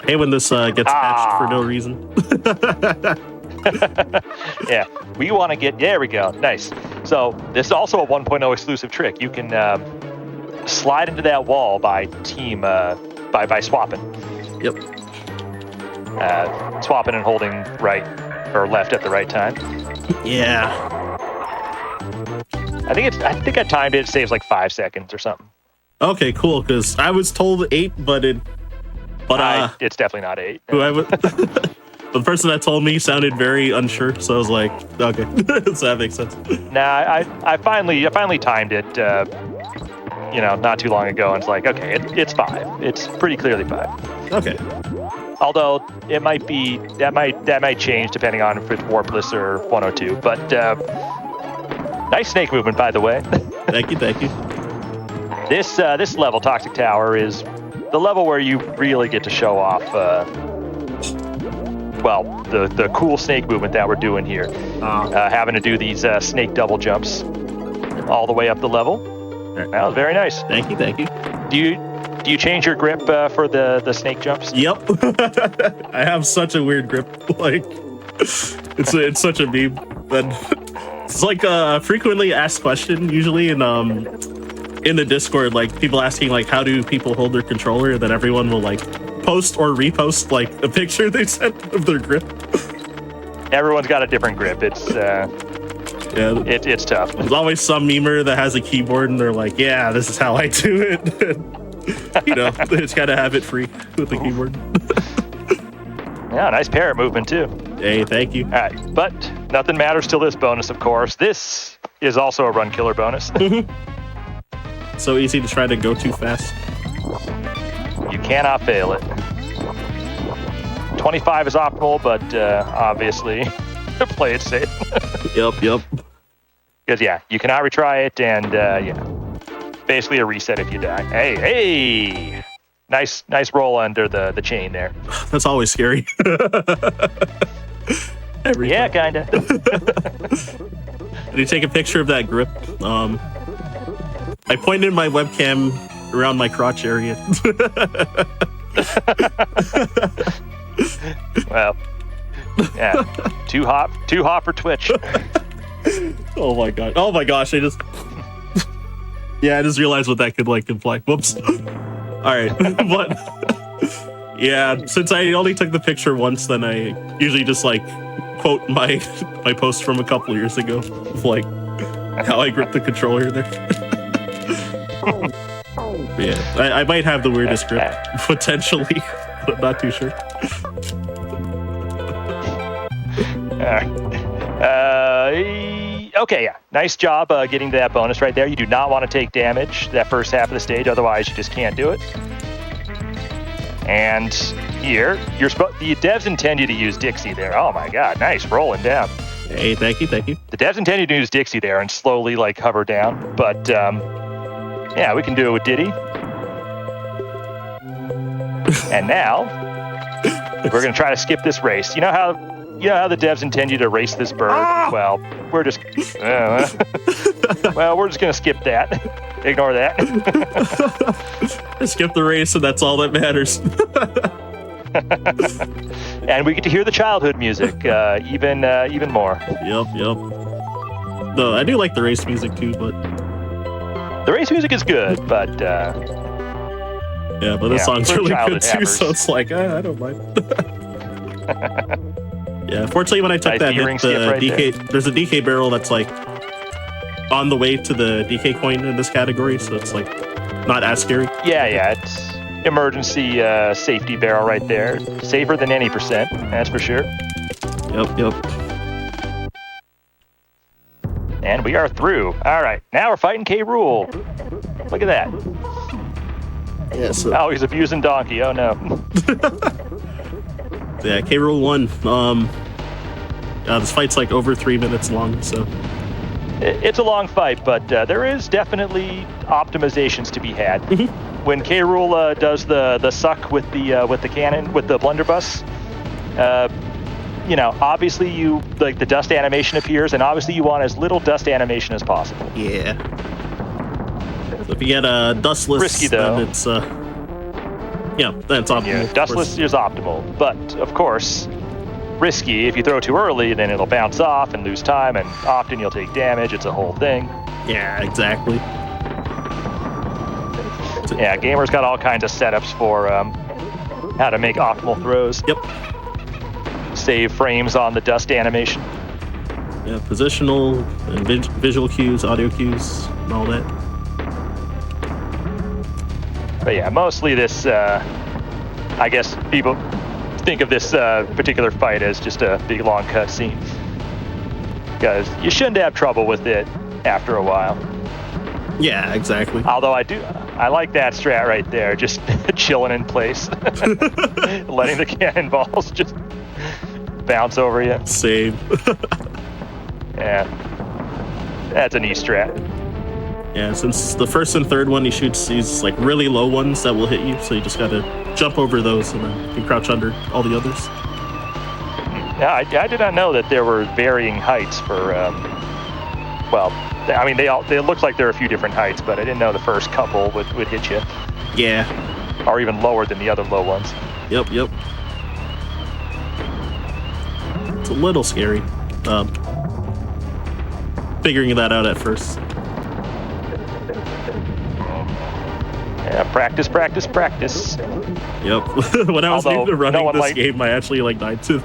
Hey, when this gets patched for no reason. Yeah, we want to get. There we go. Nice. So this is also a 1.0 exclusive trick. You can slide into that wall by by swapping. Yep. Swapping and holding right or left at the right time. Yeah. I think I timed it. It saves like 5 seconds or something. Okay, cool. Because I was told 8, but it's definitely not 8. The person that told me sounded very unsure, so I was like, okay, so that makes sense. Nah, I finally timed it. Not too long ago, and it's like, okay, it's 5. It's pretty clearly 5. Okay. Although it might be that might change depending on if it's Warpless or 102. But nice snake movement, by the way. Thank you. This level, Toxic Tower, is the level where you really get to show off. The cool snake movement that we're doing here. Having to do these snake double jumps all the way up the level. That was very nice. Thank you. Do you change your grip for the snake jumps? Yep. I have such a weird grip. Like, it's such a meme. But it's like a frequently asked question usually in the Discord, like people asking like how do people hold their controller, and then everyone will like post or repost like a picture they sent of their grip. Everyone's got a different grip. It's it's tough. There's always some memer that has a keyboard and they're like, yeah, this is how I do it. They just gotta have it free with the keyboard. Yeah, nice parrot movement too. Hey, thank you. All right, but nothing matters till this bonus, of course. This is also a run killer bonus. So easy to try to go too fast. You cannot fail it. 25 is optimal, but obviously play it safe. Yep. Because you cannot retry it, and basically a reset if you die. Hey, nice roll under the chain there. That's always scary. Every Yeah, time. kinda. Did you take a picture of that grip? I pointed my webcam around my crotch area. Well, yeah, too hot for Twitch. Oh my god. Oh my gosh, I just yeah, I just realized what that could like imply. Whoops. Alright. But yeah, since I only took the picture once, then I usually just like quote my post from a couple years ago of like how I grip the controller there. Yeah, I might have the weirdest grip potentially, but not too sure. Okay, yeah. Nice job getting to that bonus right there. You do not want to take damage that first half of the stage, otherwise you just can't do it. And here, the devs intend you to use Dixie there. Oh my god, nice, rolling down. Hey, thank you. The devs intend you to use Dixie there and slowly like hover down, but yeah, we can do it with Diddy. And now, we're gonna try to skip this race. You know how the devs intend you to race this bird? Well, we're just we're just gonna skip that. Ignore that. Skip the race, and that's all that matters. And we get to hear the childhood music even more. Yep. No, I do like the race music too, but the race music is good, but yeah, but this song's for really good childhood too, hammers. so it's like I don't mind. Yeah, fortunately, when I took Nice that D-ring hit, the skip right DK, there's a DK barrel that's like on the way to the DK coin in this category, so it's like not as scary. Yeah, it's emergency safety barrel right there. Safer than any %, that's for sure. Yep. And we are through. All right, now we're fighting K. Rool. Look at that. Yeah, so Oh, he's abusing Donkey. Oh no. yeah, K. Rool won. This fight's like over 3 minutes long, so It's a long fight, but there is definitely optimizations to be had. When K. Rool does the suck with the cannon, with the blunderbuss, obviously you like the dust animation appears, and obviously you want as little dust animation as possible. yeah. So if you get a dustless, Risky, though. then it's that's optimal. Yeah, of course. dustless is optimal, but of course, risky. If you throw too early, then it'll bounce off and lose time, and often you'll take damage. It's a whole thing. Yeah, exactly. Yeah, gamers got all kinds of setups for how to make optimal throws. Yep. Save frames on the dust animation. Yeah, positional and visual cues, audio cues, and all that. But yeah, mostly this, I guess people think of this particular fight as just a big long cutscene. Because you shouldn't have trouble with it after a while. Yeah, exactly. Although I like that strat right there, just chilling in place. Letting the cannonballs just bounce over you. Same. Yeah. That's a neat strat. Yeah, since the first and third one he shoots these like really low ones that will hit you, so you just gotta jump over those and then you can crouch under all the others. Yeah, I did not know that there were varying heights for, they look like there are a few different heights, but I didn't know the first couple would hit you. Yeah. Or even lower than the other low ones. Yep. It's a little scary. Figuring that out at first. Yeah, practice. Yep. When I was Although, new to running no one this like- game, I actually like died to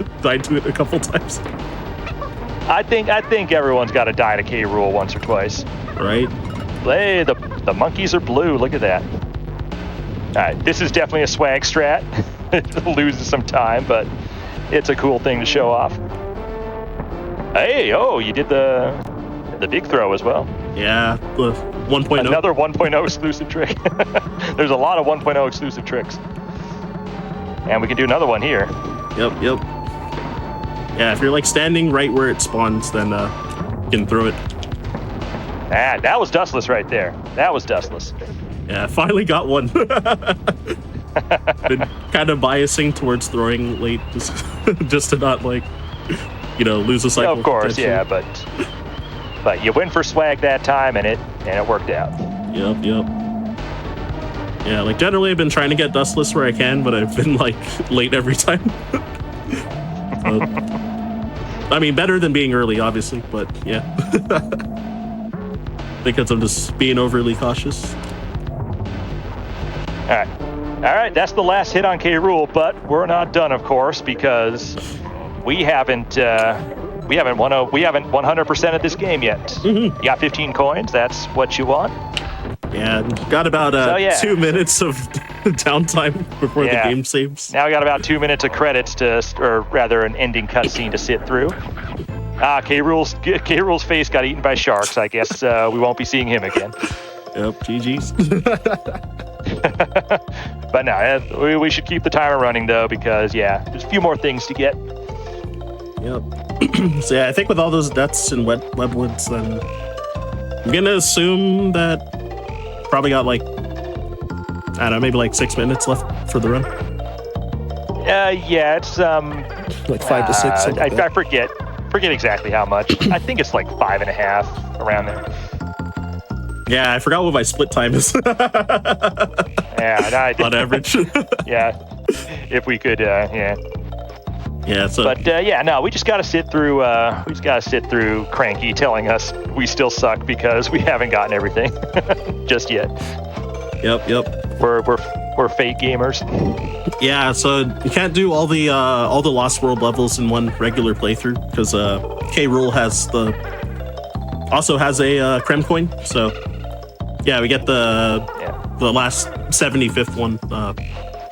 it a couple times. I think everyone's got to die to K. Rool once or twice. Right? Hey, the monkeys are blue. Look at that. All right, this is definitely a swag strat. It loses some time, but it's a cool thing to show off. Hey, you did the big throw as well. Yeah. The 1.0. Another 1.0 exclusive trick. There's a lot of 1.0 exclusive tricks. And we can do another one here. Yep. Yeah, if you're like standing right where it spawns, then you can throw it. That was dustless right there. That was dustless. Yeah, finally got one. Been kind of biasing towards throwing late just to not like lose a cycle. Of course, potentially. yeah, but you win for swag that time, and it worked out. Yep. Yeah, like generally I've been trying to get dustless where I can, but I've been like late every time. I mean, better than being early, obviously, but yeah. Because I'm just being overly cautious. All right, that's the last hit on K. Rool, but we're not done, of course, because we haven't 100% of this game yet. You got 15 coins. That's what you want. Yeah, got about 2 minutes of downtime before the game saves. Now we got about 2 minutes of credits or rather an ending cutscene to sit through. K. Rool's face got eaten by sharks. I guess we won't be seeing him again. Yep, GG's. But no, we should keep the timer running though, because there's a few more things to get. Yep. So yeah, I think with all those deaths in Webwoods, then I'm gonna assume that probably got like, I don't know, maybe like 6 minutes left for the run. It's like 5 to 6. I forget exactly how much. I think it's like 5.5 around there. Yeah, I forgot what my split time is. I on average. Yeah, if we could, Yeah, so. But we just gotta sit through. We just gotta sit through Cranky telling us we still suck because we haven't gotten everything just yet. Yep. We're fake gamers. Yeah, so you can't do all the Lost World levels in one regular playthrough because K. Rool also has a Krem coin. So yeah, we get the last 75th one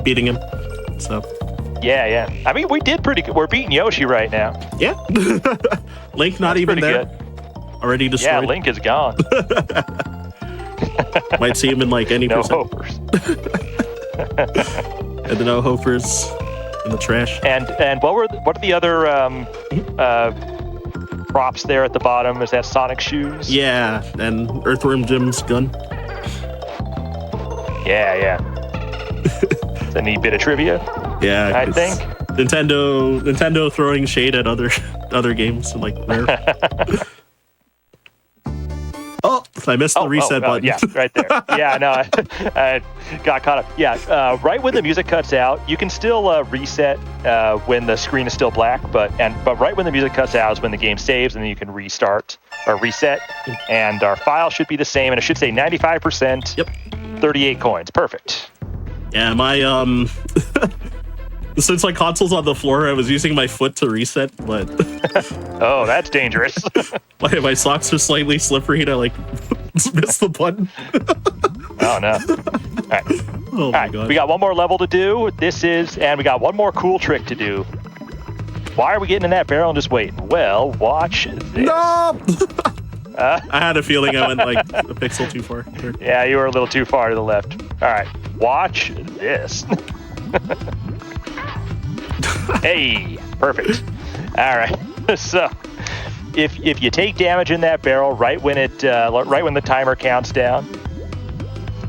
beating him. So. Yeah. I mean, we did pretty good. We're beating Yoshi right now. Yeah. Link not even there. Good. Already destroyed. Yeah, Link is gone. Might see him in like any no percent. hopers. And the no hopers in the trash. And what are the other props there at the bottom? Is that Sonic shoes? Yeah, and Earthworm Jim's gun. Yeah. It's a neat bit of trivia. Yeah, I think Nintendo throwing shade at other games like Rare. Oh, I missed the reset button. Yeah, right there. Yeah, no, I got caught up. Yeah, right when the music cuts out, you can still reset when the screen is still black, but right when the music cuts out is when the game saves, and then you can restart or reset, and our file should be the same, and it should say 95%. Yep. 38 coins. Perfect. Yeah, my since my console's on the floor, I was using my foot to reset, but oh, that's dangerous. my socks are slightly slippery and I like missed the button. Oh no. All right. Oh my god. We got one more level to do. And we got one more cool trick to do. Why are we getting in that barrel and just waiting? Well, watch this. No! I had a feeling I went like a pixel too far. Sure. Yeah, you were a little too far to the left. All right, watch this. Hey, perfect. All right. So, if you take damage in that barrel right when the timer counts down,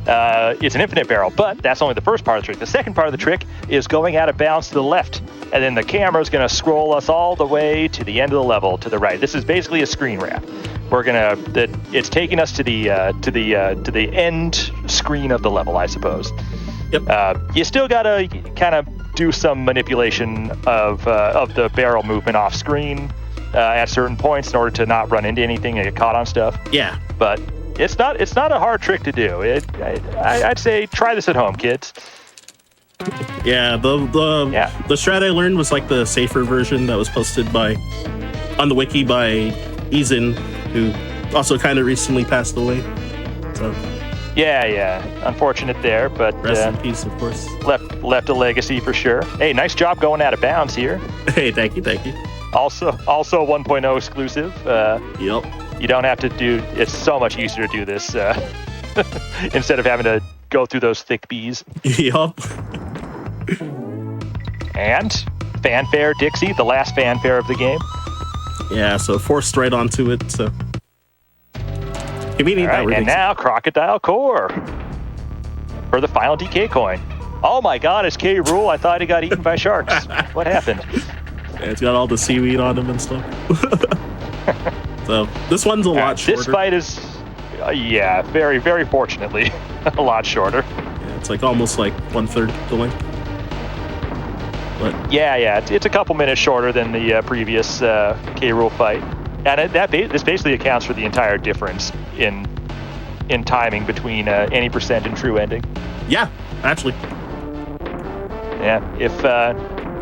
it's an infinite barrel. But that's only the first part of the trick. The second part of the trick is going out of bounds to the left, and then the camera is going to scroll us all the way to the end of the level to the right. This is basically a screen wrap. It's taking us to the end screen of the level, I suppose. Yep. You still gotta kind of do some manipulation of the barrel movement off screen at certain points in order to not run into anything and get caught on stuff. Yeah. But it's not a hard trick to do. I'd say try this at home, kids. Yeah. The strat I learned was like the safer version that was posted on the wiki by Izin, who also kind of recently passed away. So. Yeah. Unfortunate there, but rest in peace, of course. Left a legacy for sure. Hey, nice job going out of bounds here. Hey, thank you. Also 1.0 exclusive. Yep. You don't have to do. It's so much easier to do this instead of having to go through those thick bees. Yup. And fanfare, Dixie, the last fanfare of the game. Yeah, so forced right onto it. So. All right, and now Crocodile Core for the final DK coin. Oh my God, it's K. Rool. I thought he got eaten by sharks. What happened? Yeah, it's got all the seaweed on him and stuff. So this one's a lot shorter. This fight is, yeah, very, very fortunately, a lot shorter. Yeah, it's like almost like 1/3 the length. But Yeah, it's a couple minutes shorter than the previous K. Rool fight, and this basically accounts for the entire difference in timing between any percent and true ending. yeah, actually, Yeah, if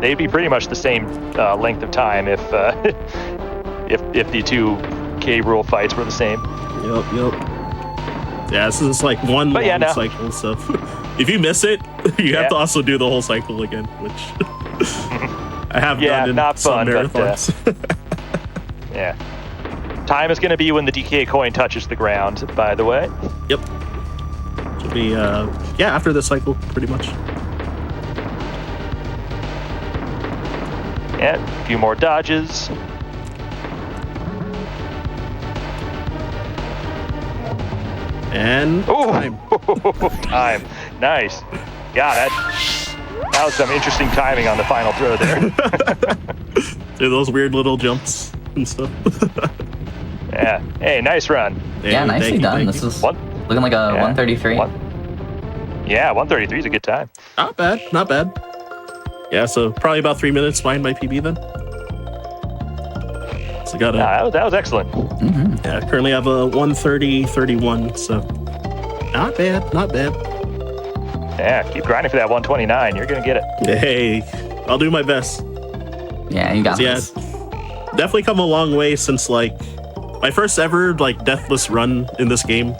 they'd be pretty much the same length of time if if the two K. Rool fights were the same. Yep. Yeah, this is like one But long yeah, no. cycle. So if you miss it, you have Yeah. to also do the whole cycle again, which I have Yeah, done in not some fun, but, marathons. Yeah. Time is going to be when the DK coin touches the ground, by the way. Yep. Should be after this cycle, pretty much. Yeah, a few more dodges. And Oh, time. time. Nice. Yeah, that was some interesting timing on the final throw there. Do those weird little jumps and stuff. Yeah. Hey, nice run. Yeah, nicely done. This is What? looking like a Yeah. 133. Yeah, 133 is a good time. Not bad. Yeah, so probably about 3 minutes behind my PB then. So got a That was excellent. yeah, currently have a 1:30:31, so not bad. Yeah, keep grinding for that 129. You're going to get it. Hey, I'll do my best. Yeah, you got Yeah, this. definitely come a long way since like my first ever like deathless run in this game,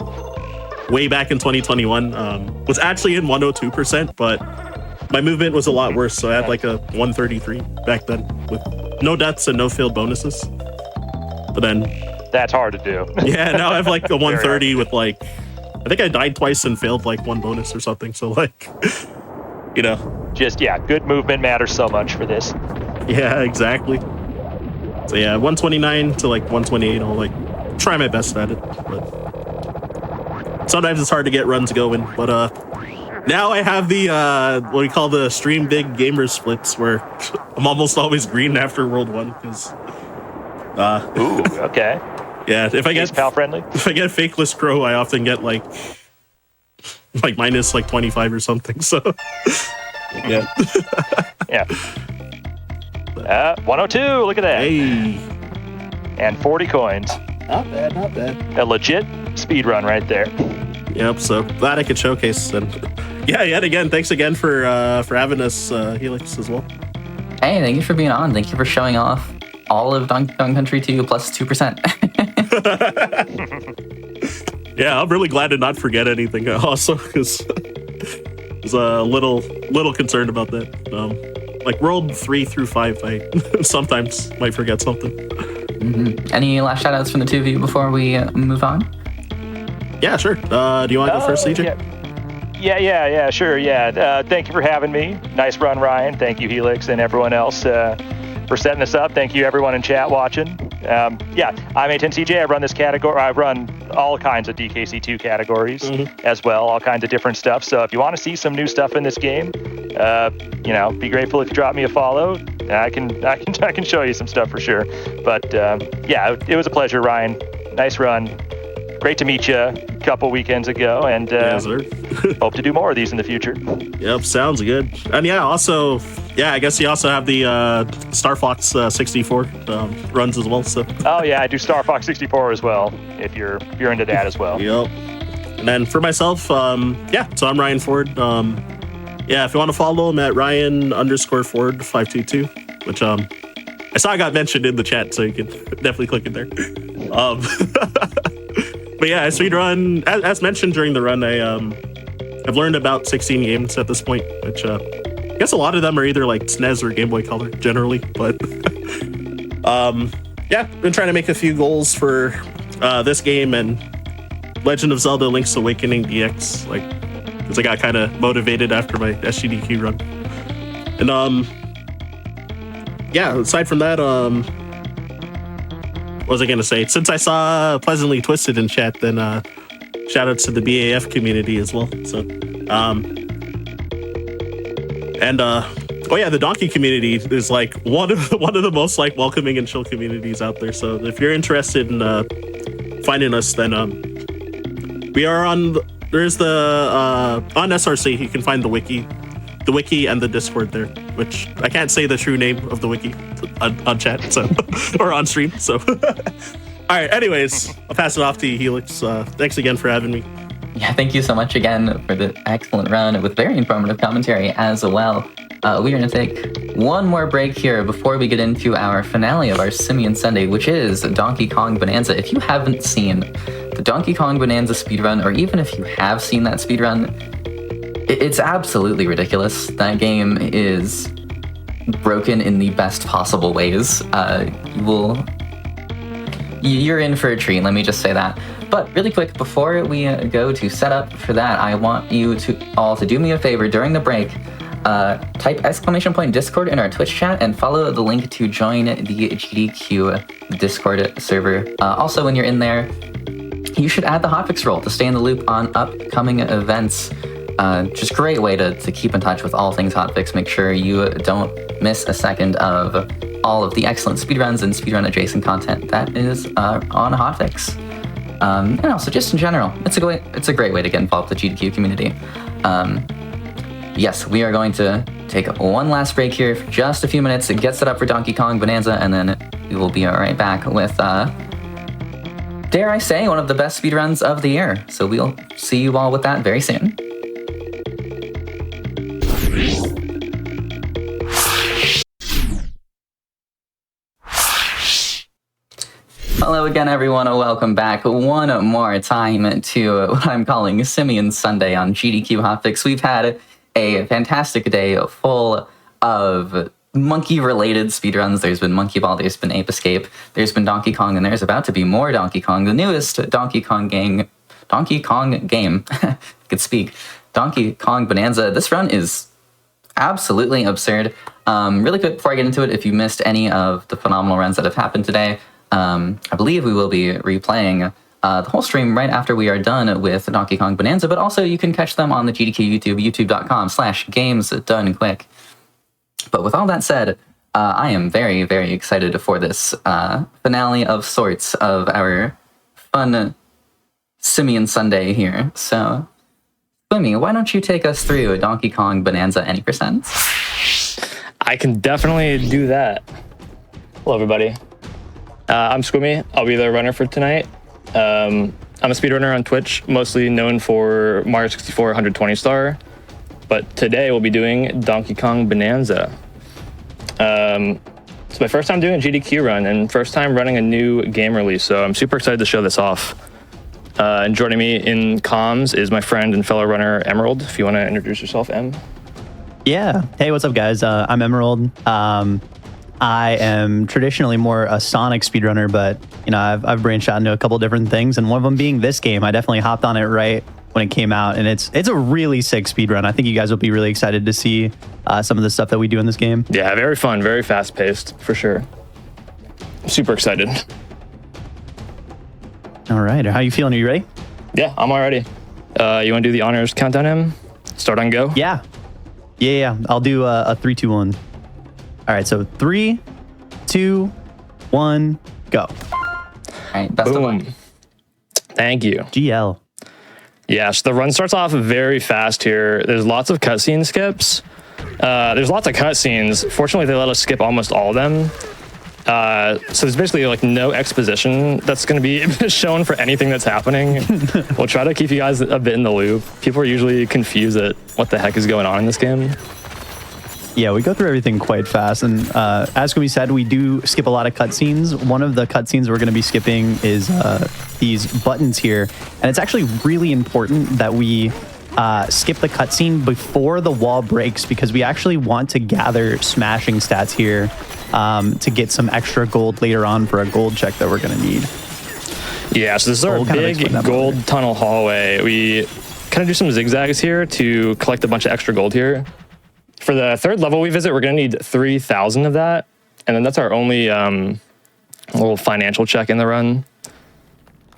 way back in 2021, was actually in 102%, but my movement was a lot worse, so I had like a 133 back then with no deaths and no failed bonuses. But then, That's hard to do. yeah, now I have like a 130 with like, I think I died twice and failed like one bonus or something. So like, you know, Just, yeah, good movement matters so much for this. yeah, exactly. So yeah, 129 to like 128. I'll like try my best at it, but sometimes it's hard to get runs going. But now I have the what we call the stream big gamer splits, where I'm almost always green after World 1 because Ooh, okay. yeah, if I Ace get pal friendly. fakeless crow, I often get like minus like 25 or something. So yeah, Yeah. 102, look at that. hey, And 40 coins. not bad. A legit speed run right there. Yep. So glad I could showcase, and yeah, yet again, thanks again for having us, Helix, as well. Hey, thank you for being on. Thank you for showing off all of Donkey Kong Country 2 plus 2%. Yeah, I'm really glad to not forget anything. Also, because I was a little concerned about that. Like World 3 through 5, I sometimes might forget something. Any last shout outs from the two of you before we move on? Yeah, sure. Do you want to go first, CJ? Yeah, sure, yeah. Thank you for having me. Nice run, Ryan. Thank you, Helix, and everyone else for setting this up. Thank you, everyone in chat watching. Yeah, I'm A10CJ. I run this category. I run all kinds of DKC2 categories as well, all kinds of different stuff. So if you want to see some new stuff in this game, you know, be grateful if you drop me a follow. I can show you some stuff for sure. But yeah, it was a pleasure, Ryan. Nice run. Great to meet you a couple weekends ago, and Yes, sir. hope to do more of these in the future. Yep, sounds good. And yeah, also, yeah, I guess you also have the Star Fox 64 runs as well. So Oh yeah, I do Star Fox 64 as well. If you're into that as well. yep. And then for myself, yeah, so I'm Ryan Ford. Yeah, if you want to follow him at Ryan_Ford 522, which I saw I got mentioned in the chat, so you can definitely click it there. But yeah, I speedrun, as mentioned during the run, I've learned about 16 games at this point, which I guess a lot of them are either like SNES or Game Boy Color generally, but yeah, been trying to make a few goals for this game and Legend of Zelda Link's Awakening DX, like, because I got kind of motivated after my SGDQ run. And yeah, aside from that, what was I gonna say? Since I saw Pleasantly Twisted in chat, then shout outs to the BAF community as well. So and Oh yeah, the Donkey community is like one of the most like welcoming and chill communities out there. So if you're interested in finding us, then we are on. There's the on SRC. You can find the wiki and the Discord there. Which I can't say the true name of the wiki on chat, so or on stream. So all right. Anyways, I'll pass it off to you, Helix. Thanks again for having me. Yeah, thank you so much again for the excellent run with very informative commentary as well. We're going to take one more break here before we get into our finale of our Simian Sunday, which is Donkey Kong Bananza. If you haven't seen the Donkey Kong Bananza speedrun, or even if you have seen that speedrun, it's absolutely ridiculous. That game is broken in the best possible ways. You're in for a treat, let me just say that. But really quick, before we go to set up for that, I want you all to do me a favor during the break. Type !Discord in our Twitch chat and follow the link to join the GDQ Discord server. Also, when you're in there, you should add the hotfix roll to stay in the loop on upcoming events. Just great way to keep in touch with all things hotfix. Make sure you don't miss a second of all of the excellent speedruns and speedrun adjacent content that is on hotfix. And also just in general, it's a great way to get involved with the GDQ community. Yes, we are going to take one last break here for just a few minutes to get set up for Donkey Kong Bananza, and then we will be right back with, dare I say, one of the best speedruns of the year. So we'll see you all with that very soon. Hello again, everyone, and welcome back one more time to what I'm calling Simian Sunday on GDQ Hotfix. We've had a fantastic day full of monkey-related speedruns. There's been Monkey Ball, there's been Ape Escape, there's been Donkey Kong, and there's about to be more Donkey Kong. The newest Donkey Kong game, Donkey Kong Bananza. This run is absolutely absurd. Really quick before I get into it, if you missed any of the phenomenal runs that have happened today, I believe we will be replaying the whole stream right after we are done with Donkey Kong Bananza, but also you can catch them on the GDQ YouTube, youtube.com/gamesdonequick. But with all that said, I am very, very excited for this finale of sorts of our fun Simian Sunday here. So, Swimmy, why don't you take us through Donkey Kong Bananza any percent? I can definitely do that. Hello, everybody. I'm Squimmy. I'll be the runner for tonight. I'm a speedrunner on Twitch, mostly known for Mario 64 120 star. But today we'll be doing Donkey Kong Bananza. It's my first time doing a GDQ run and first time running a new game release, so I'm super excited to show this off. And joining me in comms is my friend and fellow runner, Emerald. If you want to introduce yourself, Em. Yeah. Hey, what's up, guys? I'm Emerald. I am traditionally more a Sonic speedrunner, but you know, I've branched out into a couple different things, and one of them being this game. I definitely hopped on it right when it came out, and it's a really sick speedrun. I think you guys will be really excited to see some of the stuff that we do in this game. Yeah, very fun, very fast paced, for sure. I'm super excited. All right, how you feeling? Are you ready? Yeah, I'm all ready. You want to do the honors countdown, Em? Start on go? Yeah. I'll do a 3, 2, 1. All right, so 3, 2, 1, go. All right, best of luck. Thank you. GL. Yeah, so the run starts off very fast here. There's lots of cutscene skips. There's lots of cutscenes. Fortunately, they let us skip almost all of them. So there's basically like no exposition that's going to be shown for anything that's happening. We'll try to keep you guys a bit in the loop. People are usually confused at what the heck is going on in this game. Yeah, we go through everything quite fast, and as we said, we do skip a lot of cutscenes. One of the cutscenes we're going to be skipping is these buttons here, and it's actually really important that we skip the cutscene before the wall breaks, because we actually want to gather smashing stats here to get some extra gold later on for a gold check that we're going to need. Yeah, so this is our big gold tunnel hallway. We kind of do some zigzags here to collect a bunch of extra gold here. For the third level we visit, we're going to need 3,000 of that. And then that's our only little financial check in the run.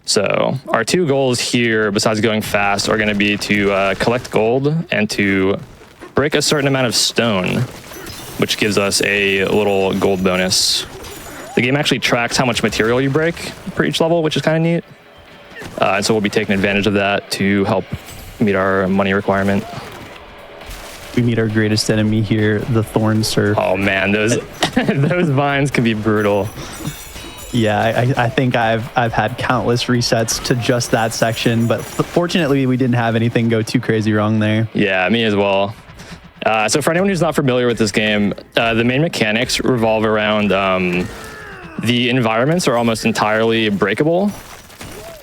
So our two goals here, besides going fast, are going to be to collect gold and to break a certain amount of stone. which gives us a little gold bonus. The game actually tracks how much material you break for each level, which is kind of neat. And so we'll be taking advantage of that to help meet our money requirement. We meet our greatest enemy here, the Thorn Surf. Oh man, those those vines can be brutal. Yeah, I think I've had countless resets to just that section, but fortunately we didn't have anything go too crazy wrong there. Yeah, me as well. So for anyone who's not familiar with this game, the main mechanics revolve around the environments are almost entirely breakable.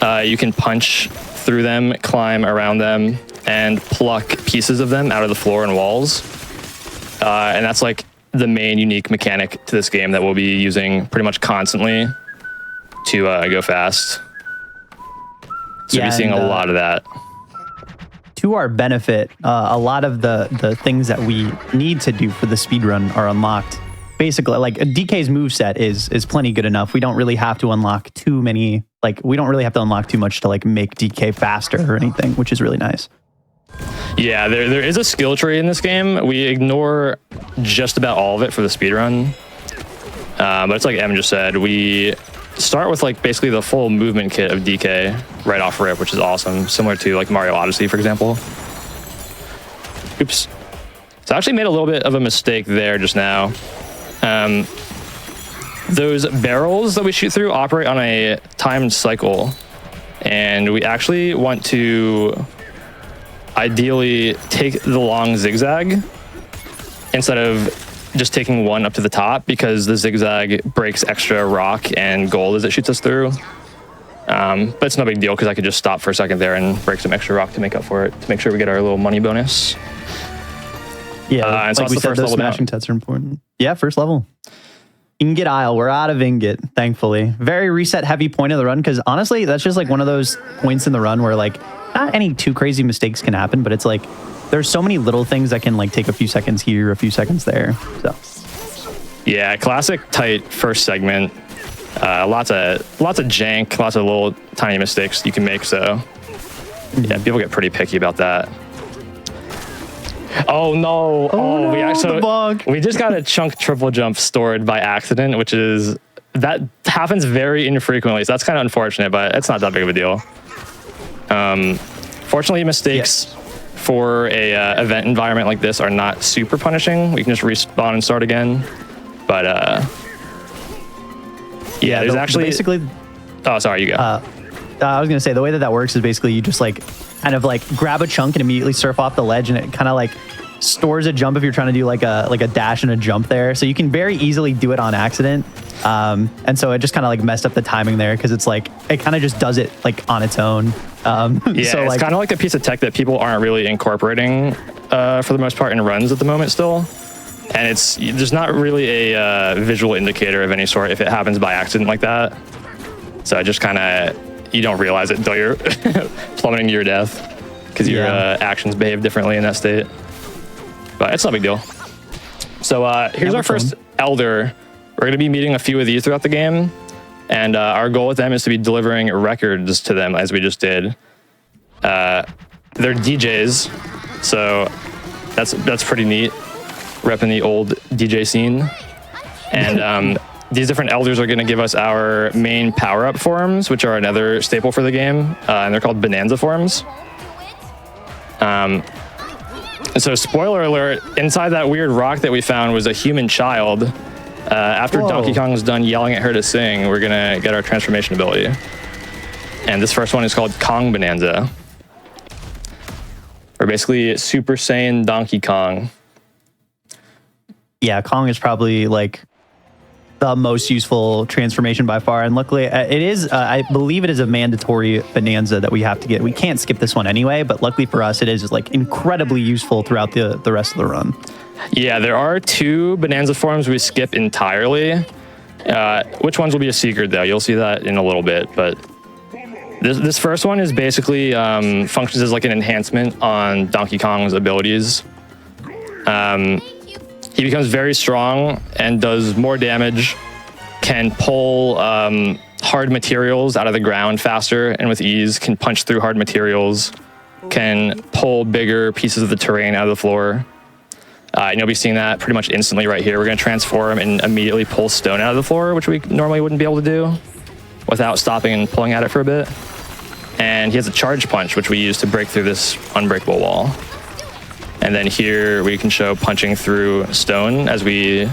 You can punch through them, climb around them, and pluck pieces of them out of the floor and walls. And that's like the main unique mechanic to this game that we'll be using pretty much constantly to go fast. So we'll be seeing a lot of that. To our benefit, a lot of the things that we need to do for the speedrun are unlocked. Basically, like DK's moveset is plenty good enough. We don't really have to unlock too many, like we don't really have to unlock too much to like make DK faster or anything, which is really nice. Yeah, there is a skill tree in this game. We ignore just about all of it for the speedrun. But it's like Em just said, we start with like basically the full movement kit of DK right off rip, which is awesome. Similar to like Mario Odyssey, for example. Oops. So I actually made a little bit of a mistake there just now. Those barrels that we shoot through operate on a timed cycle. And we actually want to ideally take the long zigzag instead of just taking one up to the top, because the zigzag breaks extra rock and gold as it shoots us through. But it's no big deal because I could just stop for a second there and break some extra rock to make up for it, to make sure we get our little money bonus. Yeah, and so like we said, those smashing tests are important. Yeah, first level. Ingot Isle, we're out of ingot, thankfully. Very reset heavy point of the run, because honestly, that's just like one of those points in the run where like not any too crazy mistakes can happen, but it's like there's so many little things that can like take a few seconds here, a few seconds there. So yeah, classic tight first segment. Lots of jank, lots of little tiny mistakes you can make. So yeah, people get pretty picky about that. Oh no! Oh no, we just got a chunk triple jump stored by accident, which is that happens very infrequently. So that's kind of unfortunate, but it's not that big of a deal. Fortunately, mistakes for a event environment like this are not super punishing. We can just respawn and start again. But yeah, there's actually basically. Oh, sorry, you go. I was gonna say the way that works is basically you just like kind of like grab a chunk and immediately surf off the ledge, and it kind of like stores a jump if you're trying to do like a dash and a jump there. So you can very easily do it on accident. And so it just kind of like messed up the timing there, because it's like it kind of just does it like on its own. Yeah, so it's like, kind of like a piece of tech that people aren't really incorporating for the most part in runs at the moment still. And there's not really a visual indicator of any sort if it happens by accident like that. So it just kind of, you don't realize it until you're plummeting to your death, because your actions behave differently in that state. But it's not a big deal. So here's our first Elder. We're going to be meeting a few of these throughout the game. And our goal with them is to be delivering records to them, as we just did. They're DJs, so that's pretty neat. Repping the old DJ scene. And these different elders are going to give us our main power-up forms, which are another staple for the game. And they're called Bonanza forms. So spoiler alert, inside that weird rock that we found was a human child. After Donkey Kong's done yelling at her to sing, we're going to get our transformation ability. And this first one is called Kong Bananza. We're basically Super Saiyan Donkey Kong. Yeah, Kong is probably like the most useful transformation by far. And luckily it is, I believe it is a mandatory Bonanza that we have to get. We can't skip this one anyway, but luckily for us, it is like incredibly useful throughout the rest of the run. Yeah, there are 2 Bonanza forms we skip entirely. Which ones will be a secret though? You'll see that in a little bit, but this first one is basically functions as like an enhancement on Donkey Kong's abilities. He becomes very strong and does more damage, can pull hard materials out of the ground faster and with ease, can punch through hard materials, can pull bigger pieces of the terrain out of the floor. And you'll be seeing that pretty much instantly right here. We're going to transform and immediately pull stone out of the floor, which we normally wouldn't be able to do without stopping and pulling at it for a bit. And he has a charge punch, which we use to break through this unbreakable wall. And then here we can show punching through stone as we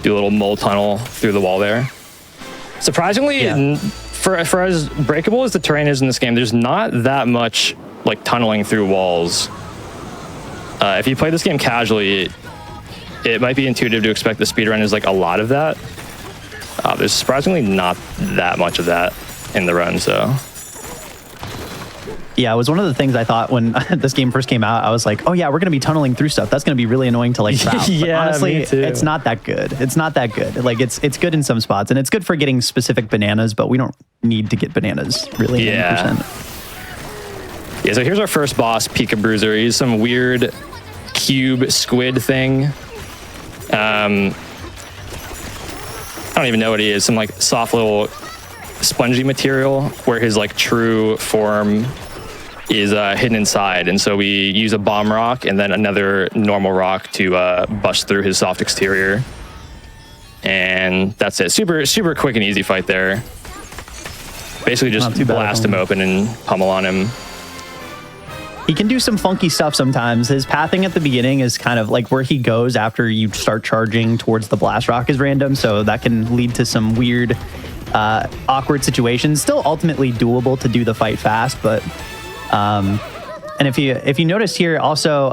do a little mole tunnel through the wall there. Surprisingly, for as breakable as the terrain is in this game, there's not that much like tunneling through walls. If you play this game casually, it might be intuitive to expect the speedrun is like a lot of that. There's surprisingly not that much of that in the run, so. Yeah, it was one of the things I thought when this game first came out. I was like, oh yeah, we're going to be tunneling through stuff. That's going to be really annoying to like route. Yeah, but honestly, me too. it's not that good. It's not that good. Like it's good in some spots, and it's good for getting specific bananas, but we don't need to get bananas really. Yeah. 100%. Yeah, so here's our first boss, Pika Bruiser. He's some weird cube squid thing. I don't even know what he is. Some like soft little spongy material where his like true form is hidden inside, and so we use a bomb rock and then another normal rock to bust through his soft exterior, and that's it. Super quick and easy fight there. Basically just blast him open and pummel on him. He can do some funky stuff sometimes. His pathing at the beginning is kind of like where he goes after you start charging towards the blast rock is random, so that can lead to some weird awkward situations. Still ultimately doable to do the fight fast, but and if you notice here also,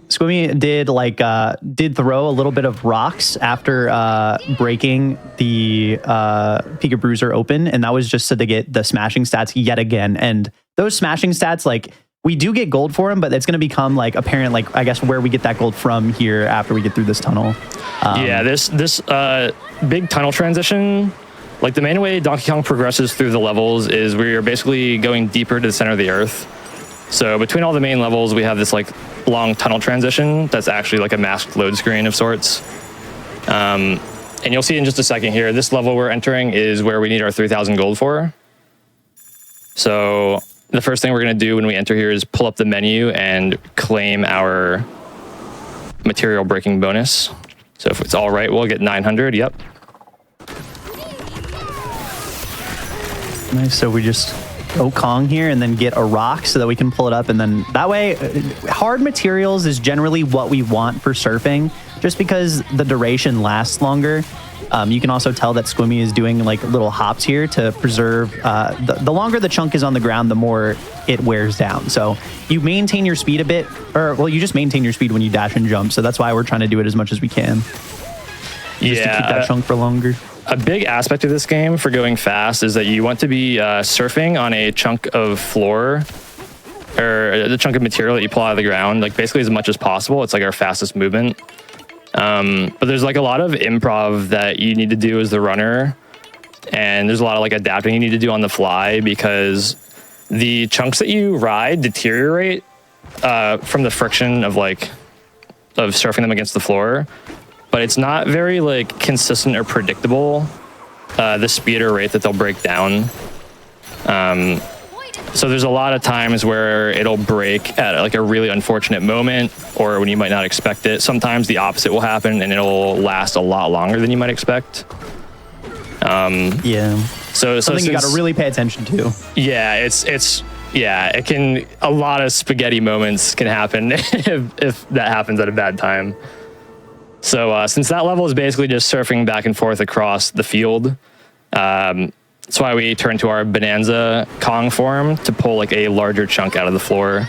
Squimmy did throw a little bit of rocks after breaking the Pika Bruiser open, and that was just so to get the smashing stats yet again. And those smashing stats, like, we do get gold for them, but it's going to become like apparent, like, I guess where we get that gold from here after we get through this tunnel. Yeah, this big tunnel transition. Like, the main way Donkey Kong progresses through the levels is we are basically going deeper to the center of the earth. So between all the main levels, we have this like long tunnel transition that's actually like a masked load screen of sorts. And you'll see in just a second here, this level we're entering is where we need our 3,000 gold for. So the first thing we're going to do when we enter here is pull up the menu and claim our material breaking bonus. So if it's all right, we'll get 900. Yep. Nice. So we just go Kong here and then get a rock so that we can pull it up, and then that way hard materials is generally what we want for surfing, just because the duration lasts longer. You can also tell that Squimmy is doing like little hops here to preserve the longer the chunk is on the ground, the more it wears down. So you maintain your speed a bit, or well, you just maintain your speed when you dash and jump. So that's why we're trying to do it as much as we can. Just to keep that chunk for longer. A big aspect of this game for going fast is that you want to be surfing on a chunk of floor or the chunk of material that you pull out of the ground, like basically as much as possible. It's like our fastest movement. But there's like a lot of improv that you need to do as the runner, and there's a lot of like adapting you need to do on the fly because the chunks that you ride deteriorate from the friction of surfing them against the floor. But it's not very like consistent or predictable, the speed or rate that they'll break down. So there's a lot of times where it'll break at like a really unfortunate moment or when you might not expect it. Sometimes the opposite will happen and it'll last a lot longer than you might expect. Yeah. So something you got to really pay attention to. Yeah, it can, a lot of spaghetti moments can happen if that happens at a bad time. So since that level is basically just surfing back and forth across the field, that's why we turn to our Bananza Kong form to pull like a larger chunk out of the floor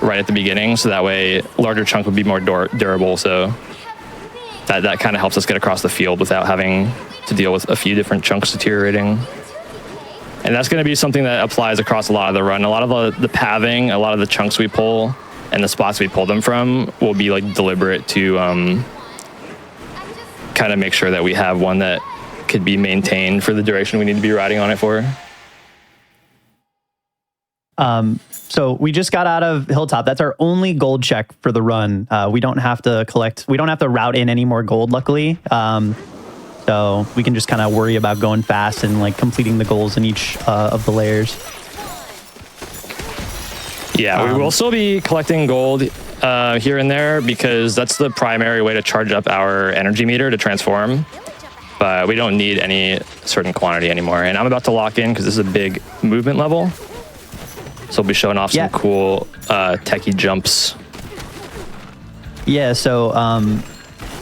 right at the beginning. So that way larger chunk would be more durable. So that kind of helps us get across the field without having to deal with a few different chunks deteriorating. And that's going to be something that applies across a lot of the run. A lot of the pathing, a lot of the chunks we pull and the spots we pull them from will be like deliberate to kind of make sure that we have one that could be maintained for the duration we need to be riding on it for. So we just got out of Hilltop. That's our only gold check for the run. We don't have to route in any more gold, luckily. So we can just kind of worry about going fast and like completing the goals in each of the layers. Yeah, we will still be collecting gold here and there because that's the primary way to charge up our energy meter to transform. But we don't need any certain quantity anymore. And I'm about to lock in because this is a big movement level. So I'll be showing off some cool techie jumps. Yeah, so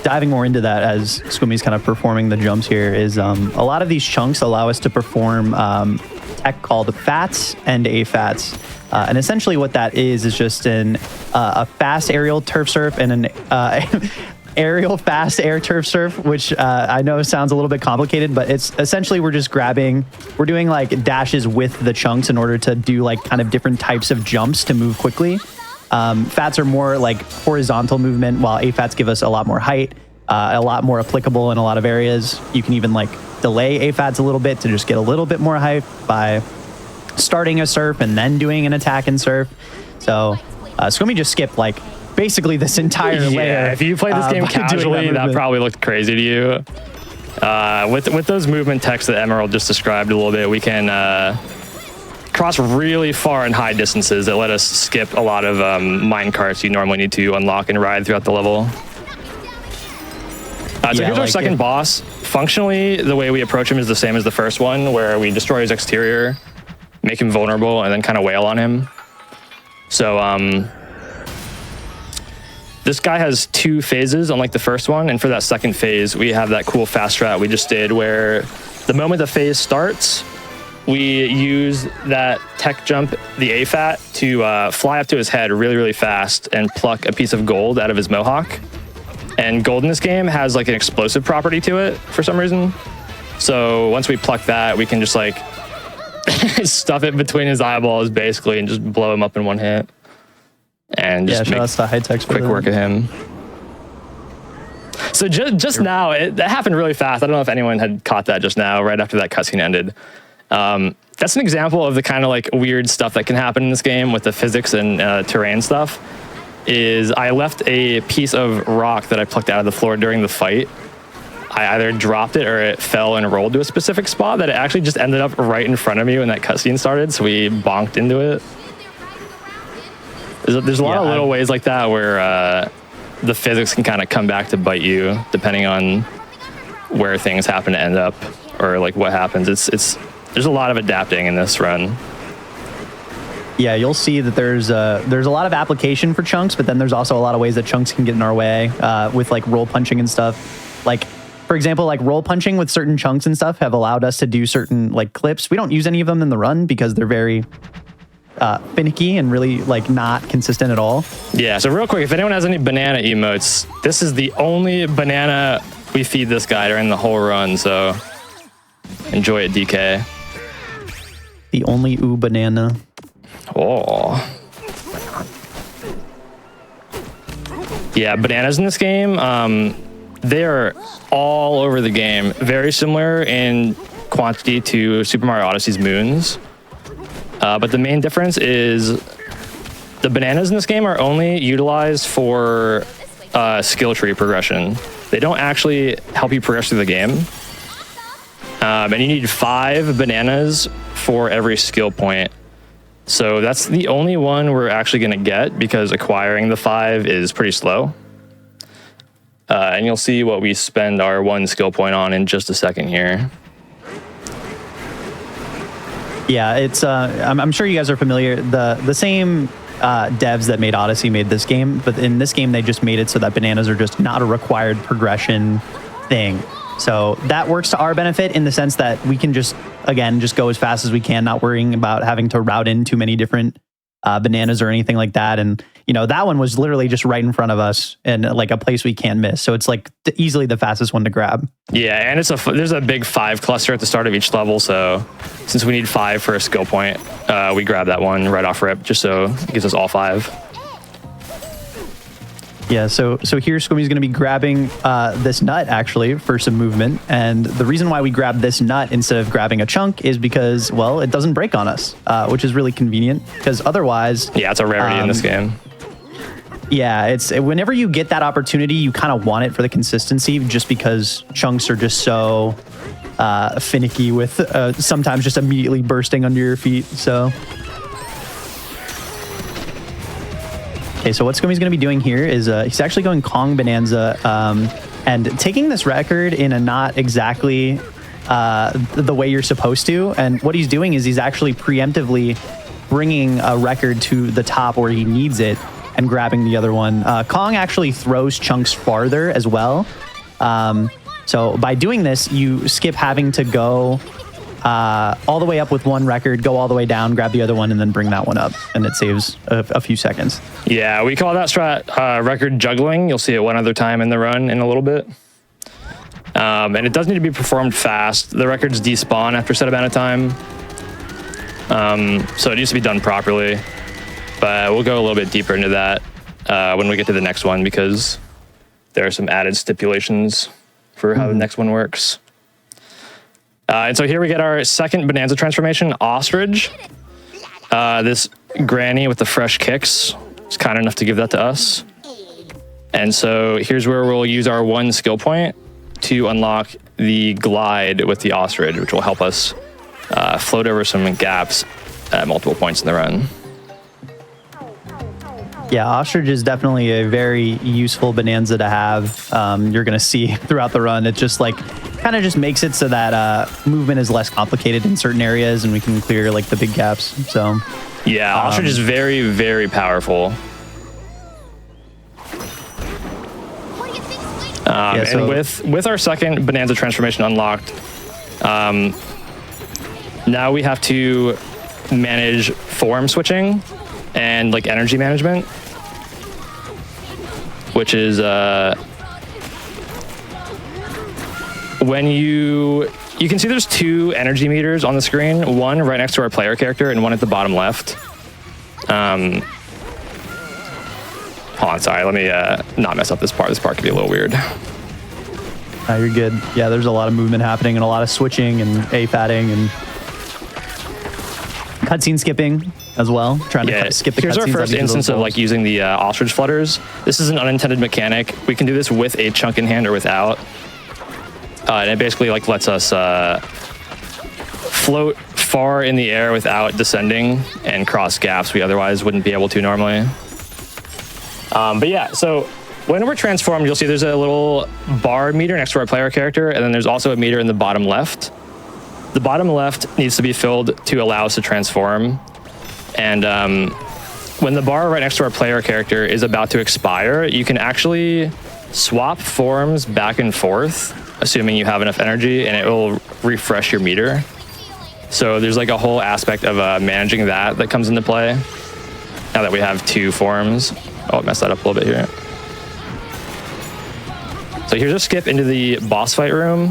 diving more into that as Squimmi's kind of performing the jumps here is a lot of these chunks allow us to perform tech called FATs and AFATs. And essentially what that is just a fast aerial turf surf and an aerial fast air turf surf, which I know sounds a little bit complicated, but it's essentially we're doing like dashes with the chunks in order to do like kind of different types of jumps to move quickly. Fats are more like horizontal movement, while AFATs give us a lot more height, a lot more applicable in a lot of areas. You can even like delay AFATs a little bit to just get a little bit more height by starting a surf and then doing an attack and surf. So Squimmy just skipped like basically this entire layer. Yeah, if you played this game casually, that probably looked crazy to you. With those movement techs that Emerald just described a little bit, we can cross really far and high distances that let us skip a lot of mine carts you normally need to unlock and ride throughout the level. So here's our second boss. Functionally, the way we approach him is the same as the first one, where we destroy his exterior, make him vulnerable, and then kind of wail on him. So this guy has 2 phases, unlike the first one, and for that second phase, we have that cool fast strat we just did, where the moment the phase starts, we use that tech jump, the AFAT, to fly up to his head really, really fast and pluck a piece of gold out of his mohawk. And gold in this game has like an explosive property to it for some reason. So once we pluck that, we can just like stuff it between his eyeballs basically and just blow him up in one hit. And just make quick work of him. So just now, that happened really fast. I don't know if anyone had caught that just now, right after that cutscene ended. That's an example of the kind of like weird stuff that can happen in this game with the physics and terrain stuff. Is I left a piece of rock that I plucked out of the floor during the fight. I either dropped it or it fell and rolled to a specific spot that it actually just ended up right in front of me when that cutscene started, so we bonked into it. There's a lot of little ways like that where the physics can kind of come back to bite you depending on where things happen to end up or like what happens. There's a lot of adapting in this run. Yeah, you'll see that there's a lot of application for chunks, but then there's also a lot of ways that chunks can get in our way with like roll punching and stuff. Like, for example, like roll punching with certain chunks and stuff have allowed us to do certain like clips. We don't use any of them in the run because they're very finicky and really like not consistent at all. Yeah, so real quick, if anyone has any banana emotes, this is the only banana we feed this guy during the whole run, so enjoy it, DK. The only ooh banana. Oh. Yeah, bananas in this game, they are all over the game. Very similar in quantity to Super Mario Odyssey's moons. But the main difference is the bananas in this game are only utilized for skill tree progression. They don't actually help you progress through the game. And you need 5 bananas for every skill point. So that's the only one we're actually going to get because acquiring the 5 is pretty slow. And you'll see what we spend our 1 skill point on in just a second here. Yeah, it's I'm sure you guys are familiar. The same devs that made Odyssey made this game, but in this game they just made it so that bananas are just not a required progression thing. So that works to our benefit in the sense that we can just go as fast as we can, not worrying about having to route in too many different bananas or anything like that. And, you know, that one was literally just right in front of us and like a place we can't miss. So it's like easily the fastest one to grab. Yeah, and there's a big 5 cluster at the start of each level. So since we need 5 for a skill point, we grab that one right off rip just so it gives us all 5. Yeah, so here Squimmi's going to be grabbing this nut, actually, for some movement. And the reason why we grab this nut instead of grabbing a chunk is because, well, it doesn't break on us, which is really convenient. Because otherwise... Yeah, it's a rarity in this game. Yeah, it's whenever you get that opportunity, you kind of want it for the consistency, just because chunks are just so finicky with sometimes just immediately bursting under your feet, so... Okay, so what Scumy's going to be doing here is he's actually going Kong Bananza and taking this record in a not exactly the way you're supposed to. And what he's doing is he's actually preemptively bringing a record to the top where he needs it and grabbing the other one. Kong actually throws chunks farther as well. So by doing this, you skip having to go all the way up with one record, go all the way down, grab the other one, and then bring that one up. And it saves a few seconds. Yeah, we call that strat record juggling. You'll see it one other time in the run in a little bit. And it does need to be performed fast. The records despawn after a set amount of time. So it needs to be done properly. But we'll go a little bit deeper into that when we get to the next one, because there are some added stipulations for how the next one works. And so here we get our second Bananza transformation, Ostrich. This granny with the fresh kicks is kind enough to give that to us. And so here's where we'll use our one skill point to unlock the glide with the Ostrich, which will help us float over some gaps at multiple points in the run. Yeah, Ostrich is definitely a very useful Bananza to have. You're going to see throughout the run. It just like kind of just makes it so that movement is less complicated in certain areas and we can clear like the big gaps. So yeah, Ostrich is very, very powerful. And with our second Bananza transformation unlocked, now we have to manage form switching and like energy management, which is when you can see there's two energy meters on the screen, one right next to our player character and one at the bottom left. Hold on, sorry, let me not mess up this part. This part could be a little weird. You're good. Yeah, there's a lot of movement happening and a lot of switching and A-fatting and cutscene skipping as well. Trying to skip the cutscenes. Here's our first instance of like using the ostrich flutters. This is an unintended mechanic. We can do this with a chunk in hand or without. And it basically like lets us float far in the air without descending and cross gaps we otherwise wouldn't be able to normally. But yeah, so when we're transformed, you'll see there's a little bar meter next to our player character, and then there's also a meter in the bottom left. The bottom left needs to be filled to allow us to transform. And when the bar right next to our player character is about to expire, you can actually swap forms back and forth, assuming you have enough energy, and it will refresh your meter. So there's like a whole aspect of managing that comes into play now that we have two forms. Oh, I messed that up a little bit here. So here's a skip into the boss fight room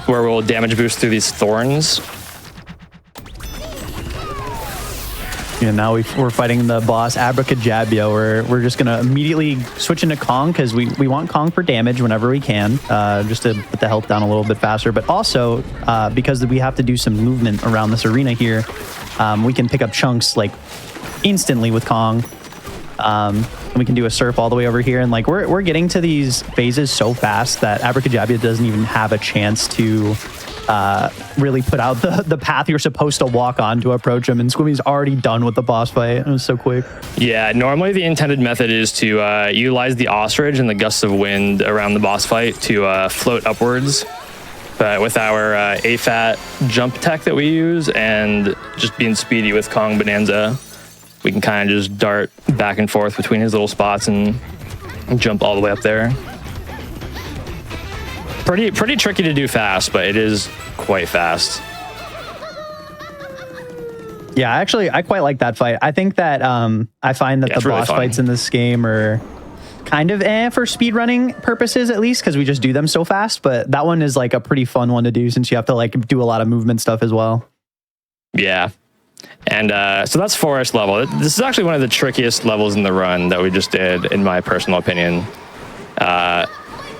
where we'll damage boost through these thorns. Yeah, now we're fighting the boss Abracadabra. We're just gonna immediately switch into Kong because we want Kong for damage whenever we can, just to put the health down a little bit faster. But also because we have to do some movement around this arena here, we can pick up chunks like instantly with Kong. And we can do a surf all the way over here, and like we're getting to these phases so fast that Abracadabra doesn't even have a chance to really put out the path you're supposed to walk on to approach him, and Squimby's already done with the boss fight. It was so quick. Yeah, normally the intended method is to utilize the ostrich and the gusts of wind around the boss fight to float upwards. But with our AFAT jump tech that we use and just being speedy with Kong Bananza, we can kind of just dart back and forth between his little spots and jump all the way up there. Pretty tricky to do fast, but it is quite fast. Yeah, actually, I quite like that fight. I think that I find that the really boss fun. fights in this game are kind of for speedrunning purposes, at least, because we just do them so fast. But that one is like a pretty fun one to do since you have to like do a lot of movement stuff as well. Yeah. And so that's forest level. This is actually one of the trickiest levels in the run that we just did, in my personal opinion.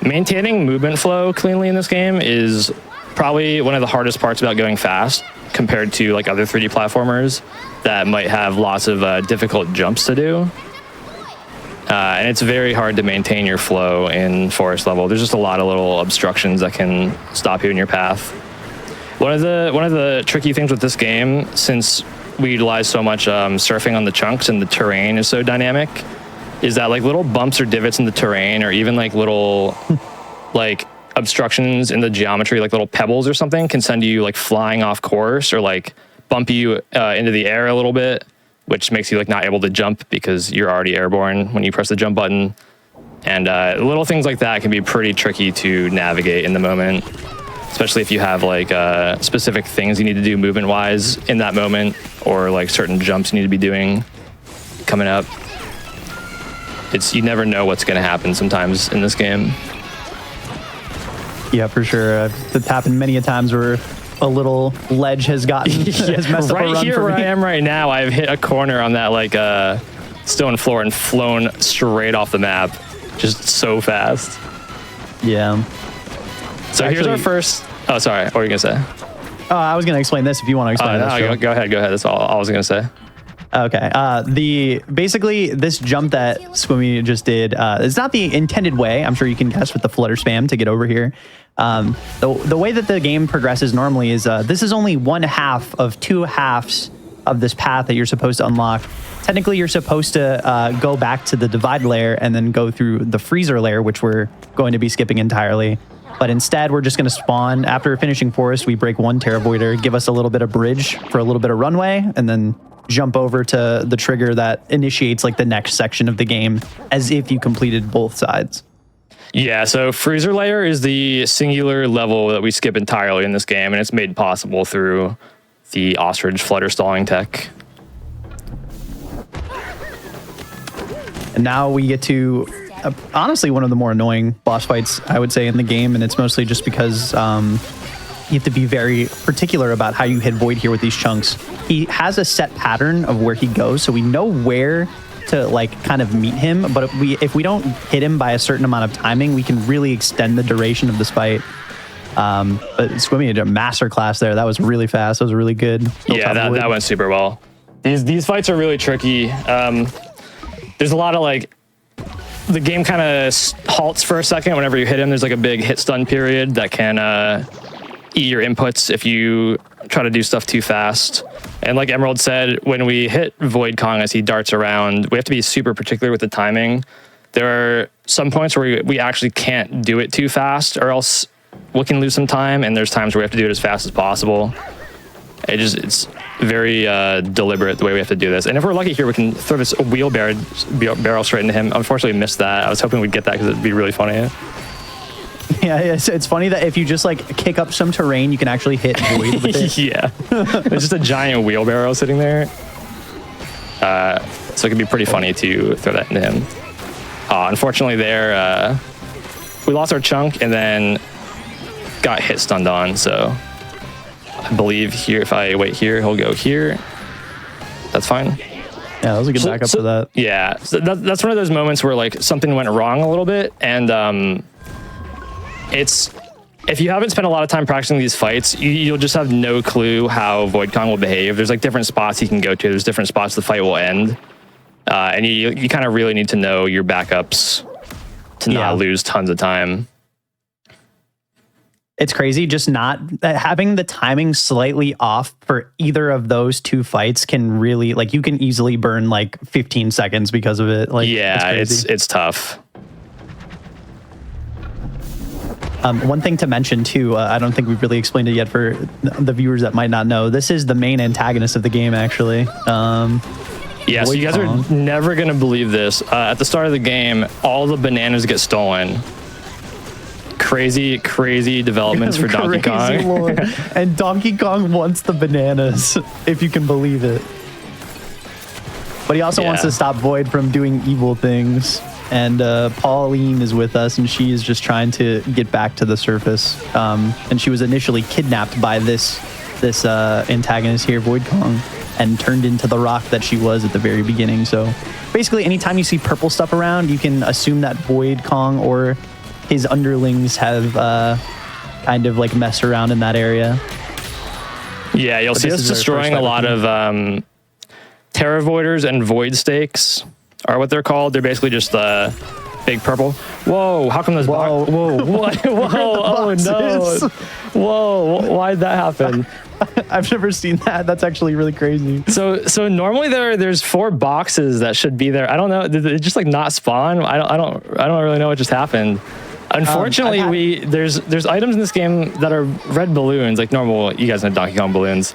Maintaining movement flow cleanly in this game is probably one of the hardest parts about going fast compared to like other 3D platformers that might have lots of difficult jumps to do. And it's very hard to maintain your flow in forest level. There's just a lot of little obstructions that can stop you in your path. One of the tricky things with this game, since we utilize so much surfing on the chunks and the terrain is so dynamic is that like little bumps or divots in the terrain or even like little like obstructions in the geometry, like little pebbles or something, can send you like flying off course or like bump you into the air a little bit, which makes you like not able to jump because you're already airborne when you press the jump button. And little things like that can be pretty tricky to navigate in the moment, especially if you have like specific things you need to do movement wise in that moment, or like certain jumps you need to be doing coming up. You never know what's going to happen sometimes in this game. Yeah, for sure. It's happened many a times where a little ledge has gotten has messed up a Right run here for where me. I am right now, I've hit a corner on that like stone floor and flown straight off the map, just so fast. Yeah. So here's our first. Oh, sorry. What were you gonna say? I was gonna explain this if you want to explain this. No, go ahead. That's all I was gonna say. Okay. Basically this jump that Swimmy just did is not the intended way. I'm sure you can guess with the flutter spam to get over here. The way that the game progresses normally is this is only one half of two halves of this path that you're supposed to unlock. Technically, you're supposed to go back to the divide layer and then go through the freezer layer, which we're going to be skipping entirely. But instead, we're just going to spawn. After finishing forest, we break one Terravoider, give us a little bit of bridge for a little bit of runway, and then jump over to the trigger that initiates like the next section of the game as if you completed both sides. Yeah, so freezer layer is the singular level that we skip entirely in this game, and it's made possible through the ostrich flutter stalling tech. And now we get to honestly one of the more annoying boss fights, I would say, in the game, and it's mostly just because you have to be very particular about how you hit Void here with these chunks. He has a set pattern of where he goes, so we know where to like kind of meet him, but if we don't hit him by a certain amount of timing, we can really extend the duration of this fight. But Swimmy did a master class there. That was really fast. That was really good. Yeah, that went super well. These fights are really tricky. There's a lot of like, the game kind of halts for a second whenever you hit him. There's like a big hit stun period that can eat your inputs if you try to do stuff too fast. And like Emerald said, when we hit Void Kong as he darts around, we have to be super particular with the timing. There are some points where we actually can't do it too fast or else we can lose some time, and there's times where we have to do it as fast as possible. It's very deliberate the way we have to do this. And if we're lucky here, we can throw this barrel straight into him. Unfortunately, we missed that. I was hoping we'd get that because it'd be really funny. Yeah, it's funny that if you just like kick up some terrain, you can actually hit Void with it. Yeah. There's just a giant wheelbarrow sitting there. So it can be pretty funny to throw that into him. Unfortunately there, we lost our chunk and then got hit stunned on, so I believe here, if I wait here, he'll go here. That's fine. Yeah, that was a good backup for that. Yeah, so that's one of those moments where like something went wrong a little bit, and if you haven't spent a lot of time practicing these fights, you'll just have no clue how Void Kong will behave. There's like different spots he can go to. There's different spots the fight will end, and you kind of really need to know your backups to not lose tons of time. It's crazy. Just not having the timing slightly off for either of those two fights can really, like, you can easily burn like 15 seconds because of it. Like, yeah, it's tough. One thing to mention too, I don't think we've really explained it yet for the viewers that might not know. This is the main antagonist of the game, actually. Yeah, so you guys are never gonna believe this. At the start of the game, all the bananas get stolen. Crazy developments for Donkey Kong. Lord. And Donkey Kong wants the bananas, if you can believe it. But he also wants to stop Void from doing evil things. And Pauline is with us, and she is just trying to get back to the surface. And she was initially kidnapped by this antagonist here, Void Kong, and turned into the rock that she was at the very beginning. So basically, anytime you see purple stuff around, you can assume that Void Kong or his underlings have kind of like messed around in that area. Yeah, you'll see us destroying a lot of Terravoiders and Void Stakes are what they're called. They're basically just big purple. Whoa, how come this box? Whoa, what? Whoa, oh no. Whoa, why'd that happen? I've never seen that. That's actually really crazy. So normally there's 4 boxes that should be there. I don't know. Did it just like not spawn? I don't really know what just happened. Unfortunately, there's items in this game that are red balloons, like normal. You guys know Donkey Kong balloons,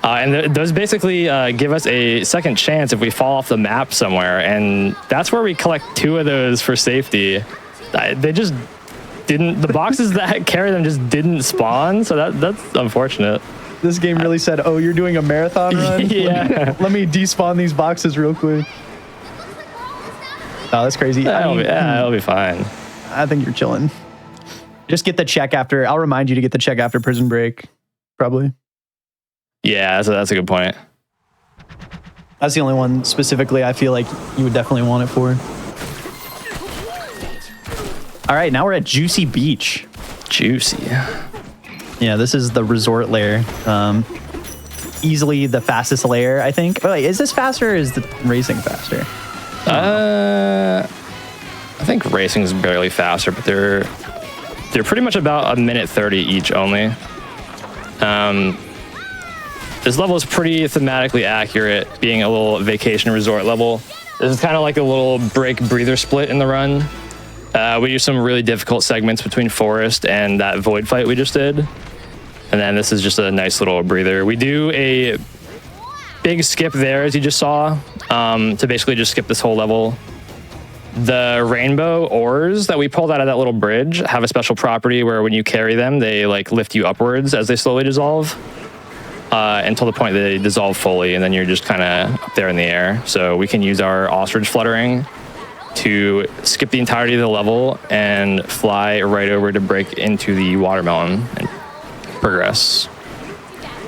and those basically give us a second chance if we fall off the map somewhere, and that's where we collect 2 of those for safety. They just didn't. The boxes that carry them just didn't spawn, so that's unfortunate. This game really said, "Oh, you're doing a marathon run? Yeah. Let me despawn these boxes real quick." Oh, that's crazy. It'll be fine. I think you're chilling. Just get the check after. I'll remind you to get the check after Prison Break, probably. Yeah, that's a good point. That's the only one specifically I feel like you would definitely want it for. All right, now we're at Juicy Beach. Juicy. Yeah, this is the resort layer. Easily the fastest layer, I think. Oh, wait, is this faster or is the racing faster? I think racing's barely faster, but they're pretty much about 1:30 each only. This level is pretty thematically accurate, being a little vacation resort level. This is kind of like a little break breather split in the run. We do some really difficult segments between Forest and that void fight we just did. And then this is just a nice little breather. We do a big skip there, as you just saw, to basically just skip this whole level. The rainbow ores that we pulled out of that little bridge have a special property where when you carry them, they like lift you upwards as they slowly dissolve until the point that they dissolve fully, and then you're just kind of up there in the air. So we can use our ostrich fluttering to skip the entirety of the level and fly right over to break into the watermelon and progress.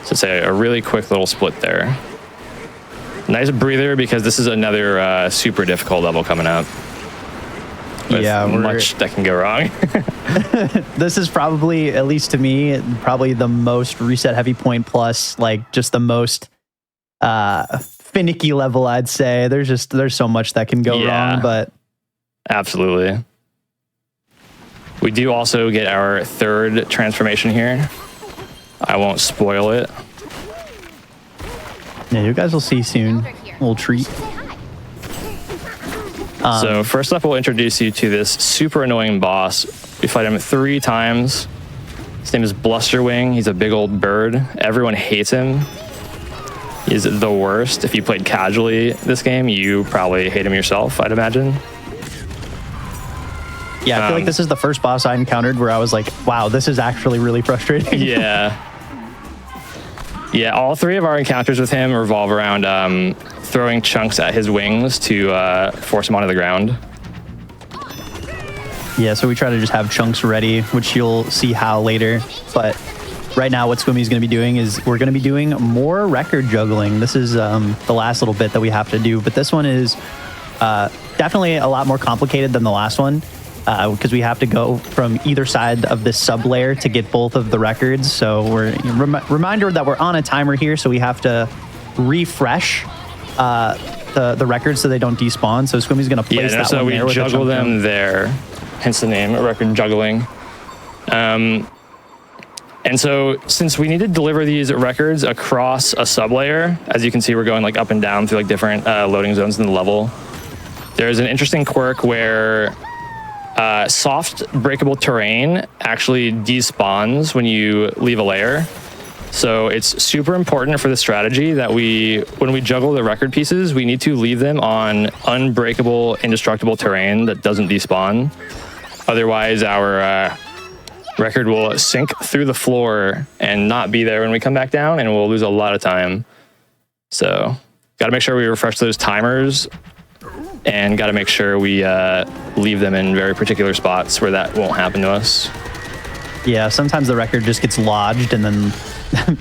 So it's a really quick little split there. Nice breather because this is another super difficult level coming up. With much that can go wrong. This is probably, at least to me, probably the most reset heavy point plus, like just the most finicky level, I'd say. There's so much that can go wrong, but absolutely. We do also get our 3rd transformation here. I won't spoil it. Yeah, you guys will see soon. Little treat. So first up, we'll introduce you to this super annoying boss. We fight him 3 times. His name is Blusterwing. He's a big old bird. Everyone hates him. He's the worst. If you played casually this game, you probably hate him yourself, I'd imagine. Yeah, I feel like this is the first boss I encountered where I was like, wow, this is actually really frustrating. Yeah. Yeah, all 3 of our encounters with him revolve around throwing chunks at his wings to force him onto the ground. Yeah, so we try to just have chunks ready, which you'll see how later. But right now what Squimmy is going to be doing is we're going to be doing more record juggling. This is the last little bit that we have to do. But this one is definitely a lot more complicated than the last one because we have to go from either side of this sub layer to get both of the records. So we're reminder that we're on a timer here, so we have to refresh the records so they don't despawn. So Squimmy's going to place that so one there. We juggle them there, hence the name, record juggling. And so since we need to deliver these records across a sublayer, as you can see, we're going like up and down through like different loading zones in the level. There's an interesting quirk where soft breakable terrain actually despawns when you leave a layer. So it's super important for the strategy that when we juggle the record pieces, we need to leave them on unbreakable, indestructible terrain that doesn't despawn. Otherwise, our record will sink through the floor and not be there when we come back down, and we'll lose a lot of time. So got to make sure we refresh those timers, and got to make sure we leave them in very particular spots where that won't happen to us. Yeah, sometimes the record just gets lodged and then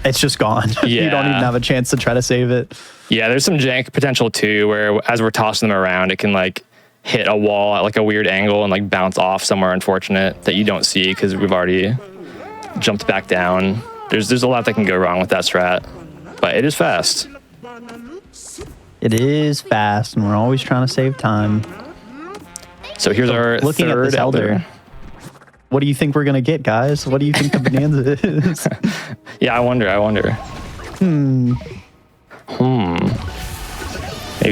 it's just gone. Yeah. You don't even have a chance to try to save it. Yeah, there's some jank potential too, where as we're tossing them around, it can like hit a wall at like a weird angle and like bounce off somewhere unfortunate that you don't see because we've already jumped back down. There's a lot that can go wrong with that strat, but it is fast. It is fast, and we're always trying to save time. So here's our looking at this elder. What do you think we're gonna get, guys? What do you think the bonanza is? Yeah, I wonder. Maybe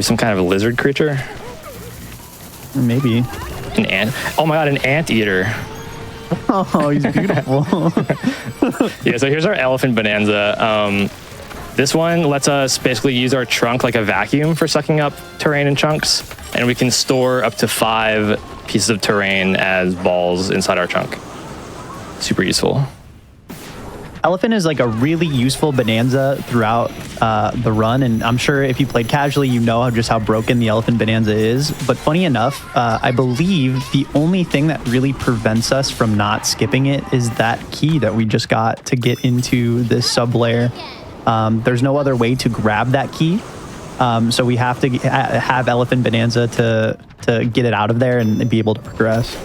some kind of a lizard creature? Maybe. An ant? Oh my god, an anteater. Oh, he's beautiful. Yeah, so here's our elephant bonanza. This one lets us basically use our trunk like a vacuum for sucking up terrain in chunks, and we can store up to 5 pieces of terrain as balls inside our trunk. Super useful. Elephant is like a really useful bonanza throughout the run, and I'm sure if you played casually, you know just how broken the elephant bonanza is. But funny enough, I believe the only thing that really prevents us from not skipping it is that key that we just got to get into this sub layer. There's no other way to grab that key, so we have to have elephant bonanza to get it out of there and be able to progress.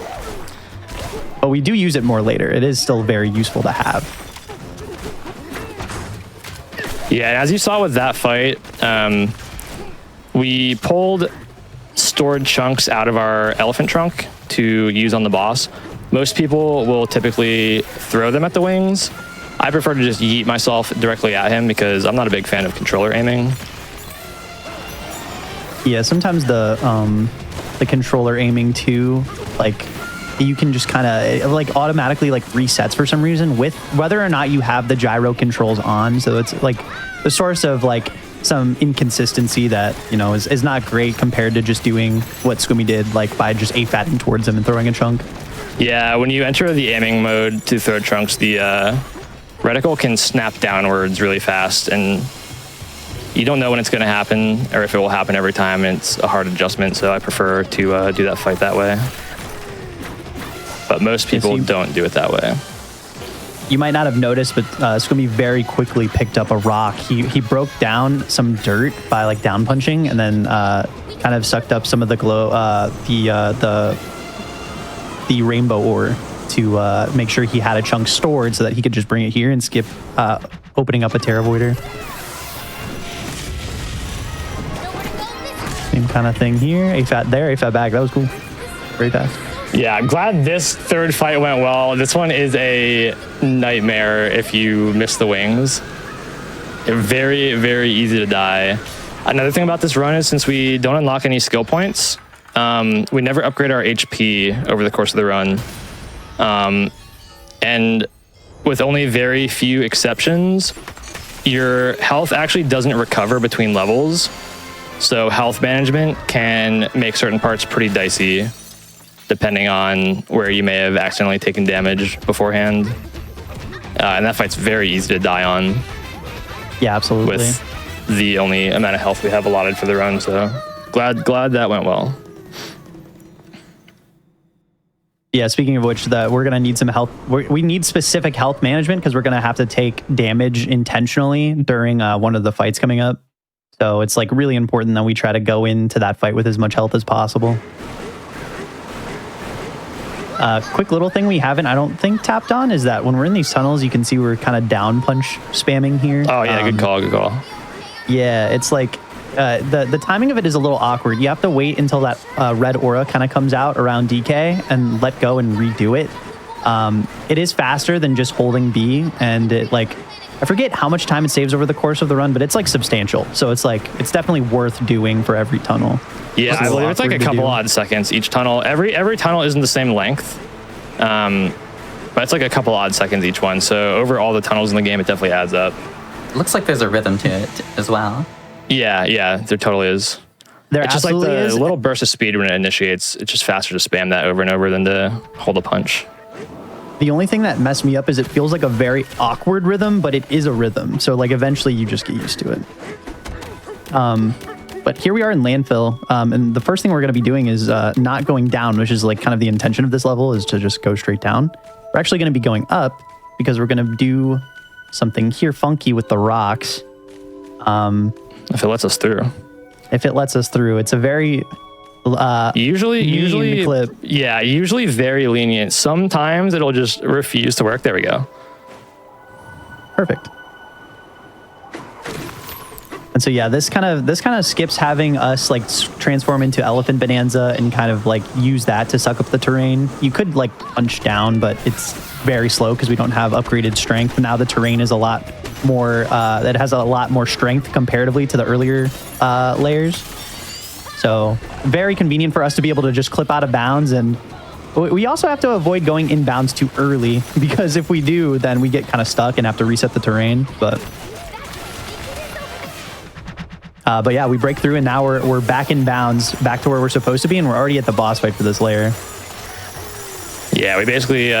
But we do use it more later. It is still very useful to have. Yeah, and as you saw with that fight, we pulled stored chunks out of our elephant trunk to use on the boss. Most people will typically throw them at the wings. I prefer to just yeet myself directly at him because I'm not a big fan of controller aiming. Yeah, sometimes the controller aiming too, like you can just kind of like automatically like resets for some reason with whether or not you have the gyro controls on. So it's like the source of like some inconsistency that, you know, is not great compared to just doing what Squimmy did, like by just AFATting towards him and throwing a chunk. Yeah, when you enter the aiming mode to throw chunks, the reticle can snap downwards really fast, and you don't know when it's going to happen or if it will happen every time. And it's a hard adjustment, so I prefer to do that fight that way. But most people don't do it that way. You might not have noticed, but Squimmy very quickly picked up a rock. He broke down some dirt by like down punching, and then kind of sucked up some of the the rainbow ore to make sure he had a chunk stored so that he could just bring it here and skip opening up a Terra Voider. Same kind of thing here. AFAT there, AFAT back. That was cool. Very fast. Yeah, I'm glad this third fight went well. This one is a nightmare if you miss the wings. They're very, very easy to die. Another thing about this run is since we don't unlock any skill points, we never upgrade our HP over the course of the run. And with only very few exceptions, your health actually doesn't recover between levels. So health management can make certain parts pretty dicey, depending on where you may have accidentally taken damage beforehand. And that fight's very easy to die on. Yeah, absolutely. With the only amount of health we have allotted for the run, so glad that went well. Yeah, speaking of which, we're going to need some health. We need specific health management because we're going to have to take damage intentionally during one of the fights coming up. So it's like really important that we try to go into that fight with as much health as possible. Quick little thing we haven't, I don't think, tapped on is that when we're in these tunnels, you can see we're kind of down punch spamming here. Oh yeah, good call. Yeah, it's like the timing of it is a little awkward. You have to wait until that red aura kind of comes out around DK and let go and redo it. It is faster than just holding B, and it like I forget how much time it saves over the course of the run, but it's like substantial. So it's like it's definitely worth doing for every tunnel. Yeah, I believe it's like a couple odd seconds each tunnel. Every tunnel isn't the same length, but it's like a couple odd seconds each one. So over all the tunnels in the game, it definitely adds up. Looks like there's a rhythm to it as well. Yeah, there totally is. It's just like the little burst of speed when it initiates. It's just faster to spam that over and over than to hold a punch. The only thing that messed me up is it feels like a very awkward rhythm, but it is a rhythm. So like eventually you just get used to it. But here we are in landfill, and the first thing we're going to be doing is not going down, which is like kind of the intention of this level is to just go straight down. We're actually going to be going up because we're going to do something here funky with the rocks. If it lets us through. It's a very usually clip. Yeah, usually very lenient. Sometimes it'll just refuse to work. There we go. Perfect. And so yeah, this kind of skips having us like transform into Elephant Bonanza and kind of like use that to suck up the terrain. You could like punch down, but it's very slow because we don't have upgraded strength. Now the terrain is a lot more, that has a lot more strength comparatively to the earlier layers. So very convenient for us to be able to just clip out of bounds. And we also have to avoid going inbounds too early, because if we do, then we get kind of stuck and have to reset the terrain. But yeah, we break through, and now we're back in bounds, back to where we're supposed to be, and we're already at the boss fight for this layer. Yeah, we basically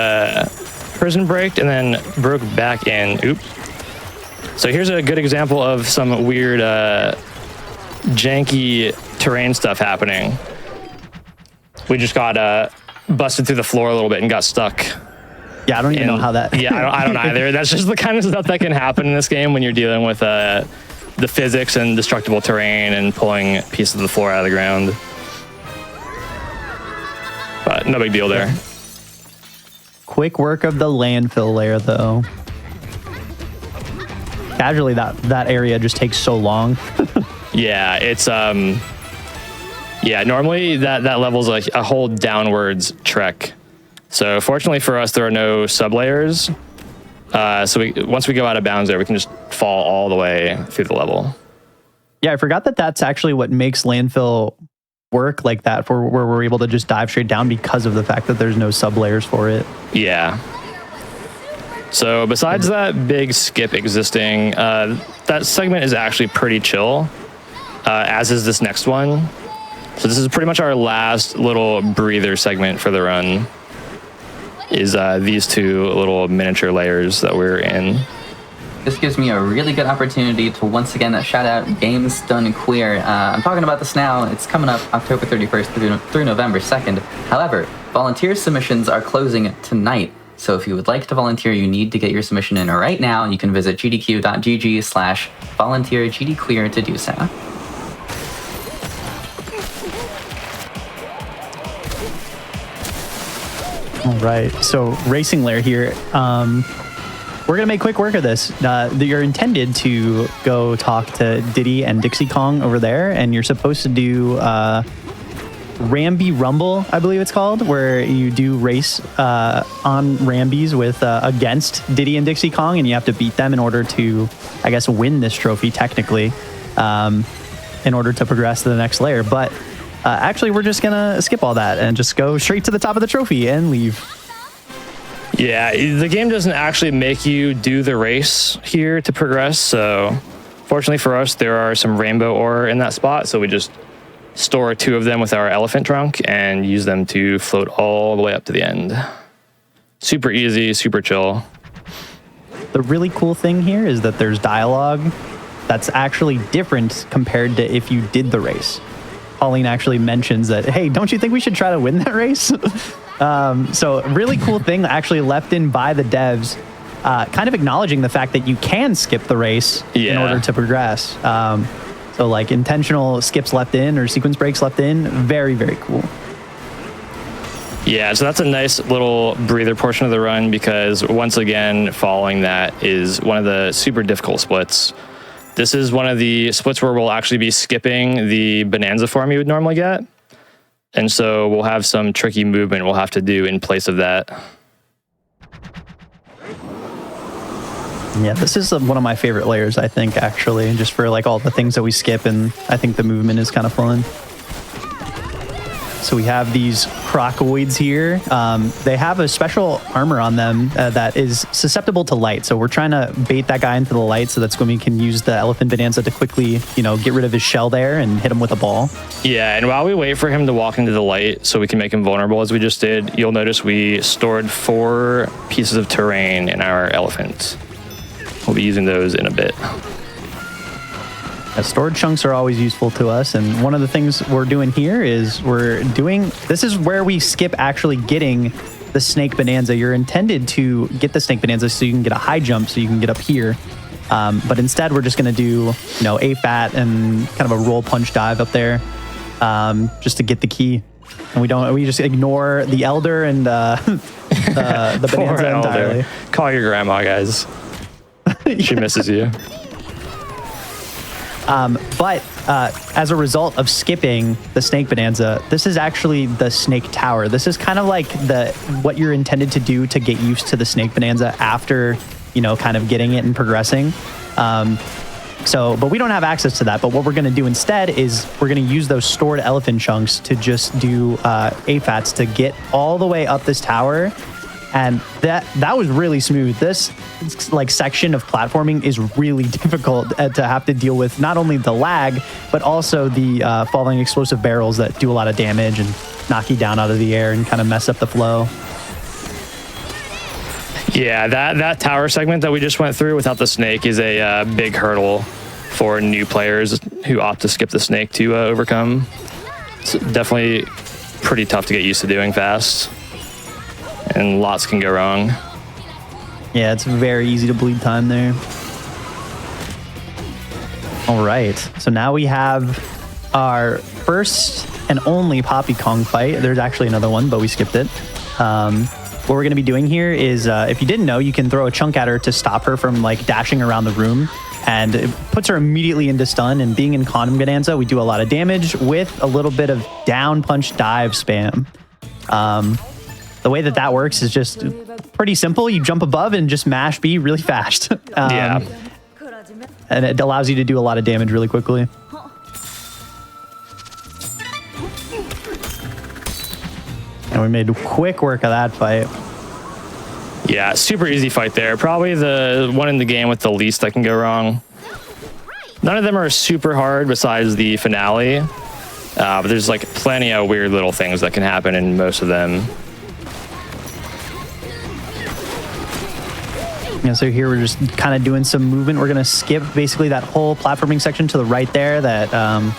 prison braked and then broke back in. Oops. So here's a good example of some weird janky terrain stuff happening. We just got busted through the floor a little bit and got stuck. Yeah, I don't even know how that... Yeah, I don't either. That's just the kind of stuff that can happen in this game when you're dealing with the physics and destructible terrain and pulling pieces of the floor out of the ground. But no big deal there. Quick work of the landfill layer, though. Casually, that area just takes so long. Yeah, it's yeah, normally that level's like a whole downwards trek. So fortunately for us, there are no sublayers. So once we go out of bounds there, we can just fall all the way through the level. Yeah, I forgot that's actually what makes landfill work like that, for where we're able to just dive straight down, because of the fact that there's no sublayers for it. Yeah. So besides that big skip existing, that segment is actually pretty chill, as is this next one. So this is pretty much our last little breather segment for the run, is these two little miniature layers that we're in. This gives me a really good opportunity to once again shout out Games Done Queer. I'm talking about this now. It's coming up October 31st through November 2nd. However, volunteer submissions are closing tonight. So if you would like to volunteer, you need to get your submission in right now. You can visit gdq.gg/volunteergdqueer to do so. All right, so racing layer here. We're gonna make quick work of this. You're intended to go talk to Diddy and Dixie Kong over there, and you're supposed to do Ramby Rumble, I believe it's called, where you do race on Rambies with against Diddy and Dixie Kong, and you have to beat them in order to, I guess, win this trophy technically, in order to progress to the next layer. But actually, we're just gonna skip all that and just go straight to the top of the trophy and leave. Yeah, the game doesn't actually make you do the race here to progress, so fortunately for us, there are some rainbow ore in that spot, so we just store 2 of them with our elephant trunk and use them to float all the way up to the end. Super easy, super chill. The really cool thing here is that there's dialogue that's actually different compared to if you did the race. Pauline actually mentions that, hey, don't you think we should try to win that race? So really cool thing actually left in by the devs, kind of acknowledging the fact that you can skip the race in order to progress. So like intentional skips left in or sequence breaks left in, very, very cool. Yeah, so that's a nice little breather portion of the run, because once again, following that is one of the super difficult splits. This is one of the splits where we'll actually be skipping the Bonanza form you would normally get. And so we'll have some tricky movement we'll have to do in place of that. Yeah, this is one of my favorite layers, I think, actually, just for like all the things that we skip, and I think the movement is kind of fun. So we have these crocoids here. They have a special armor on them that is susceptible to light. So we're trying to bait that guy into the light so that's when we can use the Elephant Bonanza to quickly, get rid of his shell there and hit him with a ball. Yeah, and while we wait for him to walk into the light so we can make him vulnerable as we just did, you'll notice we stored 4 pieces of terrain in our elephant. We'll be using those in a bit. Stored chunks are always useful to us, and one of the things we're doing here is this is where we skip actually getting the Snake Bonanza. You're intended to get the Snake Bonanza so you can get a high jump, so you can get up here. But instead, we're just going to do, A-Fat and kind of a roll punch dive up there, just to get the key. And we just ignore the Elder and the Bonanza entirely. Call your grandma, guys. She misses you. But as a result of skipping the Snake Bonanza, this is actually the Snake Tower. This is kind of like what you're intended to do to get used to the Snake Bonanza after you know, kind of getting it and progressing. But we don't have access to that. But what we're going to do instead is we're going to use those stored elephant chunks to just do AFATs to get all the way up this tower. And that was really smooth. This like section of platforming is really difficult to have to deal with, not only the lag, but also the falling explosive barrels that do a lot of damage and knock you down out of the air and kind of mess up the flow. Yeah, that tower segment that we just went through without the snake is a big hurdle for new players who opt to skip the snake to overcome. It's definitely pretty tough to get used to doing fast, and lots can go wrong. Yeah, it's very easy to bleed time there. All right, so now we have our first and only Poppy Kong fight. There's actually another one, but we skipped it. What we're going to be doing here is, if you didn't know, you can throw a chunk at her to stop her from like dashing around the room, and it puts her immediately into stun. And being in Kong Bananza, we do a lot of damage with a little bit of down punch dive spam. The way that works is just pretty simple. You jump above and just mash B really fast. Yeah. And it allows you to do a lot of damage really quickly. And we made quick work of that fight. Yeah, super easy fight there. Probably the one in the game with the least that can go wrong. None of them are super hard besides the finale. But there's like plenty of weird little things that can happen in most of them. Yeah, so here we're just kind of doing some movement. We're going to skip basically that whole platforming section to the right there. That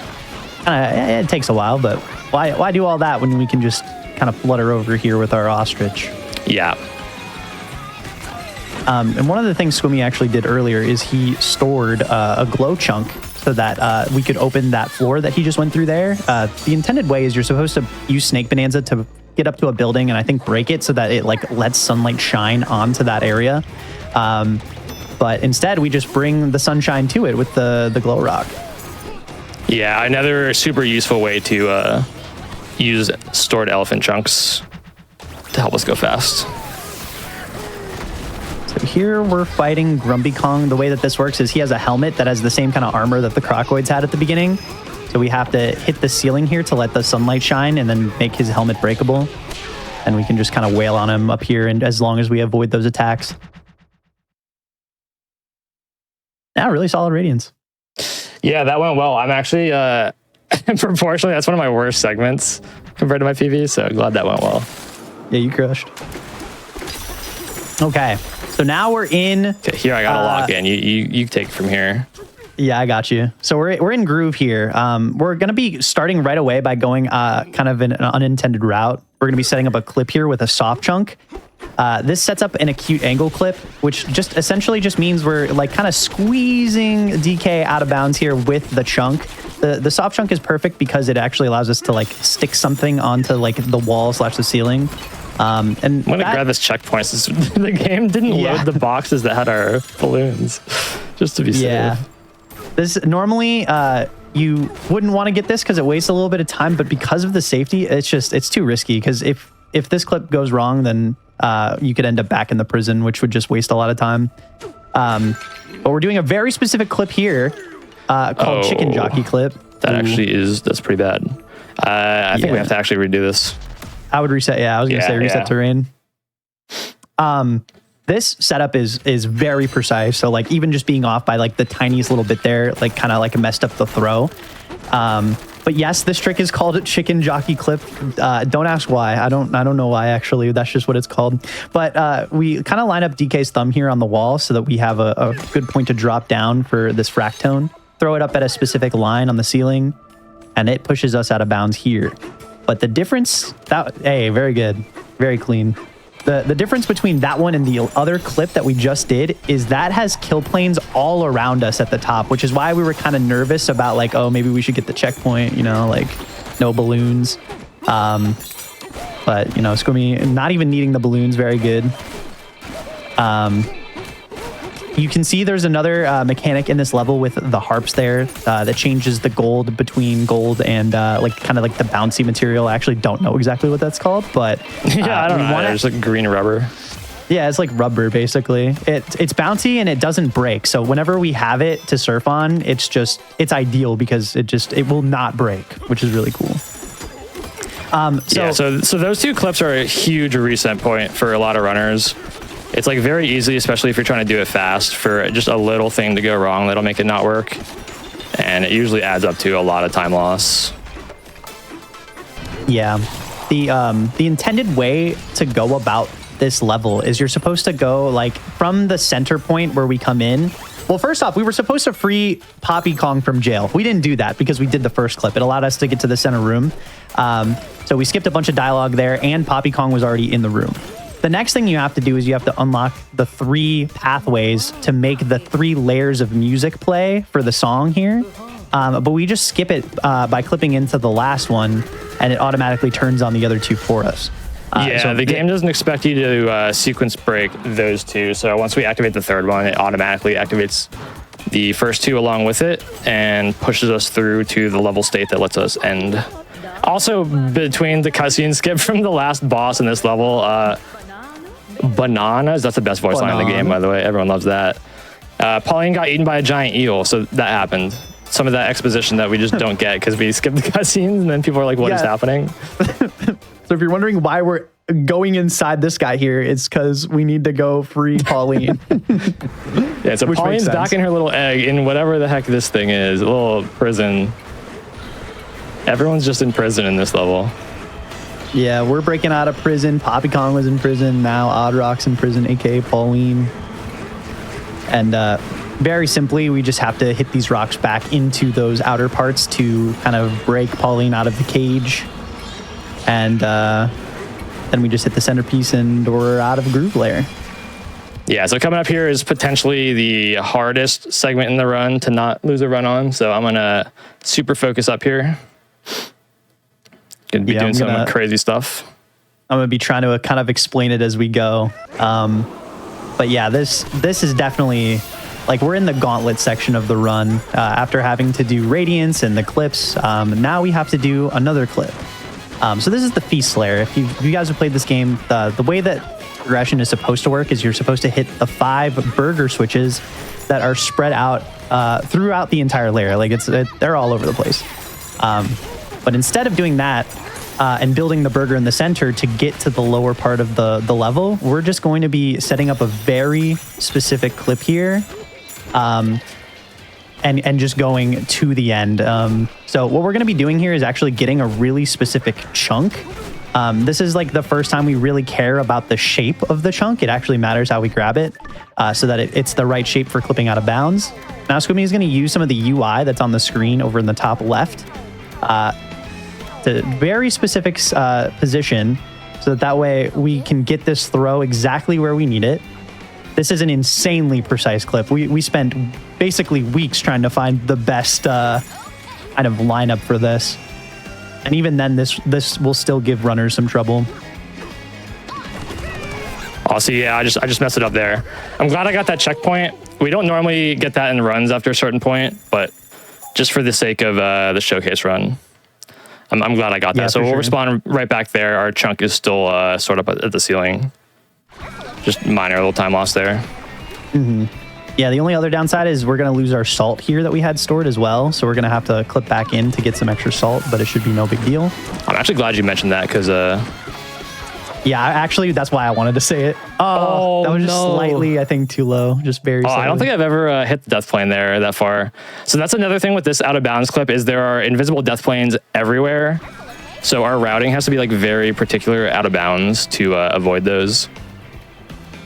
it takes a while, but why do all that when we can just kind of flutter over here with our ostrich? Yeah. And one of the things Squimmy actually did earlier is he stored a glow chunk so that we could open that floor that he just went through there. The intended way is you're supposed to use Snake Bonanza to get up to a building and I think break it so that it like lets sunlight shine onto that area. But instead we just bring the sunshine to it with the glow rock. Yeah, another super useful way to use stored elephant chunks to help us go fast. So here we're fighting Grumpy Kong. The way that this works is he has a helmet that has the same kind of armor that the Crocoids had at the beginning. So we have to hit the ceiling here to let the sunlight shine and then make his helmet breakable. And we can just kind of wail on him up here, and as long as we avoid those attacks. Yeah, really solid Radiance. Yeah, that went well. I'm actually, proportionally, that's one of my worst segments compared to my PV, so glad that went well. Yeah, you crushed. Okay, so now we're in... Okay, here, I gotta lock in. You take it from here. Yeah, I got you. So we're in groove here. We're going to be starting right away by going kind of in an unintended route. We're going to be setting up a clip here with a soft chunk. This sets up an acute angle clip, which just essentially just means we're like kind of squeezing DK out of bounds here with the chunk. The soft chunk is perfect because it actually allows us to like stick something onto like the wall / the ceiling. And I'm gonna grab this checkpoint. The game didn't load the boxes that had our balloons, just to be safe. Yeah. This normally you wouldn't want to get this because it wastes a little bit of time, but because of the safety, it's too risky. Because if this clip goes wrong, then you could end up back in the prison, which would just waste a lot of time. But we're doing a very specific clip here called Chicken Jockey Clip. That's pretty bad. I think we have to actually redo this. I would reset. Yeah, I was gonna say reset terrain. This setup is very precise. So like even just being off by like the tiniest little bit there, like kind of like messed up the throw. But yes, this trick is called Chicken Jockey Clip. Don't ask why. I don't know why actually. That's just what it's called. But we kind of line up DK's thumb here on the wall so that we have a good point to drop down for this fractone. Throw it up at a specific line on the ceiling, and it pushes us out of bounds here. But the difference very good, very clean. The difference between that one and the other clip that we just did is that has kill planes all around us at the top, which is why we were kind of nervous about like, oh, maybe we should get the checkpoint, like no balloons. But, Squimmy not even needing the balloons, very good. You can see there's another mechanic in this level with the harps there that changes the gold between gold and kind of like the bouncy material. I actually don't know exactly what that's called, but yeah, I don't know. There's like green rubber. Yeah, it's like rubber, basically. It's bouncy and it doesn't break. So whenever we have it to surf on, it's ideal because it will not break, which is really cool. So those two clips are a huge reset point for a lot of runners. It's like very easy, especially if you're trying to do it fast, for just a little thing to go wrong that'll make it not work. And it usually adds up to a lot of time loss. Yeah. The intended way to go about this level is you're supposed to go like from the center point where we come in. Well, first off, we were supposed to free Poppy Kong from jail. We didn't do that because we did the first clip. It allowed us to get to the center room. So we skipped a bunch of dialogue there, and Poppy Kong was already in the room. The next thing you have to do is you have to unlock the 3 pathways to make the 3 layers of music play for the song here. But we just skip it by clipping into the last one, and it automatically turns on the other 2 for us. So the game doesn't expect you to sequence break those 2. So once we activate the 3rd one, it automatically activates the first 2 along with it and pushes us through to the level state that lets us end. Also, between the cutscene skip from the last boss in this level, Bananas, that's the best voice line in the game, by the way. Everyone loves that. Pauline got eaten by a giant eel, so that happened. Some of that exposition that we just don't get because we skip the cutscenes and then people are like, what is happening? So if you're wondering why we're going inside this guy here, it's because we need to go free Pauline. Yeah, so Pauline's back in her little egg in whatever the heck this thing is, a little prison. Everyone's just in prison in this level. Yeah, we're breaking out of prison. Poppy Kong was in prison. Now Oddrock's in prison, aka Pauline. And very simply, we just have to hit these rocks back into those outer parts to kind of break Pauline out of the cage. And then we just hit the centerpiece and we're out of Groove Lair. Yeah, so coming up here is potentially the hardest segment in the run to not lose a run on. So I'm going to super focus up here. Going to be doing some crazy stuff. I'm going to be trying to kind of explain it as we go. But yeah, this is definitely, like, we're in the gauntlet section of the run. After having to do Radiance and the clips, now we have to do another clip. So this is the Feast Lair. If you guys have played this game, the way that progression is supposed to work is you're supposed to hit the 5 burger switches that are spread out throughout the entire lair. Like they're all over the place. But instead of doing that and building the burger in the center to get to the lower part of the level, we're just going to be setting up a very specific clip here and just going to the end. So what we're going to be doing here is actually getting a really specific chunk. This is like the first time we really care about the shape of the chunk. It actually matters how we grab it so that it's the right shape for clipping out of bounds. Now Scooby is going to use some of the UI that's on the screen over in the top left to very specific position so that way we can get this throw exactly where we need it. This is an insanely precise clip. We spent basically weeks trying to find the best kind of lineup for this. And even then, this will still give runners some trouble. Oh, see, yeah, I just messed it up there. I'm glad I got that checkpoint. We don't normally get that in runs after a certain point, but just for the sake of the showcase run, I'm glad I got that. So we'll respawn right back there. Our chunk is still sort of at the ceiling. Just minor little time loss there. Mm-hmm. Yeah, the only other downside is we're going to lose our salt here that we had stored as well. So we're going to have to clip back in to get some extra salt, but it should be no big deal. I'm actually glad you mentioned that because... yeah, actually, that's why I wanted to say it. Oh, that was just slightly, I think, too low. Just very slightly. I don't think I've ever hit the death plane there that far. So that's another thing with this out of bounds clip is there are invisible death planes everywhere. So our routing has to be like very particular out of bounds to avoid those.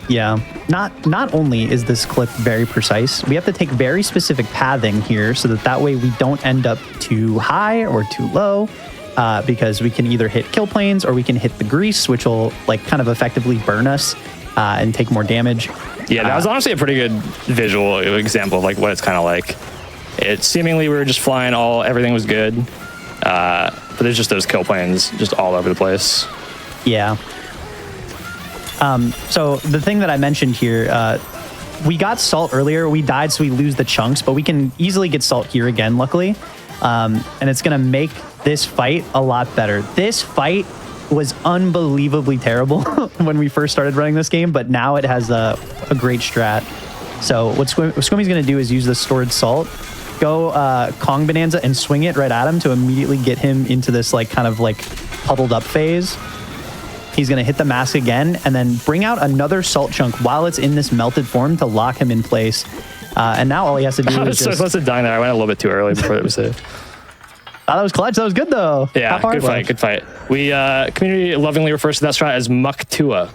Yeah, not only is this clip very precise, we have to take very specific pathing here so that way we don't end up too high or too low. Because we can either hit kill planes or we can hit the grease, which will like kind of effectively burn us and take more damage. Yeah, that was honestly a pretty good visual example of like what it's kind of like. It seemingly we were just flying everything was good, but there's just those kill planes just all over the place. Yeah. So the thing that I mentioned here, we got salt earlier. We died, so we lose the chunks, but we can easily get salt here again, luckily. And it's going to make this fight a lot better. This fight was unbelievably terrible when we first started running this game, but now it has a great strat. So what Squimmy's going to do is use the stored salt, go Kong Bananza and swing it right at him to immediately get him into this like kind of like huddled up phase. He's going to hit the mask again and then bring out another salt chunk while it's in this melted form to lock him in place. And now all he has to do I is was so just... close to dying there. I went a little bit too early before it was safe. Oh, that was clutch. That was good, though. Yeah, good fight. We, community lovingly refers to that strat as Muck Tua.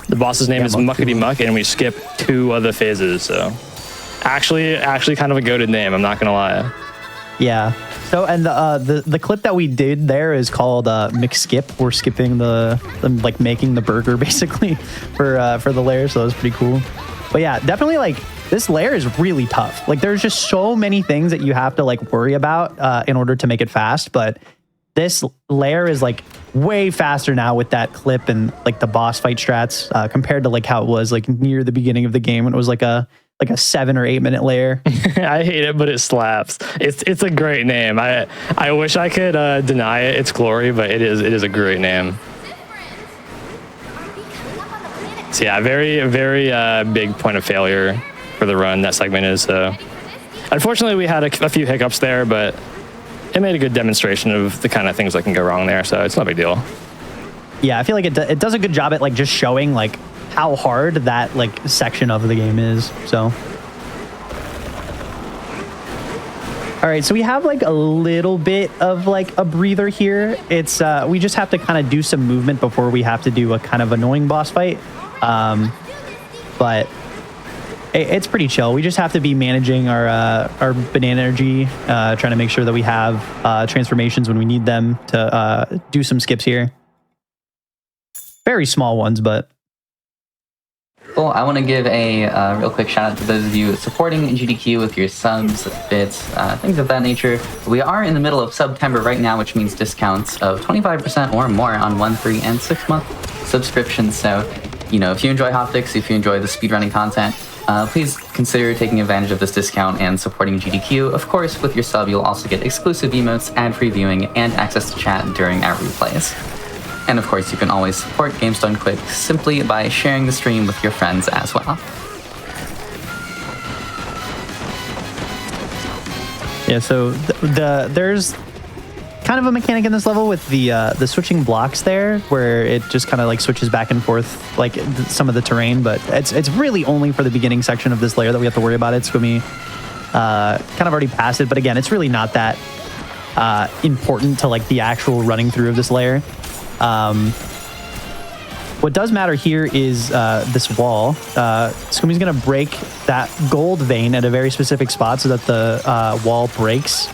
The boss's name is Muckety Muck, and we skip 2 of the phases, so... Actually kind of a goated name, I'm not gonna lie. Yeah. So, and the clip that we did there is called McSkip. We're skipping the like making the burger basically for the lair, so that was pretty cool. But yeah, definitely like this lair is really tough. Like there's just so many things that you have to like worry about in order to make it fast. But this lair is like way faster now with that clip and like the boss fight strats compared to like how it was like near the beginning of the game when it was like a 7 or 8 minute layer. I hate it, but it slaps. It's a great name. I wish I could deny it its glory, but it is a great name. So yeah, very, very big point of failure for the run that segment is. Unfortunately, we had a few hiccups there, but it made a good demonstration of the kind of things that can go wrong there, so it's no big deal. Yeah, I feel like it does a good job at like just showing like how hard that like section of the game is. So all right, so we have like a little bit of like a breather here. It's we just have to kind of do some movement before we have to do a kind of annoying boss fight, but it's pretty chill. We just have to be managing our banana energy, trying to make sure that we have transformations when we need them to do some skips here. Very small ones, but Cool. I want to give a real quick shout out to those of you supporting GDQ with your subs, bits, things of that nature. We are in the middle of September right now, which means discounts of 25% or more on 1, 3, and 6-month subscriptions. So, you know, if you enjoy Hotfix, if you enjoy the speedrunning content, please consider taking advantage of this discount and supporting GDQ. Of course, with your sub, you'll also get exclusive emotes, ad-free viewing, and access to chat during our replays. And of course, you can always support Games Done Quick simply by sharing the stream with your friends as well. Yeah, so there's kind of a mechanic in this level with the switching blocks there, where it just kind of like switches back and forth like some of the terrain, but it's really only for the beginning section of this layer that we have to worry about. It's going to be kind of already past it, but again, it's really not that important to like the actual running through of this layer. What does matter here is this wall. Scooby's going to break that gold vein at a very specific spot so that the wall breaks,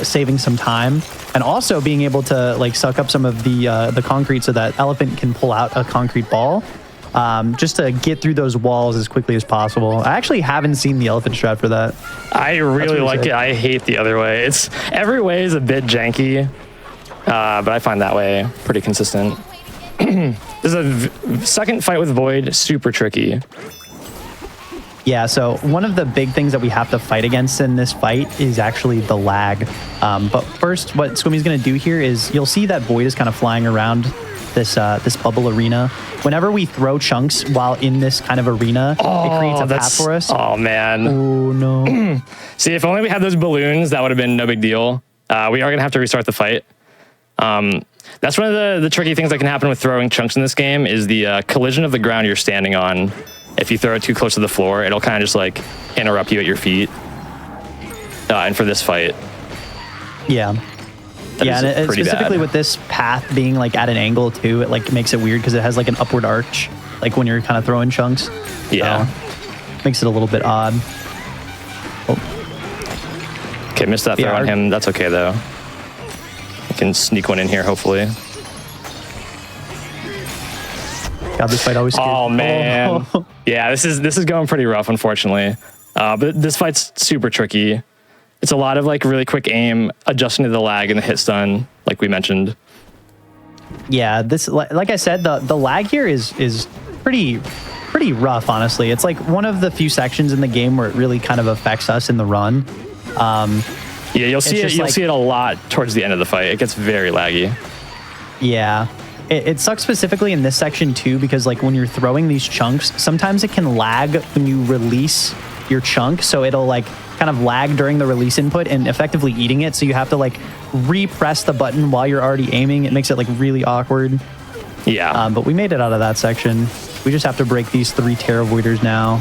saving some time, and also being able to like suck up some of the concrete so that Elephant can pull out a concrete ball, just to get through those walls as quickly as possible. I actually haven't seen the Elephant strat for that. I really like it. I hate the other way. Every way is a bit janky. But I find that way pretty consistent. There's a second fight with Void, super tricky. Yeah, so one of the big things that we have to fight against in this fight is actually the lag. But first, what Squimy's going to do here is you'll see that Void is kind of flying around this bubble arena. Whenever we throw chunks while in this kind of arena, it creates a path for us. Oh, man. Oh, no. See, if only we had those balloons, that would have been no big deal. We are going to have to restart the fight. That's one of the tricky things that can happen with throwing chunks in this game is the collision of the ground you're standing on. If you throw it too close to the floor, it'll kind of just like interrupt you at your feet. And for this fight. Yeah. Yeah, and specifically with this path being like at an angle too, it like makes it weird because it has like an upward arch, like when you're kind of throwing chunks. Yeah. So, makes it a little bit odd. Oh. Okay, missed that throw on him. That's okay though. Can sneak one in here, hopefully. God, this fight always scares me. Oh man, yeah, this is going pretty rough, unfortunately. But this fight's super tricky. It's a lot of like really quick aim, adjusting to the lag and the hit stun, like we mentioned. Yeah, this like I said, the lag here is pretty rough, honestly. It's like one of the few sections in the game where it really kind of affects us in the run. Yeah, you'll see it. You'll see it a lot towards the end of the fight. It gets very laggy. Yeah. It sucks specifically in this section too, because like when you're throwing these chunks, sometimes it can lag when you release your chunk. So it'll like kind of lag during the release input and effectively eating it. So you have to like repress the button while you're already aiming. It makes it like really awkward. Yeah. But we made it out of that section. We just have to break these 3 Terra Voiders now.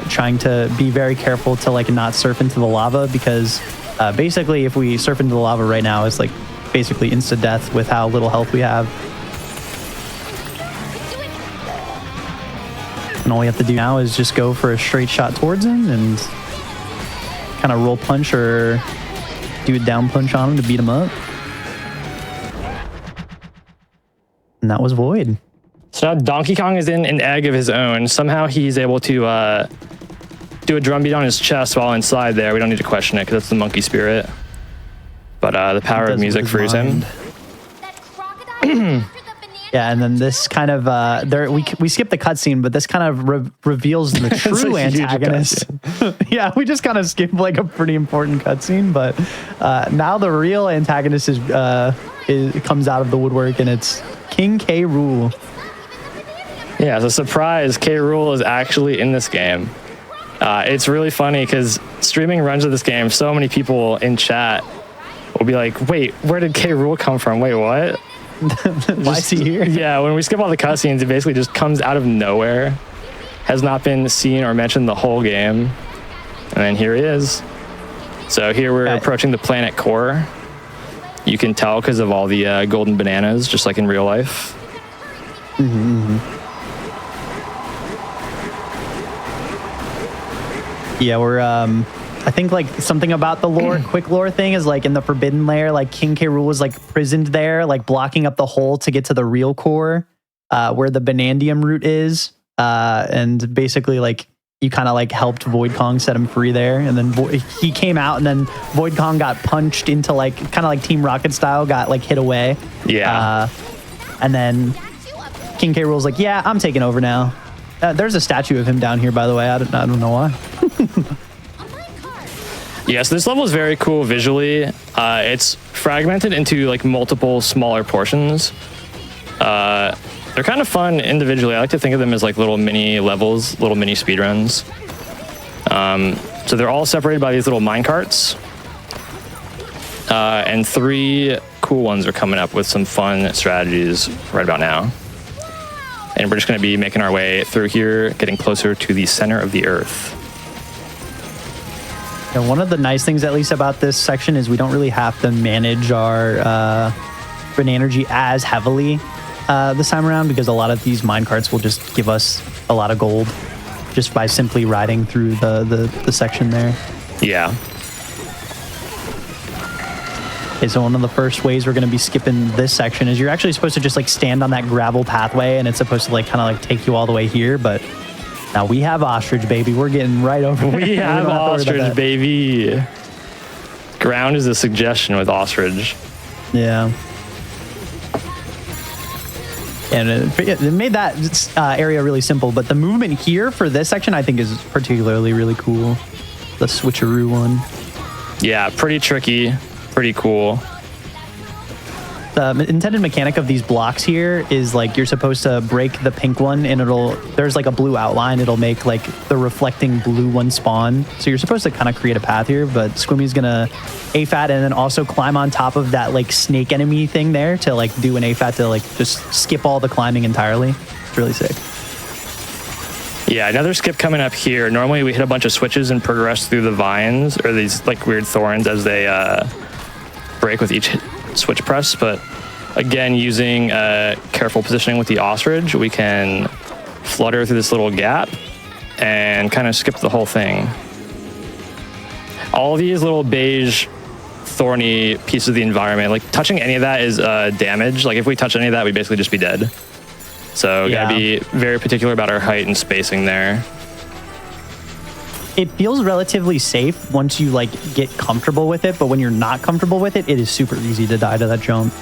Trying to be very careful to like not surf into the lava, because basically if we surf into the lava right now, it's like basically insta death with how little health we have. And all we have to do now is just go for a straight shot towards him and kind of roll punch or do a down punch on him to beat him up. And that was Void. So now Donkey Kong is in an egg of his own. Somehow he's able to do a drum beat on his chest while inside there. We don't need to question it because that's the monkey spirit. But the power of music frees him. Yeah, and then this kind of we skipped the cutscene, but this kind of reveals the true antagonist. Yeah, we just kind of skipped like a pretty important cutscene, but now the real antagonist is comes out of the woodwork, and it's King K. Rool. Yeah, it's a surprise. K. Rool is actually in this game. It's really funny because streaming runs of this game, so many people in chat will be like, "Wait, where did K. Rool come from? Wait, what?" Why is he here? Yeah, when we skip all the cutscenes, it basically just comes out of nowhere. Has not been seen or mentioned the whole game. And then here he is. So here we're approaching the planet core. You can tell because of all the golden bananas, just like in real life. Yeah, we're I think like something about the lore, quick lore thing is like in the Forbidden Lair, like King K. Rool was like prisoned there, like blocking up the hole to get to the real core, where the Banandium root is. And basically like you kind of like helped Void Kong set him free there. And then he came out, and then Void Kong got punched into like kind of like Team Rocket style, got like hit away. Yeah. And then King K. Rool's like, yeah, I'm taking over now. There's a statue of him down here, by the way. I don't know why. Yeah, so this level is very cool visually. It's fragmented into like multiple smaller portions. They're kind of fun individually. I like to think of them as like little mini levels, little mini speedruns. So they're all separated by these little minecarts. And 3 cool ones are coming up with some fun strategies right about now. And we're just going to be making our way through here, getting closer to the center of the earth. And one of the nice things, at least about this section, is we don't really have to manage our energy as heavily this time around, because a lot of these minecarts will just give us a lot of gold just by simply riding through the section there. Yeah. Okay, so one of the first ways we're going to be skipping this section is you're actually supposed to just like stand on that gravel pathway, and it's supposed to like kind of like take you all the way here, but now we have ostrich, baby. We're getting right over there. We have ostrich, baby. Ground is a suggestion with ostrich. Yeah. And it made that area really simple, but the movement here for this section I think is particularly really cool. The switcheroo one. Yeah, pretty tricky, pretty cool. The intended mechanic of these blocks here is like you're supposed to break the pink one, and there's like a blue outline. It'll make like the reflecting blue one spawn. So you're supposed to kind of create a path here, but Squimi's gonna AFAT and then also climb on top of that like snake enemy thing there to like do an AFAT to like just skip all the climbing entirely. It's really sick. Yeah, another skip coming up here. Normally we hit a bunch of switches and progress through the vines or these like weird thorns as they break with each switch press, but again, using careful positioning with the ostrich, we can flutter through this little gap and kind of skip the whole thing. All these little beige thorny pieces of the environment, like touching any of that is damage. Like if we touch any of that, we'd basically just be dead. So gotta be very particular about our height and spacing there. It feels relatively safe once you like get comfortable with it, but when you're not comfortable with it, it is super easy to die to that jump.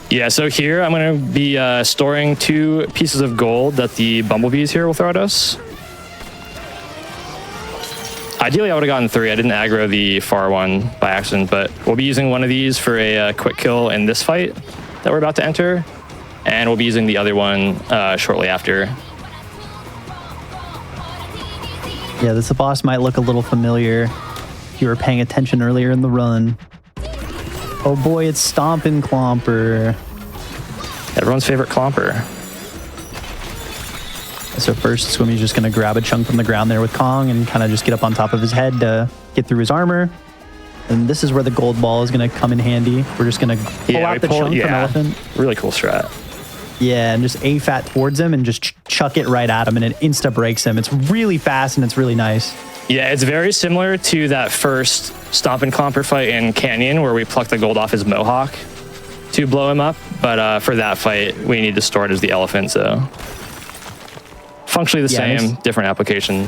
Yeah, so here I'm going to be storing 2 pieces of gold that the bumblebees here will throw at us. Ideally, I would have gotten 3. I didn't aggro the far one by accident, but we'll be using one of these for a quick kill in this fight. that we're about to enter, and we'll be using the other one shortly after. Yeah, this boss might look a little familiar if you were paying attention earlier in the run. Oh boy, it's Stompin' Clomper. Everyone's favorite Clomper. So first, Swimmy's just going to grab a chunk from the ground there with Kong and kind of just get up on top of his head to get through his armor. And this is where the gold ball is going to come in handy. We're just going to pull out the chunk from Elephant. Really cool strat. Yeah, and just A-fat towards him and just chuck it right at him, and it insta-breaks him. It's really fast, and it's really nice. Yeah, it's very similar to that first Stompin' Clomper fight in Canyon where we plucked the gold off his mohawk to blow him up. But for that fight, we need to store it as the elephant, so... Functionally the same, different application.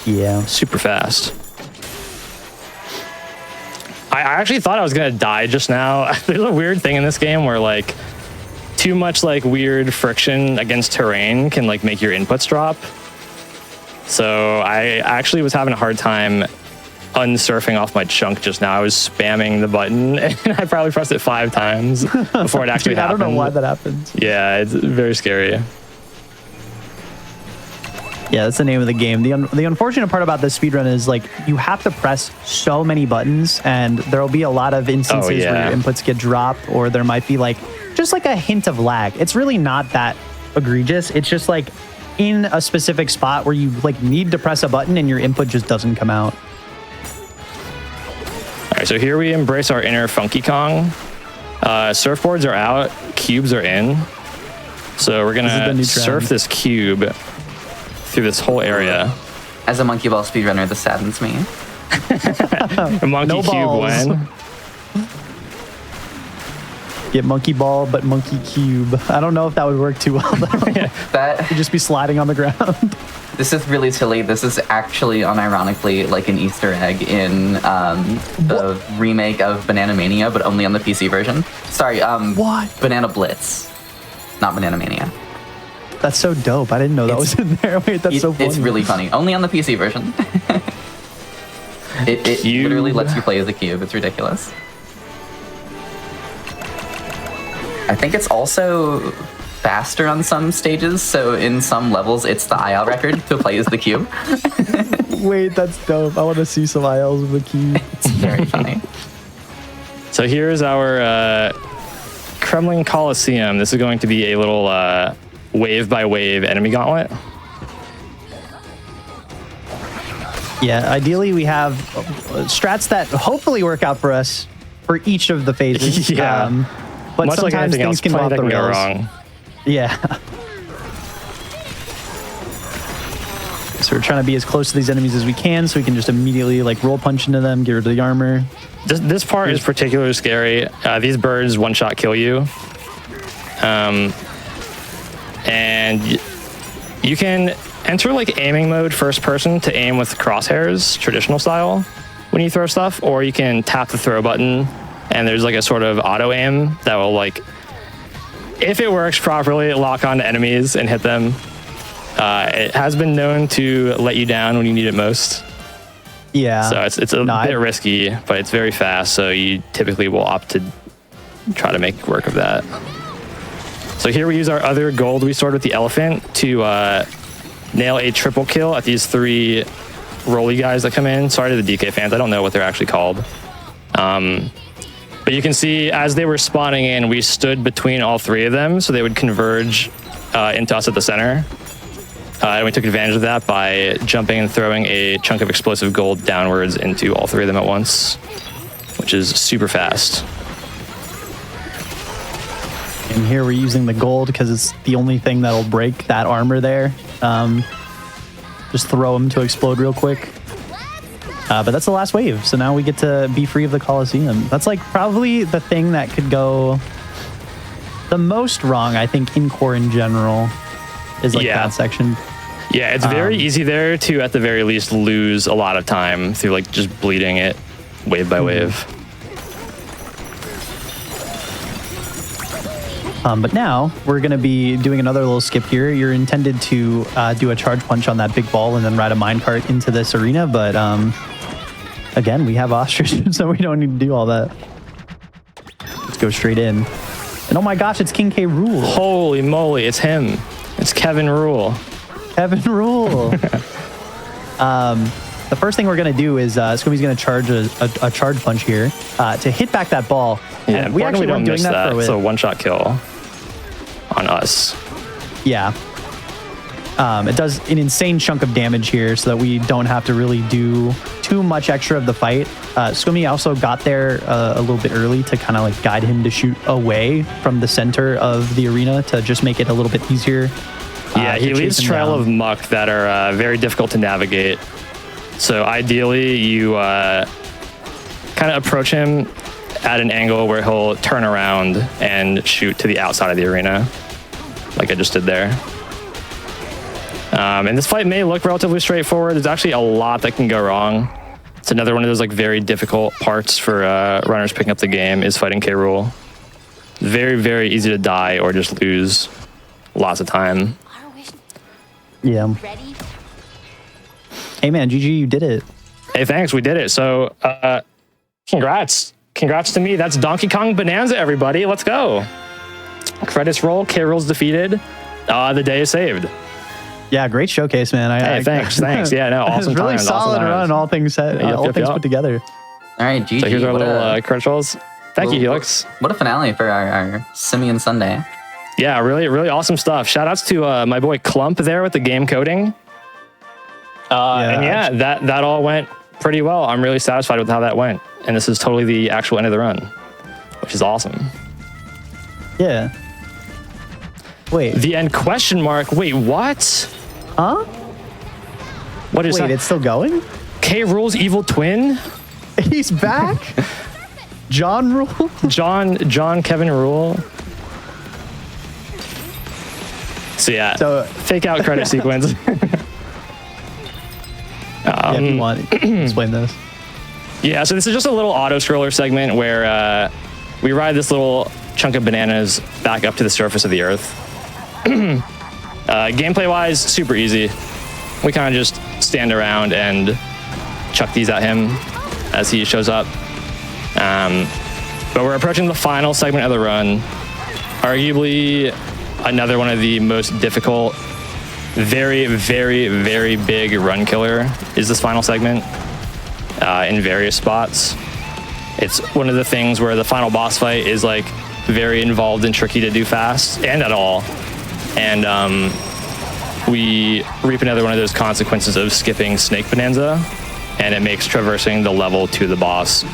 Yeah. Super fast. I actually thought I was gonna die just now. There's a weird thing in this game where like too much like weird friction against terrain can like make your inputs drop. So I actually was having a hard time unsurfing off my chunk just now. I was spamming the button and I probably pressed it 5 times before it actually happened. I don't know why that happens. Yeah, it's very scary. Yeah, that's the name of the game. The unfortunate part about this speedrun is like you have to press so many buttons, and there'll be a lot of instances where your inputs get dropped, or there might be like just like a hint of lag. It's really not that egregious. It's just like in a specific spot where you like need to press a button and your input just doesn't come out. All right, so here we embrace our inner Funky Kong. Surfboards are out, cubes are in. So we're gonna surf this cube through this whole area. As a monkey ball speedrunner, this saddens me. A monkey cube win. Get monkey ball, but monkey cube. I don't know if that would work too well though. That you'd just be sliding on the ground. This is really silly. This is actually unironically like an Easter egg in the remake of Banana Mania, but only on the PC version. Sorry, Banana Blitz, not Banana Mania. That's so dope. I didn't know that was in there. Wait, that's so funny. It's really funny. Only on the PC version. it literally lets you play as a cube. It's ridiculous. I think it's also faster on some stages, so in some levels it's the IL record to play as the cube. Wait, that's dope. I want to see some ILs of the cube. It's very funny. So here's our Kremlin Coliseum. This is going to be a little wave by wave enemy gauntlet. Yeah, ideally we have strats that hopefully work out for us for each of the phases. Yeah. But much sometimes like things can go off the rails. go wrong. Yeah. So we're trying to be as close to these enemies as we can so we can just immediately like roll punch into them, get rid of the armor. This part is particularly scary. These birds one-shot kill you. And you can enter like aiming mode first person to aim with crosshairs, traditional style, when you throw stuff, or you can tap the throw button and there's like a sort of auto aim that will like, if it works properly, lock onto enemies and hit them. It has been known to let you down when you need it most. Yeah. So it's a bit risky, but it's very fast, so you typically will opt to try to make work of that. So here we use our other gold we stored with the elephant to nail a triple kill at these 3 rolly guys that come in. Sorry to the DK fans, I don't know what they're actually called. But you can see as they were spawning in, we stood between all 3 of them so they would converge into us at the center. And we took advantage of that by jumping and throwing a chunk of explosive gold downwards into all 3 of them at once, which is super fast. And here we're using the gold because it's the only thing that'll break that armor there. Just throw them to explode real quick. But that's the last wave, so now we get to be free of the Coliseum. That's like probably the thing that could go the most wrong, I think, in core in general, is like that section. Yeah, it's very easy there to, at the very least, lose a lot of time through like just bleeding it wave by wave. But now we're going to be doing another little skip here. You're intended to do a charge punch on that big ball and then ride a minecart into this arena. But again, we have ostrich, so we don't need to do all that. Let's go straight in. And oh my gosh, it's King K. Rool. Holy moly, it's him. It's Kevin Rule. Kevin Rool. The first thing we're going to do is Scooby's going to charge a charge punch here to hit back that ball. Yeah, and we actually don't weren't doing miss that for a It's a one-shot kill on us. Yeah. It does an insane chunk of damage here so that we don't have to really do too much extra of the fight. Scooby also got there a little bit early to kind of like guide him to shoot away from the center of the arena to just make it a little bit easier. Yeah, he leaves trail of muck that are very difficult to navigate. So ideally, you kind of approach him at an angle where he'll turn around and shoot to the outside of the arena, like I just did there. And this fight may look relatively straightforward. There's actually a lot that can go wrong. It's another one of those like very difficult parts for runners picking up the game is fighting K. Rool. Very, very easy to die or just lose lots of time. Yeah. Hey man, GG, you did it. Hey, thanks, we did it. So, congrats. Congrats to me. That's Donkey Kong Bananza, everybody. Let's go. Credits roll, K. Rool's defeated. The day is saved. Yeah, great showcase, man. Hey, thanks. Yeah, no, awesome. It was really times, solid awesome run, all things put together. All right, GG. So here's our little credit rolls. Thank you, Helix. What a finale for our Simian Sunday. Yeah, really, really awesome stuff. Shout outs to my boy Clump there with the game coding. And yeah, that all went pretty well. I'm really satisfied with how that went. And this is totally the actual end of the run, which is awesome. Yeah. Wait. The end question mark. Wait, what? Huh? What is that? Wait, it's still going? K. Rool's evil twin? He's back? John Rool? John Kevin Rool. So yeah, fake out credit sequence. If you want, explain this. Yeah, so this is just a little auto scroller segment where we ride this little chunk of bananas back up to the surface of the earth. Gameplay wise, super easy. We kind of just stand around and chuck these at him as he shows up. But we're approaching the final segment of the run. Arguably another one of the most difficult, very, very, very big run killer is this final segment in various spots. It's one of the things where the final boss fight is like very involved and tricky to do fast and at all. And we reap another one of those consequences of skipping Snake Bonanza, and it makes traversing the level to the boss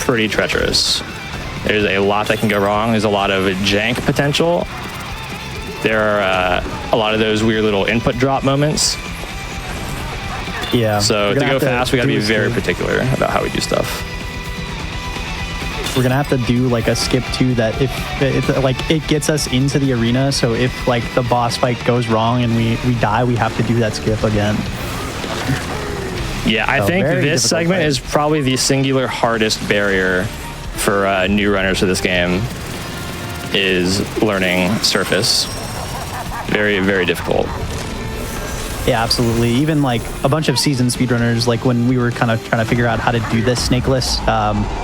pretty treacherous. There's a lot that can go wrong. There's a lot of jank potential. There are a lot of those weird little input drop moments. Yeah. So to go fast, we gotta be very particular about how we do stuff. We're gonna have to do like a skip too that if like it gets us into the arena. So if like the boss fight goes wrong and we die, we have to do that skip again. Yeah, I think this segment is probably the singular hardest barrier for new runners to this game is learning Surface. Very, very difficult. Yeah, absolutely. Even like a bunch of seasoned speedrunners, like when we were kind of trying to figure out how to do this snakeless,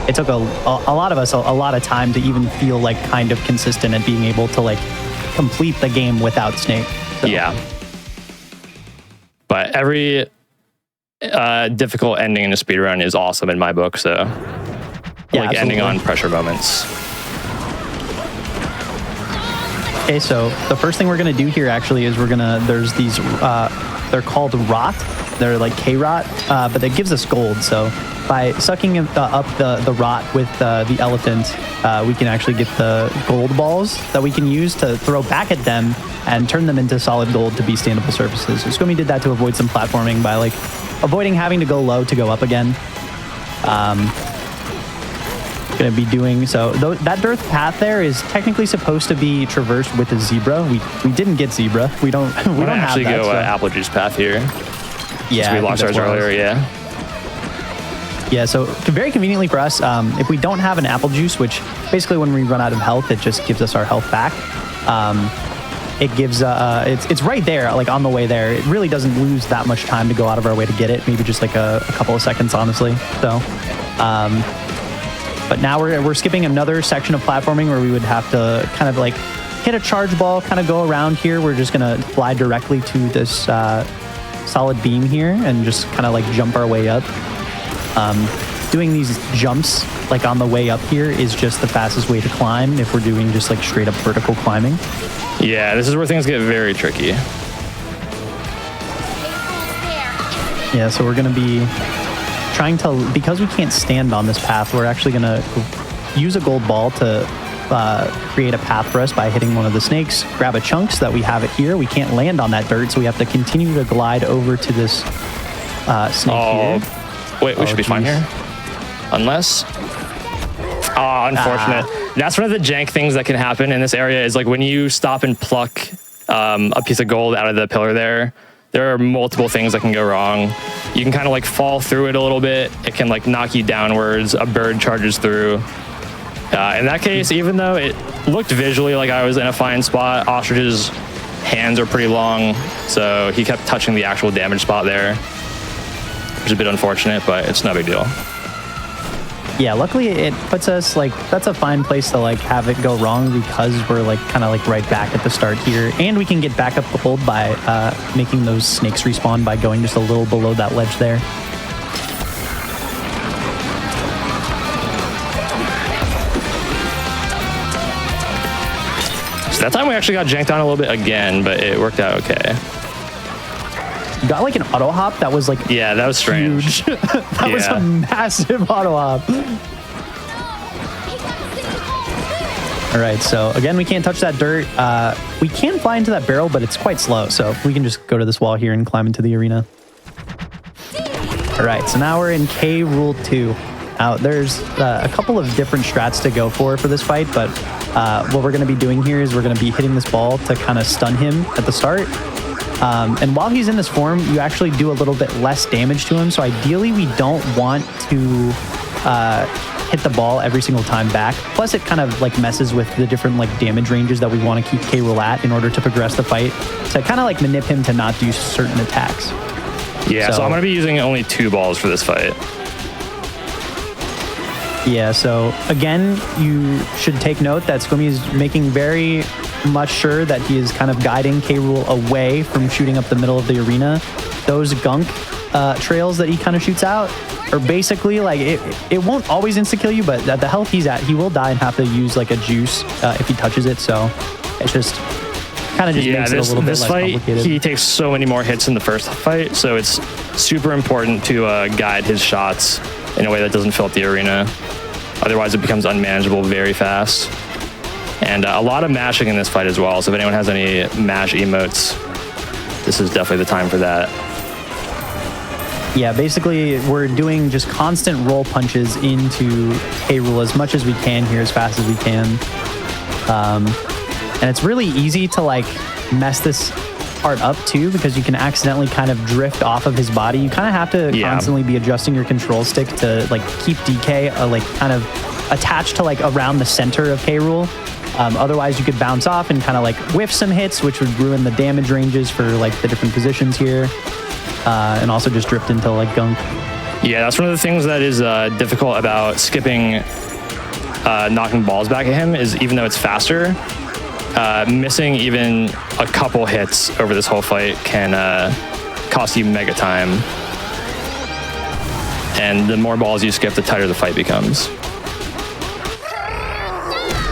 it took a lot of us a lot of time to even feel like kind of consistent at being able to like complete the game without Snake. So. Yeah. But every difficult ending in a speedrun is awesome in my book, so yeah, like ending on pressure moments. Okay, so the first thing we're gonna do here actually is there's these, they're called rot. They're like K-rot, but it gives us gold. So by sucking up the rot with the elephant, we can actually get the gold balls that we can use to throw back at them and turn them into solid gold to be standable surfaces. So Scooby did that to avoid some platforming by like avoiding having to go low to go up again. Going to be doing so. That dirt path there is technically supposed to be traversed with a zebra. We didn't get zebra. We don't have actually that, go so. apple juice path here. Yeah, so we lost ours earlier. Yeah. Yeah. So very conveniently for us, if we don't have an apple juice, which basically when we run out of health, it just gives us our health back. It gives it's right there, like on the way there. It really doesn't lose that much time to go out of our way to get it. Maybe just like a couple of seconds, honestly. So. But now we're skipping another section of platforming where we would have to kind of like hit a charge ball, kind of go around here. We're just gonna fly directly to this solid beam here and just kind of like jump our way up. Doing these jumps like on the way up here is just the fastest way to climb if we're doing just like straight up vertical climbing. Yeah, this is where things get very tricky. Yeah, so we're gonna be trying to, because we can't stand on this path, we're actually gonna use a gold ball to create a path for us by hitting one of the snakes, grab a chunk so that we have it here. We can't land on that dirt, so we have to continue to glide over to this snake here. Wait, we should be fine here. Unless... Oh, unfortunate. That's one of the jank things that can happen in this area is like when you stop and pluck a piece of gold out of the pillar there are multiple things that can go wrong. You can kind of like fall through it a little bit. It can like knock you downwards. A bird charges through. In that case, even though it looked visually like I was in a fine spot, Ostrich's hands are pretty long, so he kept touching the actual damage spot there, which is a bit unfortunate, but it's no big deal. Yeah, luckily it puts us like, that's a fine place to like have it go wrong because we're like kind of like right back at the start here, and we can get back up gold by making those snakes respawn by going just a little below that ledge there. So that time we actually got janked on a little bit again, but it worked out okay. You got like an auto hop that was like, yeah, that was strange. That was a massive auto hop. All right, so again, we can't touch that dirt. We can fly into that barrel, but it's quite slow. So we can just go to this wall here and climb into the arena. All right, so now we're in K Rule 2. Now there's a couple of different strats to go for this fight, but what we're gonna be doing here is we're gonna be hitting this ball to kind of stun him at the start. And while he's in this form, you actually do a little bit less damage to him. So ideally, we don't want to hit the ball every single time back. Plus, it kind of like messes with the different like damage ranges that we want to keep K. Rool at in order to progress the fight. So I kind of like manip him to not do certain attacks. Yeah, so I'm going to be using only 2 balls for this fight. Yeah, so again, you should take note that Squimmy is making very much sure that he is kind of guiding K. Rool away from shooting up the middle of the arena. Those gunk trails that he kind of shoots out are basically like, it won't always insta-kill you, but at the health he's at, he will die and have to use like a juice if he touches it. So it's just kind of just makes it a little bit less complicated. He takes so many more hits in the first fight, so it's super important to guide his shots in a way that doesn't fill up the arena. Otherwise, it becomes unmanageable very fast. And a lot of mashing in this fight as well. So if anyone has any mash emotes, this is definitely the time for that. Yeah, basically, we're doing just constant roll punches into K. Rool as much as we can here, as fast as we can. And it's really easy to like mess this part up too, because you can accidentally kind of drift off of his body. You kind of have to constantly be adjusting your control stick to like keep DK like kind of attached to like around the center of K. Rool. Otherwise, you could bounce off and kind of like whiff some hits, which would ruin the damage ranges for like the different positions here. And also just drift into like gunk. Yeah, that's one of the things that is difficult about skipping knocking balls back at him is even though it's faster, missing even a couple hits over this whole fight can cost you mega time. And the more balls you skip, the tighter the fight becomes.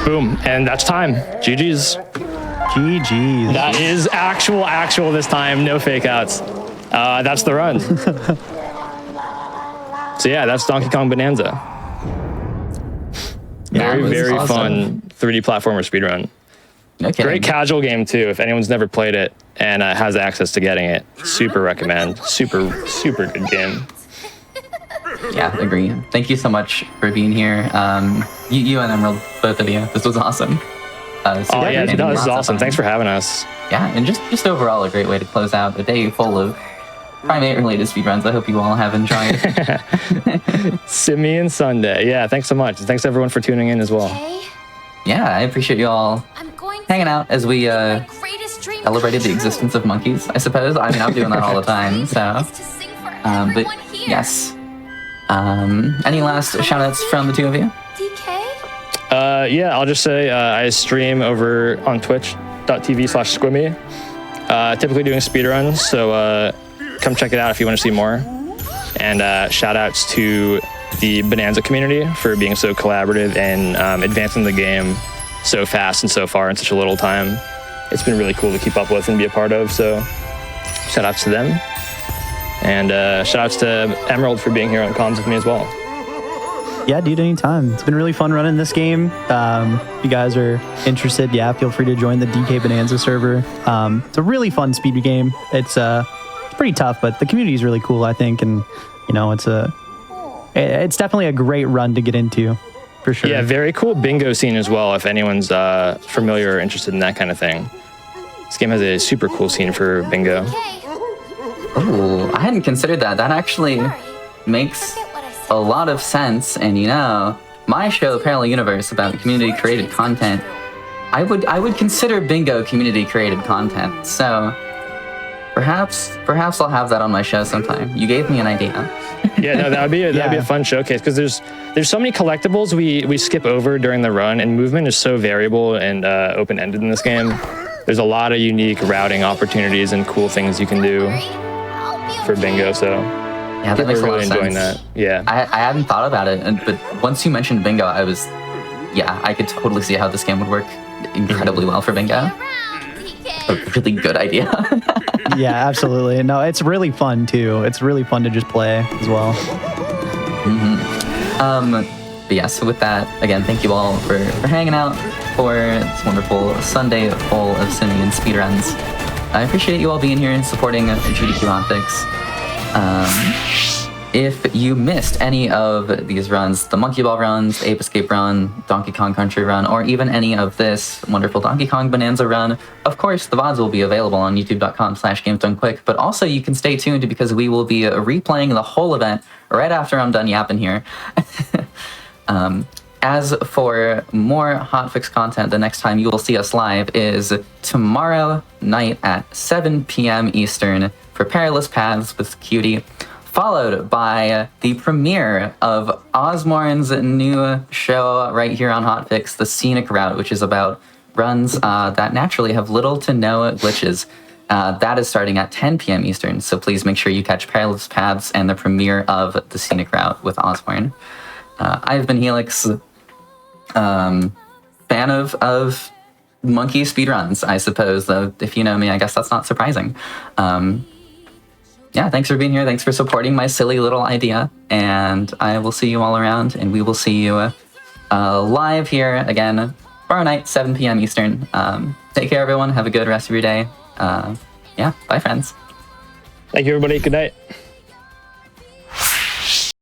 Boom, and that's time. GG's. GG's. That is actual this time, no fake outs. That's the run. So yeah, that's Donkey Kong Bananza. Very awesome. fun 3D platformer speedrun. Okay. Great casual game too. If anyone's never played it and has access to getting it, super recommend. Super good game. Yeah, agree. Thank you so much for being here. You and Emerald, both of you. This was awesome. This is awesome. Thanks for having us. Yeah, and just overall a great way to close out a day full of Primate-related speedruns. I hope you all have enjoyed. Simian Sunday. Yeah, thanks so much. Thanks everyone for tuning in as well. Yeah, I appreciate you all hanging out as we celebrated the existence of monkeys, I suppose. I mean, I'm doing that all the time, so. But yes. Any last shout-outs from the two of you? DK? Yeah, I'll just say I stream over on twitch.tv/squimmy. Typically doing speedruns, so come check it out if you want to see more. And shout outs to the Bananza community for being so collaborative and advancing the game so fast and so far in such a little time. It's been really cool to keep up with and be a part of, so shout outs to them. And shout outs to Emerald for being here on comms with me as well. Yeah, dude, anytime. It's been really fun running this game. If you guys are interested, yeah, feel free to join the DK Bananza server. It's a really fun speed game. It's pretty tough, but the community is really cool, I think, and you know, it's definitely a great run to get into, for sure. Yeah, very cool bingo scene as well, if anyone's familiar or interested in that kind of thing. This game has a super cool scene for bingo. Ooh, I hadn't considered that. That actually makes a lot of sense. And you know, my show, Parallel Universe, about community-created content, I would consider bingo community-created content. So perhaps I'll have that on my show sometime. You gave me an idea. Yeah, no, that'd be a fun showcase, because there's so many collectibles we skip over during the run, and movement is so variable and open-ended in this game. There's a lot of unique routing opportunities and cool things you can do for bingo, so yeah, that makes a lot really of enjoying sense. that. Yeah, I hadn't thought about it, but once you mentioned bingo, I could totally see how this game would work incredibly well for bingo. A really good idea. Yeah, absolutely. No, it's really fun too. It's really fun to just play as well. But yeah, so with that, again, thank you all for hanging out for this wonderful Sunday full of simian speedruns. I appreciate you all being here and supporting GDQ Hotfix. If you missed any of these runs, the Monkey Ball runs, Ape Escape run, Donkey Kong Country run, or even any of this wonderful Donkey Kong Bananza run, of course, the VODs will be available on youtube.com/GamesDoneQuick, but also you can stay tuned because we will be replaying the whole event right after I'm done yapping here. As for more Hotfix content, the next time you will see us live is tomorrow night at 7 p.m. Eastern for Perilous Paths with Cutie, followed by the premiere of Osmorn's new show right here on Hotfix, The Scenic Route, which is about runs that naturally have little to no glitches. That is starting at 10 p.m. Eastern, so please make sure you catch Perilous Paths and the premiere of The Scenic Route with Osmorn. I've been Helix, fan of monkey speedruns, I suppose, though if you know me, I guess that's not surprising. Yeah, thanks for being here. Thanks for supporting my silly little idea. And I will see you all around, and we will see you live here again tomorrow night, 7 p.m. Eastern. Take care, everyone. Have a good rest of your day. Yeah, bye, friends. thank you, everybody. Good night.